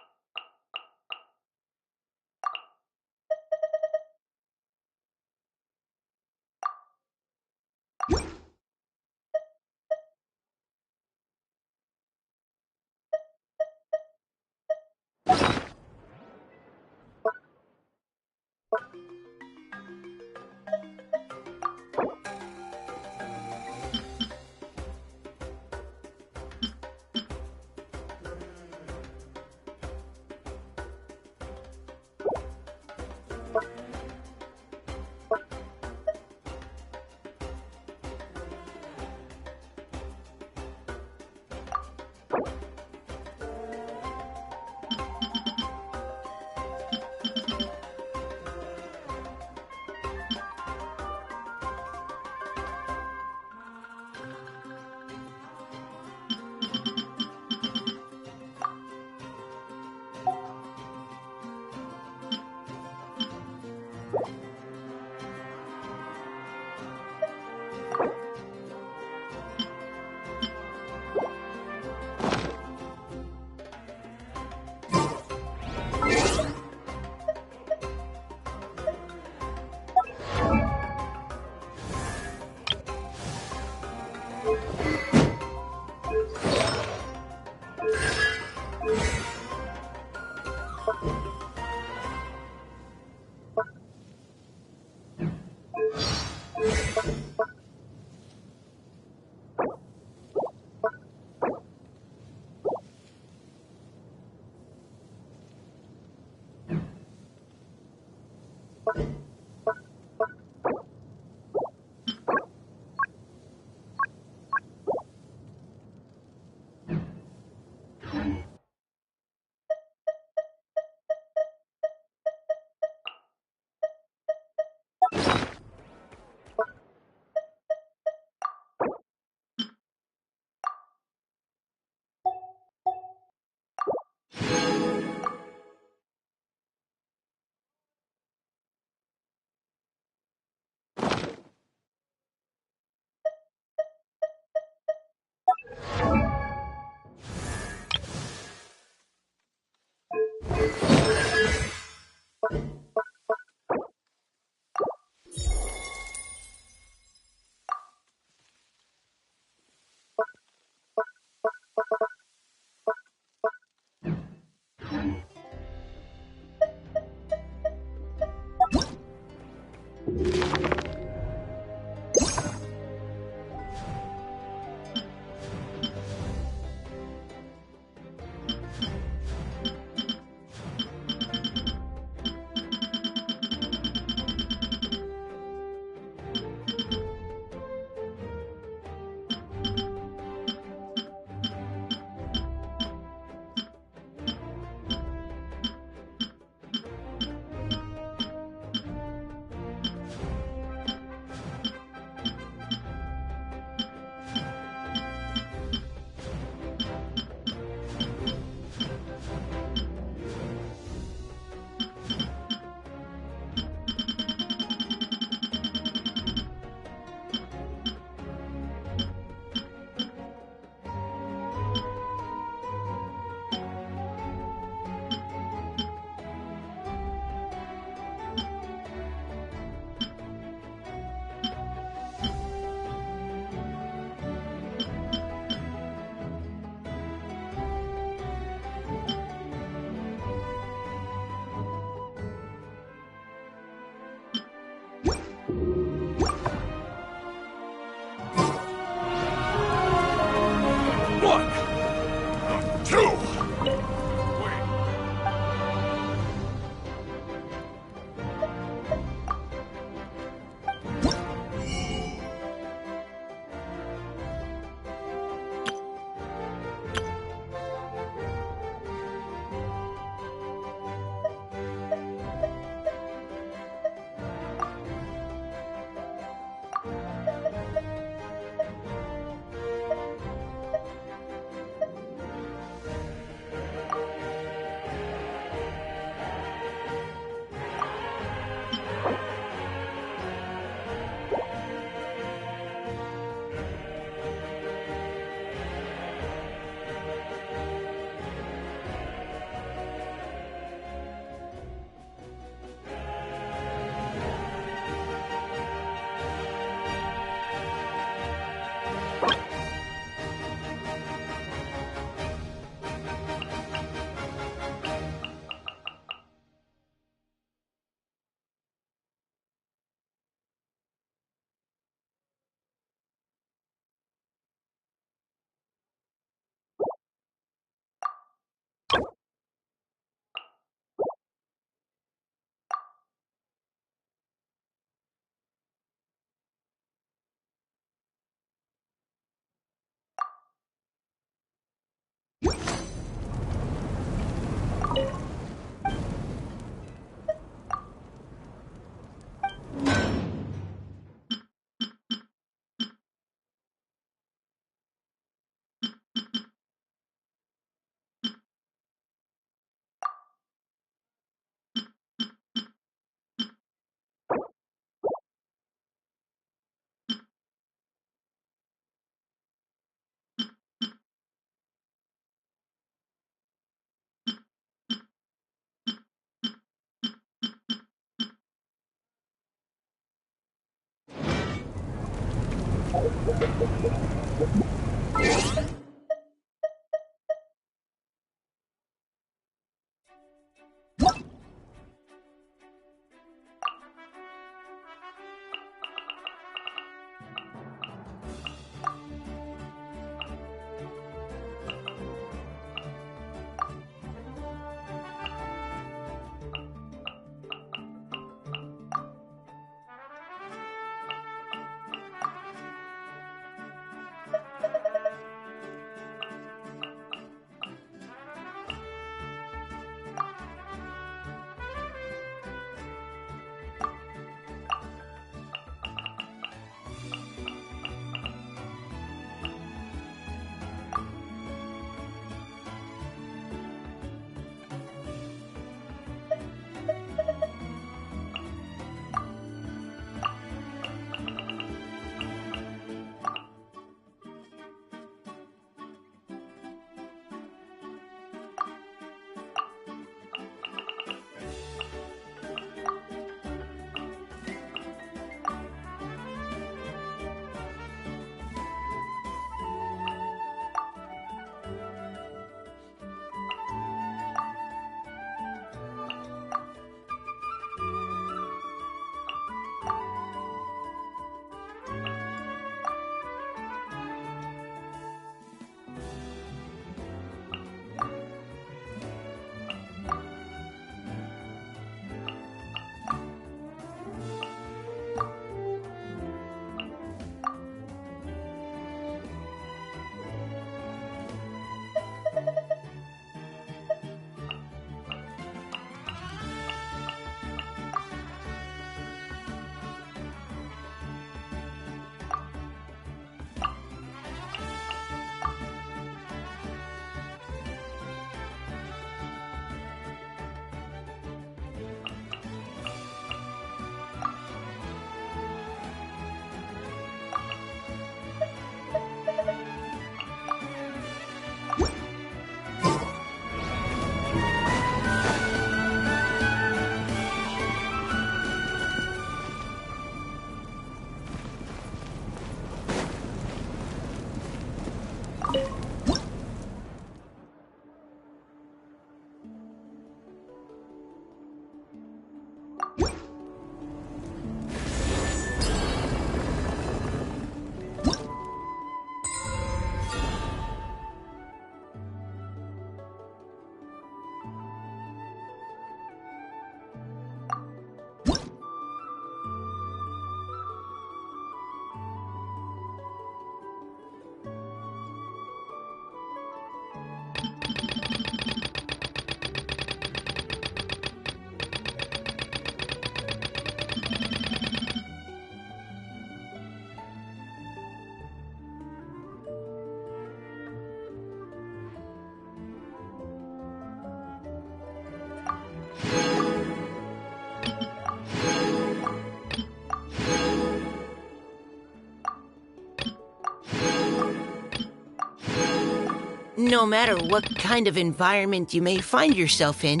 No matter what kind of environment you may find yourself in,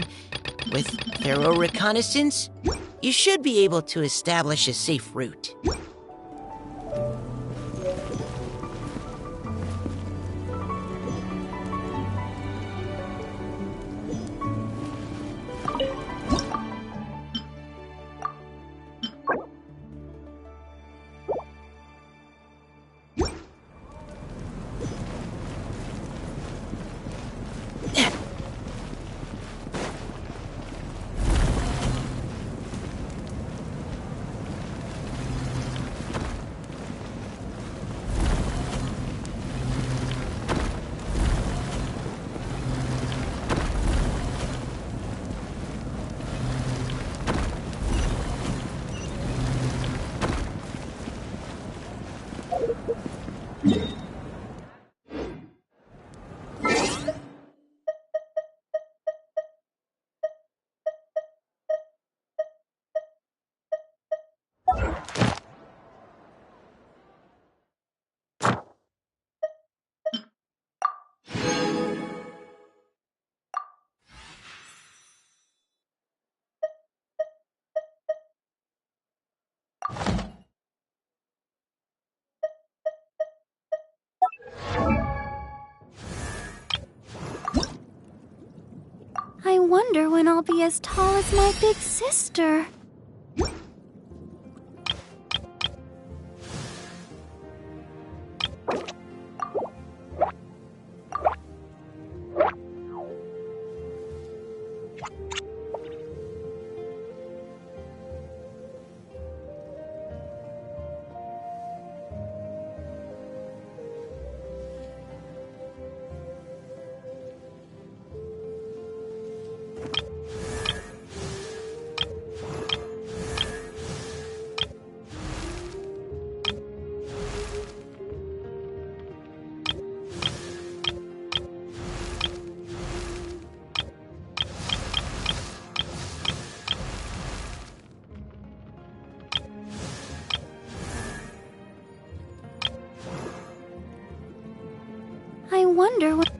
with thorough reconnaissance, you should be able to establish a safe route. I wonder when I'll be as tall as my big sister. I wonder what...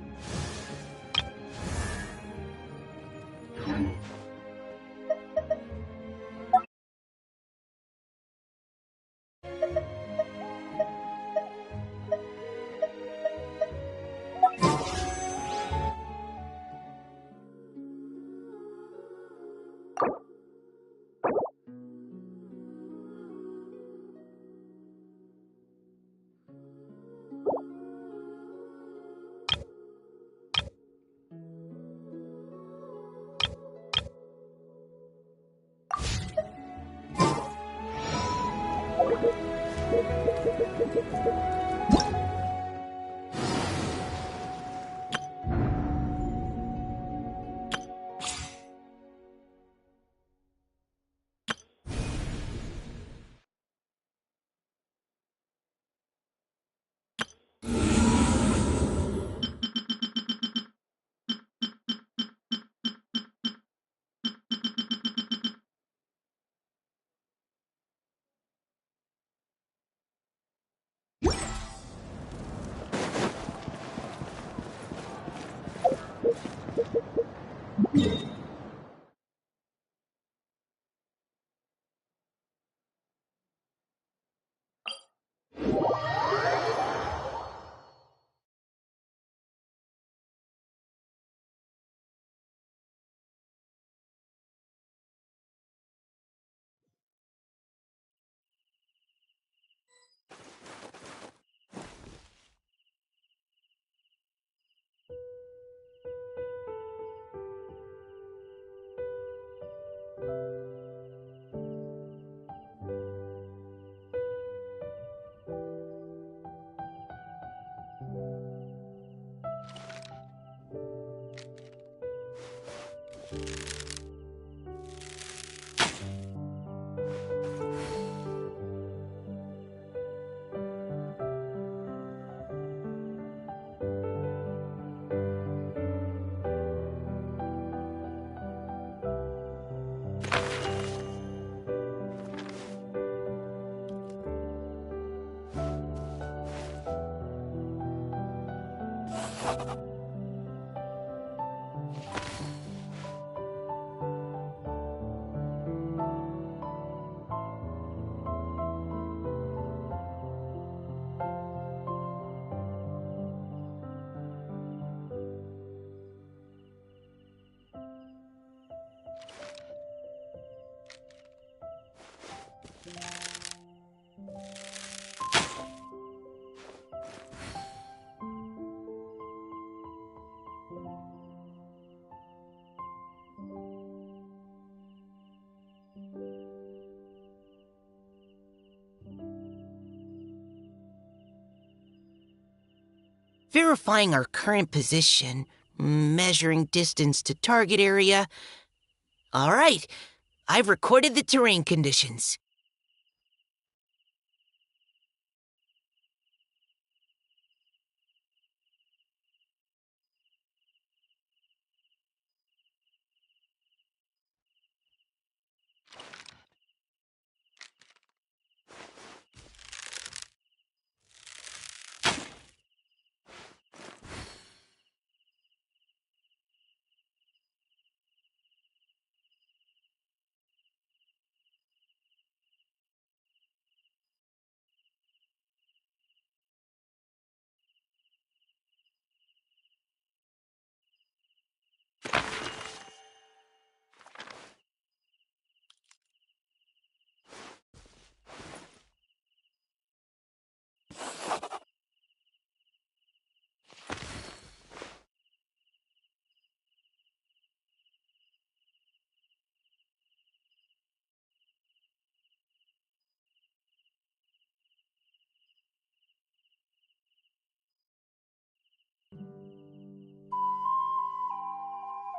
Verifying our current position, measuring distance to target area. All right, I've recorded the terrain conditions.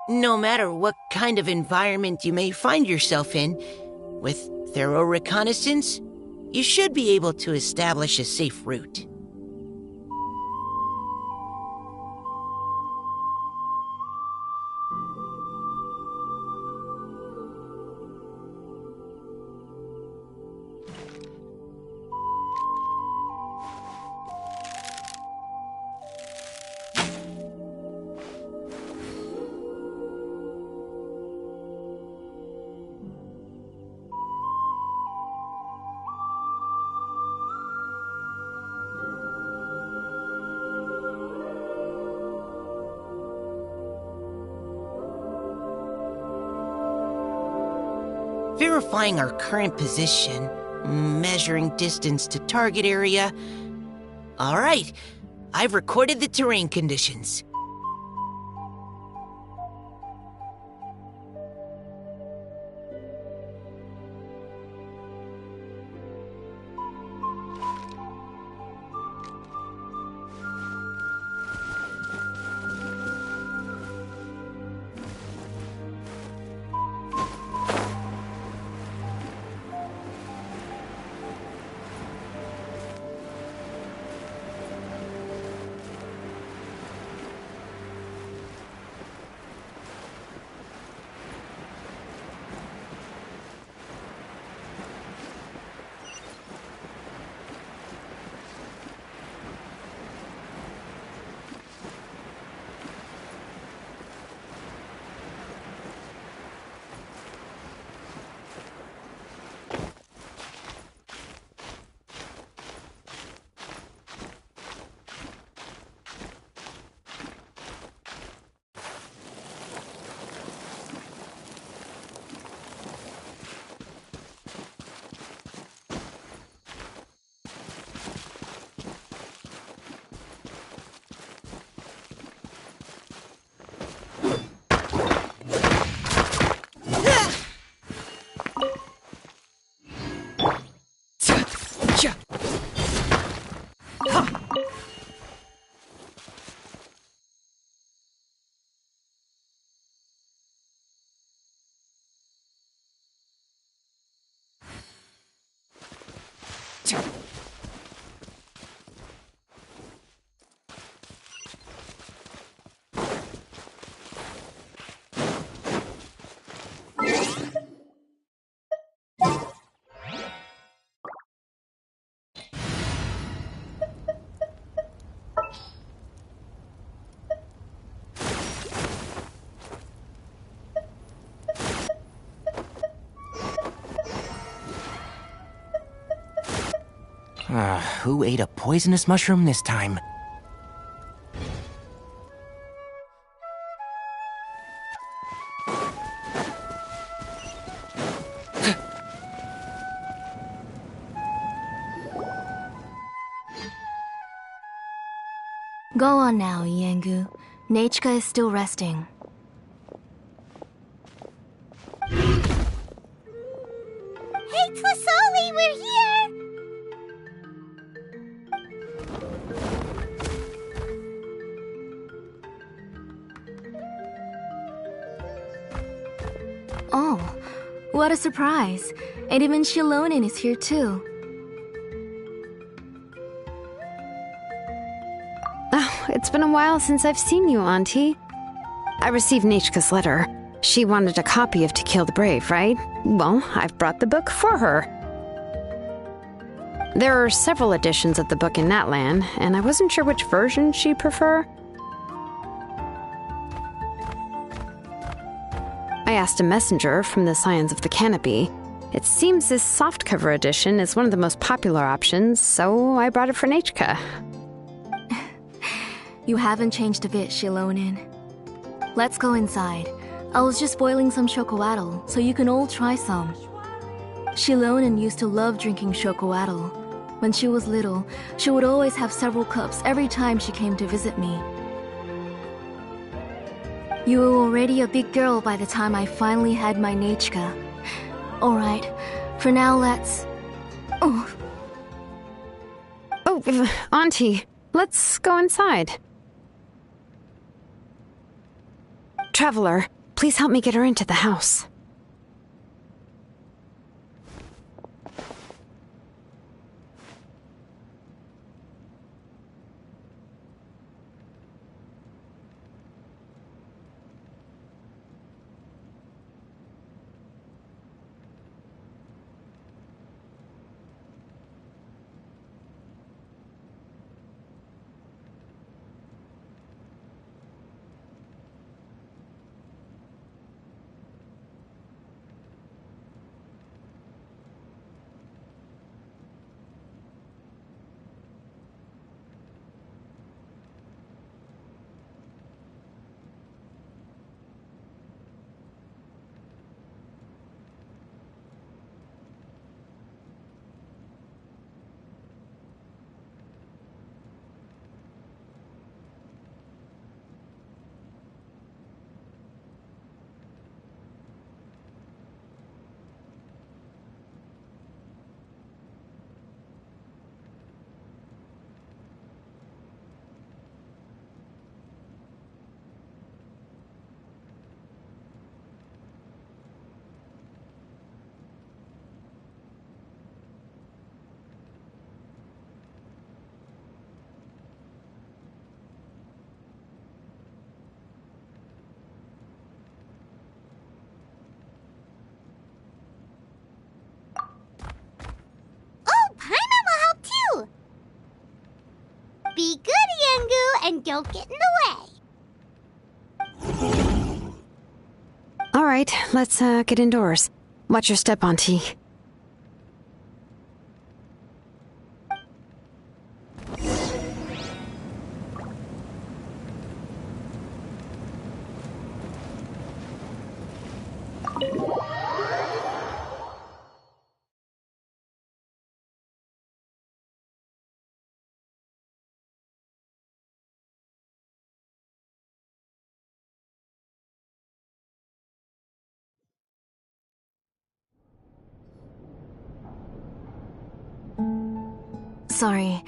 No matter what kind of environment you may find yourself in, with thorough reconnaissance, you should be able to establish a safe route. Verifying our current position, measuring distance to target area. All right, I've recorded the terrain conditions. Who ate a poisonous mushroom this time? Go on now, Yengu. Nachika is still resting. Hey, Twasoli, we're here! Oh, what a surprise. And even Shilonin is here too. Oh, it's been a while since I've seen you, Auntie. I received Nachika's letter. She wanted a copy of To Kill the Brave, right? Well, I've brought the book for her. There are several editions of the book in Natlan, and I wasn't sure which version she'd prefer. I asked a messenger from the Scions of the Canopy. It seems this softcover edition is one of the most popular options, so I brought it for Nachika. You haven't changed a bit, Shilonin. Let's go inside. I was just boiling some chocoatl, so you can all try some. Shilonin used to love drinking chocoatl. When she was little, she would always have several cups every time she came to visit me. You were already a big girl by the time I finally had my Nachika. Alright, for now let's... Oh, Auntie, let's go inside. Traveler, please help me get her into the house. Be good, Yangu, and don't get in the way. All right, let's get indoors. Watch your step, Auntie. Sorry.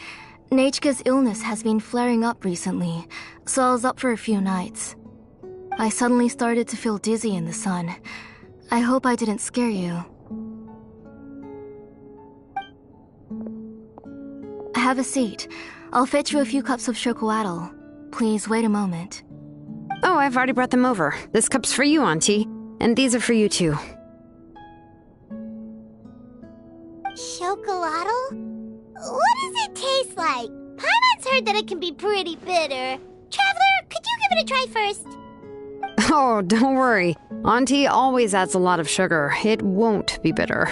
Nechka's illness has been flaring up recently, so I was up for a few nights. I suddenly started to feel dizzy in the sun. I hope I didn't scare you. Have a seat. I'll fetch you a few cups of chocolatl. Please wait a moment. Oh, I've already brought them over. This cup's for you, Auntie. And these are for you, too. Chocolatl? What does it taste like? Paimon's heard that it can be pretty bitter. Traveler, could you give it a try first? Oh, don't worry. Auntie always adds a lot of sugar. It won't be bitter.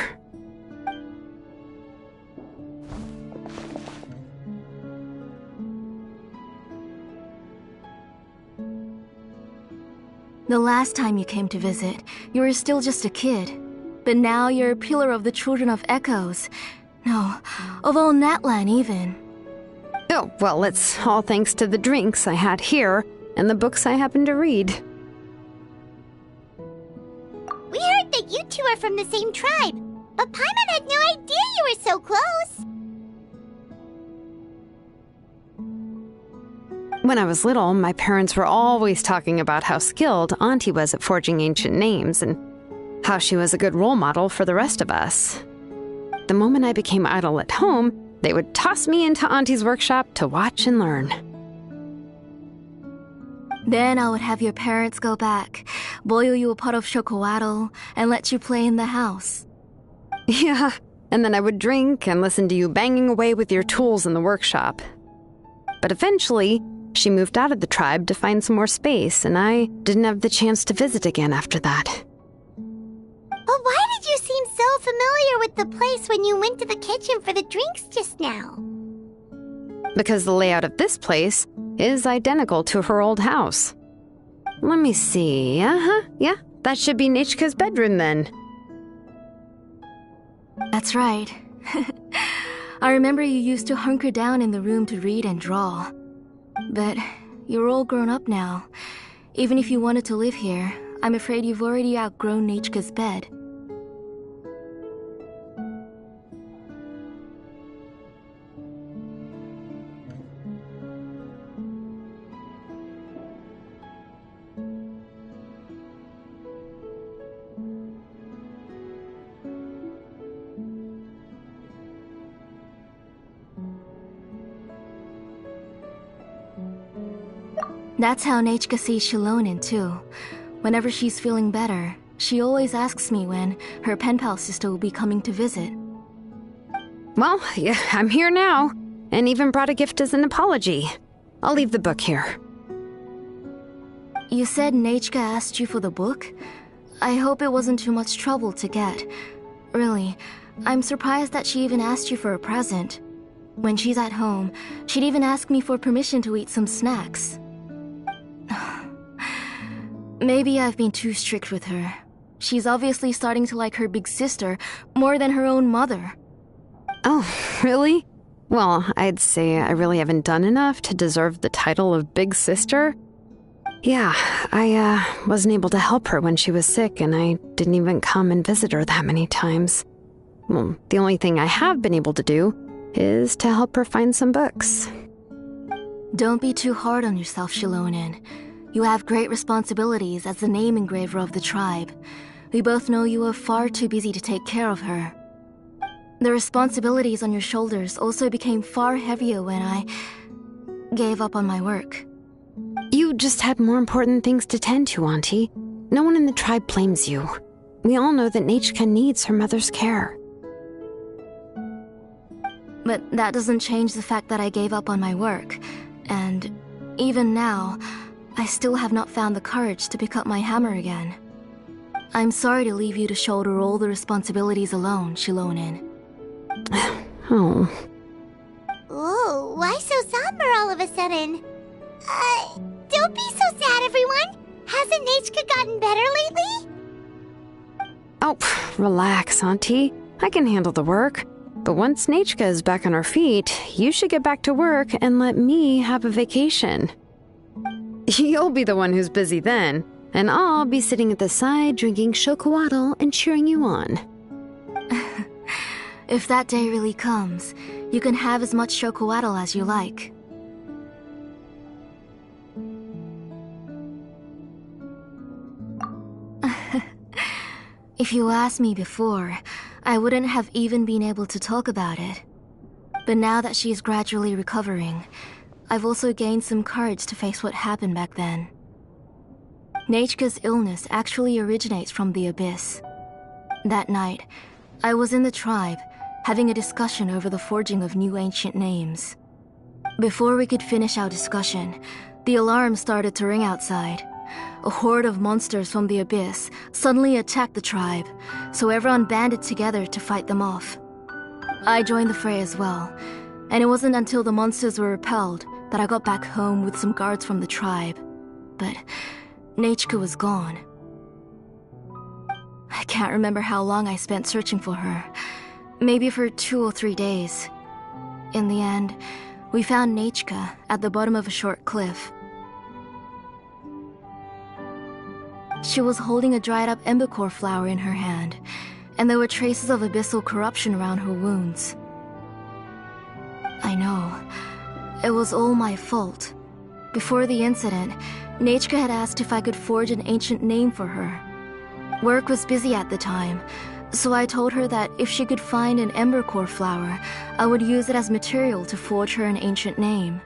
The last time you came to visit, you were still just a kid. But now you're a pillar of the Children of Echoes. No, of all Natlan even. Oh, well, it's all thanks to the drinks I had here and the books I happen to read. We heard that you two are from the same tribe, but Paimon had no idea you were so close. When I was little, my parents were always talking about how skilled Auntie was at forging ancient names and how she was a good role model for the rest of us. The moment I became idle at home, they would toss me into Auntie's workshop to watch and learn. Then I would have your parents go back, boil you a pot of chocolatl, and let you play in the house. Yeah, and then I would drink and listen to you banging away with your tools in the workshop. But eventually, she moved out of the tribe to find some more space, and I didn't have the chance to visit again after that. But why did you seem so familiar with the place when you went to the kitchen for the drinks just now? Because the layout of this place is identical to her old house. Let me see. Yeah, that should be Nechka's bedroom then. That's right. I remember you used to hunker down in the room to read and draw. But you're all grown up now. Even if you wanted to live here, I'm afraid you've already outgrown Nechka's bed. That's how Nechka sees Shilonen, too. Whenever she's feeling better, she always asks me when her pen pal sister will be coming to visit. Well, yeah, I'm here now, and even brought a gift as an apology. I'll leave the book here. You said Nechka asked you for the book? I hope it wasn't too much trouble to get. Really, I'm surprised that she even asked you for a present. When she's at home, she'd even ask me for permission to eat some snacks. Maybe I've been too strict with her. She's obviously starting to like her big sister more than her own mother. Oh, really? Well, I'd say I really haven't done enough to deserve the title of big sister. Yeah, I wasn't able to help her when she was sick, and I didn't even come and visit her that many times. Well, the only thing I have been able to do is to help her find some books. Don't be too hard on yourself, Shilonen. You have great responsibilities as the name engraver of the tribe. We both know you are far too busy to take care of her. The responsibilities on your shoulders also became far heavier when I gave up on my work. You just had more important things to tend to, Auntie. No one in the tribe blames you. We all know that Nechka needs her mother's care. But that doesn't change the fact that I gave up on my work. And even now, I still have not found the courage to pick up my hammer again. I'm sorry to leave you to shoulder all the responsibilities alone, Shilonen. Oh. Ooh, why so somber all of a sudden? Don't be so sad, everyone! Hasn't Nechka gotten better lately? Oh, relax, Auntie. I can handle the work. But once Nechka is back on her feet, you should get back to work and let me have a vacation. You'll be the one who's busy then, and I'll be sitting at the side drinking chocolatl and cheering you on. If that day really comes, you can have as much chocolatl as you like. If you asked me before, I wouldn't have even been able to talk about it. But now that she's gradually recovering, I've also gained some courage to face what happened back then. Nechka's illness actually originates from the Abyss. That night, I was in the tribe, having a discussion over the forging of new ancient names. Before we could finish our discussion, the alarm started to ring outside. A horde of monsters from the Abyss suddenly attacked the tribe, so everyone banded together to fight them off. I joined the fray as well, and it wasn't until the monsters were repelled that I got back home with some guards from the tribe. But Nechka was gone. I can't remember how long I spent searching for her. Maybe for 2 or 3 days. In the end, we found Nechka at the bottom of a short cliff. She was holding a dried-up embercore flower in her hand, and there were traces of abyssal corruption around her wounds. I know. It was all my fault. Before the incident, Nechka had asked if I could forge an ancient name for her. Work was busy at the time, so I told her that if she could find an embercore flower, I would use it as material to forge her an ancient name.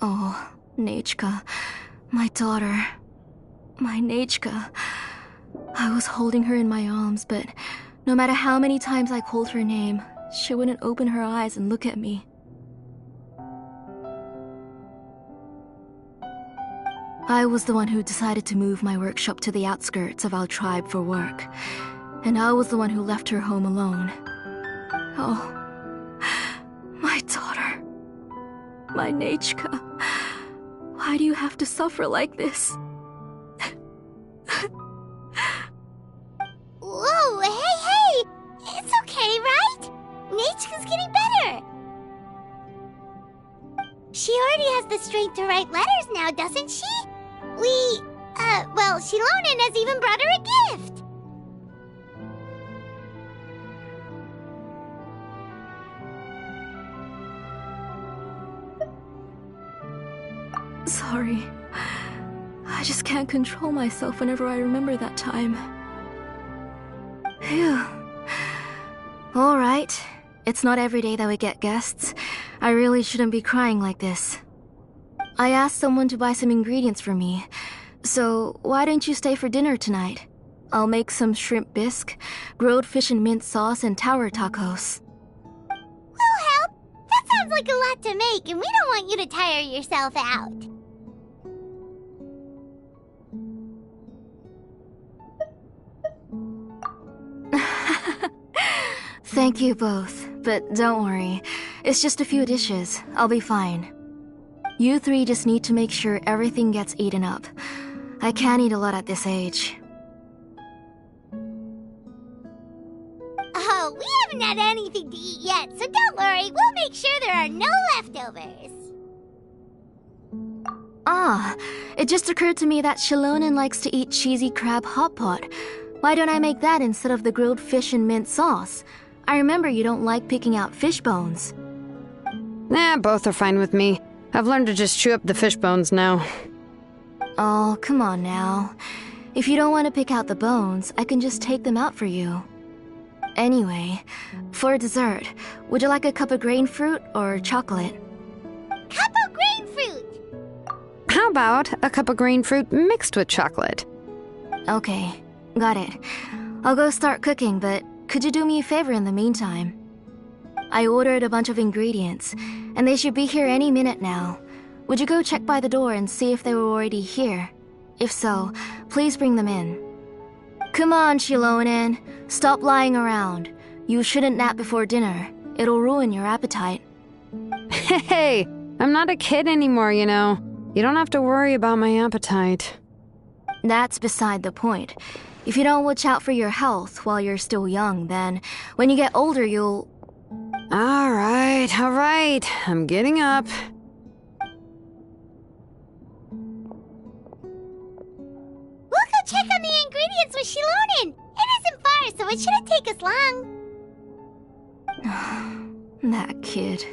Oh, Nechka, my daughter. My Nechka. I was holding her in my arms, but no matter how many times I called her name, she wouldn't open her eyes and look at me. I was the one who decided to move my workshop to the outskirts of our tribe for work, and I was the one who left her home alone. Oh, my daughter. My Nechka. Why do you have to suffer like this? Whoa, hey! It's okay, right? Nechka's getting better. She already has the strength to write letters now, doesn't she? Well, Shilonen has even brought her a gift. Sorry. I just can't control myself whenever I remember that time. Phew. Alright. It's not every day that we get guests. I really shouldn't be crying like this. I asked someone to buy some ingredients for me. So, why don't you stay for dinner tonight? I'll make some shrimp bisque, grilled fish and mint sauce, and tower tacos. We'll help. That sounds like a lot to make, and we don't want you to tire yourself out. Thank you both, but don't worry. It's just a few dishes. I'll be fine. You three just need to make sure everything gets eaten up. I can't eat a lot at this age. Oh, we haven't had anything to eat yet, so don't worry. We'll make sure there are no leftovers. Ah, it just occurred to me that Shilonen likes to eat cheesy crab hot pot. Why don't I make that instead of the grilled fish and mint sauce? I remember you don't like picking out fish bones. Nah, both are fine with me. I've learned to just chew up the fish bones now. Oh, come on now. If you don't want to pick out the bones, I can just take them out for you. Anyway, for dessert, would you like a cup of grain fruit or chocolate? Cup of grain fruit! How about a cup of green fruit mixed with chocolate? Okay, got it. I'll go start cooking, but could you do me a favor in the meantime? I ordered a bunch of ingredients, and they should be here any minute now. Would you go check by the door and see if they were already here? If so, please bring them in. Come on, Shilonen. Stop lying around. You shouldn't nap before dinner. It'll ruin your appetite. Hey, I'm not a kid anymore, you know. You don't have to worry about my appetite. That's beside the point. If you don't watch out for your health while you're still young, then when you get older, you'll... All right. I'm getting up. We'll go check on the ingredients with Shilonen. It isn't far, so it shouldn't take us long. That kid.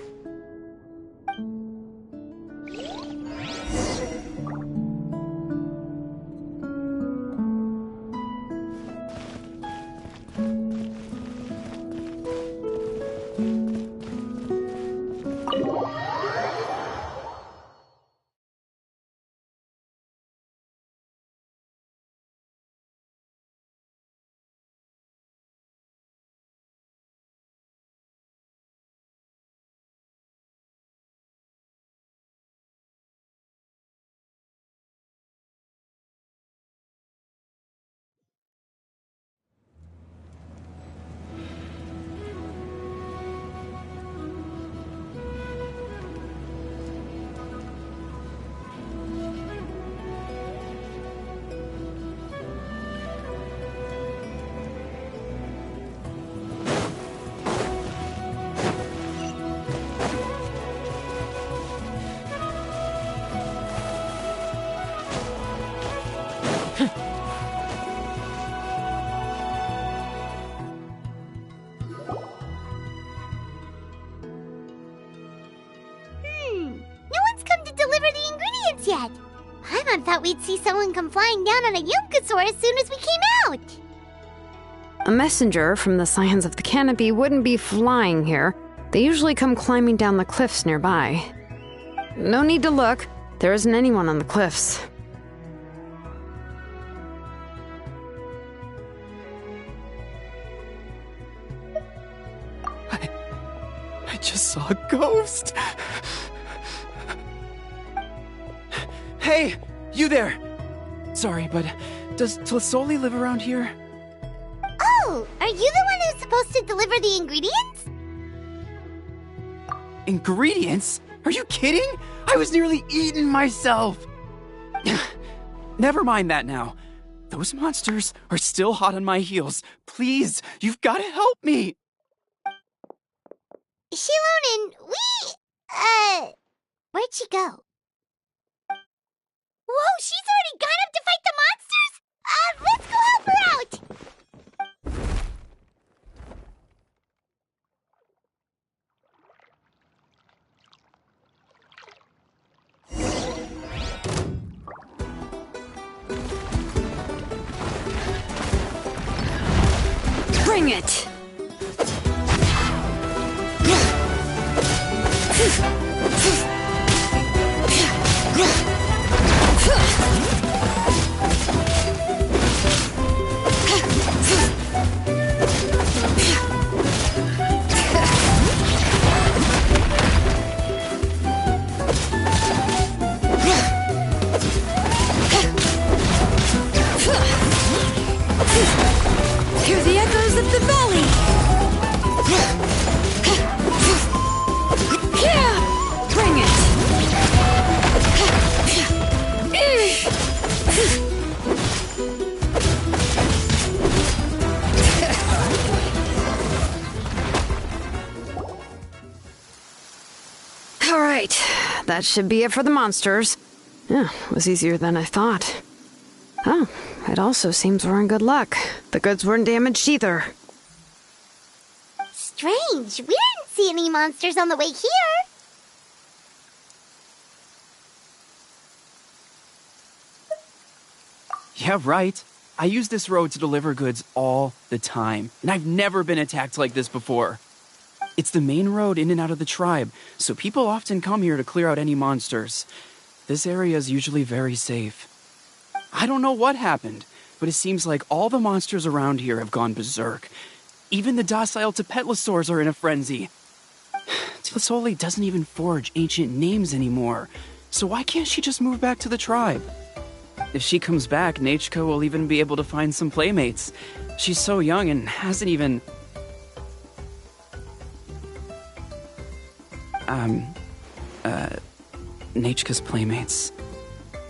Yet. Paimon thought we'd see someone come flying down on a Yunkasaur as soon as we came out. A messenger from the Scions of the Canopy wouldn't be flying here. They usually come climbing down the cliffs nearby. No need to look. There isn't anyone on the cliffs. I just saw a ghost. Hey, you there! Sorry, but does Tlisoli live around here? Oh, are you the one who's supposed to deliver the ingredients? Ingredients? Are you kidding? I was nearly eaten myself! Never mind that now. Those monsters are still hot on my heels. Please, you've got to help me! Shilonen, where'd she go? Whoa, she's already gone up to fight the monsters? Let's go help her out! Bring it! The volley! Bring it! All right, that should be it for the monsters. Yeah, it was easier than I thought. Oh, it also seems we're in good luck. The goods weren't damaged either. Strange. We didn't see any monsters on the way here. Yeah, right. I use this road to deliver goods all the time, and I've never been attacked like this before. It's the main road in and out of the tribe, so people often come here to clear out any monsters. This area is usually very safe. I don't know what happened, but it seems like all the monsters around here have gone berserk. Even the docile Tepetlosaurs are in a frenzy. Tlisoli doesn't even forge ancient names anymore, so why can't she just move back to the tribe? If she comes back, Nachko will even be able to find some playmates. She's so young and hasn't even... Nachka's playmates.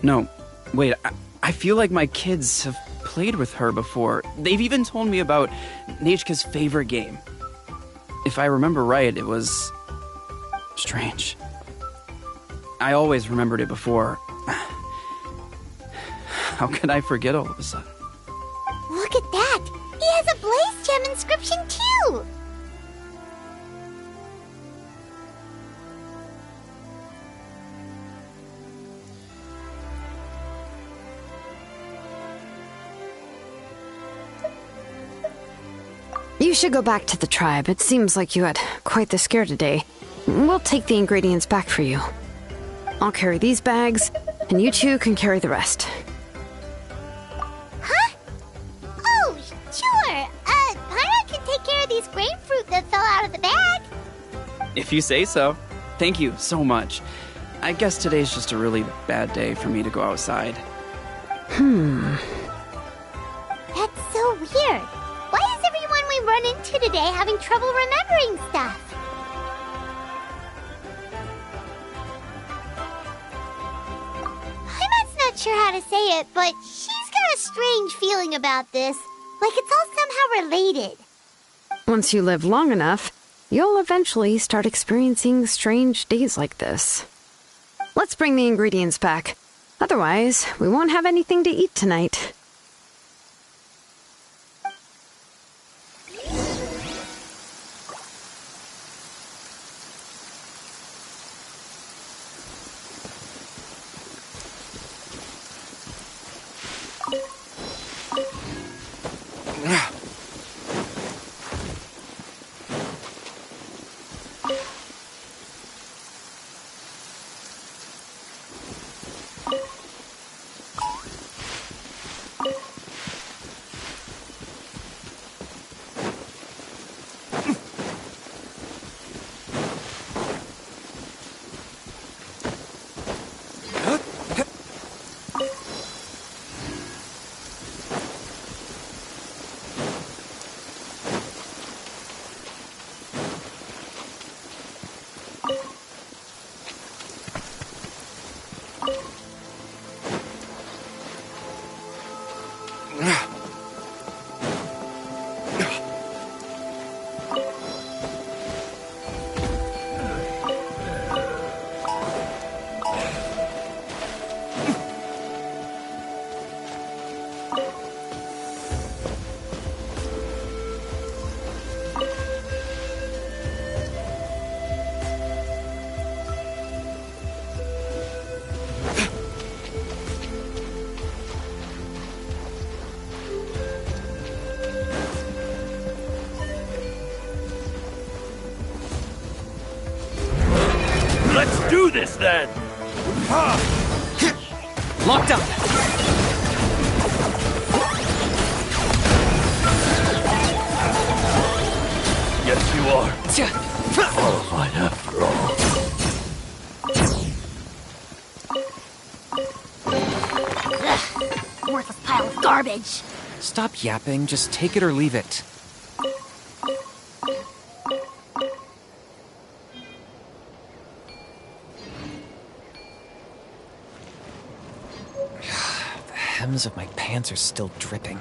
No, wait, I feel like my kids have played with her before. They've even told me about Nachka's favorite game. If I remember right, it was... strange. I always remembered it before. How could I forget all of a sudden? Look at that! He has a Blaze Gem inscription too! You should go back to the tribe. It seems like you had quite the scare today. We'll take the ingredients back for you. I'll carry these bags, and you two can carry the rest. Huh? Oh, sure. Paimon can take care of these grapefruit that fell out of the bag. If you say so. Thank you so much. I guess today's just a really bad day for me to go outside. That's so weird. Why is everyone we run into today having trouble remembering stuff? Paimon's not sure how to say it, but she's got a strange feeling about this. Like it's all somehow related. Once you live long enough, you'll eventually start experiencing strange days like this. Let's bring the ingredients back. Otherwise, we won't have anything to eat tonight. Let's do this then! Locked up! Yes, you are. Qualified after all. Ugh, worthless pile of garbage. Stop yapping, just take it or leave it. hems of my pants are still dripping.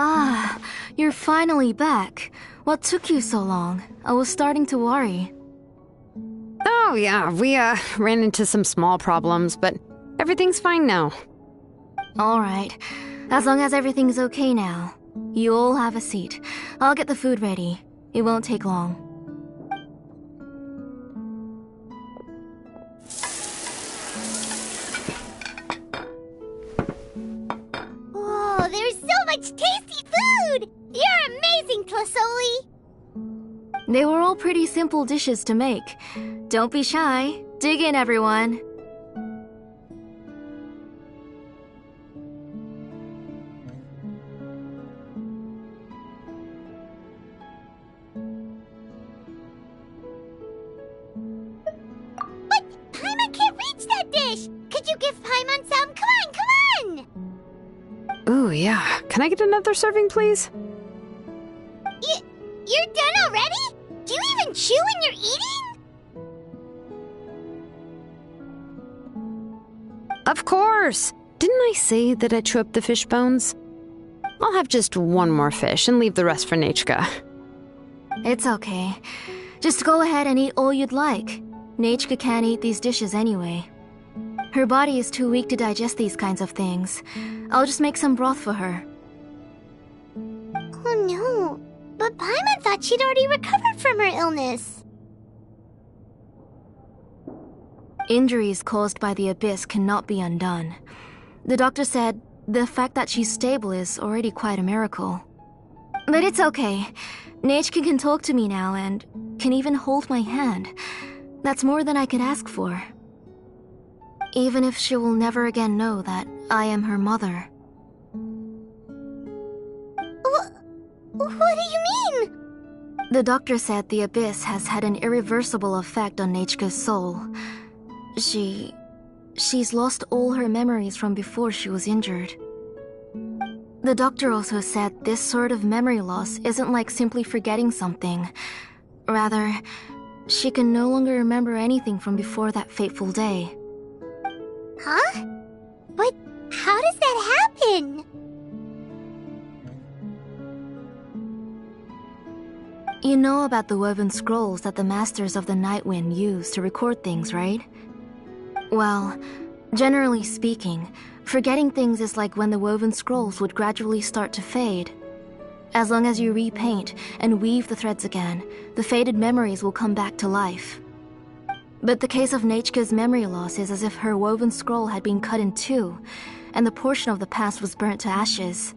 Ah, you're finally back. What took you so long? I was starting to worry. Oh, yeah, we ran into some small problems, but everything's fine now. Alright, as long as everything's okay now. You all have a seat. I'll get the food ready. It won't take long. Whoa, there's so much tasty food! You're amazing, Tlasoli! They were all pretty simple dishes to make. Don't be shy. Dig in, everyone. But Paimon can't reach that dish! Could you give Paimon some? Come on! Ooh, yeah. Can I get another serving, please? You're done already? Do you even chew when you're eating? Of course! Didn't I say that I chew up the fish bones? I'll have just one more fish and leave the rest for Nechka. It's okay. Just go ahead and eat all you'd like. Nechka can't eat these dishes anyway. Her body is too weak to digest these kinds of things. I'll just make some broth for her. Oh no, but Paimon thought she'd already recovered from her illness. Injuries caused by the abyss cannot be undone. The doctor said the fact that she's stable is already quite a miracle. But it's okay. Nechka can talk to me now and can even hold my hand. That's more than I could ask for. Even if she will never again know that I am her mother. What do you mean? The doctor said the abyss has had an irreversible effect on Nechka's soul. She's lost all her memories from before she was injured. The doctor also said this sort of memory loss isn't like simply forgetting something. Rather, she can no longer remember anything from before that fateful day. Huh? But how does that happen? You know about the woven scrolls that the Masters of the Night Wind use to record things, right? Well, generally speaking, forgetting things is like when the woven scrolls would gradually start to fade. As long as you repaint and weave the threads again, the faded memories will come back to life. But the case of Nechka's memory loss is as if her woven scroll had been cut in two, and the portion of the past was burnt to ashes.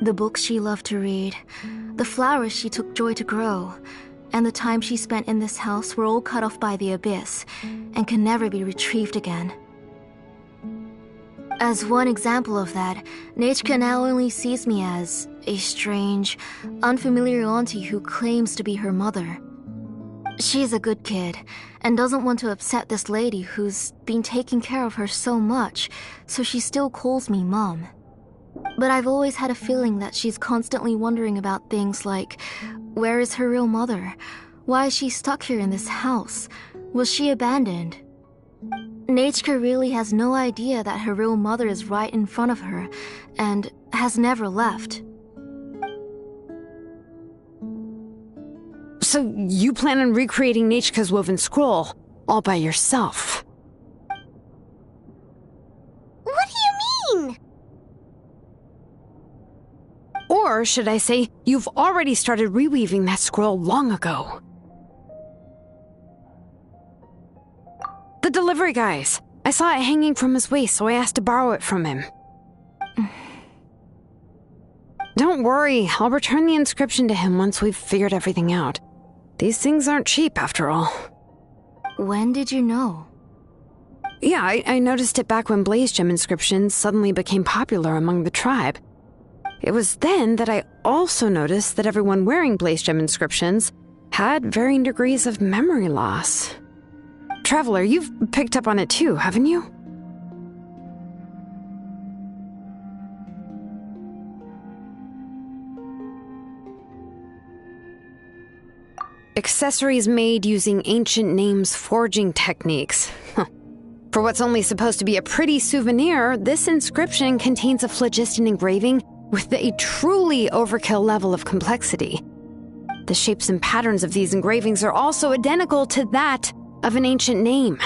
The books she loved to read, the flowers she took joy to grow, and the time she spent in this house were all cut off by the abyss, and can never be retrieved again. As one example of that, Nechka now only sees me as a strange, unfamiliar auntie who claims to be her mother. She's a good kid, and doesn't want to upset this lady who's been taking care of her so much, so she still calls me Mom. But I've always had a feeling that she's constantly wondering about things like, where is her real mother? Why is she stuck here in this house? Was she abandoned? Nechka really has no idea that her real mother is right in front of her, and has never left. So you plan on recreating Nechka's woven scroll, all by yourself? What do you mean? Or should I say, you've already started reweaving that scroll long ago. The delivery guys. I saw it hanging from his waist, so I asked to borrow it from him. Don't worry, I'll return the inscription to him once we've figured everything out. These things aren't cheap, after all. When did you know? Yeah, I noticed it back when Blaze Gem inscriptions suddenly became popular among the tribe. It was then that I also noticed that everyone wearing Blaze Gem inscriptions had varying degrees of memory loss. Traveler, you've picked up on it too, haven't you? Accessories made using ancient names forging techniques. For what's only supposed to be a pretty souvenir, this inscription contains a phlogiston engraving with a truly overkill level of complexity. The shapes and patterns of these engravings are also identical to that of an ancient name.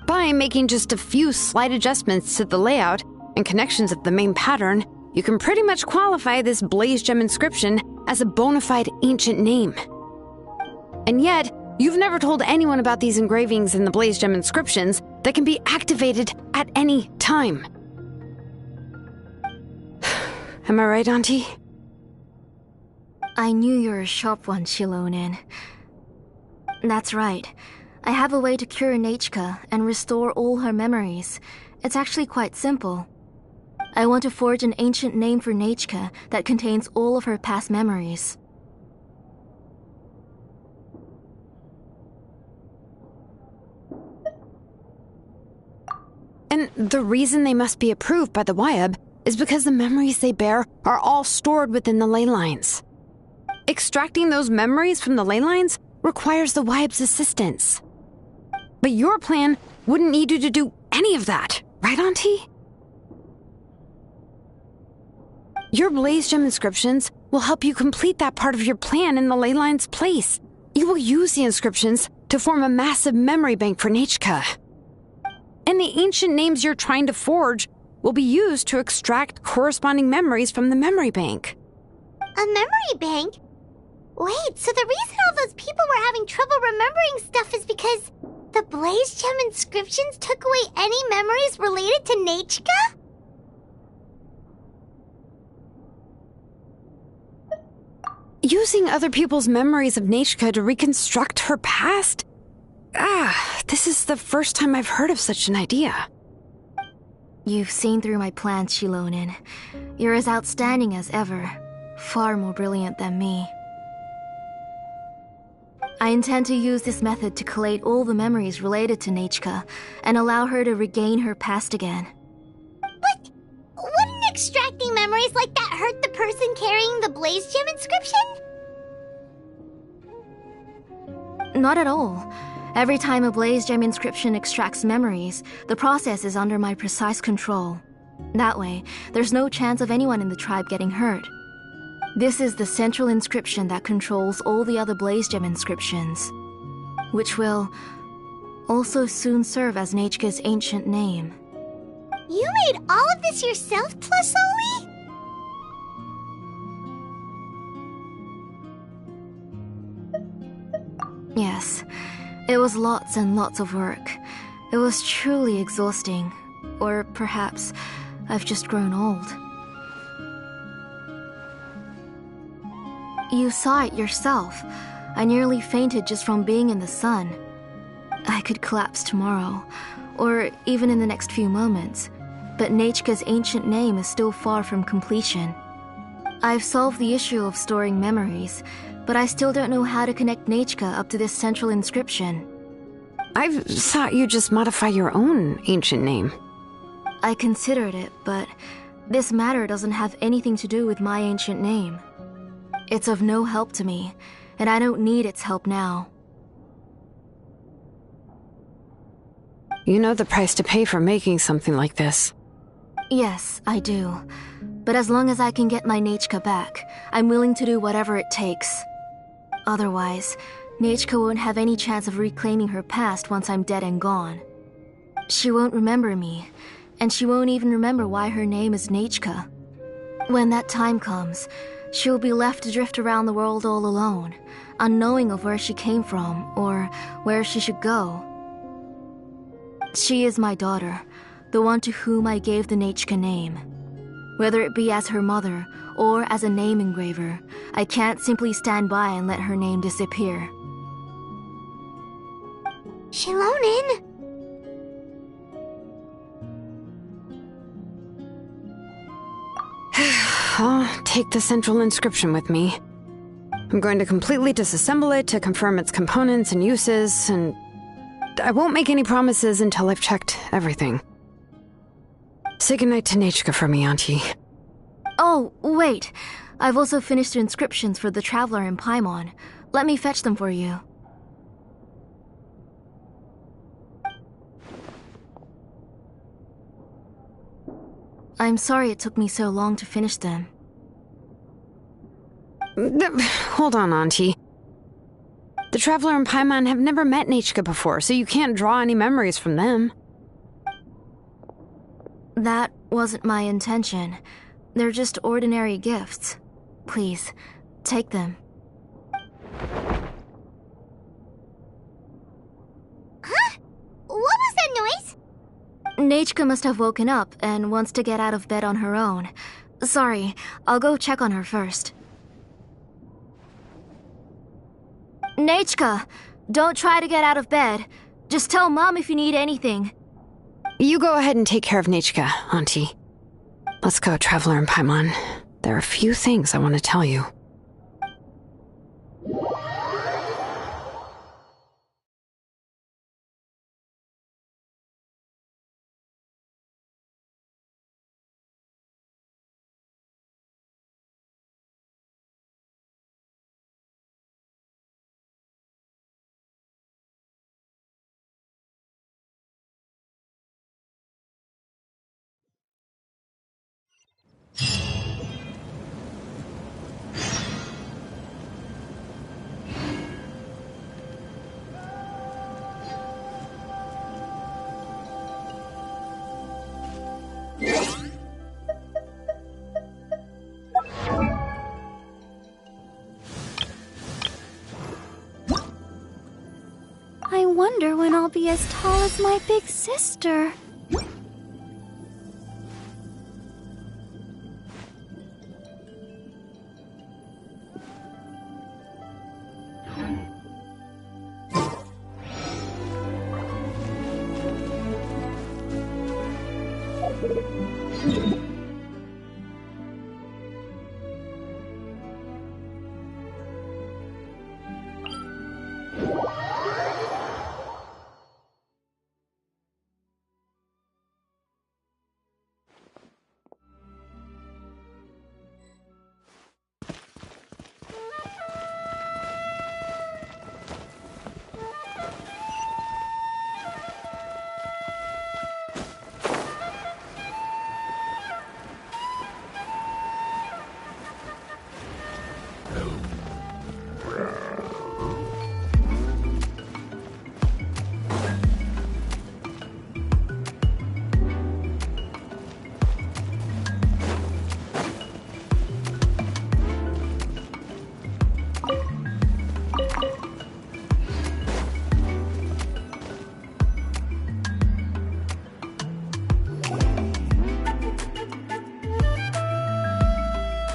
By making just a few slight adjustments to the layout and connections of the main pattern, you can pretty much qualify this Blaze Gem inscription as a bona fide ancient name. And yet, you've never told anyone about these engravings in the Blaze Gem inscriptions that can be activated at any time. Am I right, Auntie? I knew you were a sharp one, Shilonin. That's right. I have a way to cure Nechka and restore all her memories. It's actually quite simple. I want to forge an ancient name for Nechka that contains all of her past memories. And the reason they must be approved by the Wyab is because the memories they bear are all stored within the ley lines. Extracting those memories from the ley lines requires the Wyab's assistance. But your plan wouldn't need you to do any of that, right, Auntie? Your Blaze Gem inscriptions will help you complete that part of your plan in the ley line's place. You will use the inscriptions to form a massive memory bank for Nechka. And the ancient names you're trying to forge will be used to extract corresponding memories from the memory bank. A memory bank? Wait, so the reason all those people were having trouble remembering stuff is because the Blaze Gem inscriptions took away any memories related to Nechka? Using other people's memories of Nechka to reconstruct her past? This is the first time I've heard of such an idea. You've seen through my plans, Shilonin. You're as outstanding as ever. Far more brilliant than me. I intend to use this method to collate all the memories related to Nechka and allow her to regain her past again. But wouldn't extracting memories like that hurt the person carrying the Blaze Gem inscription? Not at all. Every time a Blaze Gem inscription extracts memories, the process is under my precise control. That way, there's no chance of anyone in the tribe getting hurt. This is the central inscription that controls all the other Blaze Gem inscriptions, which will also soon serve as Nechka's ancient name. You made all of this yourself, Plus Oli? Yes, it was lots and lots of work. It was truly exhausting. Or perhaps I've just grown old. You saw it yourself. I nearly fainted just from being in the sun. I could collapse tomorrow, or even in the next few moments, but Nechka's ancient name is still far from completion. I've solved the issue of storing memories, but I still don't know how to connect Nechka up to this central inscription. I thought you'd just modify your own ancient name. I considered it, but this matter doesn't have anything to do with my ancient name. It's of no help to me, and I don't need its help now. You know the price to pay for making something like this. Yes, I do. But as long as I can get my Nechka back, I'm willing to do whatever it takes. Otherwise, Nechka won't have any chance of reclaiming her past once I'm dead and gone. She won't remember me, and she won't even remember why her name is Nechka. When that time comes, she will be left to drift around the world all alone, unknowing of where she came from or where she should go. She is my daughter, the one to whom I gave the Nechka name. Whether it be as her mother or as a name engraver, I can't simply stand by and let her name disappear. Shilonin! I'll take the central inscription with me. I'm going to completely disassemble it to confirm its components and uses, and I won't make any promises until I've checked everything. Say goodnight to Nechka for me, Auntie. Oh, wait. I've also finished the inscriptions for the Traveler in Paimon. Let me fetch them for you. I'm sorry it took me so long to finish them. Hold on, Auntie. The Traveler and Paimon have never met Nechka before, so you can't draw any memories from them. That wasn't my intention. They're just ordinary gifts. Please, take them. Huh? What was that noise? Nechka must have woken up and wants to get out of bed on her own. Sorry, I'll go check on her first. Nechka, don't try to get out of bed. Just tell Mom if you need anything. You go ahead and take care of Nechka, Auntie. Let's go, Traveler and Paimon. There are a few things I want to tell you. I wonder when I'll be as tall as my big sister.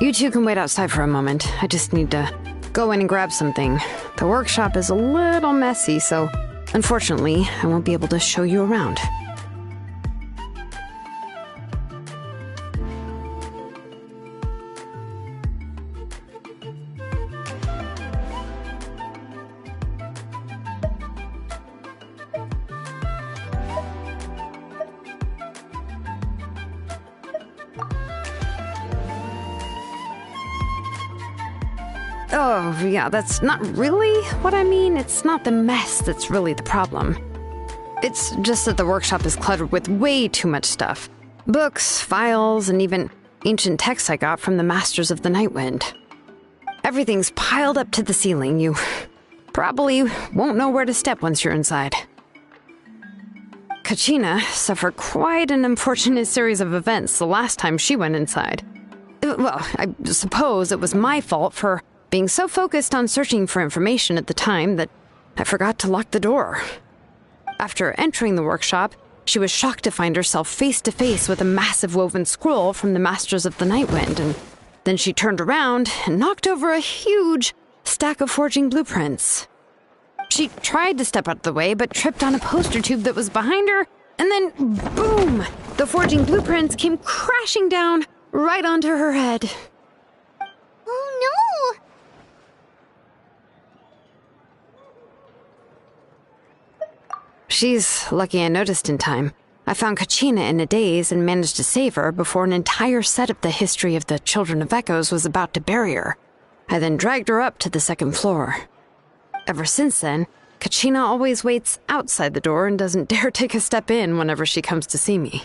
You two can wait outside for a moment. I just need to go in and grab something. The workshop is a little messy, so unfortunately, I won't be able to show you around. Oh, yeah, that's not really what I mean. It's not the mess that's really the problem. It's just that the workshop is cluttered with way too much stuff. Books, files, and even ancient texts I got from the Masters of the Nightwind. Everything's piled up to the ceiling. You probably won't know where to step once you're inside. Kachina suffered quite an unfortunate series of events the last time she went inside. Well, I suppose it was my fault for being so focused on searching for information at the time that I forgot to lock the door. After entering the workshop, she was shocked to find herself face to face with a massive woven scroll from the Masters of the Nightwind, and then she turned around and knocked over a huge stack of forging blueprints. She tried to step out of the way, but tripped on a poster tube that was behind her, and then, boom! The forging blueprints came crashing down right onto her head. Oh no! She's lucky I noticed in time. I found Kachina in a daze and managed to save her before an entire set of the history of the Children of Echoes was about to bury her. I then dragged her up to the second floor. Ever since then, Kachina always waits outside the door and doesn't dare take a step in whenever she comes to see me.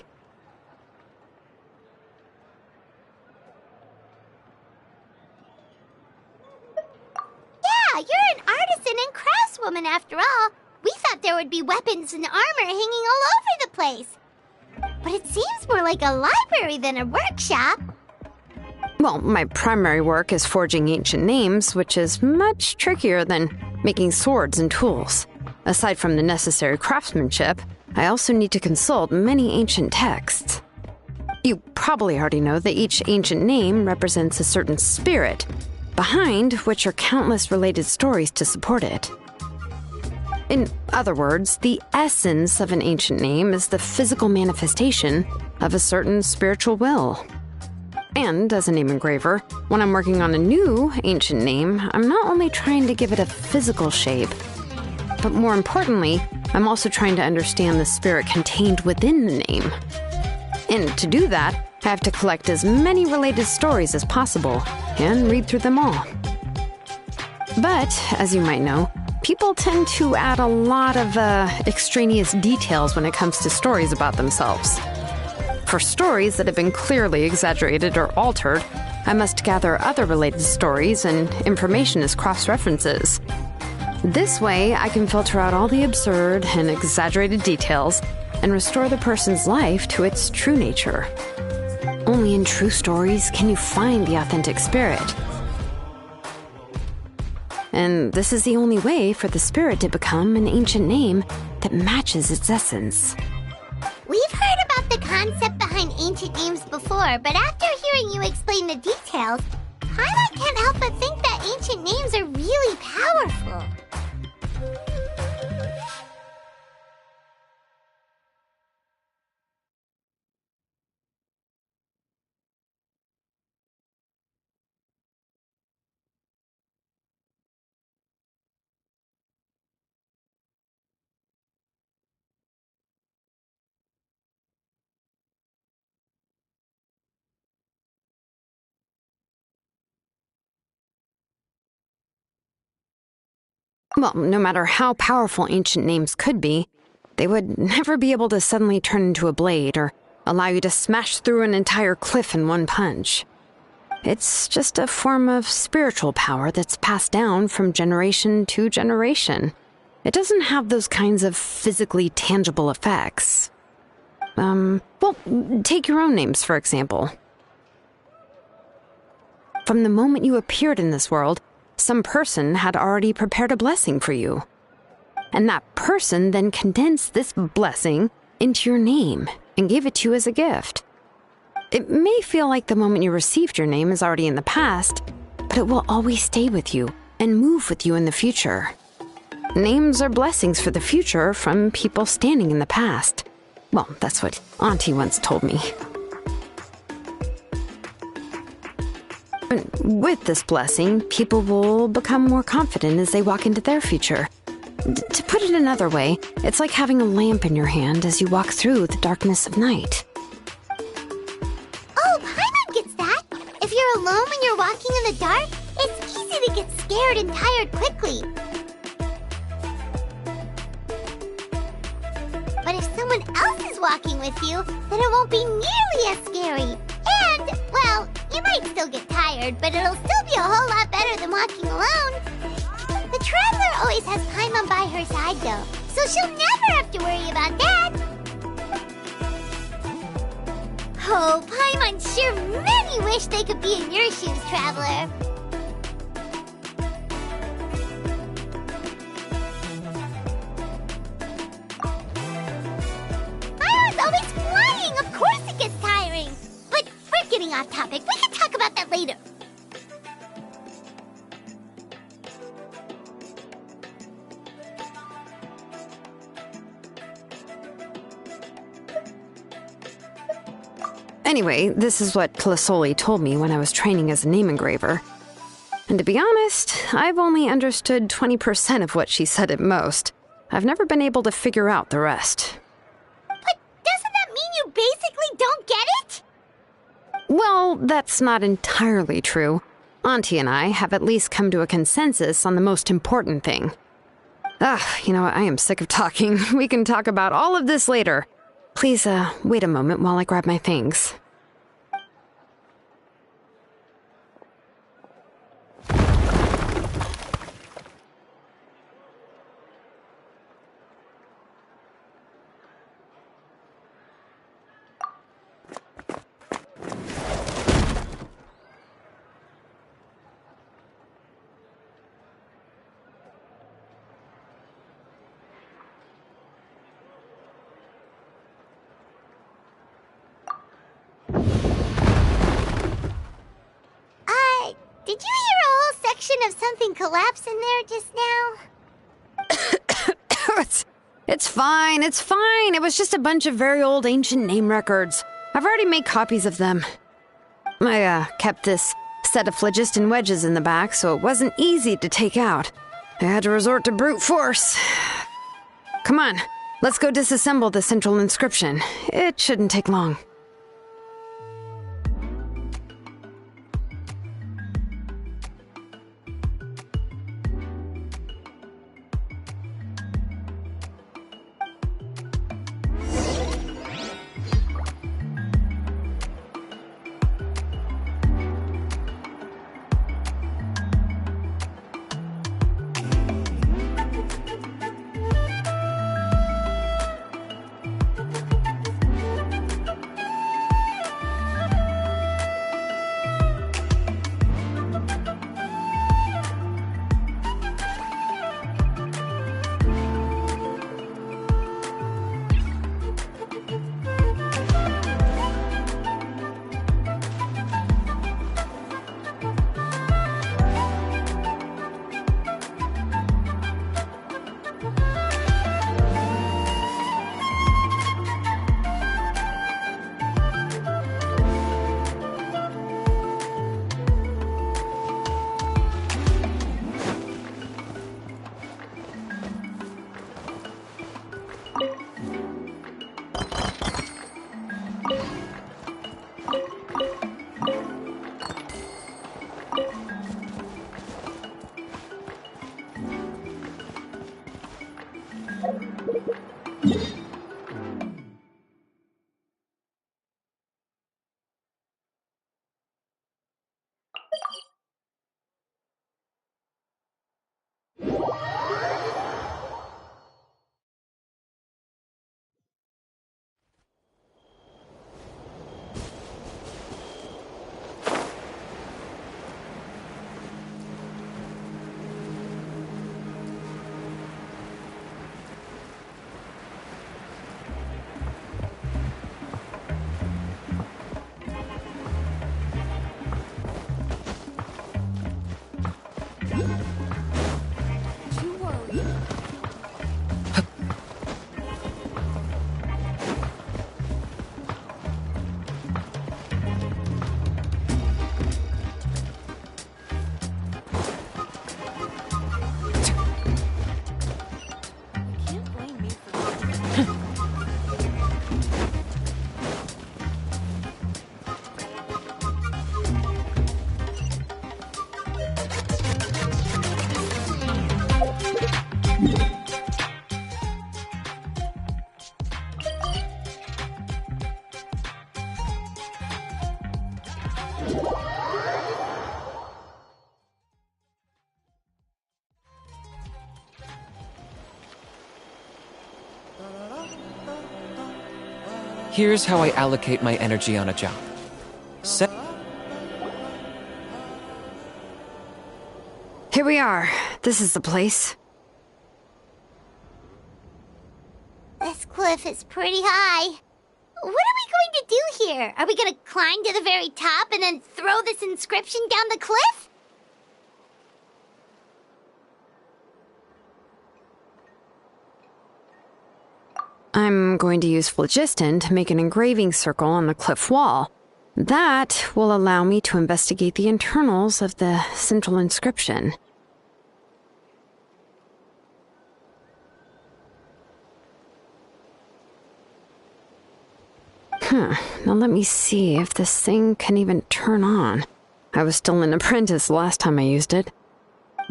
Yeah, you're an artisan and craftswoman after all. We thought there would be weapons and armor hanging all over the place. But it seems more like a library than a workshop. Well, my primary work is forging ancient names, which is much trickier than making swords and tools. Aside from the necessary craftsmanship, I also need to consult many ancient texts. You probably already know that each ancient name represents a certain spirit, behind which are countless related stories to support it. In other words, the essence of an ancient name is the physical manifestation of a certain spiritual will. And as a name engraver, when I'm working on a new ancient name, I'm not only trying to give it a physical shape, but more importantly, I'm also trying to understand the spirit contained within the name. And to do that, I have to collect as many related stories as possible and read through them all. But, as you might know, people tend to add a lot of extraneous details when it comes to stories about themselves. For stories that have been clearly exaggerated or altered, I must gather other related stories and information as cross-references. This way, I can filter out all the absurd and exaggerated details and restore the person's life to its true nature. Only in true stories can you find the authentic spirit. And this is the only way for the spirit to become an ancient name that matches its essence. We've heard about the concept behind ancient names before, but after hearing you explain the details, I can't help but think that ancient names are really powerful. Well, no matter how powerful ancient names could be, they would never be able to suddenly turn into a blade or allow you to smash through an entire cliff in one punch. It's just a form of spiritual power that's passed down from generation to generation. It doesn't have those kinds of physically tangible effects. Well, take your own names, for example. From the moment you appeared in this world, some person had already prepared a blessing for you. And that person then condensed this blessing into your name and gave it to you as a gift. It may feel like the moment you received your name is already in the past, but it will always stay with you and move with you in the future. Names are blessings for the future from people standing in the past. Well, that's what Auntie once told me. With this blessing, people will become more confident as they walk into their future. To put it another way, it's like having a lamp in your hand as you walk through the darkness of night. Oh, Paimon gets that! If you're alone when you're walking in the dark, it's easy to get scared and tired quickly. But if someone else is walking with you, then it won't be nearly as scary. And, well, you might still get tired, but it'll still be a whole lot better than walking alone. The Traveler always has Paimon by her side, though, so she'll never have to worry about that. Oh, Paimon sure many wish they could be in your shoes, Traveler. Paimon's always flying! Of course it gets tiring! But we're getting off topic. We can talk about that later. Anyway, this is what Clisoli told me when I was training as a name engraver. And to be honest, I've only understood 20% of what she said at most. I've never been able to figure out the rest. But doesn't that mean you basically don't get it? Well, that's not entirely true. Auntie and I have at least come to a consensus on the most important thing. You know what? I am sick of talking. We can talk about all of this later. Please, wait a moment while I grab my things. Did you hear a whole section of something collapse in there just now? It's fine, it's fine. It was just a bunch of very old ancient name records. I've already made copies of them. I, kept this set of phlogiston wedges in the back, so it wasn't easy to take out. I had to resort to brute force. Come on, let's go disassemble the central inscription. It shouldn't take long. Here's how I allocate my energy on a job. Here we are. This is the place. This cliff is pretty high. What are we going to do here? Are we going to climb to the very top and then throw this inscription down the cliff? I'm going to use phlogiston to make an engraving circle on the cliff wall. That will allow me to investigate the internals of the central inscription. Now let me see if this thing can even turn on. I was still an apprentice last time I used it.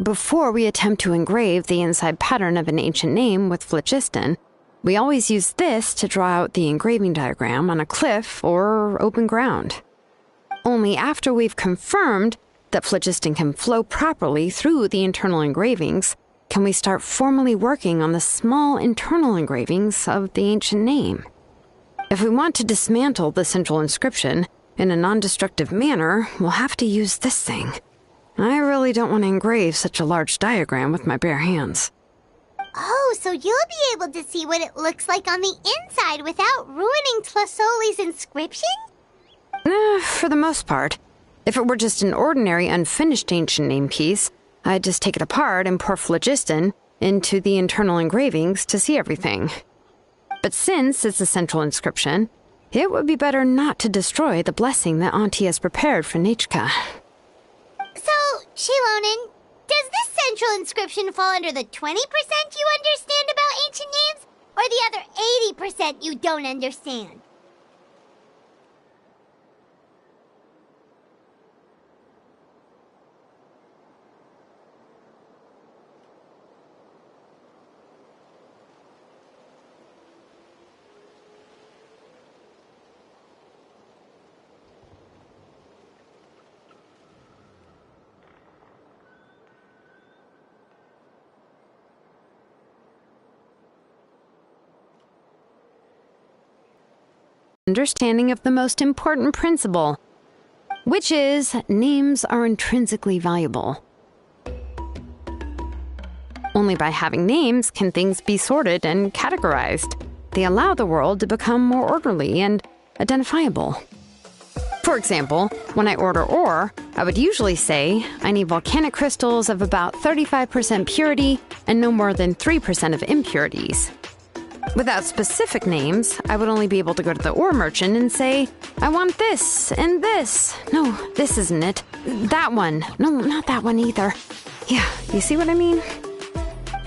Before we attempt to engrave the inside pattern of an ancient name with phlogiston, we always use this to draw out the engraving diagram on a cliff or open ground. Only after we've confirmed that phlogiston can flow properly through the internal engravings can we start formally working on the small internal engravings of the ancient name. If we want to dismantle the central inscription in a non-destructive manner, we'll have to use this thing. I really don't want to engrave such a large diagram with my bare hands. Oh, so you'll be able to see what it looks like on the inside without ruining Tlasoli's inscription? For the most part. If it were just an ordinary unfinished ancient name piece, I'd just take it apart and pour phlogiston into the internal engravings to see everything. But since it's a central inscription, it would be better not to destroy the blessing that Auntie has prepared for Nechka. So, Shilonen, does this central inscription fall under the 20% you understand about ancient names, or the other 80% you don't understand? Understanding of the most important principle, which is names are intrinsically valuable. Only by having names can things be sorted and categorized. They allow the world to become more orderly and identifiable. For example, when I order ore, I would usually say I need volcanic crystals of about 35% purity and no more than 3% of impurities. Without specific names, I would only be able to go to the ore merchant and say, I want this and this. No, this isn't it. That one. No, not that one either. Yeah, you see what I mean?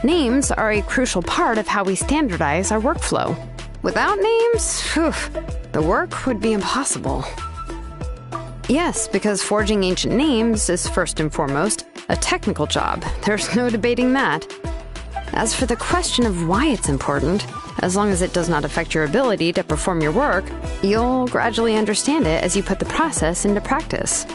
Names are a crucial part of how we standardize our workflow. Without names, the work would be impossible. Yes, because forging ancient names is first and foremost a technical job. There's no debating that. As for the question of why it's important, as long as it does not affect your ability to perform your work, you'll gradually understand it as you put the process into practice.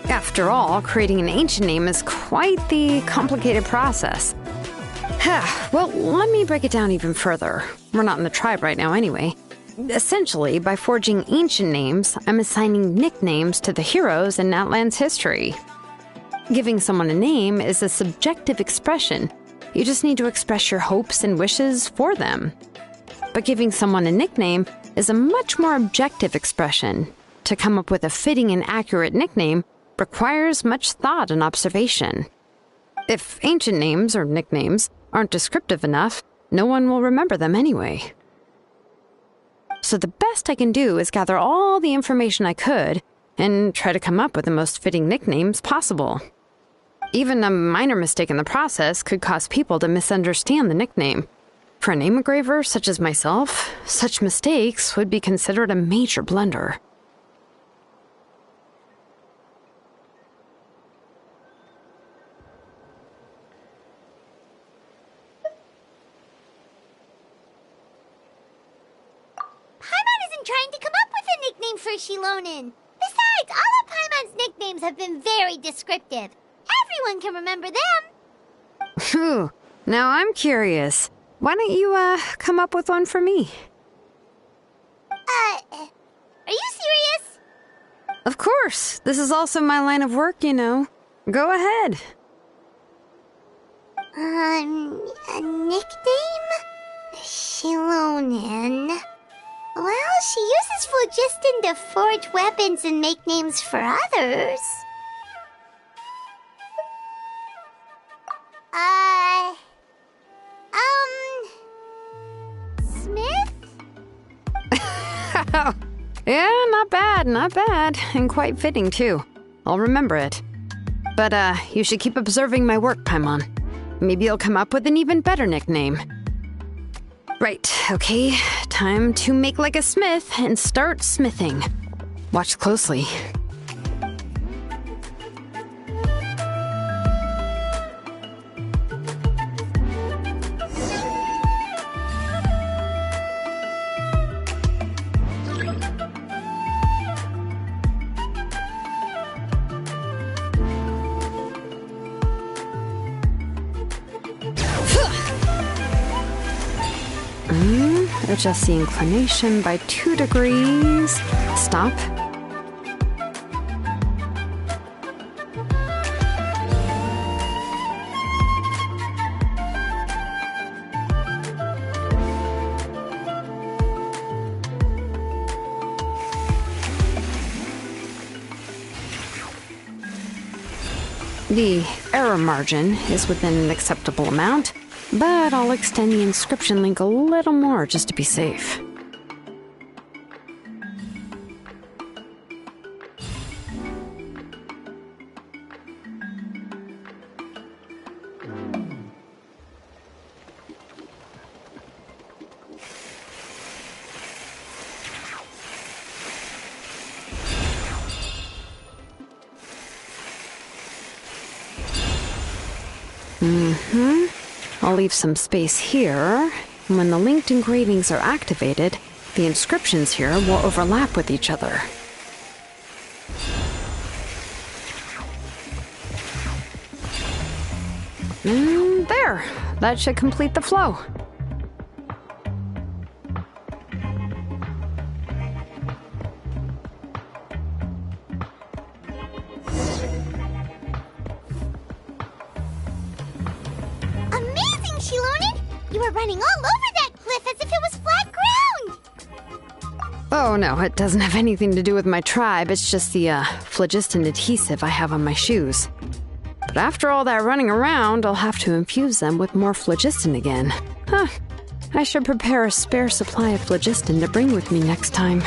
After all, creating an ancient name is quite the complicated process. Well, let me break it down even further. We're not in the tribe right now anyway. Essentially, by forging ancient names, I'm assigning nicknames to the heroes in Natlan's history. Giving someone a name is a subjective expression. You just need to express your hopes and wishes for them. But giving someone a nickname is a much more objective expression. To come up with a fitting and accurate nickname requires much thought and observation. If ancient names or nicknames aren't descriptive enough, no one will remember them anyway. So the best I can do is gather all the information I could and try to come up with the most fitting nicknames possible. Even a minor mistake in the process could cause people to misunderstand the nickname. For a name engraver such as myself, such mistakes would be considered a major blunder. been trying to come up with a nickname for Shilonen. Besides, all of Paimon's nicknames have been very descriptive. Everyone can remember them. Phew. Now I'm curious. Why don't you, come up with one for me? Are you serious? Of course. This is also my line of work, you know. Go ahead. A nickname? Shilonen. Well, she uses phlogiston to forge weapons and make names for others. Smith? Yeah, not bad. And quite fitting, too. I'll remember it. But, you should keep observing my work, Paimon. Maybe you'll come up with an even better nickname. Right, okay. Time to make like a smith and start smithing. Watch closely. Adjust the inclination by 2 degrees. Stop. The error margin is within an acceptable amount, but I'll extend the inscription link a little more just to be safe. I'll leave some space here, and when the linked engravings are activated, the inscriptions here will overlap with each other. And there! That should complete the flow. Running all over that cliff as if it was flat ground! Oh no, it doesn't have anything to do with my tribe, it's just the phlogiston adhesive I have on my shoes. But after all that running around, I'll have to infuse them with more phlogiston again. Huh, I should prepare a spare supply of phlogiston to bring with me next time.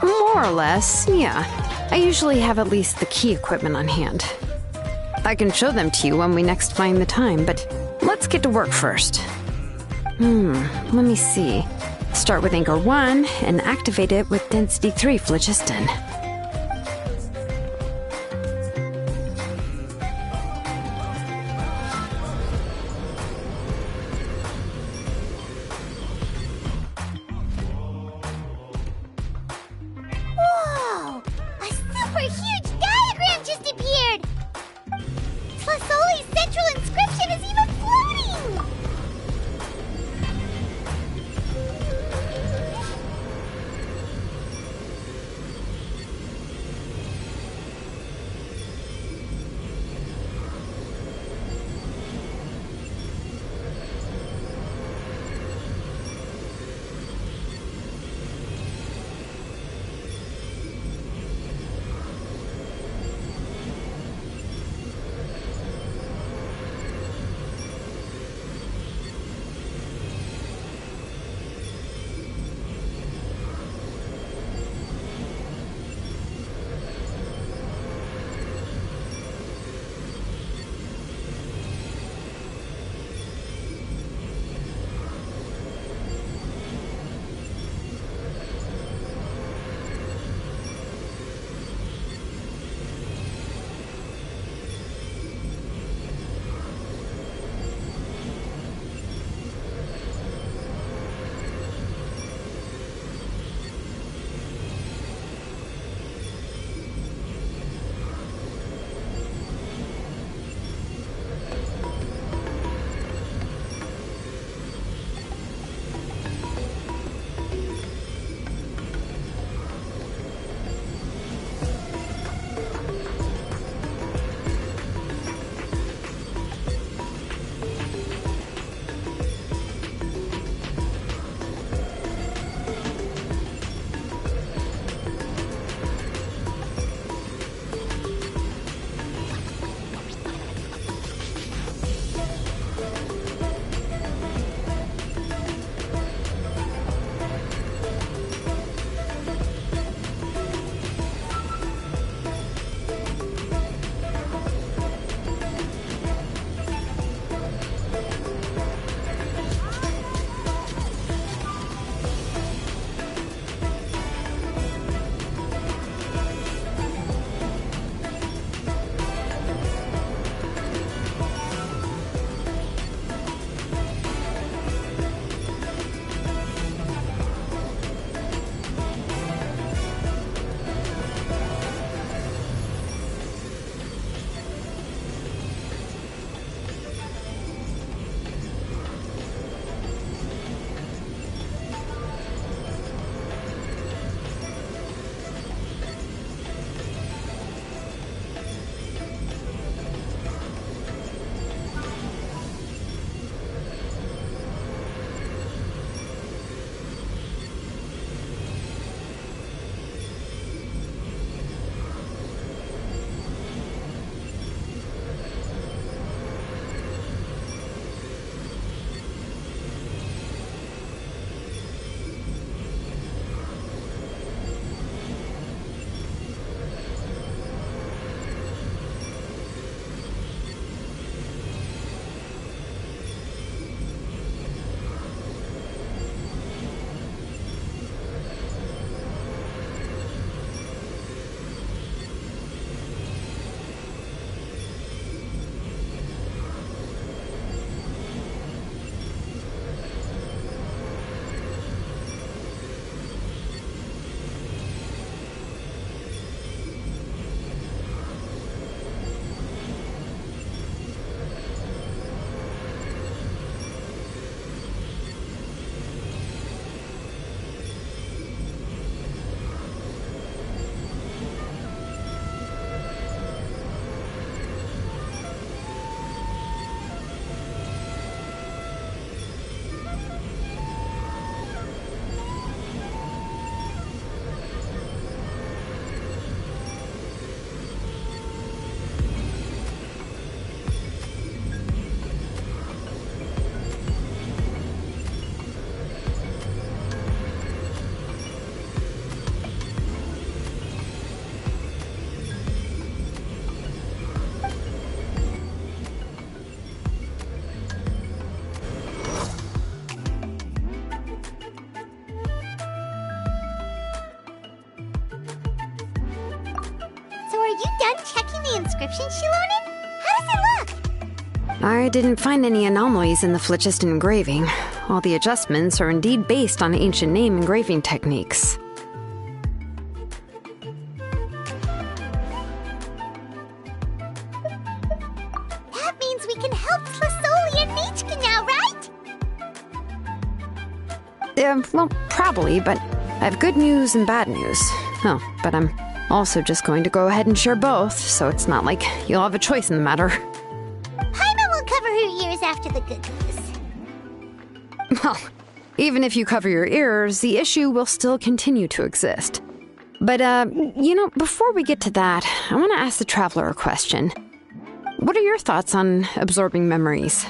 More or less, yeah. I usually have at least the key equipment on hand. I can show them to you when we next find the time, but let's get to work first. Let me see. Start with Anchor 1 and activate it with Density 3 phlogiston. inscription, Shilonen? How does it look? I didn't find any anomalies in the Flichist engraving. All the adjustments are indeed based on ancient name engraving techniques. That means we can help Tlisoli and Nichka now, right? Well, probably, but I have good news and bad news. Oh, but I'm also just going to go ahead and share both, so it's not like you'll have a choice in the matter. Paimon will cover her ears after the good news. Well, even if you cover your ears, the issue will still continue to exist. But, before we get to that, I want to ask the Traveler a question. What are your thoughts on absorbing memories?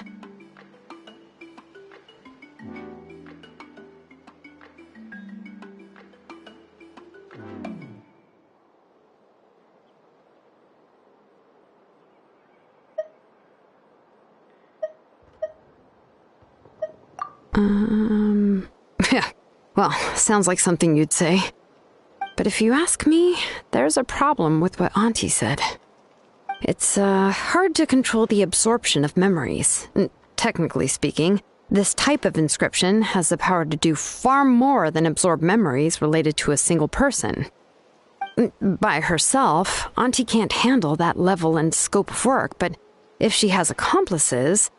Yeah, well, sounds like something you'd say. But if you ask me, there's a problem with what Auntie said. It's, hard to control the absorption of memories. Technically speaking, this type of inscription has the power to do far more than absorb memories related to a single person. By herself, Auntie can't handle that level and scope of work, but if she has accomplices,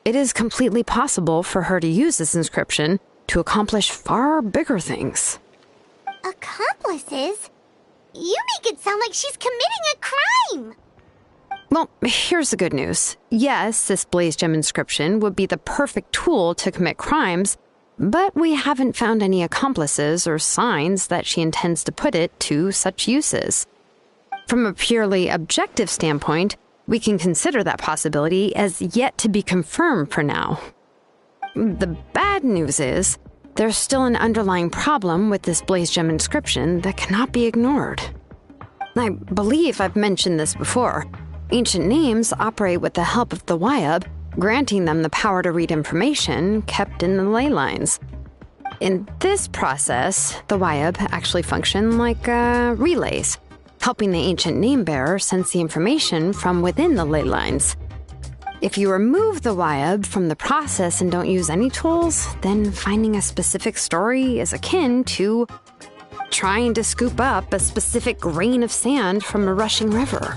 it is completely possible for her to use this inscription to accomplish far bigger things. Accomplices? You make it sound like she's committing a crime! Well, here's the good news. Yes, this Blaze Gem inscription would be the perfect tool to commit crimes, but we haven't found any accomplices or signs that she intends to put it to such uses. From a purely objective standpoint, we can consider that possibility as yet to be confirmed for now. The bad news is, there's still an underlying problem with this Blaze Gem inscription that cannot be ignored. I believe I've mentioned this before. Ancient names operate with the help of the Wyab, granting them the power to read information kept in the ley lines. In this process, the Wyab actually function like relays, helping the ancient name bearer sense the information from within the ley lines. If you remove the Wyab from the process and don't use any tools, then finding a specific story is akin to trying to scoop up a specific grain of sand from a rushing river.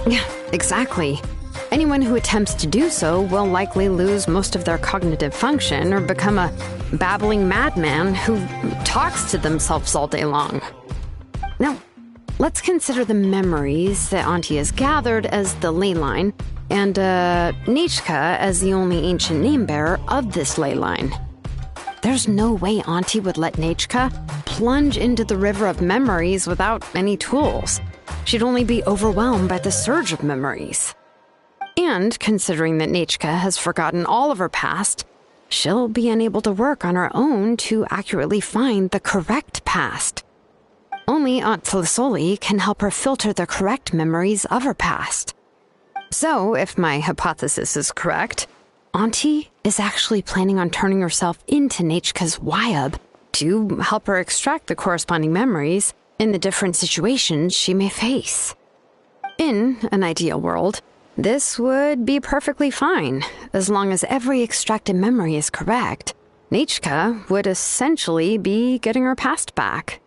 Yeah, exactly. Anyone who attempts to do so will likely lose most of their cognitive function or become a babbling madman who talks to themselves all day long. Now, let's consider the memories that Auntie has gathered as the ley line, and Nichka as the only ancient name bearer of this ley line. There's no way Auntie would let Nichka plunge into the river of memories without any tools. She'd only be overwhelmed by the surge of memories. And considering that Nichka has forgotten all of her past, she'll be unable to work on her own to accurately find the correct past. Only Aunt Tlisoli can help her filter the correct memories of her past. So, if my hypothesis is correct, Auntie is actually planning on turning herself into Nichka's Wyab to help her extract the corresponding memories in the different situations she may face. In an ideal world, this would be perfectly fine, as long as every extracted memory is correct. Nichka would essentially be getting her past back.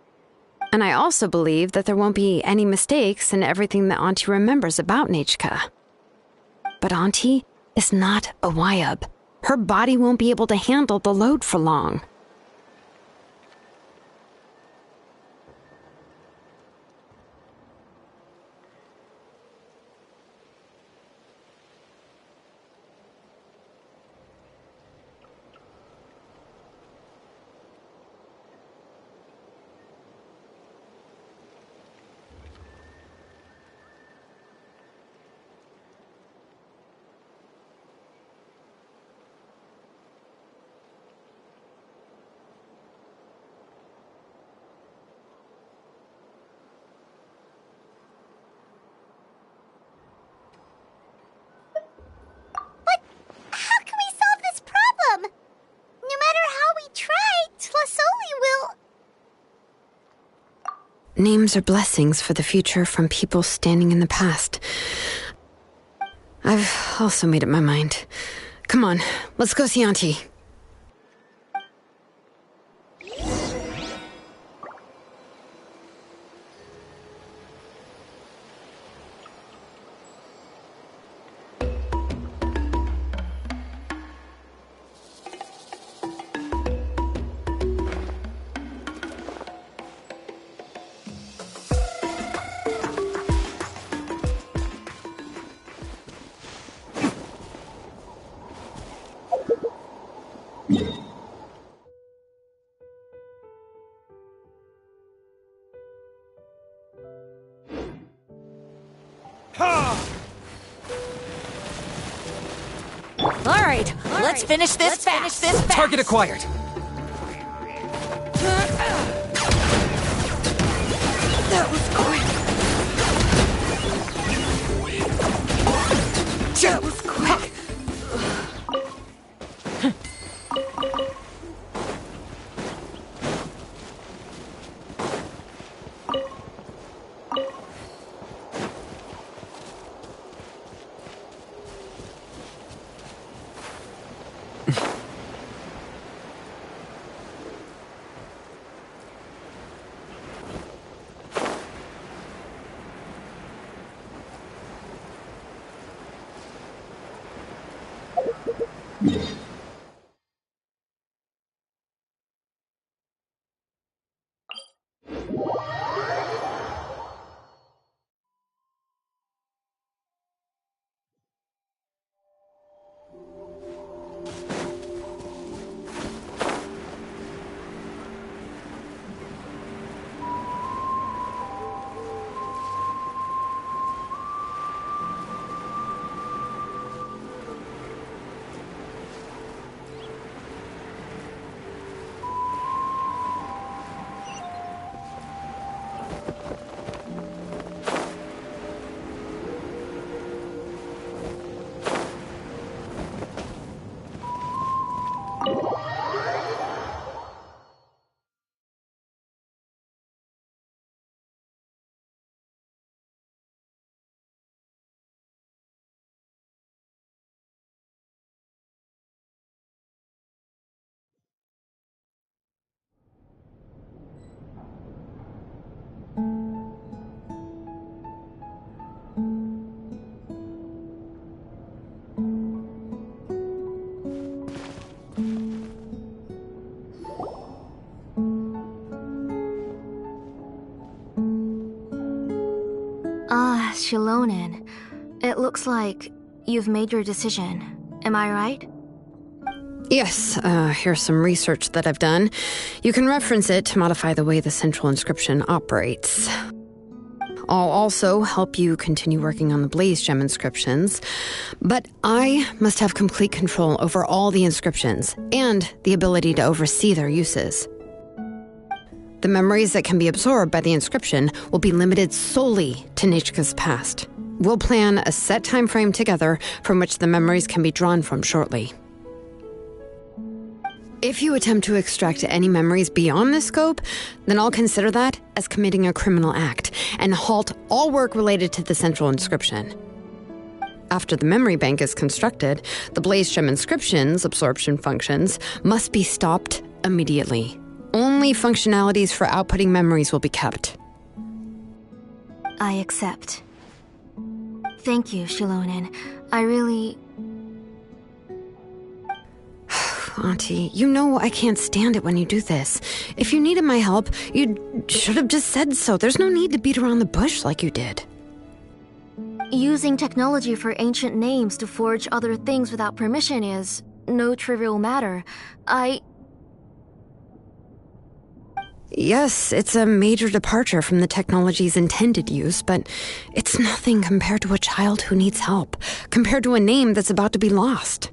And I also believe that there won't be any mistakes in everything that Auntie remembers about Nichka. But Auntie is not a Wyab. Her body won't be able to handle the load for long. Names are blessings for the future from people standing in the past. I've also made up my mind. Come on, let's go see Auntie. All right, let's finish this fast. Target acquired. That was quick. That was quick. Shilonen, it looks like you've made your decision. Am I right? Yes, here's some research that I've done. You can reference it to modify the way the central inscription operates. I'll also help you continue working on the Blaze Gem inscriptions, but I must have complete control over all the inscriptions and the ability to oversee their uses. The memories that can be absorbed by the inscription will be limited solely to Nichka's past. We'll plan a set time frame together from which the memories can be drawn from shortly. If you attempt to extract any memories beyond this scope, then I'll consider that as committing a criminal act and halt all work related to the central inscription. After the memory bank is constructed, the Blaze Gem inscription's absorption functions must be stopped immediately. Only functionalities for outputting memories will be kept. I accept. Thank you, Shilonen. I really... Auntie, you know I can't stand it when you do this. If you needed my help, you should have just said so. There's no need to beat around the bush like you did. Using technology for ancient names to forge other things without permission is no trivial matter. Yes, it's a major departure from the technology's intended use, but it's nothing compared to a child who needs help, compared to a name that's about to be lost.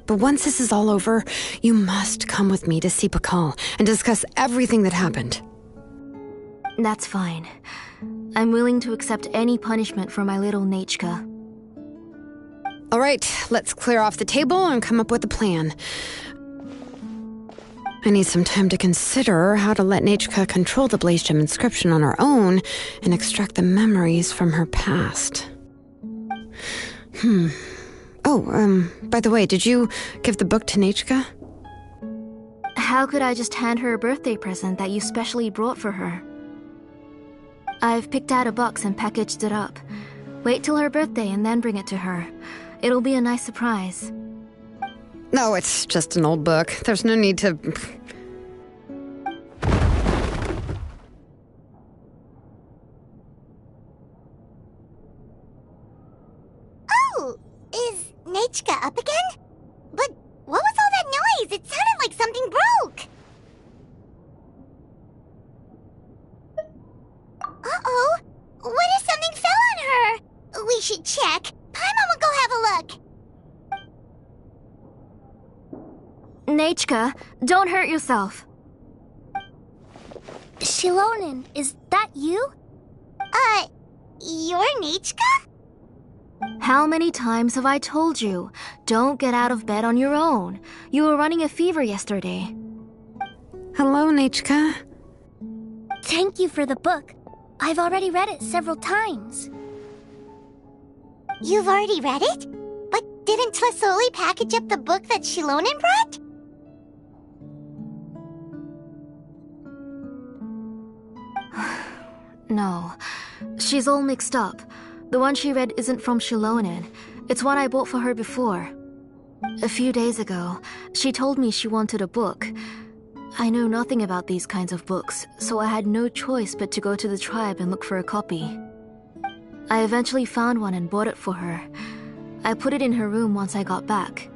But once this is all over, you must come with me to see Pakal and discuss everything that happened. That's fine. I'm willing to accept any punishment for my little Nichka. All right, let's clear off the table and come up with a plan. I need some time to consider how to let Nechka control the Blaze Gem inscription on her own and extract the memories from her past. Oh, by the way, did you give the book to Nechka? How could I just hand her a birthday present that you specially brought for her? I've picked out a box and packaged it up. Wait till her birthday and then bring it to her. It'll be a nice surprise. No, it's just an old book. There's no need to... Oh! Is Nechka up again? But what was all that noise? It sounded like something broke! Uh-oh! What if something fell on her? We should check. Paimon will go have a look. Nechka, don't hurt yourself. Shilonen, is that you? You're Nechka? How many times have I told you? Don't get out of bed on your own. You were running a fever yesterday. Hello, Nechka. Thank you for the book. I've already read it several times. You've already read it? But didn't Tlasoli package up the book that Shilonen brought? No, she's all mixed up. The one she read isn't from Shilonen. It's one I bought for her before. A few days ago, she told me she wanted a book. I know nothing about these kinds of books, so I had no choice but to go to the tribe and look for a copy. I eventually found one and bought it for her. I put it in her room once I got back.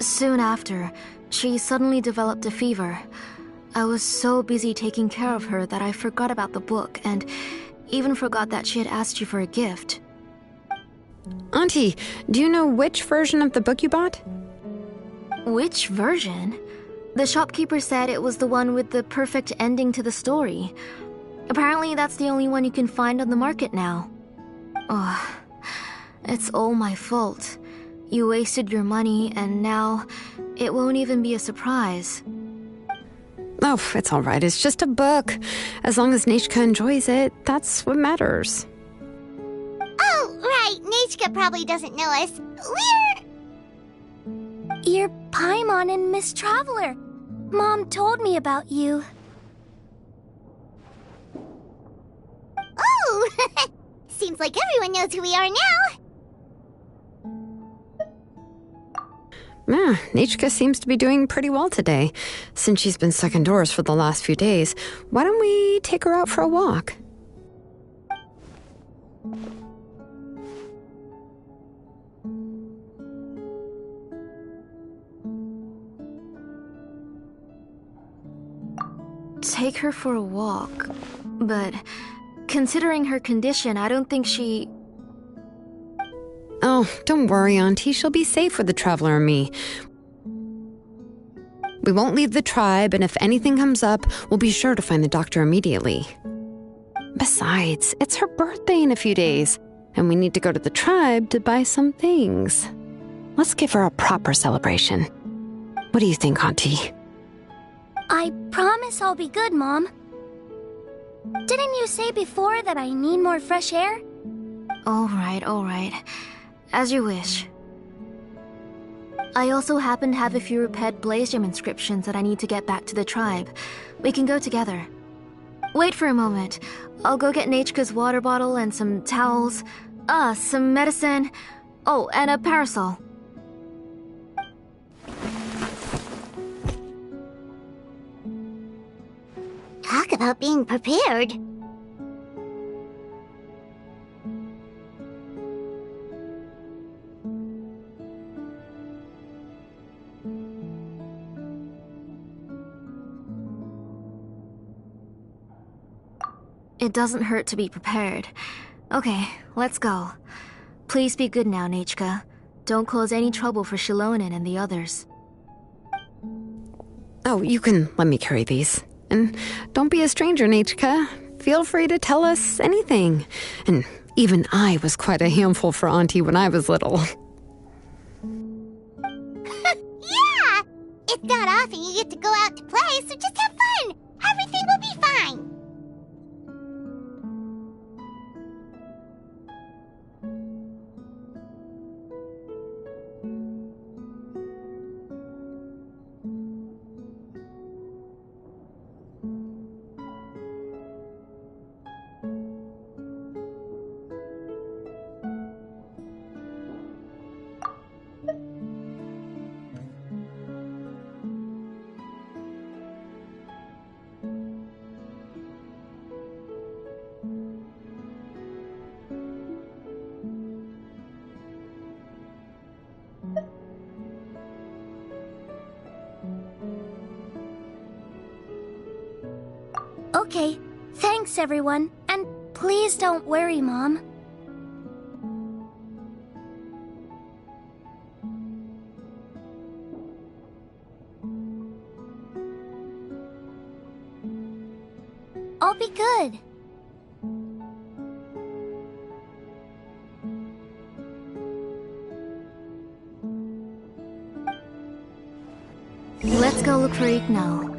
Soon after, she suddenly developed a fever. I was so busy taking care of her that I forgot about the book and even forgot that she had asked you for a gift. Auntie, do you know which version of the book you bought? Which version? The shopkeeper said it was the one with the perfect ending to the story. Apparently that's the only one you can find on the market now. Oh, it's all my fault. You wasted your money and now it won't even be a surprise. Oh, it's all right. It's just a book. As long as Nechka enjoys it, that's what matters. Oh, right. Nechka probably doesn't know us. You're Paimon and Miss Traveler. Mom told me about you. Oh! Seems like everyone knows who we are now. Nechka seems to be doing pretty well today. Since she's been stuck indoors for the last few days, why don't we take her out for a walk? Take her for a walk. But considering her condition, I don't think she... Oh, don't worry, Auntie. She'll be safe with the Traveler and me. We won't leave the tribe, and if anything comes up, we'll be sure to find the doctor immediately. Besides, it's her birthday in a few days, and we need to go to the tribe to buy some things. Let's give her a proper celebration. What do you think, Auntie? I promise I'll be good, Mom. Didn't you say before that I need more fresh air? All right. As you wish. I also happen to have a few repaired Blaze Gem inscriptions that I need to get back to the tribe. We can go together. Wait for a moment. I'll go get Nechka's water bottle and some towels. Some medicine. Oh, and a parasol. Talk about being prepared. It doesn't hurt to be prepared. Okay, let's go. Please be good now, Nechka. Don't cause any trouble for Shilonen and the others. Oh, you can let me carry these. And don't be a stranger, Nechka. Feel free to tell us anything. And even I was quite a handful for Auntie when I was little. Yeah! It's not often you get to go out to play, so just have fun. Everything will be fine. Okay, thanks everyone, and please don't worry, Mom. I'll be good. Let's go look for Ignal.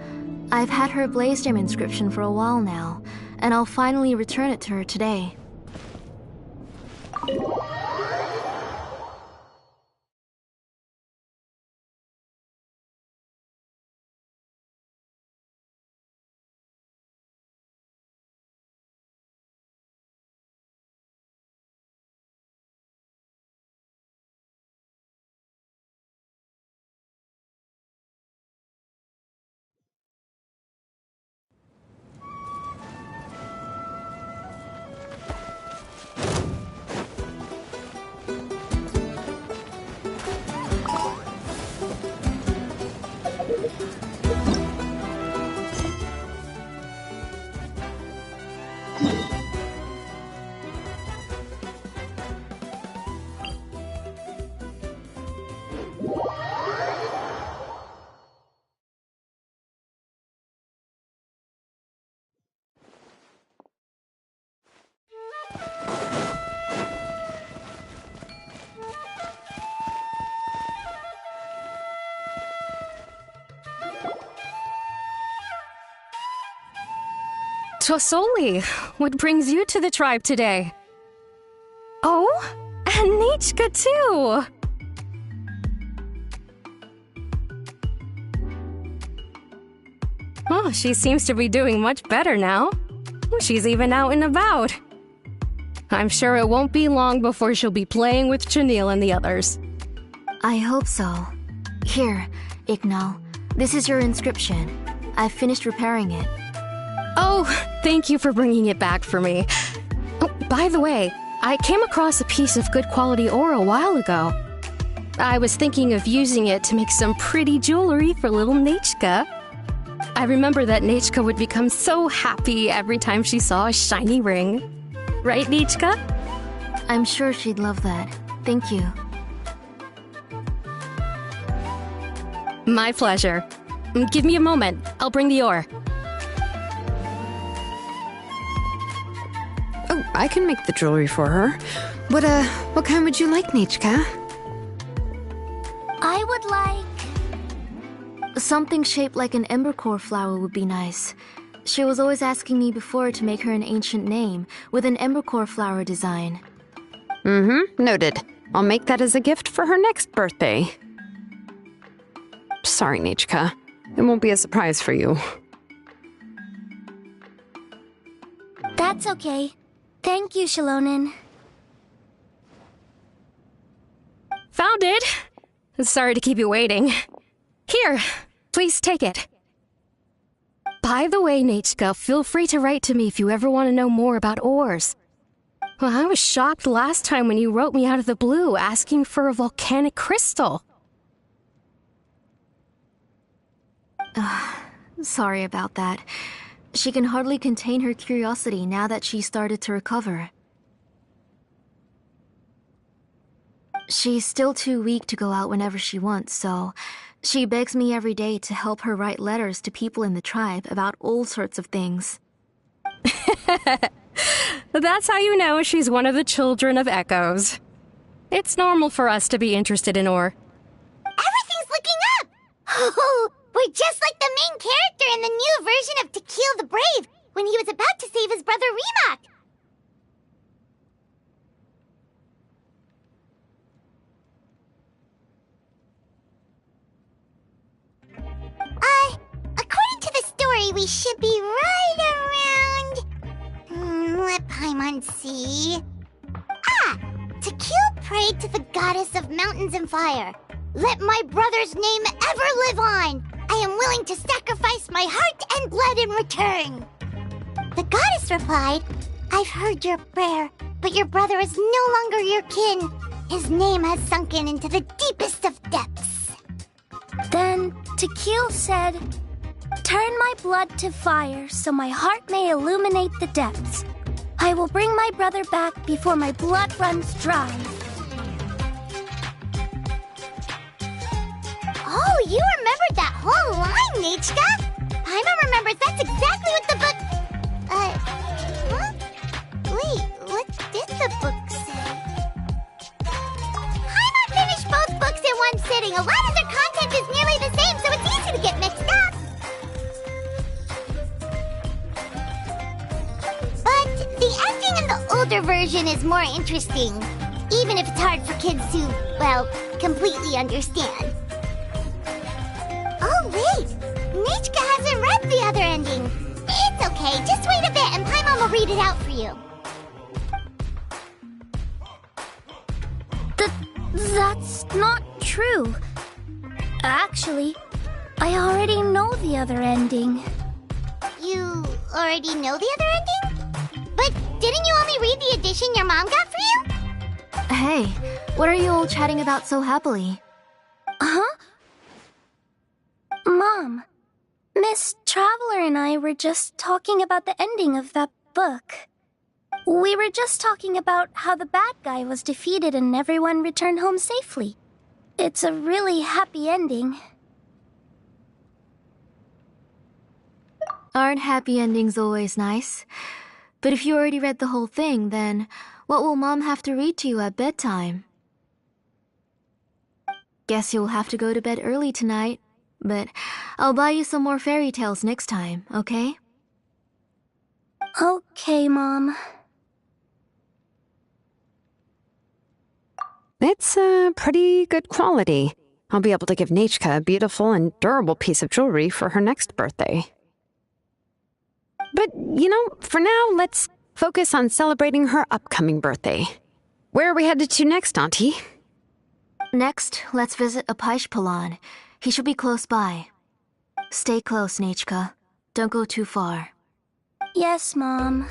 I've had her Blaze Gem inscription for a while now, and I'll finally return it to her today. Tosoli, what brings you to the tribe today? Oh, and Nichka too! Oh, she seems to be doing much better now. She's even out and about. I'm sure it won't be long before she'll be playing with Janelle and the others. I hope so. Here, Ignal. This is your inscription. I've finished repairing it. Oh, thank you for bringing it back for me. Oh, by the way, I came across a piece of good quality ore a while ago. I was thinking of using it to make some pretty jewelry for little Nichka. I remember that Nichka would become so happy every time she saw a shiny ring. Right, Nichka? I'm sure she'd love that. Thank you. My pleasure. Give me a moment. I'll bring the ore. Oh, I can make the jewelry for her. What kind would you like, Nichka? I would like... Something shaped like an embercore flower would be nice. She was always asking me before to make her an ancient name with an embercore flower design. Noted. I'll make that as a gift for her next birthday. Sorry, Nichka. It won't be a surprise for you. That's okay. Thank you, Shalonen. Found it! Sorry to keep you waiting. Here, please take it. By the way, Nichka, feel free to write to me if you ever want to know more about ores. Well, I was shocked last time when you wrote me out of the blue asking for a volcanic crystal. Sorry about that. She can hardly contain her curiosity now that she started to recover. She's still too weak to go out whenever she wants, so she begs me every day to help her write letters to people in the tribe about all sorts of things. That's how you know she's one of the children of Echoes. It's normal for us to be interested in ore. Everything's looking up! Oh, we're just like the main character in the new version of To Kill the Brave, when he was about to save his brother Rimac. According to the story, we should be right around... let Paimon see... To kill prayed to the goddess of mountains and fire. Let my brother's name ever live on. I am willing to sacrifice my heart and blood in return. The goddess replied, I've heard your prayer, but your brother is no longer your kin. His name has sunken into the deepest of depths. Then Tequil said, turn my blood to fire so my heart may illuminate the depths. I will bring my brother back before my blood runs dry. Oh, you remembered that whole line, Nichka! Paimon remembers that's exactly what the book... Huh? Wait, what did the book say? Paimon finished both books in one sitting. A lot of their content is nearly the same, so it's easy to get mixed up. But the ending in the older version is more interesting, even if it's hard for kids to, well, completely understand. Oh, wait! Nichka hasn't read the other ending. It's okay, just wait a bit and Paimon will read it out for you. That's not true. Actually, I already know the other ending. You already know the other ending? But didn't you only read the edition your mom got for you? Hey, what are you all chatting about so happily? Huh? Mom, Miss Traveler and I were just talking about the ending of that book. We were just talking about how the bad guy was defeated and everyone returned home safely. It's a really happy ending. Aren't happy endings always nice? But if you already read the whole thing, then what will Mom have to read to you at bedtime? Guess you'll have to go to bed early tonight. But I'll buy you some more fairy tales next time, okay? Okay, Mom. It's pretty good quality. I'll be able to give Nichka a beautiful and durable piece of jewelry for her next birthday. But, for now, let's focus on celebrating her upcoming birthday. Where are we headed to next, Auntie? Next, let's visit Apaish. He should be close by. Stay close, Nichka. Don't go too far. Yes, Mom.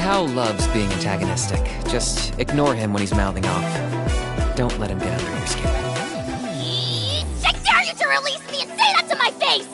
Hao loves being antagonistic. Just ignore him when he's mouthing off. Don't let him get under your skin. I dare you to release me and say that to my face!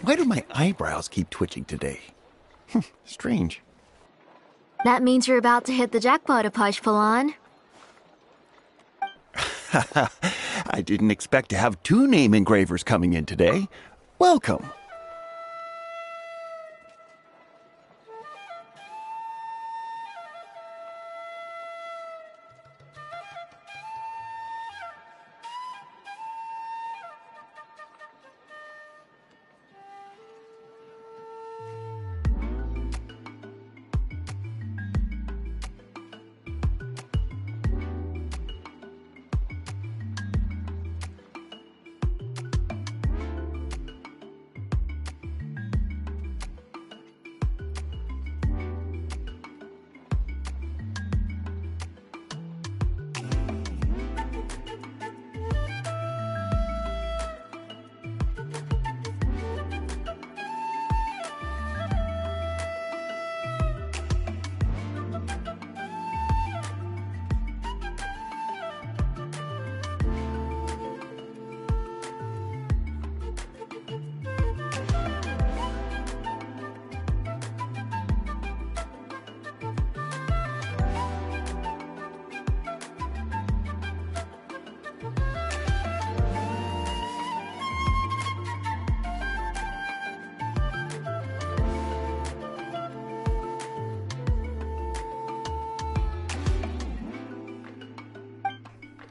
Why do my eyebrows keep twitching today? Strange. That means you're about to hit the jackpot, Apashpalan. I didn't expect to have 2 name engravers coming in today. Welcome.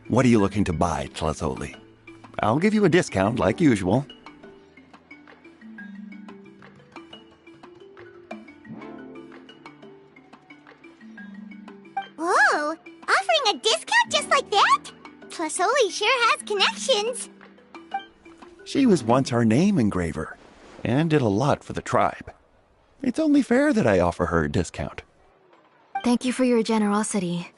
What are you looking to buy, Tlazoli? I'll give you a discount like usual. Whoa! Offering a discount just like that? Tlazoli sure has connections. She was once our name engraver, and did a lot for the tribe. It's only fair that I offer her a discount. Thank you for your generosity.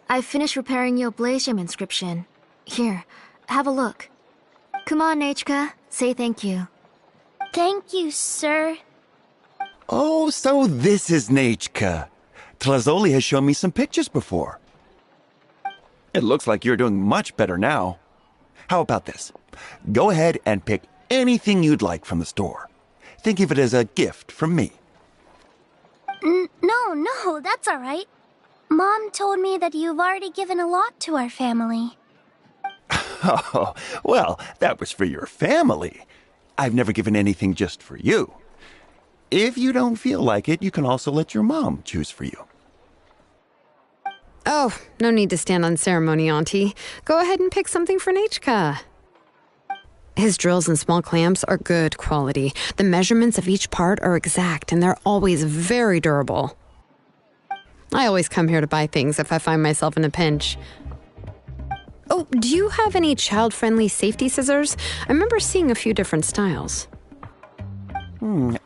I've finished repairing your blaze gem inscription. Here, have a look. Come on, Nechka, say thank you. Thank you, sir. Oh, so this is Nechka. Tlazoli has shown me some pictures before. It looks like you're doing much better now. How about this? Go ahead and pick anything you'd like from the store. Think of it as a gift from me. No, that's all right. Mom told me that you've already given a lot to our family. Oh, well, that was for your family. I've never given anything just for you. If you don't feel like it, you can also let your mom choose for you. Oh, no need to stand on ceremony, Auntie. Go ahead and pick something for Nechka. His drills and small clamps are good quality. The measurements of each part are exact, and they're always very durable. I always come here to buy things if I find myself in a pinch. Oh, do you have any child-friendly safety scissors? I remember seeing a few different styles.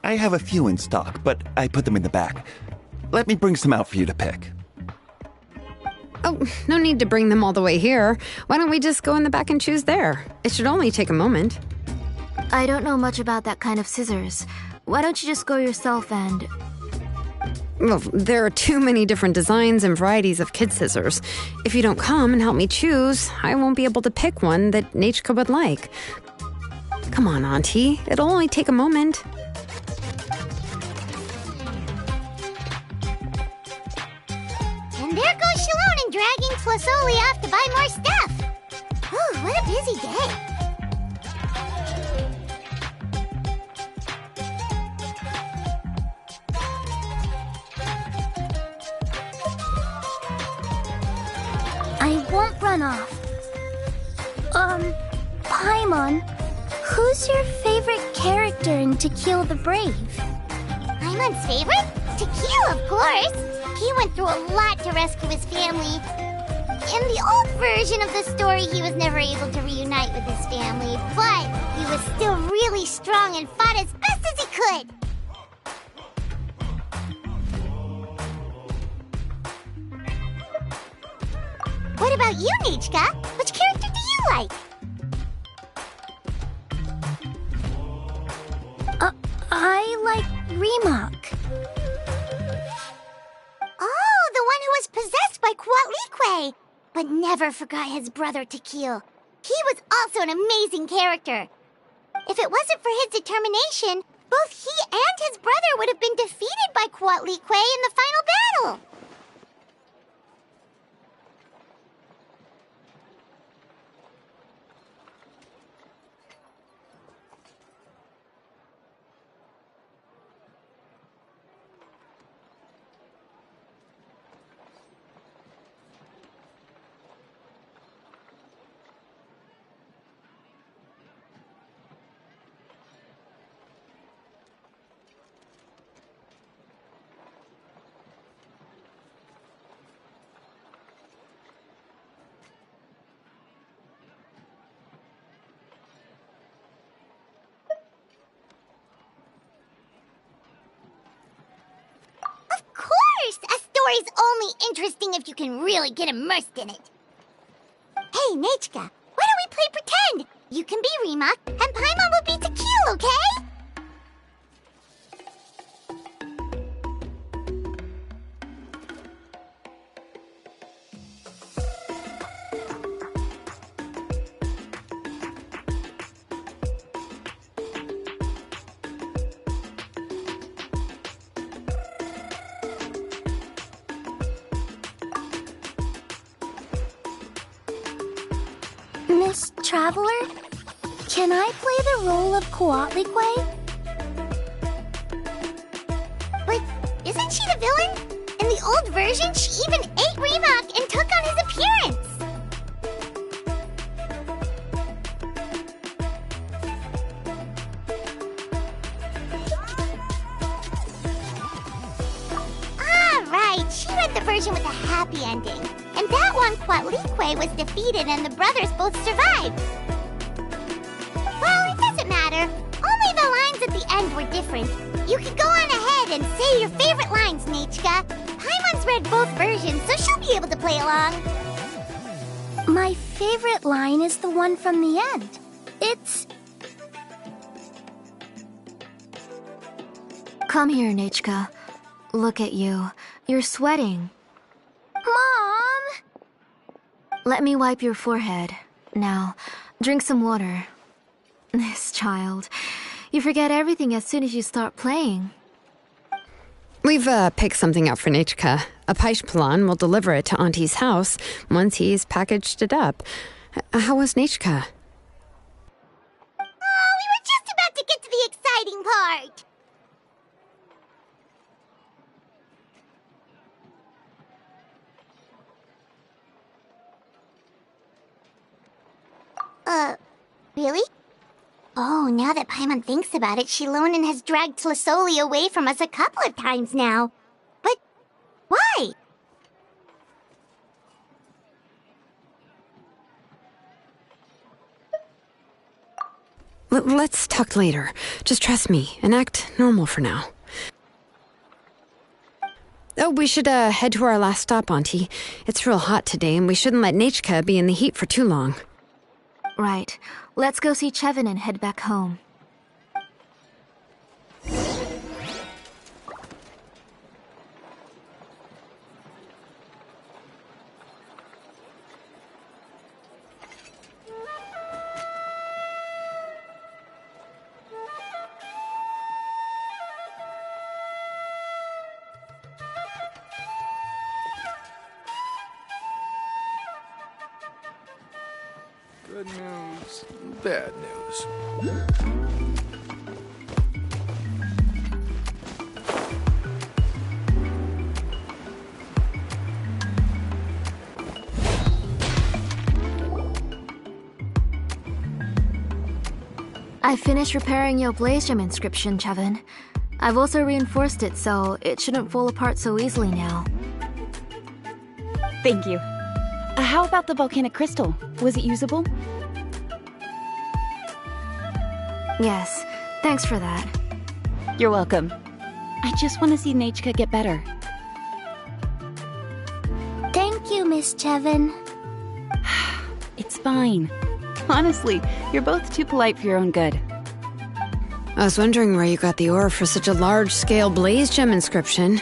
I have a few in stock, but I put them in the back. Let me bring some out for you to pick. Oh, no need to bring them all the way here. Why don't we just go in the back and choose there? It should only take a moment. I don't know much about that kind of scissors. Why don't you just go yourself and... Well, there are too many different designs and varieties of kid scissors. If you don't come and help me choose, I won't be able to pick one that Nechka would like. Come on, Auntie. It'll only take a moment. And there goes Shalon dragging Tlazoli off to buy more stuff. Ooh, what a busy day. I won't run off. Paimon, who's your favorite character in To Kill the Brave? Paimon's favorite? To Kill, of course. He went through a lot to rescue his family. In the old version of the story, he was never able to reunite with his family, but he was still really strong and fought as best as he could. What about you, Nechka? Which character do you like? I like Remak. Oh, the one who was possessed by Quatlique, but never forgot his brother Tequil. He was also an amazing character. If it wasn't for his determination, Both he and his brother would have been defeated by Kuatli in the final battle. Of course! A story's only interesting if you can really get immersed in it. Hey, Nechka, why don't we play pretend? You can be Rima, and Paimon will be Tequil, okay? Miss Traveler, can I play the role of Kuatli? But isn't she the villain? In the old version, she even ate Remak and took on his appearance. Ah, right. She read the version with a happy ending. And that one, Kuatli was defeated and the brothers both survived. Well, it doesn't matter. Only the lines at the end were different. You can go on ahead and say your favorite lines, Nechka. Paimon's read both versions, so she'll be able to play along. My favorite line is the one from the end. It's... Come here, Nechka. Look at you. You're sweating. Mom! Let me wipe your forehead. Now, drink some water. This child. You forget everything as soon as you start playing. We've picked something up for Nechka. A Paishpalan will deliver it to Auntie's house once he's packaged it up. How was Nechka? Oh, we were just about to get to the exciting part. Really? Oh, now that Paimon thinks about it, Shilonen has dragged Tlisoli away from us a couple of times now. But why? Let's talk later. Just trust me and act normal for now. Oh, we should head to our last stop, Auntie. It's real hot today, and we shouldn't let Nechka be in the heat for too long. Right. Let's go see Chevin and head back home. Good news, bad news. I finished repairing your Blaze Gem inscription, Chevin. I've also reinforced it so it shouldn't fall apart so easily now. Thank you. How about the volcanic crystal? Was it usable? Yes, thanks for that. You're welcome. I just want to see Nechka get better. Thank you, Miss Chevin. It's fine. Honestly, you're both too polite for your own good. I was wondering where you got the ore for such a large-scale Blaze Gem inscription.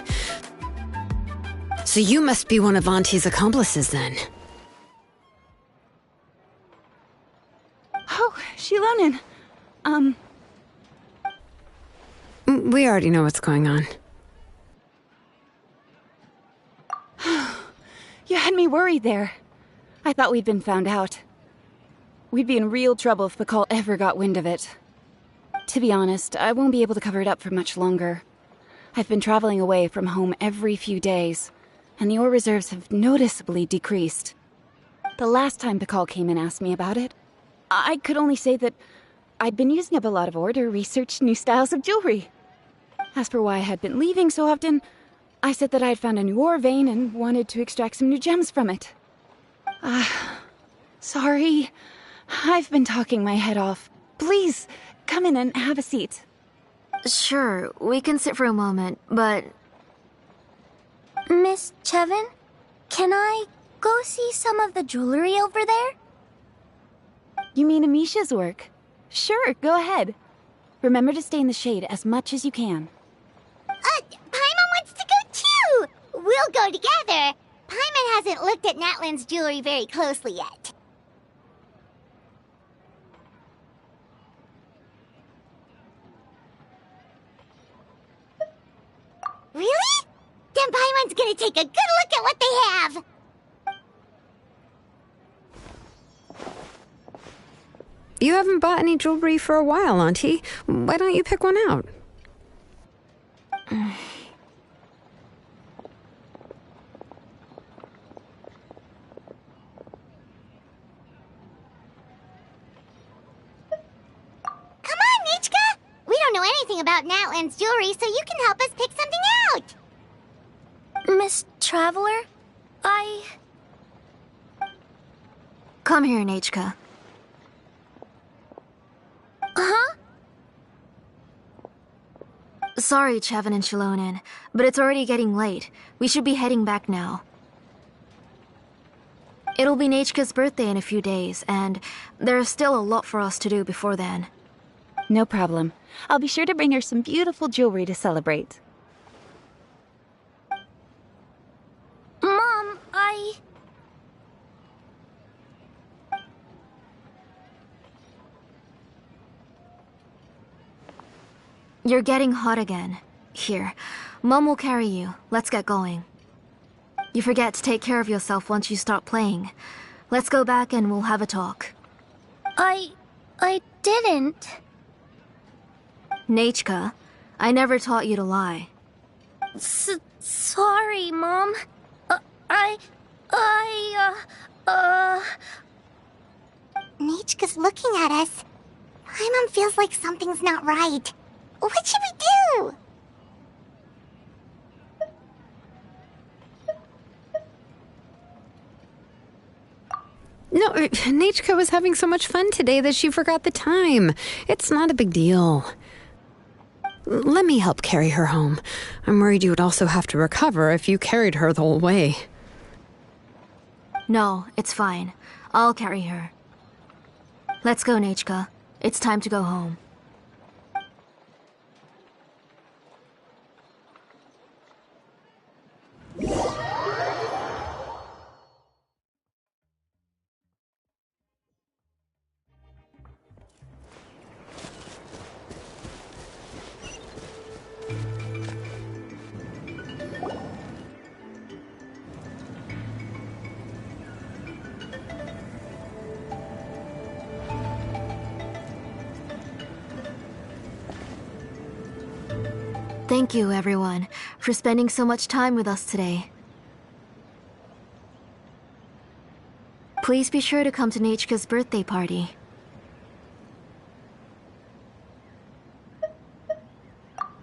So you must be one of Auntie's accomplices, then. Oh, Shilonen. We already know what's going on. You had me worried there. I thought we'd been found out. We'd be in real trouble if Pakal ever got wind of it. To be honest, I won't be able to cover it up for much longer. I've been traveling away from home every few days, and the ore reserves have noticeably decreased. The last time Pakal came and asked me about it, I could only say that I'd been using up a lot of ore to research new styles of jewelry. As for why I had been leaving so often, I said that I had found a new ore vein and wanted to extract some new gems from it. Sorry. I've been talking my head off. Please, come in and have a seat. Sure, we can sit for a moment, but... Miss Chevin, can I go see some of the jewelry over there? You mean Amisha's work? Sure, go ahead. Remember to stay in the shade as much as you can. Paimon wants to go too! We'll go together. Paimon hasn't looked at Natlan's jewelry very closely yet. Really? Then Paimon's gonna take a good look at what they have! You haven't bought any jewelry for a while, Auntie. Why don't you pick one out? Come on, Nichka! We don't know anything about Natlan's jewelry, so you can help us pick something out! Miss Traveler, Come here, Nachka. Huh? Sorry, Chevin and Shilonen, but it's already getting late. We should be heading back now. It'll be Nachka's birthday in a few days, and there's still a lot for us to do before then. No problem. I'll be sure to bring her some beautiful jewelry to celebrate. Mom, You're getting hot again. Here, Mom will carry you. Let's get going. You forget to take care of yourself once you start playing. Let's go back and we'll have a talk. I didn't. Nachka, I never taught you to lie. Sorry, Mom. Nichka's looking at us. Paimon feels like something's not right. What should we do? No, Nachka was having so much fun today that she forgot the time. It's not a big deal. Let me help carry her home. I'm worried you would also have to recover if you carried her the whole way. No, it's fine. I'll carry her. Let's go, Nachka. It's time to go home. Thank you, everyone, for spending so much time with us today. Please be sure to come to Nachka's birthday party.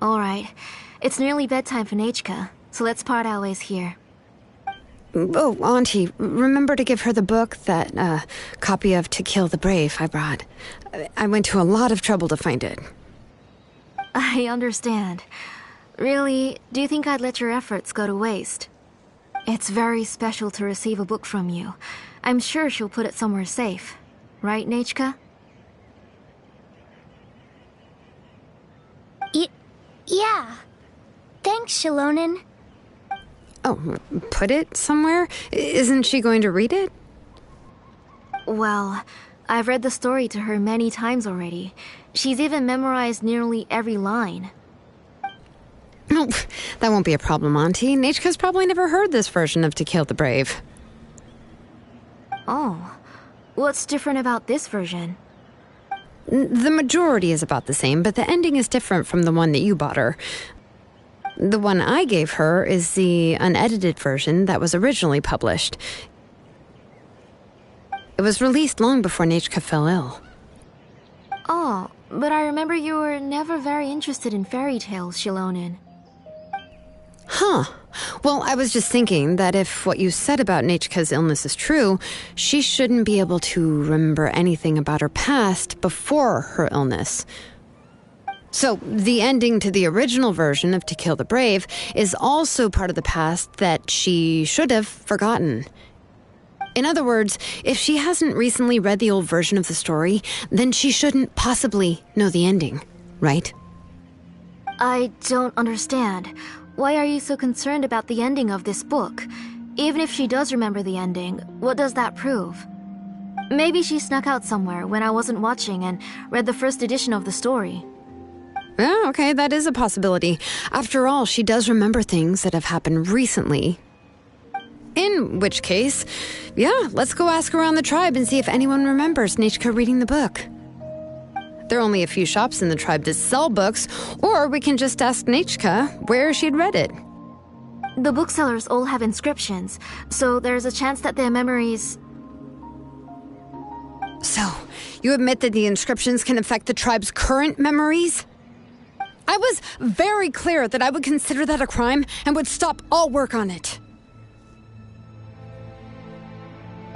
Alright, it's nearly bedtime for Nachka, so let's part our ways here. Oh, Auntie, remember to give her the book, that copy of To Kill the Brave I brought. I went to a lot of trouble to find it. I understand. Really, do you think I'd let your efforts go to waste? It's very special to receive a book from you. I'm sure she'll put it somewhere safe. Right, Nachka? Yeah. Thanks, Shilonen. Oh, put it somewhere? Isn't she going to read it? Well, I've read the story to her many times already. She's even memorized nearly every line. Oh, that won't be a problem, Auntie. Nechka's probably never heard this version of To Kill the Brave. Oh. What's different about this version? The majority is about the same, but the ending is different from the one that you bought her. The one I gave her is the unedited version that was originally published. It was released long before Nechka fell ill. Oh, but I remember you were never very interested in fairy tales, Shilonen. Huh. Well, I was just thinking that if what you said about Nechka's illness is true, she shouldn't be able to remember anything about her past before her illness. So, the ending to the original version of To Kill the Brave is also part of the past that she should have forgotten. In other words, if she hasn't recently read the old version of the story, then she shouldn't possibly know the ending, right? I don't understand. Why are you so concerned about the ending of this book? Even if she does remember the ending, what does that prove? Maybe she snuck out somewhere when I wasn't watching and read the first edition of the story. Yeah, okay, that is a possibility. After all, she does remember things that have happened recently. In which case, yeah, let's go ask around the tribe and see if anyone remembers Nechka reading the book. There are only a few shops in the tribe that sell books, or we can just ask Nechka where she'd read it. The booksellers all have inscriptions, so there's a chance that their memories... So, you admit that the inscriptions can affect the tribe's current memories? I was very clear that I would consider that a crime and would stop all work on it.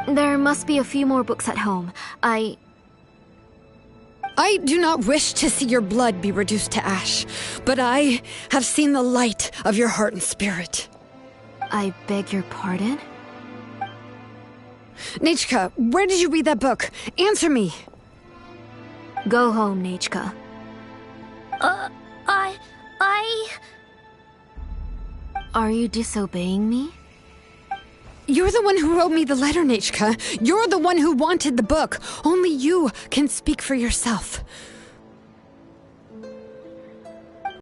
There must be a few more books at home. I do not wish to see your blood be reduced to ash, but I have seen the light of your heart and spirit. I beg your pardon? Nechka, where did you read that book? Answer me. Go home, Nechka. Are you disobeying me? You're the one who wrote me the letter, Nechka. You're the one who wanted the book. Only you can speak for yourself.